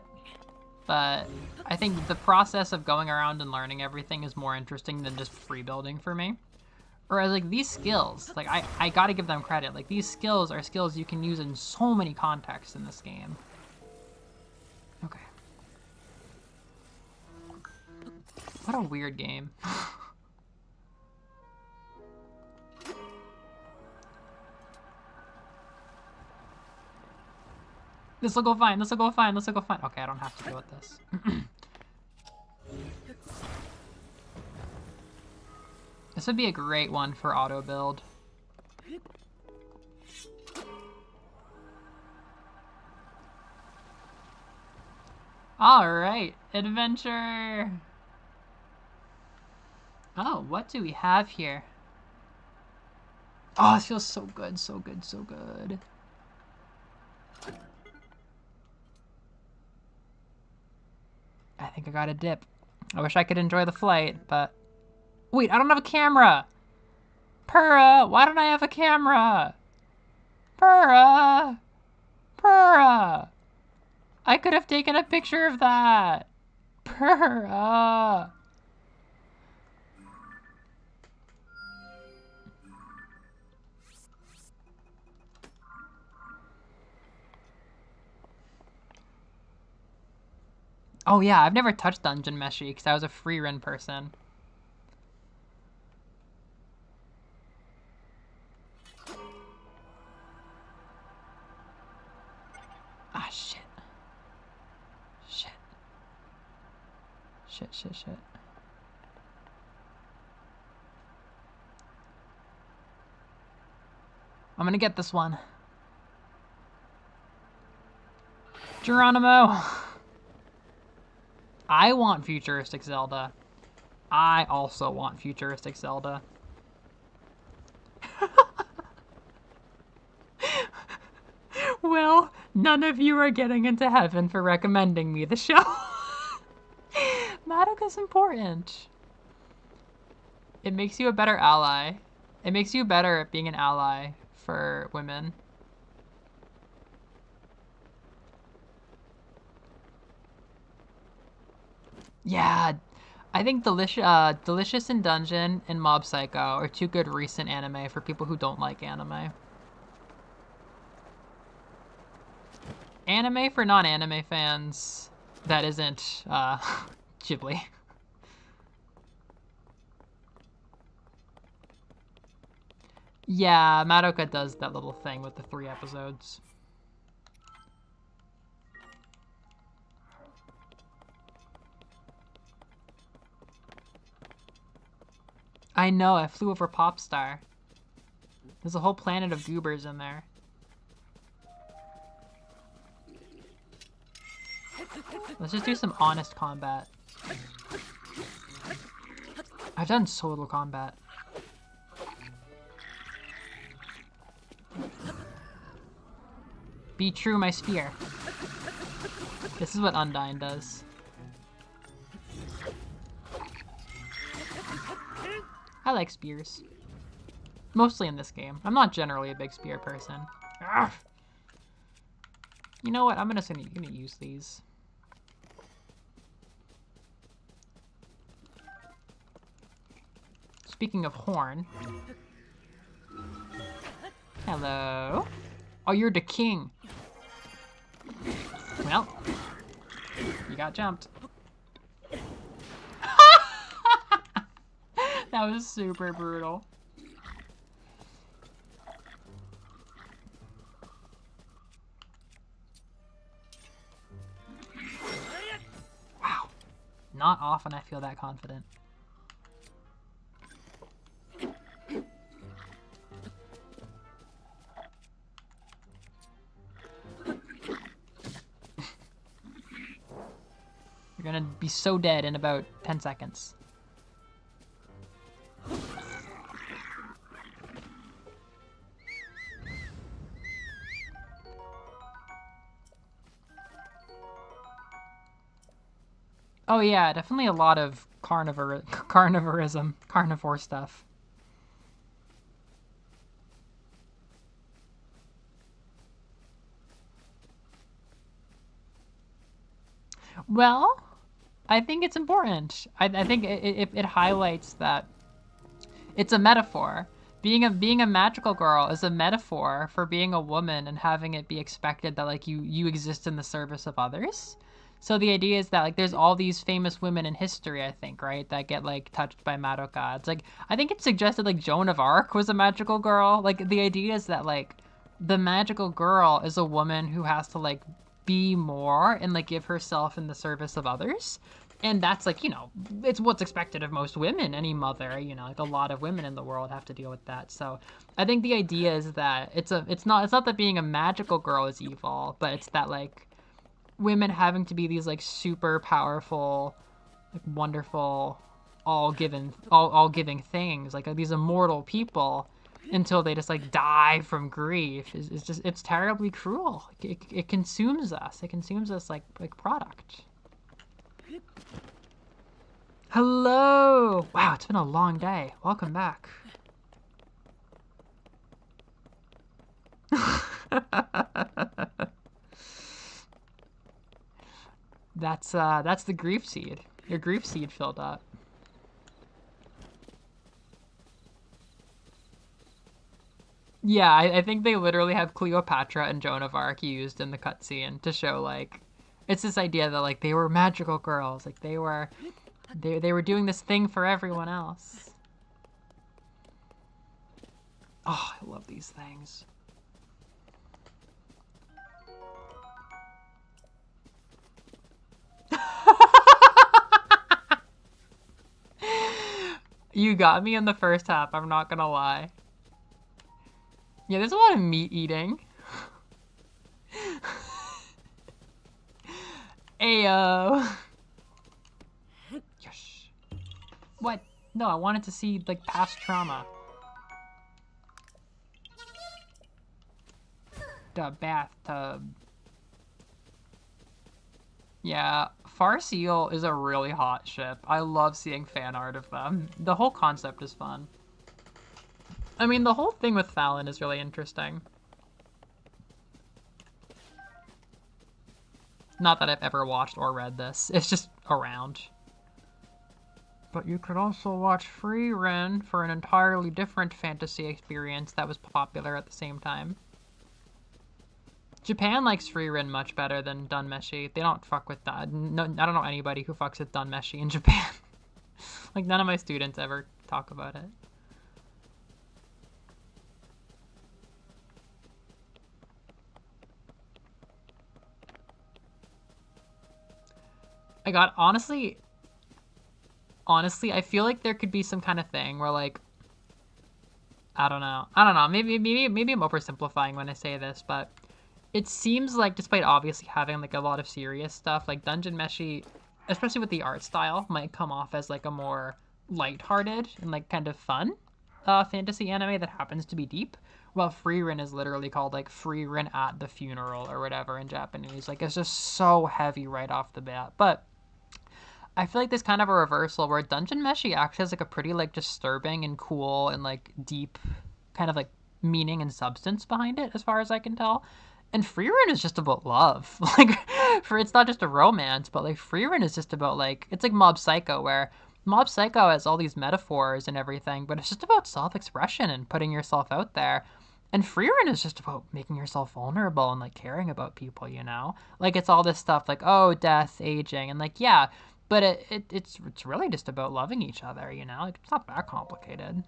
but I think the process of going around and learning everything is more interesting than just free building for me. Whereas like these skills, like I gotta give them credit. Like these skills are skills you can use in so many contexts in this game. Okay. What a weird game. This'll go fine, this'll go fine, this'll go fine. Okay, I don't have to deal with this. This would be a great one for auto build. Alright, adventure! Oh, what do we have here? Oh, this feels so good, so good, so good. I think I got a dip. I wish I could enjoy the flight, but... Wait, I don't have a camera! Purah! Why don't I have a camera? Purah! Purah! I could have taken a picture of that! Purah! Oh yeah, I've never touched Dungeon Meshi because I was a free run person. Ah, shit. Shit. Shit, shit, shit. I'm gonna get this one. Geronimo! I want futuristic Zelda. I also want futuristic Zelda. Well, none of you are getting into heaven for recommending me the show. Madoka's important. It makes you a better ally. It makes you better at being an ally for women. Yeah, I think Delicious in Dungeon and Mob Psycho are two good recent anime for people who don't like anime. Anime for non-anime fans that isn't Ghibli. Yeah, Madoka does that little thing with the 3 episodes. I know, I flew over Popstar. There's a whole planet of goobers in there. Let's just do some honest combat. I've done so little combat. Be true, my spear. This is what Undyne does. I like spears. Mostly in this game. I'm not generally a big spear person. Arrgh. You know what? I'm just gonna use these. Speaking of horn. Hello. Oh, you're the king. Well, you got jumped. That was super brutal. Wow. Not often I feel that confident. You're gonna be so dead in about 10 seconds. Oh yeah, definitely a lot of carnivore stuff. Well, I think it's important. I think it highlights that it's a metaphor. Being a magical girl is a metaphor for being a woman and having it be expected that like you exist in the service of others. So the idea is that like there's all these famous women in history, I think, right, that get like touched by Madoka. It's like I think it suggested like Joan of Arc was a magical girl. Like the idea is that like the magical girl is a woman who has to like be more and like give herself in the service of others. And that's like, you know, it's what's expected of most women, any mother, you know, like a lot of women in the world have to deal with that. So I think the idea is that it's not that being a magical girl is evil, but it's that like women having to be these like super powerful, like wonderful, all giving things, like these immortal people until they just like die from grief is just, it's terribly cruel. It consumes us. It consumes us like product. Hello! Wow, it's been a long day. Welcome back. That's the grief seed. Your grief seed filled up. Yeah, I think they literally have Cleopatra and Joan of Arc used in the cutscene to show like It's this idea that like they were magical girls, like they were doing this thing for everyone else. Oh, I love these things. You got me in the first half, I'm not gonna lie. Yeah, there's a lot of meat eating. Ayo. Yes. What? No, I wanted to see like past trauma. The bathtub. Yeah, Farseal is a really hot ship. I love seeing fan art of them. The whole concept is fun. I mean, the whole thing with Fallon is really interesting. Not that I've ever watched or read this. It's just around. But you could also watch Frieren for an entirely different fantasy experience that was popular at the same time. Japan likes Frieren much better than Dunmeshi. They don't fuck with that. No, I don't know anybody who fucks with Dunmeshi in Japan. Like, none of my students ever talk about it. I got, honestly, I feel like there could be some kind of thing where, like, I don't know. Maybe I'm oversimplifying when I say this, but it seems like, despite obviously having like a lot of serious stuff, like Dungeon Meshi, especially with the art style, might come off as like a more lighthearted and like kind of fun fantasy anime that happens to be deep. While Frieren is literally called like Frieren at the Funeral or whatever in Japanese. Like, it's just so heavy right off the bat. But I feel like there's kind of a reversal where Dungeon Meshi actually has like a pretty like disturbing and cool and like deep kind of like meaning and substance behind it, as far as I can tell. And Frieren is just about love. Like, it's not just a romance, but like Frieren is just about like, it's like Mob Psycho, where Mob Psycho has all these metaphors and everything, but it's just about self-expression and putting yourself out there. And Frieren is just about making yourself vulnerable and like caring about people, you know? Like, it's all this stuff like, oh, death, aging, and like, yeah, but it's really just about loving each other, you know? Like, it's not that complicated.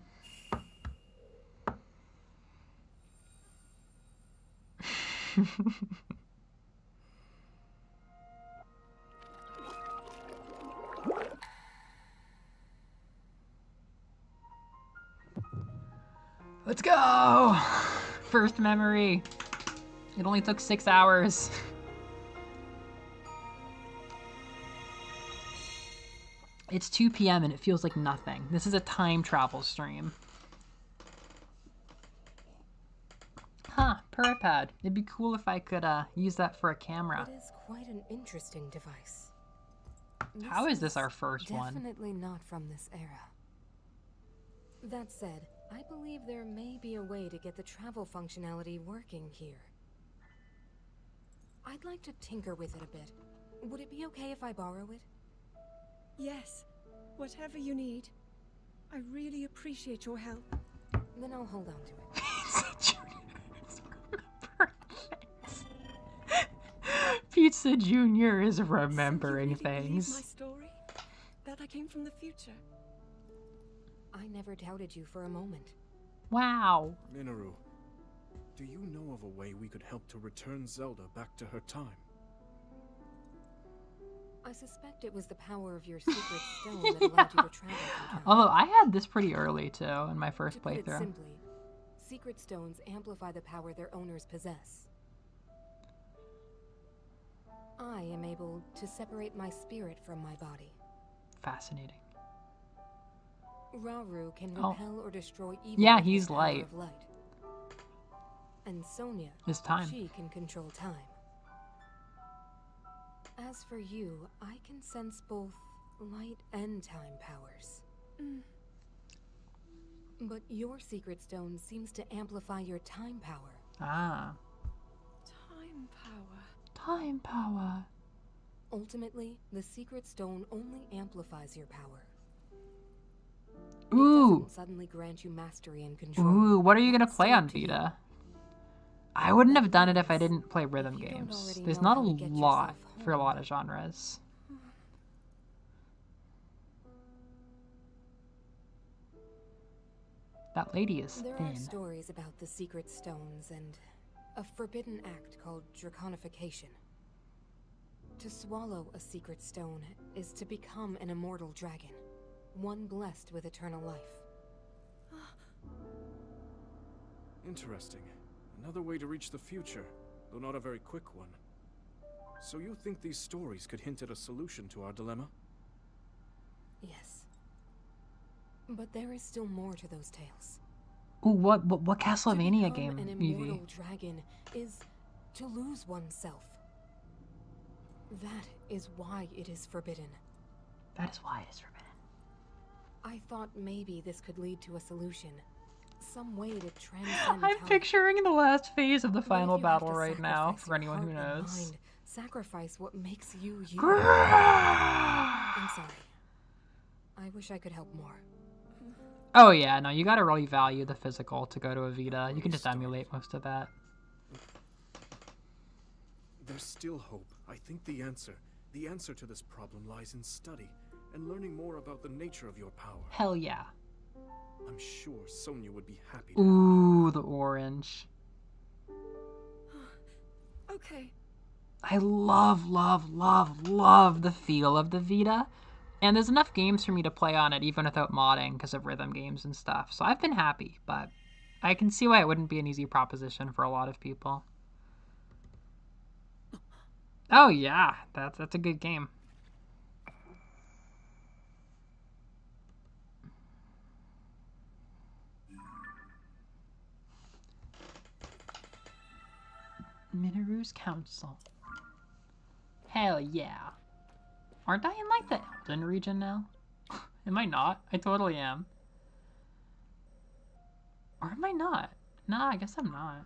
Let's go! First memory. It only took 6 hours. It's 2 p.m. and it feels like nothing. This is a time travel stream. Huh, Puripad. It'd be cool if I could use that for a camera. It is quite an interesting device. How is this our first one? Definitely not from this era. That said, I believe there may be a way to get the travel functionality working here. I'd like to tinker with it a bit. Would it be okay if I borrow it? Yes, whatever you need. I really appreciate your help. Then I'll hold on to it. Pizza Junior is remembering so you really believe things. my story? That I came from the future? I never doubted you for a moment. Wow. Minoru, do you know of a way we could help to return Zelda back to her time? I suspect it was the power of your secret stone that allowed you to travel through time. Although I had this pretty early too in my first To put it playthrough. simply, secret stones amplify the power their owners possess. I am able to separate my spirit from my body. Fascinating. Rauru can Oh. repel or destroy evil Yeah, with his he's power light. of light. And Sonia, His time. she can control time. As for you, I can sense both light and time powers. But your secret stone seems to amplify your time power. Ah. Time power. Time power. Ultimately, the secret stone only amplifies your power. It Ooh. doesn't suddenly grant you mastery and control. Ooh, what are you gonna That's play up on to you. Vita? I wouldn't have done it That if I is, didn't play rhythm if you don't games. already There's know not a how to get lot yourself for a home. lot of genres. That lady is There are thin. stories about the secret stones and a forbidden act called draconification. To swallow a secret stone is to become an immortal dragon, one blessed with eternal life. Interesting. Another way to reach the future, though not a very quick one. So you think these stories could hint at a solution to our dilemma? Yes. But there is still more to those tales. Ooh, what To Castlevania become game an movie? immortal dragon is to lose oneself. That is why it is forbidden. That is why it is forbidden. I thought maybe this could lead to a solution. Some way to transcend I'm time. picturing the last phase of the But if final you have battle to right now, sacrifice for your anyone who heart and knows. mind, sacrifice what makes you you. Grrrr! I'm sorry. I wish I could help more. Oh yeah, no, you gotta really value the physical to go to a Vita. You can just emulate most of that. There's still hope. I think the answer to this problem lies in study and learning more about the nature of your power. Hell yeah. I'm sure Sonia would be happy to. Ooh, the orange. Okay. I love the feel of the Vita. And there's enough games for me to play on it even without modding because of rhythm games and stuff. So I've been happy, but I can see why it wouldn't be an easy proposition for a lot of people. Oh yeah, that's a good game. Minoru's Council. Hell yeah. Aren't I in like the Elden region now? Am I not? I totally am. Or am I not? Nah, I guess I'm not.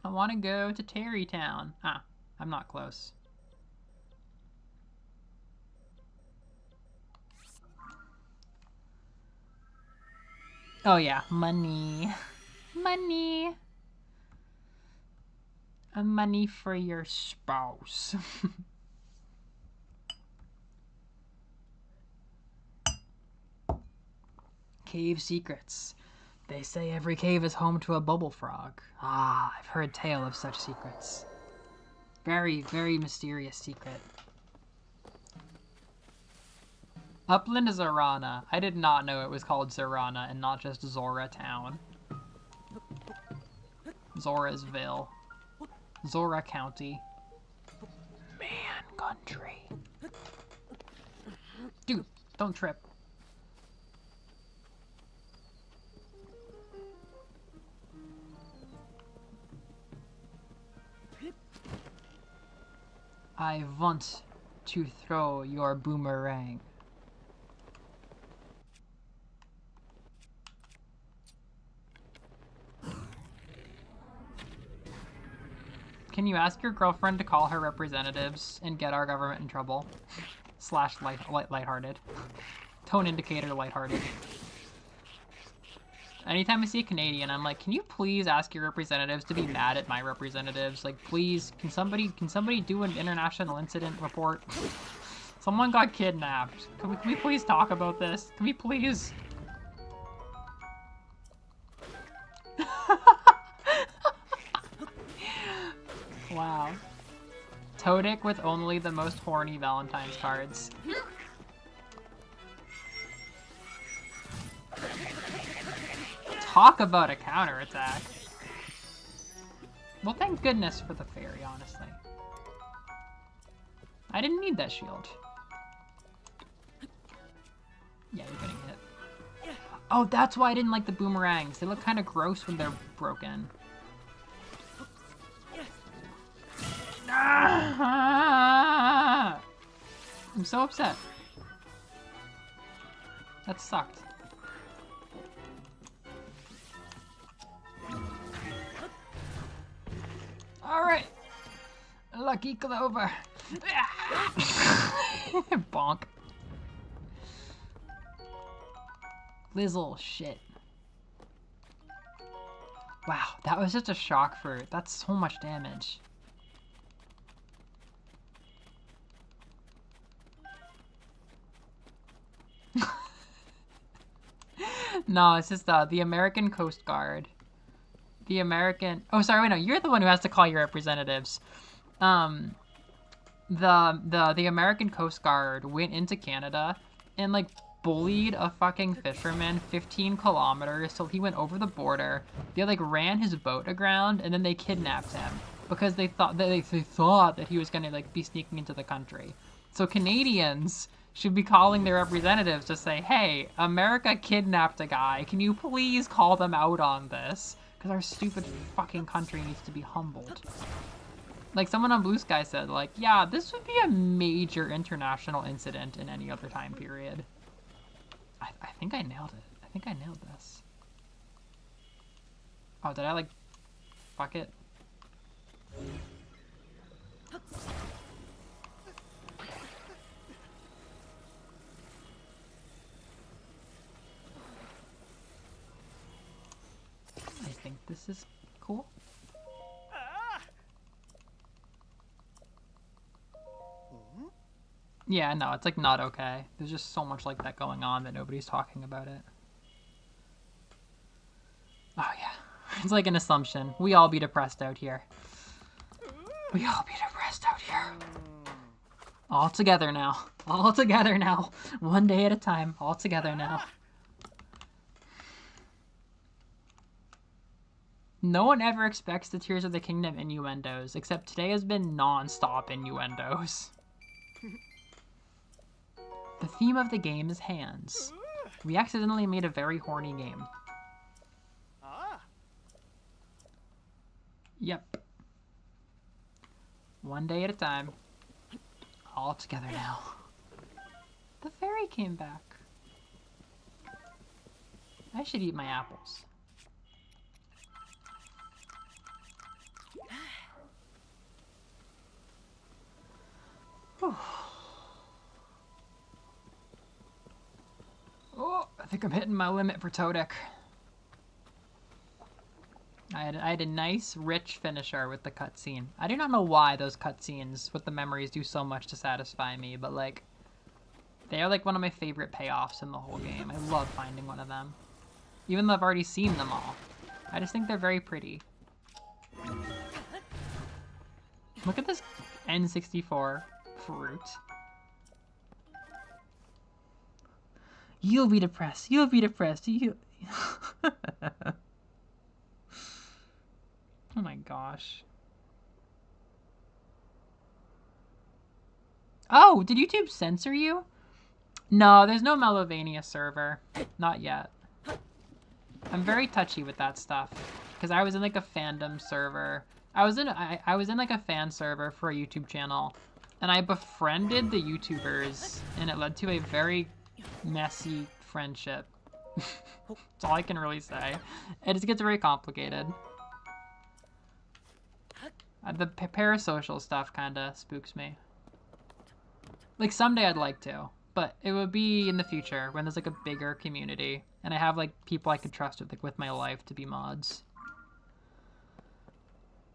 I want to go to Terrytown. Ah, I'm not close. Oh yeah, money. Money. Money for your spouse. Cave secrets. They say every cave is home to a bubble frog. Ah, I've heard tale of such secrets. Very, very mysterious secret. Upland Zorana. I did not know it was called Zorana and not just Zora Town. Zorasville. Zora County. Man country. Dude, don't trip. I want to throw your boomerang. Can you ask your girlfriend to call her representatives and get our government in trouble? Slash lighthearted. Tone indicator lighthearted. Anytime I see a Canadian, I'm like, can you please ask your representatives to be mad at my representatives? Like, please, can somebody do an international incident report? Someone got kidnapped. Can we please talk about this? Can we please? Wow. Todic with only the most horny Valentine's cards. Talk about a counterattack. Well, thank goodness for the fairy, honestly. I didn't need that shield. Yeah, you're getting hit. Oh, that's why I didn't like the boomerangs. They look kind of gross when they're broken. I'm so upset. That sucked. Alright. Lucky Clover. Bonk. Lizzle shit. Wow, that was just a shock for... That's so much damage. No, it's just the American Coast Guard. The American... Oh, sorry, wait, no. You're the one who has to call your representatives. The American Coast Guard went into Canada and, like, bullied a fucking fisherman 15 kilometers till he went over the border. They, like, ran his boat aground, and then they kidnapped him because they thought that he was gonna, like, be sneaking into the country. So Canadians should be calling their representatives to say, hey, America kidnapped a guy. Can you please call them out on this? Because our stupid fucking country needs to be humbled. Like, someone on Blue Sky said, like, yeah, this would be a major international incident in any other time period. I think I nailed it. I think I nailed this. Oh, did I, like, fuck it? I think this is cool. Yeah, no, it's like not okay. There's just so much like that going on that nobody's talking about it. Oh yeah, it's like an assumption. We all be depressed out here. We all be depressed out here. All together now. All together now. One day at a time. All together now. No one ever expects the Tears of the Kingdom innuendos, except today has been non-stop innuendos. The theme of the game is hands. We accidentally made a very horny game. Yep. One day at a time. All together now. The fairy came back. I should eat my apples. Whew. Oh, I think I'm hitting my limit for Todic. I had a nice, rich finisher with the cutscene. I do not know why those cutscenes with the memories do so much to satisfy me, but, like, they are, like, one of my favorite payoffs in the whole game. I love finding one of them. Even though I've already seen them all. I just think they're very pretty. Look at this N64 fruit. You'll be depressed. You'll be depressed. You. Oh my gosh. Oh, did YouTube censor you? No, there's no Melovania server. Not yet. I'm very touchy with that stuff. Because I was in like a fandom server. I was in like a fan server for a YouTube channel. And I befriended the YouTubers. And it led to a very messy friendship. That's all I can really say. It just gets very complicated. The parasocial stuff kinda spooks me. Like, someday I'd like to, but it would be in the future when there's like a bigger community and I have like people I could trust with, like, with my life to be mods.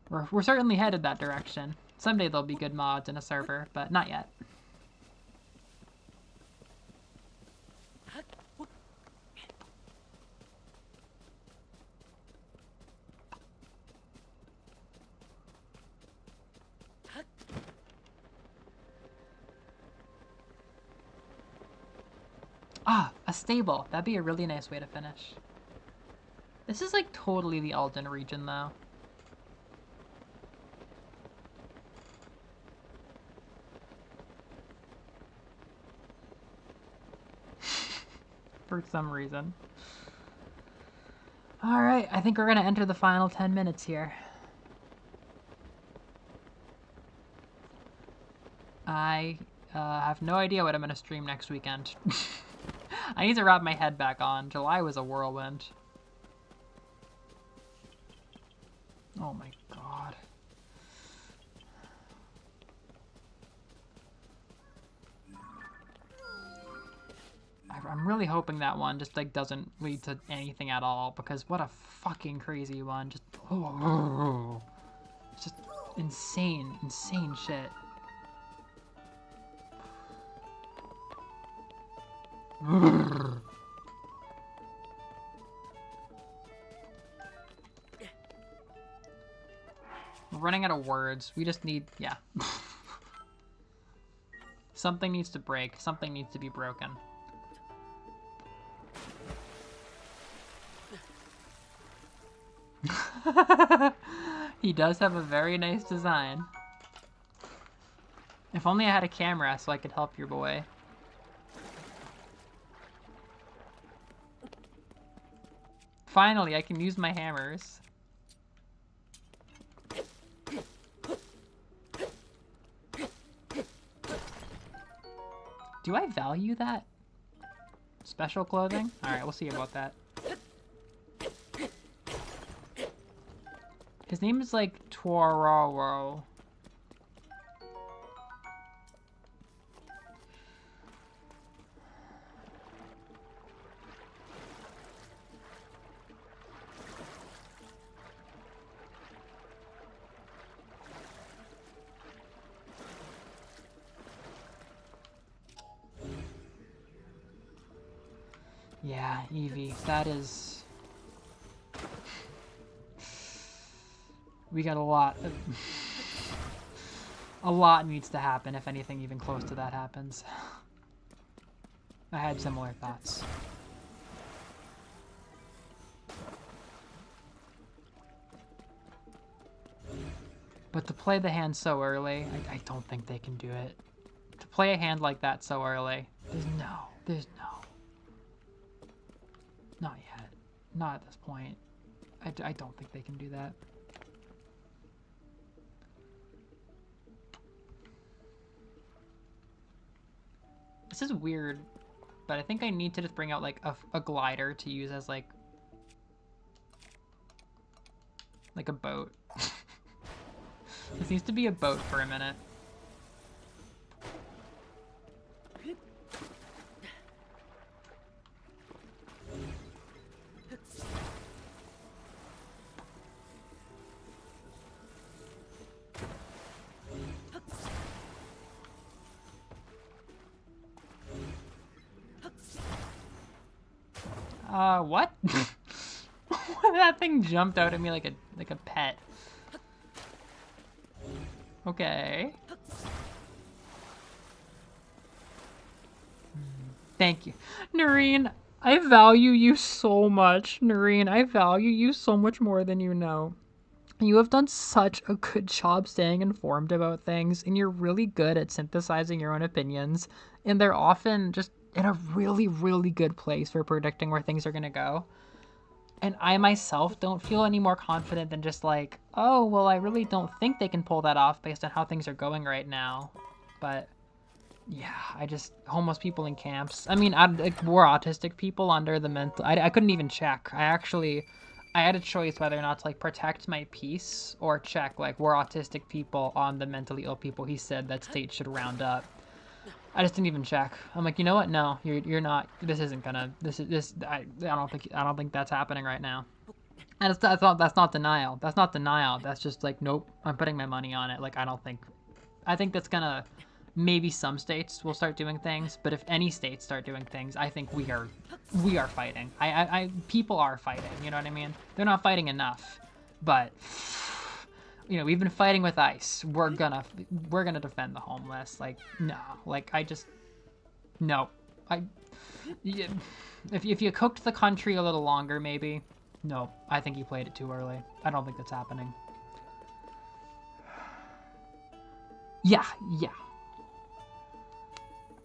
We're certainly headed that direction. Someday there'll be good mods in a server, but not yet. Ah, a stable. That'd be a really nice way to finish. This is like totally the Alden region though. For some reason. Alright, I think we're gonna enter the final 10 minutes here. I have no idea what I'm gonna stream next weekend. I need to wrap my head back on. July was a whirlwind. Oh my god. I I'm really hoping that one just like doesn't lead to anything at all, because what a fucking crazy one. Just it's just insane shit. We're running out of words. We just need, yeah. Something needs to break. Something needs to be broken. He does have a very nice design. If only I had a camera so I could help your boy. Finally, I can use my hammers. Do I value that? Special clothing? Alright, we'll see about that. His name is like Tuararo. Yeah, Evie, that is... We got a lot of... A lot needs to happen if anything even close to that happens. I had similar thoughts. But to play the hand so early, I don't think they can do it. To play a hand like that so early, there's no. Not yet. Not at this point. I don't think they can do that. This is weird, but I think I need to just bring out like a glider to use as like a boat. This needs to be a boat for a minute. What? That thing jumped out at me like a pet. Okay. Thank you. Noreen, I value you so much. Noreen, I value you so much more than you know. You have done such a good job staying informed about things, and you're really good at synthesizing your own opinions, and they're often just in a really, really good place for predicting where things are going to go. And I myself don't feel any more confident than just like, oh, well, I really don't think they can pull that off based on how things are going right now. But yeah, homeless people in camps. I mean, we're autistic people under the mental, I couldn't even check. I had a choice whether or not to like protect my peace or check like we're autistic people on the mentally ill people he said that state should round up. I just didn't even check. I'm like, you know what? No, you're not. This isn't gonna. I don't think that's happening right now. And that's not denial. That's not denial. That's just like, nope. I'm putting my money on it. Like, I think that's gonna. Maybe some states will start doing things, but if any states start doing things, I think we are fighting. People are fighting. You know what I mean? They're not fighting enough, but. You know, we've been fighting with ICE. We're gonna defend the homeless. Like, no. Like, no. If you cooked the country a little longer, maybe. No, I think you played it too early. I don't think that's happening. Yeah.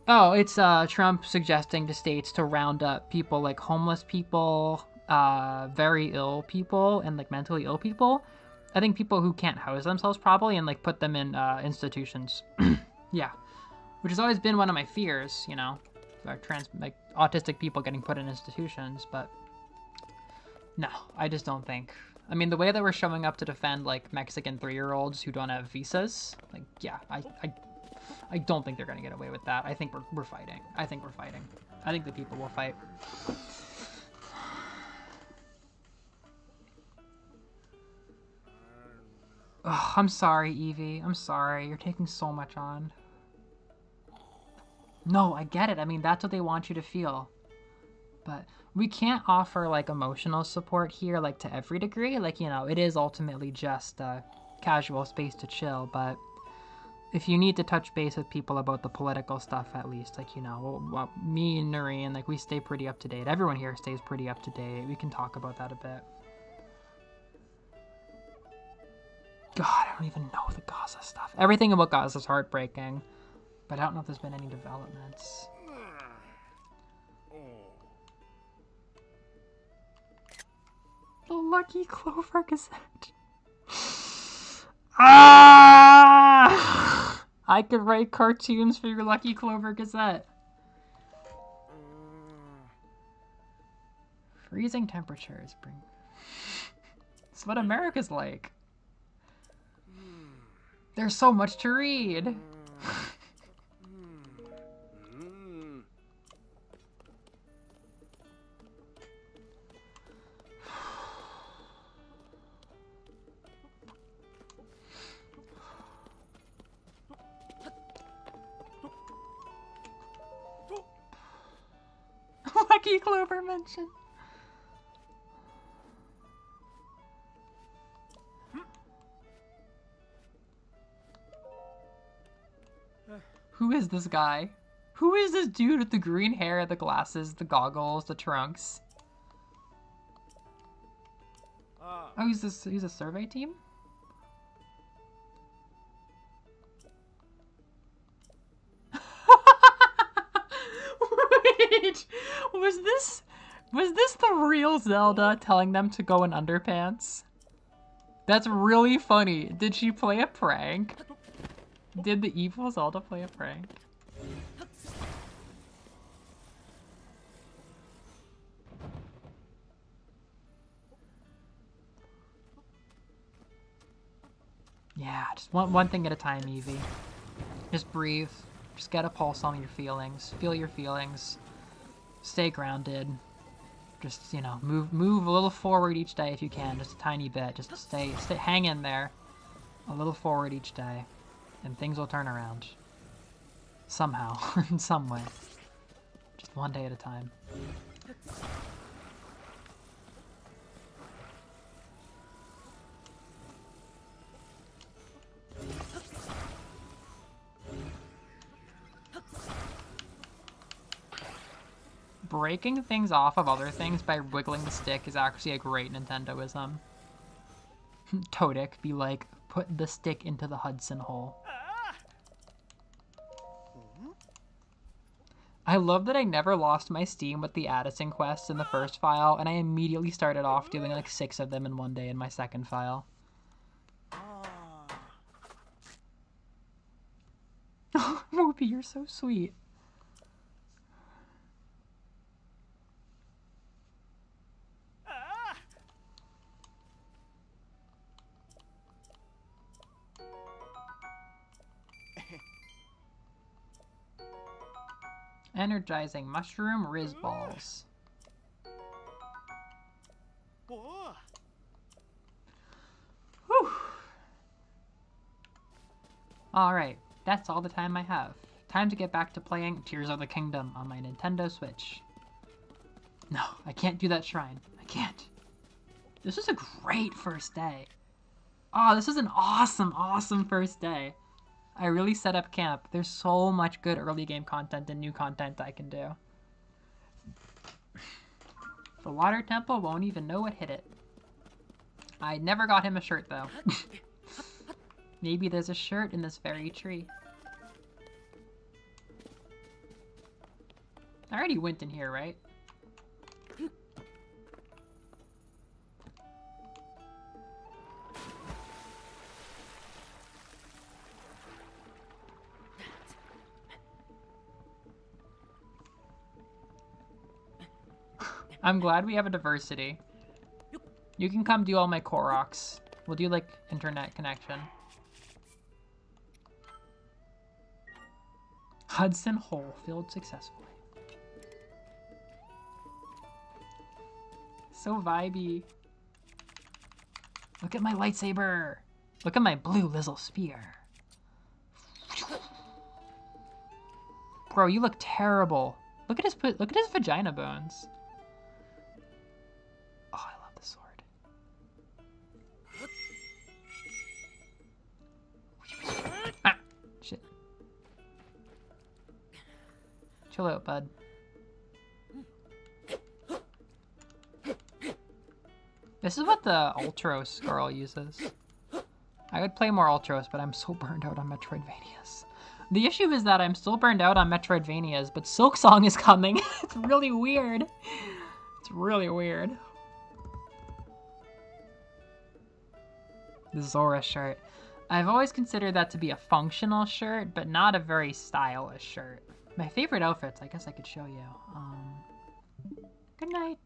Oh, it's Trump suggesting to states to round up people like homeless people, very ill people, and like mentally ill people. I think people who can't house themselves probably, and like put them in institutions. Yeah, which has always been one of my fears, you know, like autistic people getting put in institutions. But no, I just don't think. I mean, the way that we're showing up to defend like Mexican 3-year-olds who don't have visas, like, yeah, I don't think they're gonna get away with that. I think we're fighting. I think we're fighting. I think the people will fight. Ugh, I'm sorry, Evie. I'm sorry. You're taking so much on. No, I get it. I mean, that's what they want you to feel. But we can't offer, like, emotional support here, like, to every degree. Like, you know, it is ultimately just a casual space to chill, but if you need to touch base with people about the political stuff, at least, like, you know, me and Noreen, like, we stay pretty up to date. Everyone here stays pretty up to date. We can talk about that a bit. God, I don't even know the Gaza stuff. Everything about Gaza is heartbreaking, but I don't know if there's been any developments. The Lucky Clover Gazette. Ah! I could write cartoons for your Lucky Clover Gazette. Freezing temperatures bring... It's what America's like. There's so much to read. Lucky Clover mention. Who is this guy? Who is this dude with the green hair, the glasses, the goggles, the trunks? Oh, he's a survey team? Wait, was this the real Zelda telling them to go in underpants? That's really funny. Did she play a prank? Did the evil Zelda play a prank? Yeah, just one thing at a time, Evie. Just breathe. Just get a pulse on your feelings. Feel your feelings. Stay grounded. Just, you know, move a little forward each day if you can. Just a tiny bit. Just hang in there. A little forward each day. And things will turn around. Somehow. In some way. Just one day at a time. Breaking things off of other things by wiggling the stick is actually a great Nintendoism. Todic be like, put the stick into the Hudson hole. I love that I never lost my steam with the Addison quests in the first file, and I immediately started off doing like 6 of them in one day in my second file. Ruby, you're so sweet. Energizing mushroom Riz balls. Whew. Alright, that's all the time I have. Time to get back to playing Tears of the Kingdom on my Nintendo Switch. No, I can't do that shrine. I can't. This is a great first day. Oh, this is an awesome, awesome first day. I really set up camp. There's so much good early game content and new content I can do. The water temple won't even know what hit it. I never got him a shirt though. Maybe there's a shirt in this very tree. I already went in here, right? I'm glad we have a diversity. You can come do all my Koroks. We'll do like internet connection. Hudson hole filled successfully. so vibey. Look at my lightsaber. Look at my blue Lizzle spear. Bro, you look terrible. Look at his vagina bones. Oh, I love the sword. Ah, shit. Chill out, bud. This is what the Ultros girl uses. I would play more Ultros, but I'm so burned out on Metroidvanias. The issue is that I'm still burned out on Metroidvanias, but Silksong is coming. It's really weird. It's really weird. The Zora shirt. I've always considered that to be a functional shirt, but not a very stylish shirt. My favorite outfits, I guess I could show you. Good night.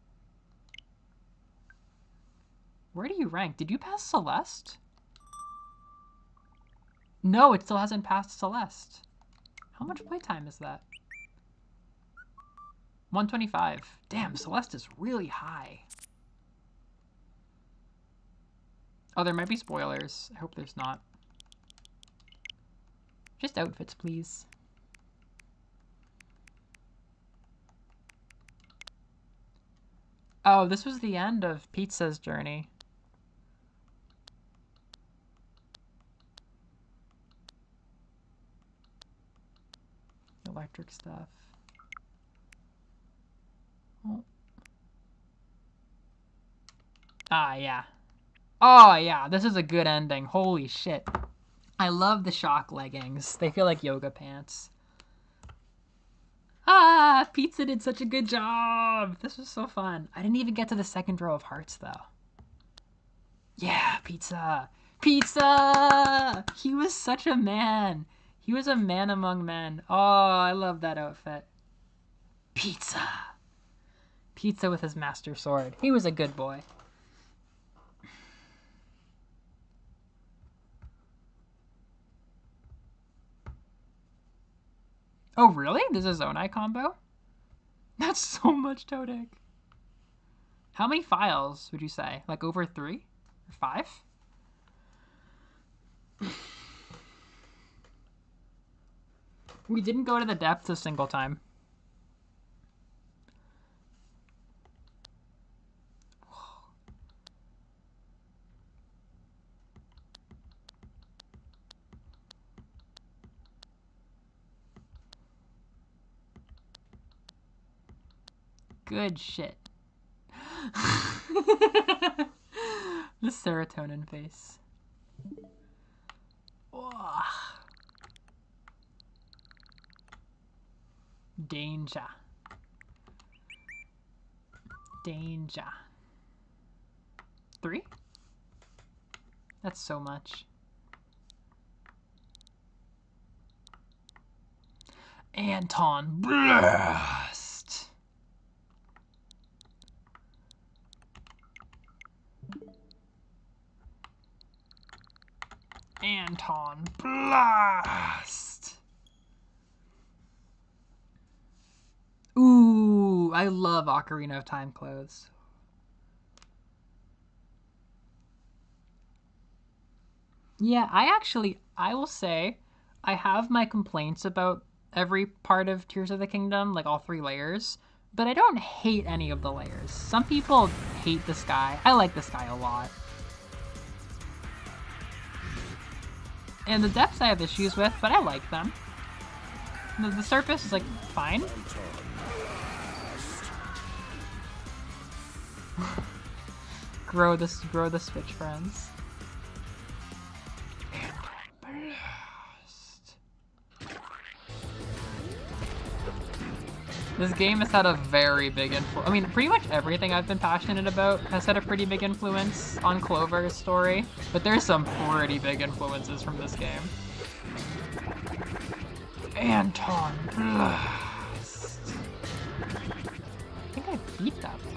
Where do you rank? Did you pass Celeste? No, it still hasn't passed Celeste. How much playtime is that? 125. Damn, Celeste is really high. Oh, there might be spoilers. I hope there's not. Just outfits, please. Oh, this was the end of Pizza's journey. Electric stuff. Oh. Ah, yeah. Oh, yeah. This is a good ending. Holy shit. I love the shock leggings. They feel like yoga pants. Ah, Pizza did such a good job. This was so fun. I didn't even get to the second row of hearts, though. Yeah, Pizza. Pizza! He was such a man. He was a man among men. Oh, I love that outfit. Pizza. Pizza with his master sword. He was a good boy. Oh, really? There's a Zonai combo? That's so much Todek. How many files would you say? Like over 3? Or 5? We didn't go to the depths a single time. Good shit. The serotonin face. Oh. Danger. Danger. 3? That's so much. Anton Blast. Anton Blast. Ooh, I love Ocarina of Time clothes. Yeah, I will say, I have my complaints about every part of Tears of the Kingdom, like all 3 layers, but I don't hate any of the layers. Some people hate the sky. I like the sky a lot. And the depths I have issues with, but I like them. The surface is like fine. grow the Switch friends. Blast. This game has had a very big influence. I mean, pretty much everything I've been passionate about has had a pretty big influence on Clover's story, but there's some pretty big influences from this game. Anton Blast. I think I beat that boss.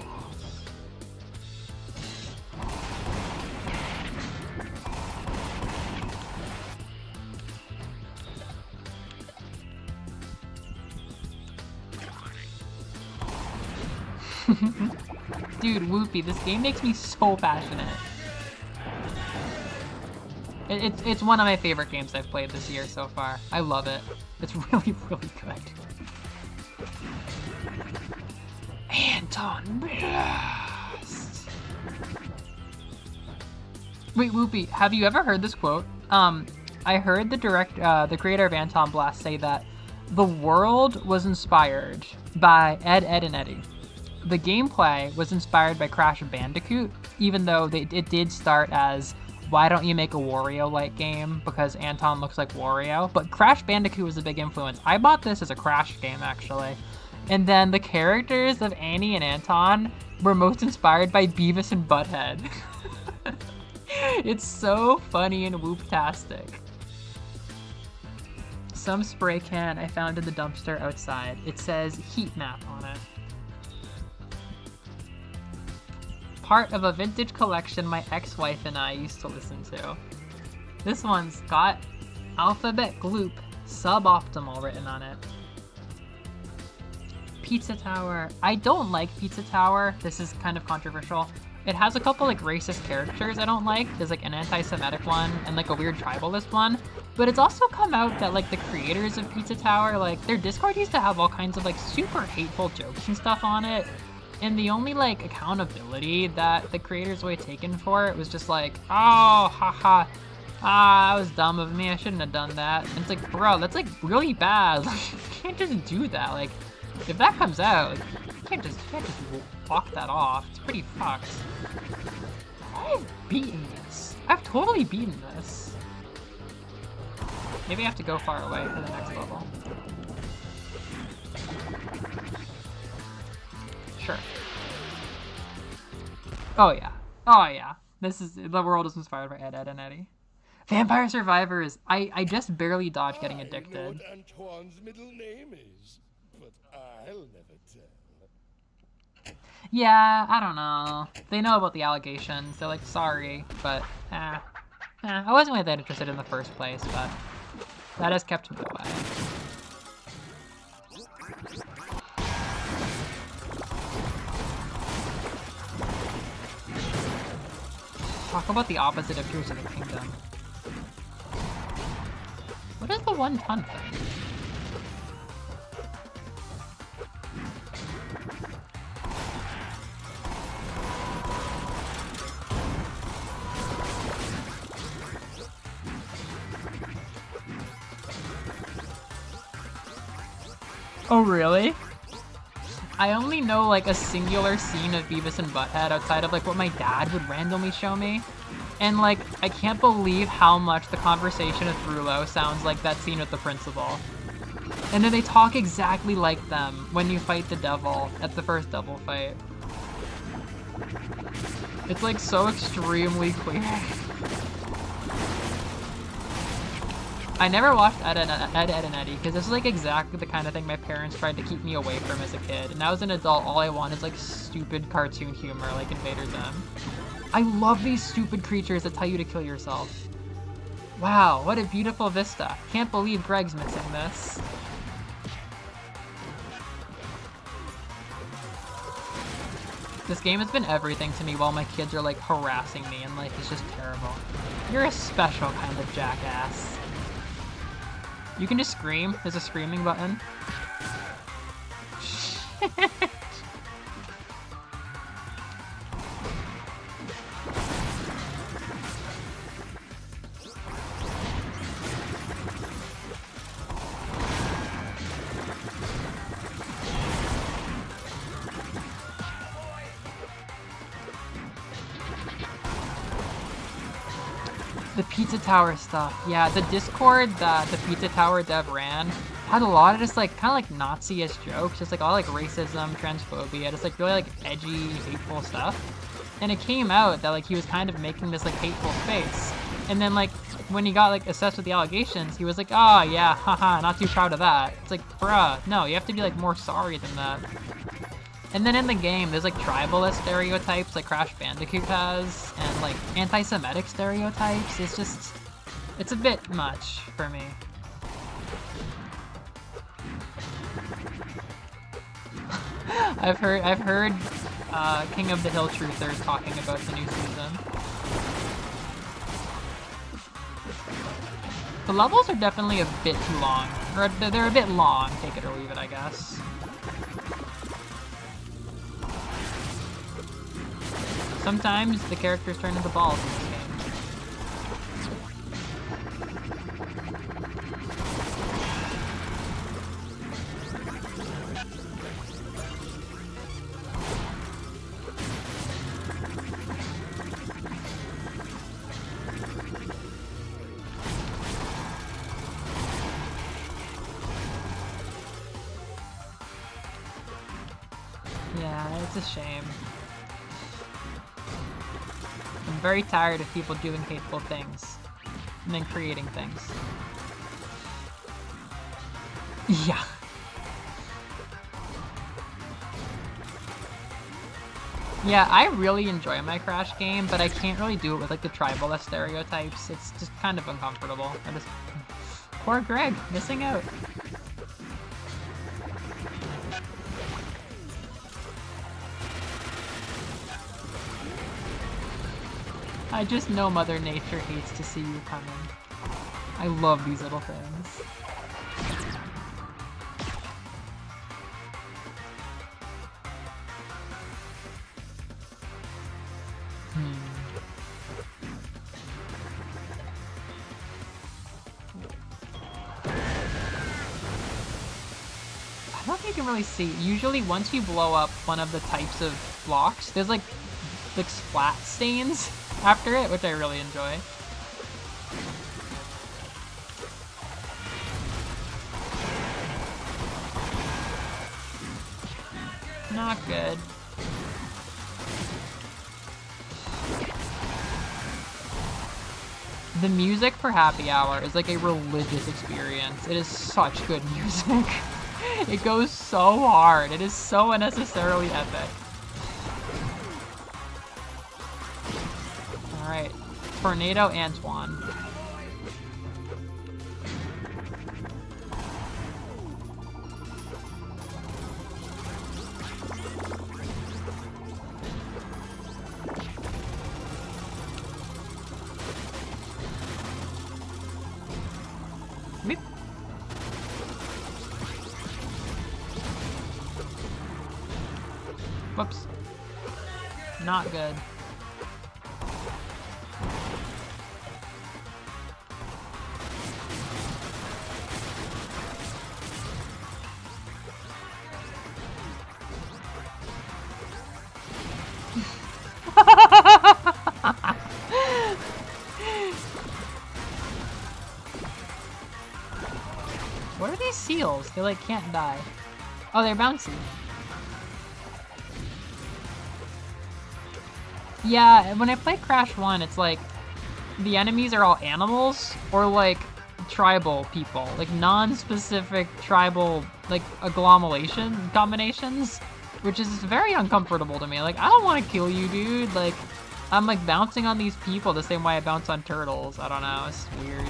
Dude, Whoopie, this game makes me so passionate. It's one of my favorite games I've played this year so far. I love it. It's really, really good. Anton Blast! Wait, Whoopie, have you ever heard this quote? I heard the creator of Anton Blast say that the world was inspired by Ed, Edd n Eddy. The gameplay was inspired by Crash Bandicoot, even though it did start as, why don't you make a Wario-like game? Because Anton looks like Wario. But Crash Bandicoot was a big influence. I bought this as a Crash game, actually. And then the characters of Annie and Anton were most inspired by Beavis and Butthead. It's so funny and whoop-tastic. Some spray can I found in the dumpster outside. It says heat map on it. Part of a vintage collection my ex-wife and I used to listen to. This one's got Alphabet Gloop Suboptimal written on it. Pizza Tower. I don't like Pizza Tower. This is kind of controversial. It has a couple like racist characters I don't like. There's like an anti-Semitic one and like a weird tribalist one. But it's also come out that like the creators of Pizza Tower, like their Discord used to have all kinds of like super hateful jokes and stuff on it. And the only like accountability that the creators were taken for it was just like, oh, haha, that was dumb of me. I shouldn't have done that. And it's like, bro, that's like really bad. Like, you can't just do that. Like, if that comes out, like, you can't just walk that off. It's pretty fucked. I've beaten this. I've totally beaten this. Maybe I have to go far away for the next level. Sure. Oh yeah. Oh yeah. This is, the world is inspired by Ed, Edd n Eddy. Vampire Survivors. I just barely dodged getting addicted. I know what Antoine's middle name is, but I'll never tell. Yeah, I don't know. They know about the allegations. They're like, sorry, but I wasn't really that interested in the first place, but that has kept me away. Talk about the opposite of Tears of the Kingdom. What is the 1 ton thing? Oh, really? I only know like a singular scene of Beavis and Butthead outside of like what my dad would randomly show me. And like, I can't believe how much the conversation with Rulo sounds like that scene with the principal. And then they talk exactly like them when you fight the devil at the first devil fight. It's like so extremely clear. I never watched Ed, Edd n Eddy because this is like exactly the kind of thing my parents tried to keep me away from as a kid. And now as an adult, all I want is like stupid cartoon humor like Invader Zim. I love these stupid creatures that tell you to kill yourself. Wow, what a beautiful vista. Can't believe Greg's missing this. This game has been everything to me while my kids are like harassing me and like it's just terrible. You're a special kind of jackass. You can just scream. There's a screaming button. The Pizza Tower stuff. Yeah, the Discord that the Pizza Tower dev ran had a lot of just like kind of like Nazi-ish jokes, just like all like racism, transphobia, just like really like edgy, hateful stuff. And it came out that like he was kind of making this like hateful space. And then like when he got like assessed with the allegations, he was like, oh yeah, haha, not too proud of that. It's like, bruh, no, you have to be like more sorry than that. And then in the game, there's like tribalist stereotypes like Crash Bandicoot has, and like anti-Semitic stereotypes. It's just, it's a bit much for me. I've heard King of the Hill Truthers talking about the new season. The levels are definitely a bit too long. Or they're a bit long, take it or leave it, I guess. Sometimes the characters turn into balls in this game. Yeah, it's a shame. I'm very tired of people doing hateful things and then creating things. Yeah. Yeah, I really enjoy my Crash game, but I can't really do it with like the tribalist stereotypes. It's just kind of uncomfortable. Poor Greg, missing out. I just know Mother Nature hates to see you coming. I love these little things. I don't think you can really see. Usually once you blow up one of the types of blocks, there's like splat stains after it, which I really enjoy. Not good. The music for Happy Hour is like a religious experience. It is such good music. It goes so hard. It is so unnecessarily epic. Alright. Tornado Antoine. Meep. Whoops. Not good. What are these seals? They like can't die. Oh, they're bouncy. Yeah, when I play Crash 1, it's like the enemies are all animals or like tribal people, like non-specific tribal like agglomeration combinations, which is very uncomfortable to me. Like, I don't want to kill you, dude. Like, I'm like bouncing on these people the same way I bounce on turtles. I don't know, it's weird.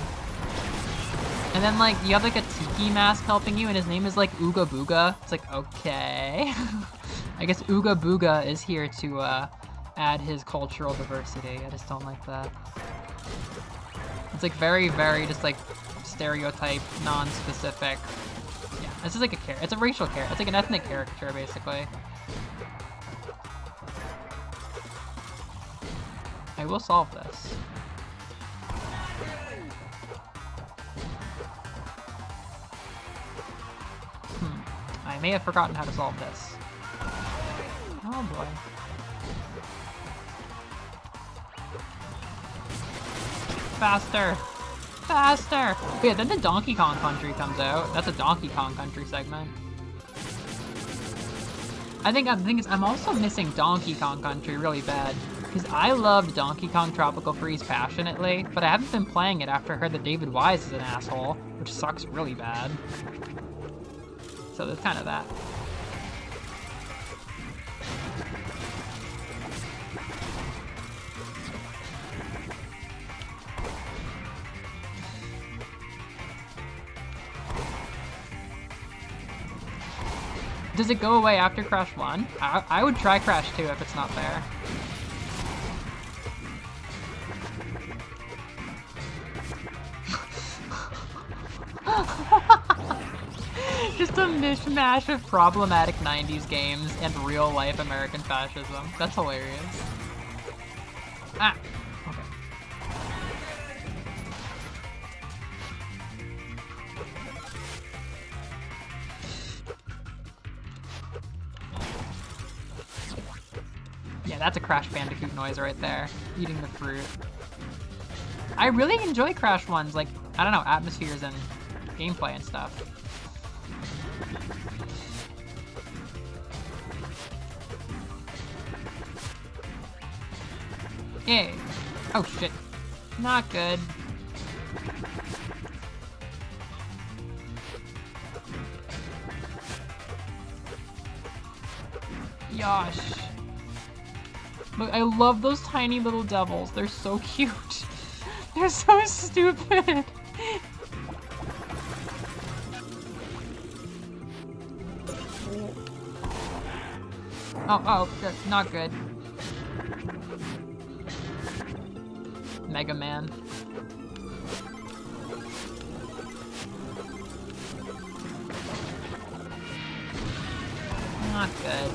And then like you have like a tiki mask helping you and his name is like Ooga Booga. It's like, okay. I guess Ooga Booga is here to add his cultural diversity. I just don't like that. It's like very, very just like stereotype, non-specific. Yeah, this is like a character. It's a racial character. It's like an ethnic caricature, basically. I will solve this. I may have forgotten how to solve this. Oh boy. Faster! Faster! Yeah, then the Donkey Kong Country comes out. That's a Donkey Kong Country segment. I think I'm also missing Donkey Kong Country really bad. Because I loved Donkey Kong Tropical Freeze passionately, but I haven't been playing it after I heard that David Wise is an asshole, which sucks really bad. So there's kind of that. Does it go away after Crash 1? I would try Crash 2 if it's not there. Just a mishmash of problematic 90s games and real-life American fascism. That's hilarious. Ah! Okay. Yeah, that's a Crash Bandicoot noise right there. Eating the fruit. I really enjoy Crash 1's, like, I don't know, atmospheres and gameplay and stuff. Yay. Oh shit. Not good. Yosh. Look, I love those tiny little devils. They're so cute. They're so stupid. Oh, good. Not good. Mega Man. Not good.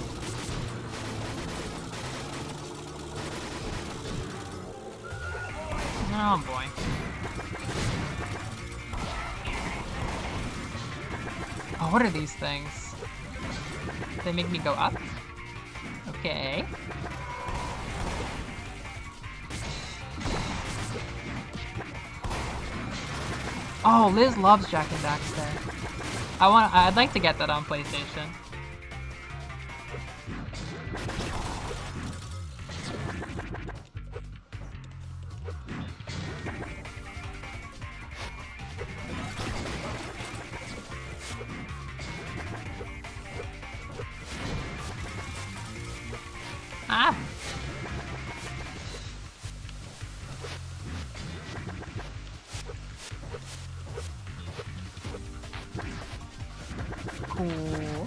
Oh boy. Oh, what are these things? They make me go up? Okay. Oh, Liz loves Jak and Daxter. I'd like to get that on PlayStation. Ah! Cool.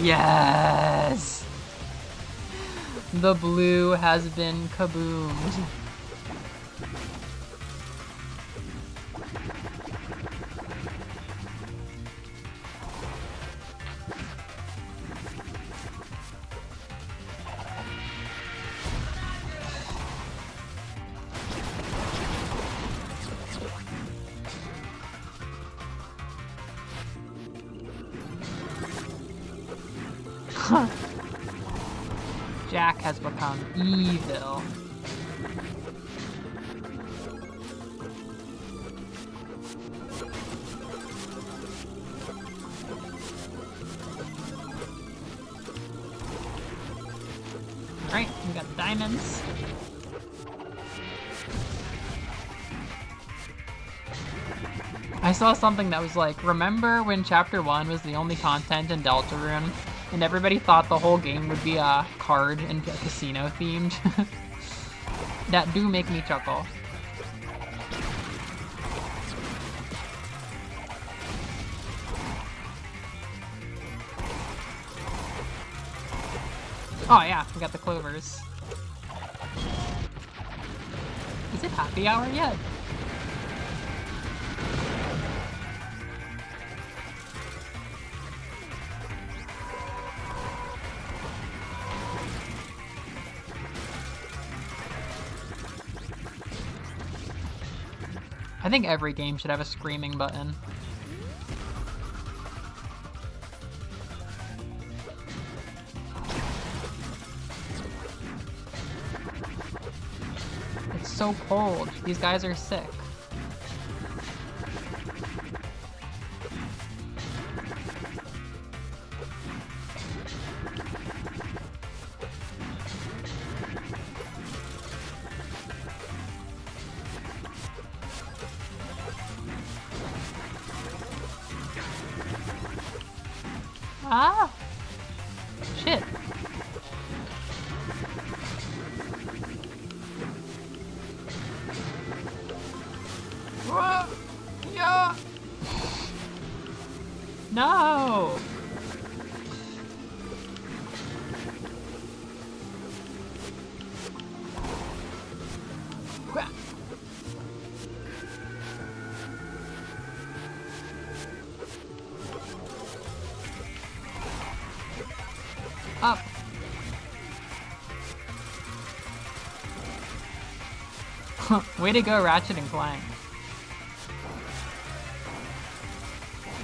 Yes! The blue has been kaboomed. Jak has become evil. Alright, we got diamonds. I saw something that was like, remember when Chapter 1 was the only content in Deltarune? And everybody thought the whole game would be a card and casino themed? That do make me chuckle. Oh yeah, we got the clovers. Is it happy hour yet? I think every game should have a screaming button. It's so cold. These guys are sick. Ah! Shit. No! Up. Way to go, Ratchet and Clank.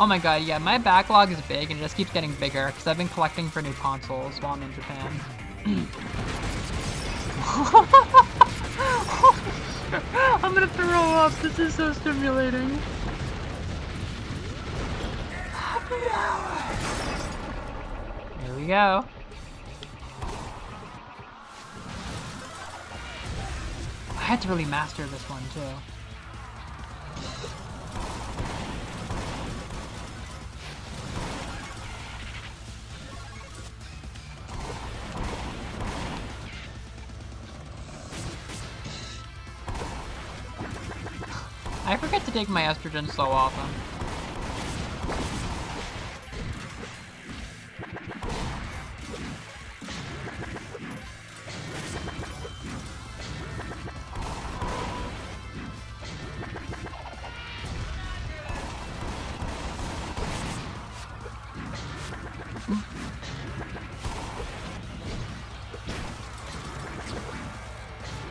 Oh my god, yeah, my backlog is big and it just keeps getting bigger because I've been collecting for new consoles while I'm in Japan. I'm gonna throw up, this is so stimulating. Happy hour. Here we go. I had to really master this one too. I forget to take my estrogen so often.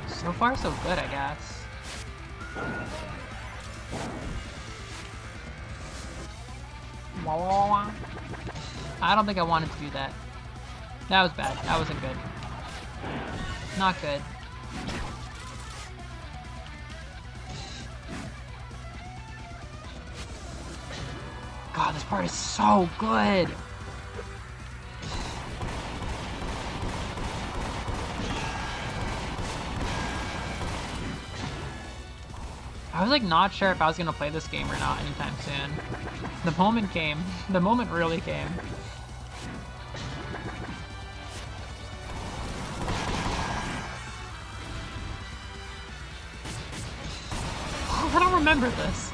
So far, so good, I guess. I don't think I wanted to do that. That was bad. That wasn't good. Not good. God, this part is so good! I was like not sure if I was gonna play this game or not anytime soon. The moment came. The moment really came. I don't remember this.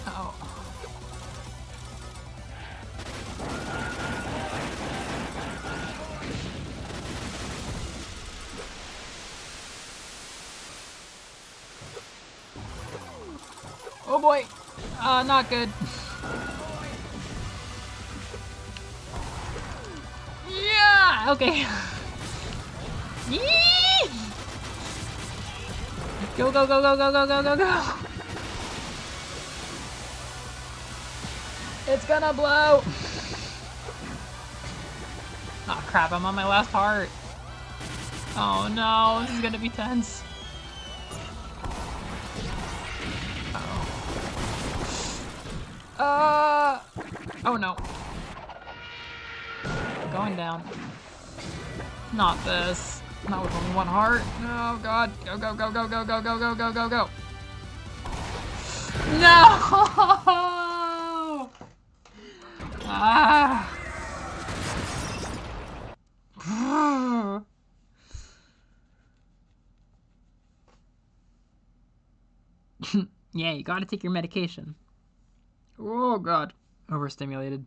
Oh. Oh boy! Not good. Yeah! Okay. Yee! Go, go, go, go, go, go, go, go, go! It's gonna blow! Oh crap, I'm on my last heart. Oh no, this is gonna be tense. Oh no. Going down. Not this. Not with only one heart. Oh god. Go, go, go, go, go, go, go, go, go, go, go. No! Ah. Yeah, you gotta take your medication. Oh god. Overstimulated.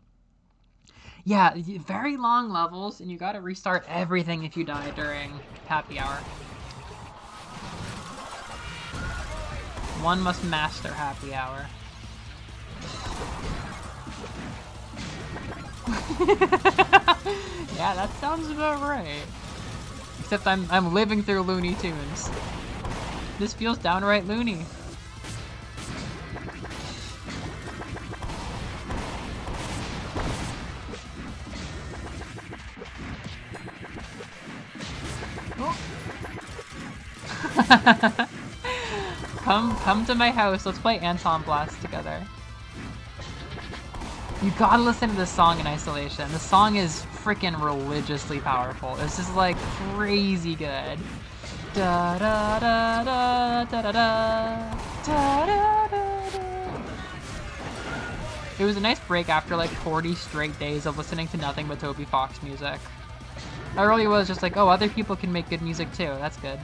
Yeah, very long levels, and you gotta restart everything if you die during happy hour. One must master happy hour. Yeah, that sounds about right. Except I'm living through Looney Tunes. This feels downright loony. Come to my house. Let's play Anton Blast together. You gotta listen to this song in isolation. The song is freaking religiously powerful. This is like crazy good. Da da da da da da da da da da. It was a nice break after like 40 straight days of listening to nothing but Toby Fox music. I really was just like, oh, other people can make good music too. That's good.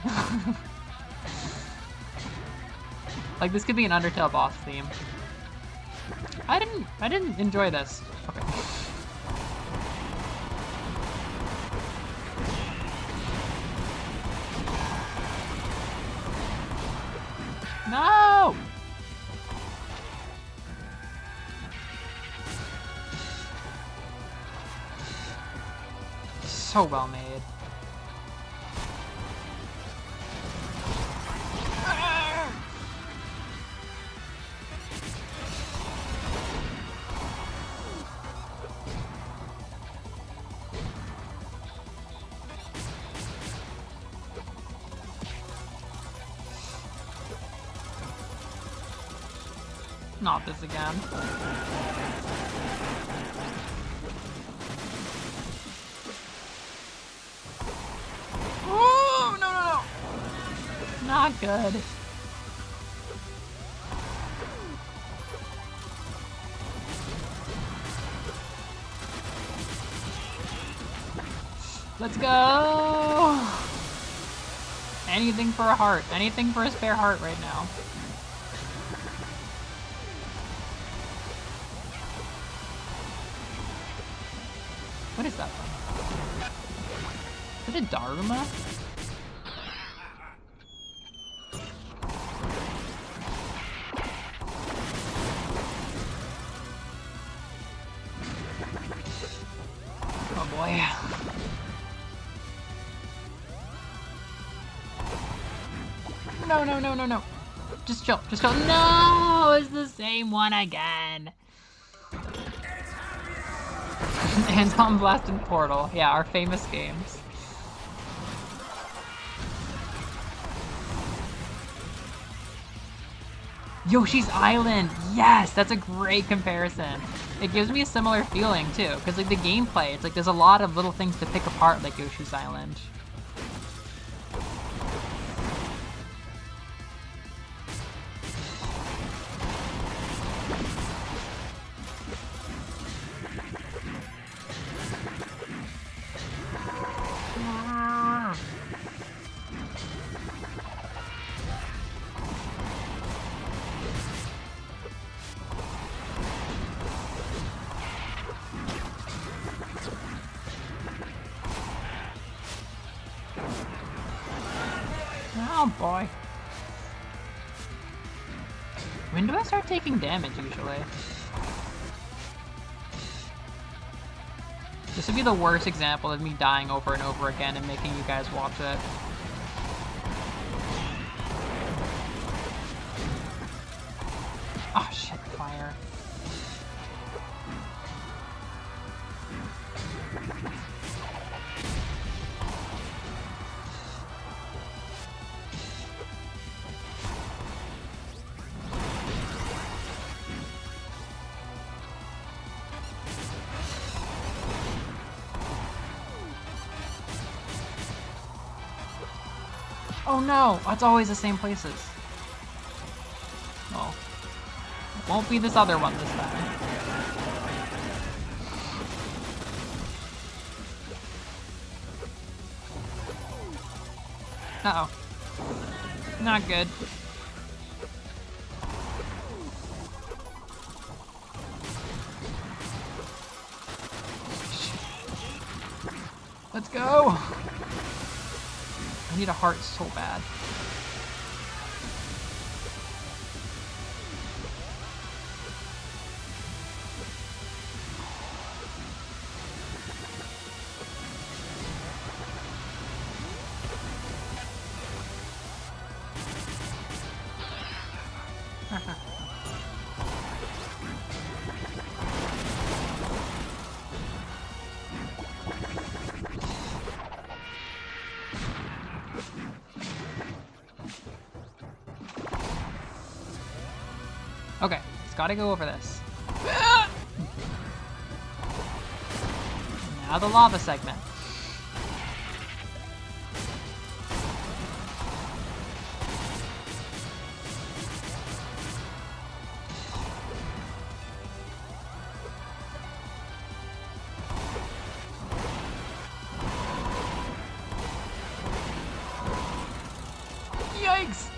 Like, this could be an Undertale boss theme. I didn't enjoy this. Okay. No! So well made. Not this again. Oh, no, no, no. Not good. Let's go. Anything for a heart. Anything for a spare heart right now. What is that one? Is it a Daruma? Oh boy. No, no, no, no, no. Just chill, just chill. No, it's the same one again. Anton Blast and Portal. Yeah, our famous games. Yoshi's Island! Yes! That's a great comparison. It gives me a similar feeling, too. Because, like, the gameplay, it's like there's a lot of little things to pick apart, like Yoshi's Island. Oh boy. When do I start taking damage usually? This would be the worst example of me dying over and over again and making you guys watch it. Oh shit, fire. Oh no! It's always the same places. Well, it won't be this other one this time. Uh-oh. Not good. Let's go! I need a heart so bad. Okay, just gotta go over this. Now the lava segment. Yikes!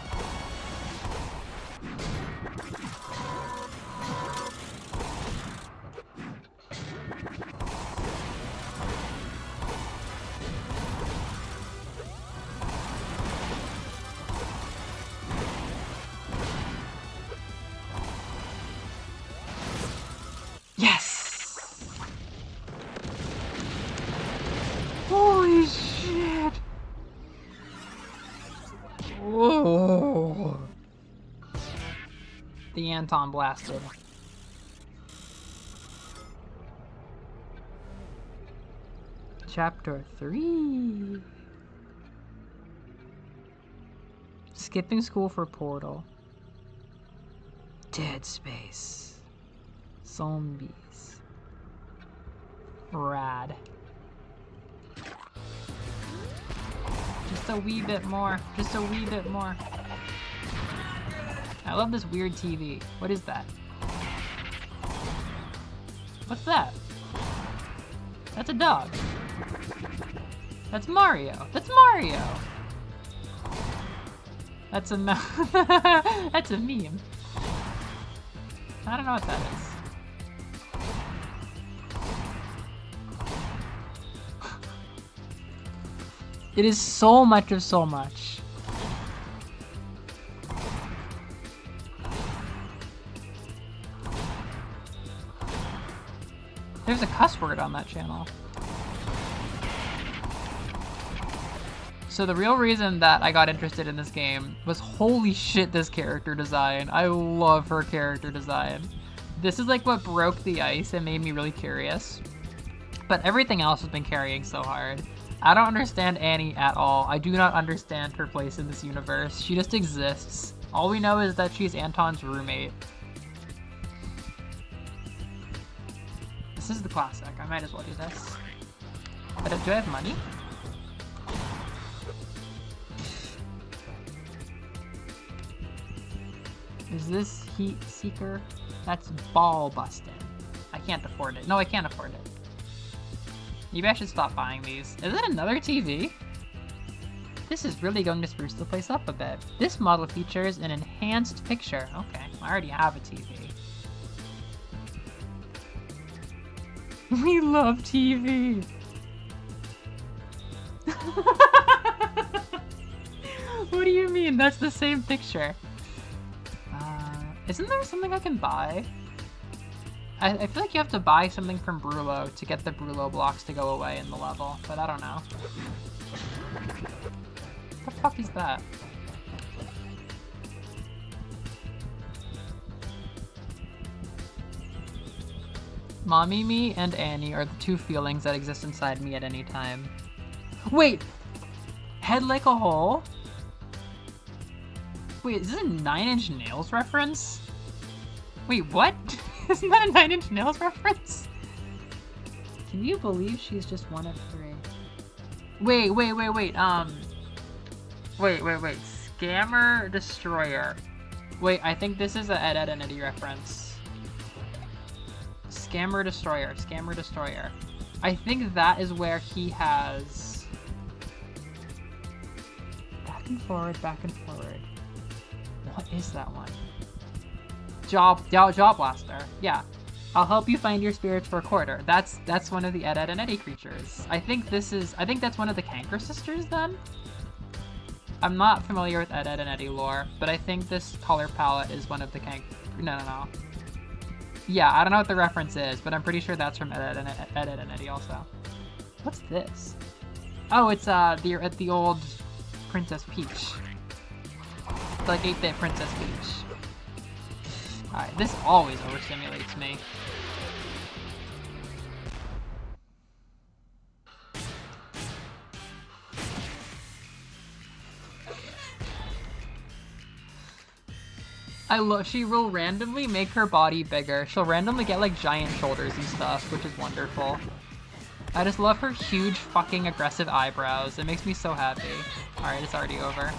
Oh. The Anton blasted. Chapter 3. Skipping school for Portal. Dead Space. Zombies. Rad. Just a wee bit more. Just a wee bit more. I love this weird TV. What is that? What's that? That's a dog. That's Mario. That's Mario. That's a that's a meme. I don't know what that is. It is so much of so much. There's a cuss word on that channel. So the real reason that I got interested in this game was holy shit, this character design. I love her character design. This is like what broke the ice and made me really curious. But everything else has been carrying so hard. I don't understand Annie at all. I do not understand her place in this universe. She just exists. All we know is that she's Anton's roommate. This is the classic. I might as well do this. But do I have money? Is this Heat Seeker? That's ball busted. I can't afford it. No, I can't afford it. Maybe I should stop buying these. Is it another TV? This is really going to spruce the place up a bit. This model features an enhanced picture. Okay, I already have a TV. We love TV. What do you mean? That's the same picture. Isn't there something I can buy? I feel like you have to buy something from Brulo to get the Brulo blocks to go away in the level, but I don't know. What the fuck is that? Mommy, me, and Annie are the two feelings that exist inside me at any time. Wait! Head like a hole? Wait, is this a 9 Inch Nails reference? Wait, what? Isn't that a 9 Inch Nails reference? Can you believe she's just one of 3? Wait. Wait. Scammer Destroyer. Wait, I think this is a Ed, Edd n Eddy reference. Scammer Destroyer. I think that is where he has... Back and forward. What is that one? Jaw Blaster. Yeah. I'll help you find your spirits for a quarter. That's one of the Ed, Edd n Eddy creatures. I think that's one of the Canker sisters then? I'm not familiar with Ed, Edd n Eddy lore, but I think this color palette is one of the No. Yeah, I don't know what the reference is, but I'm pretty sure that's from Ed, Edd n Eddy also. What's this? Oh, it's the old Princess Peach. It's like 8-bit Princess Peach. Alright, this always overstimulates me. She will randomly make her body bigger. She'll randomly get like giant shoulders and stuff, which is wonderful. I just love her huge fucking aggressive eyebrows. It makes me so happy. Alright, it's already over.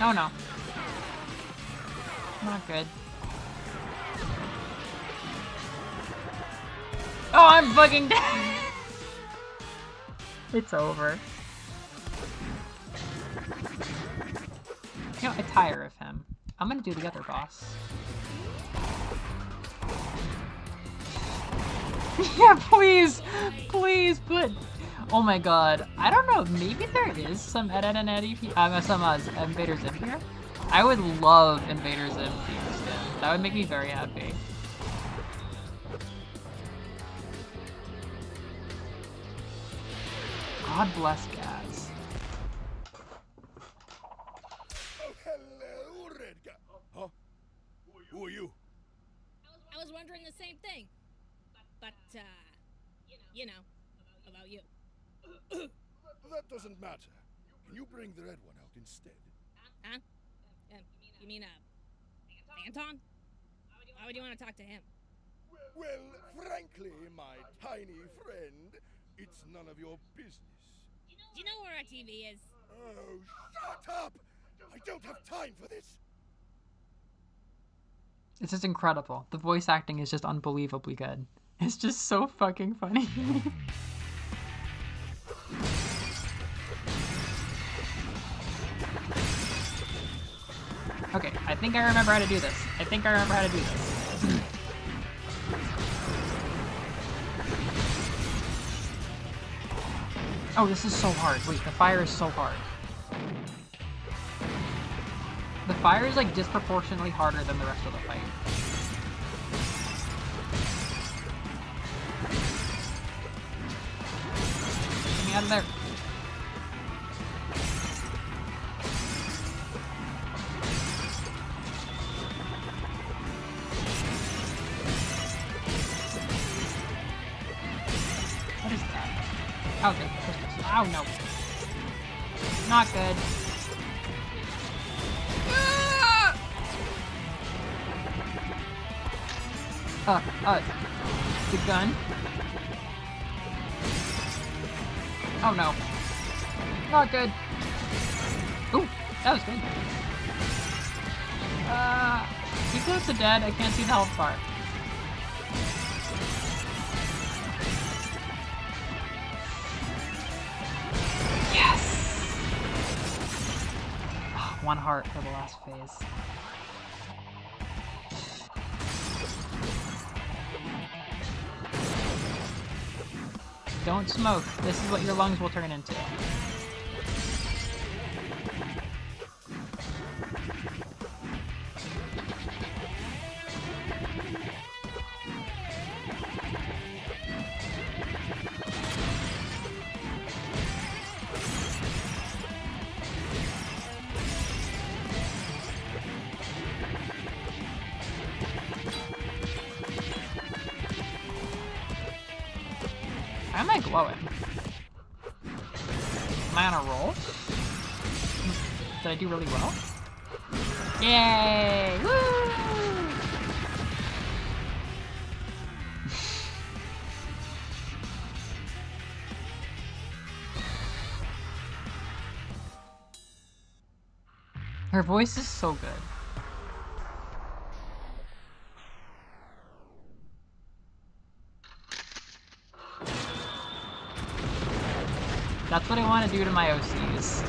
Oh no. Not good. I'm fucking dead. It's over. You know, I tire of him. I'm gonna do the other boss. Yeah, please! Please, but... Oh my god. I don't know, maybe there is some Ed and Eddie... some Invader Zim here? I would love Invader Zim Team Skin. That would make me very happy. God bless Gaz. Oh, hello, Redgar. Huh? Who are you? I was wondering the same thing. But, you know, about you. That doesn't matter. Can you bring the red one out instead? Huh? You mean, Anton? Why would you want to talk to him? Well, frankly, my tiny friend, it's none of your business. Do you know where our TV is? Oh, shut up! I don't have time for this! It's just incredible. The voice acting is just unbelievably good. It's just so fucking funny. Okay, I think I remember how to do this. Oh, this is so hard. Wait, the fire is so hard. The fire is like disproportionately harder than the rest of the fight. Get me out of there. What is that? Oh, good. Crystals. Oh, no. Not good. The gun. Oh no. Not good. Ooh, that was good. He close to dead. I can't see the health bar. Yes! Oh, 1 heart for the last phase. Don't smoke. This is what your lungs will turn into. Why am I glowing? Am I on a roll? Did I do really well? Yay! Woo! Her voice is so good. That's what I want to do to my OCs.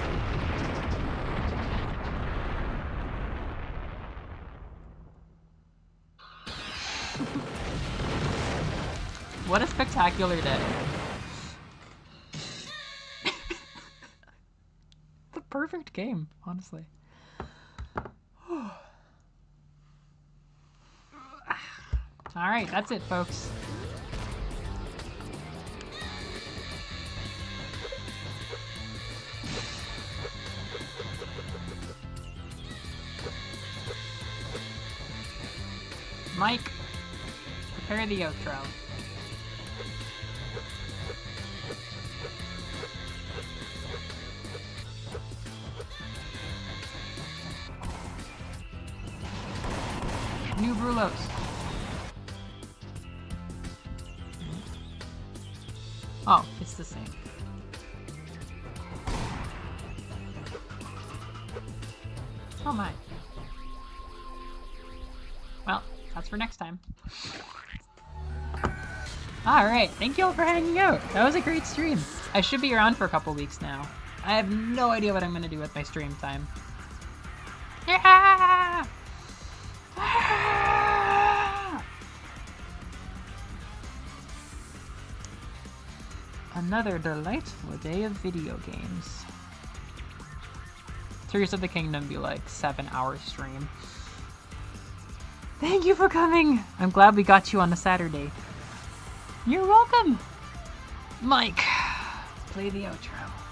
What a spectacular day. The perfect game, honestly. Alright, that's it, folks. Mike, prepare the outro. New Brulos. Oh, it's the same. Oh my. Well, that's for next time. Alright, thank you all for hanging out. That was a great stream. I should be around for a couple weeks now. I have no idea what I'm going to do with my stream time. Yeah! Another delightful day of video games. Tears of the Kingdom be like 7-hour stream. Thank you for coming! I'm glad we got you on a Saturday. You're welcome! Mike, play the outro.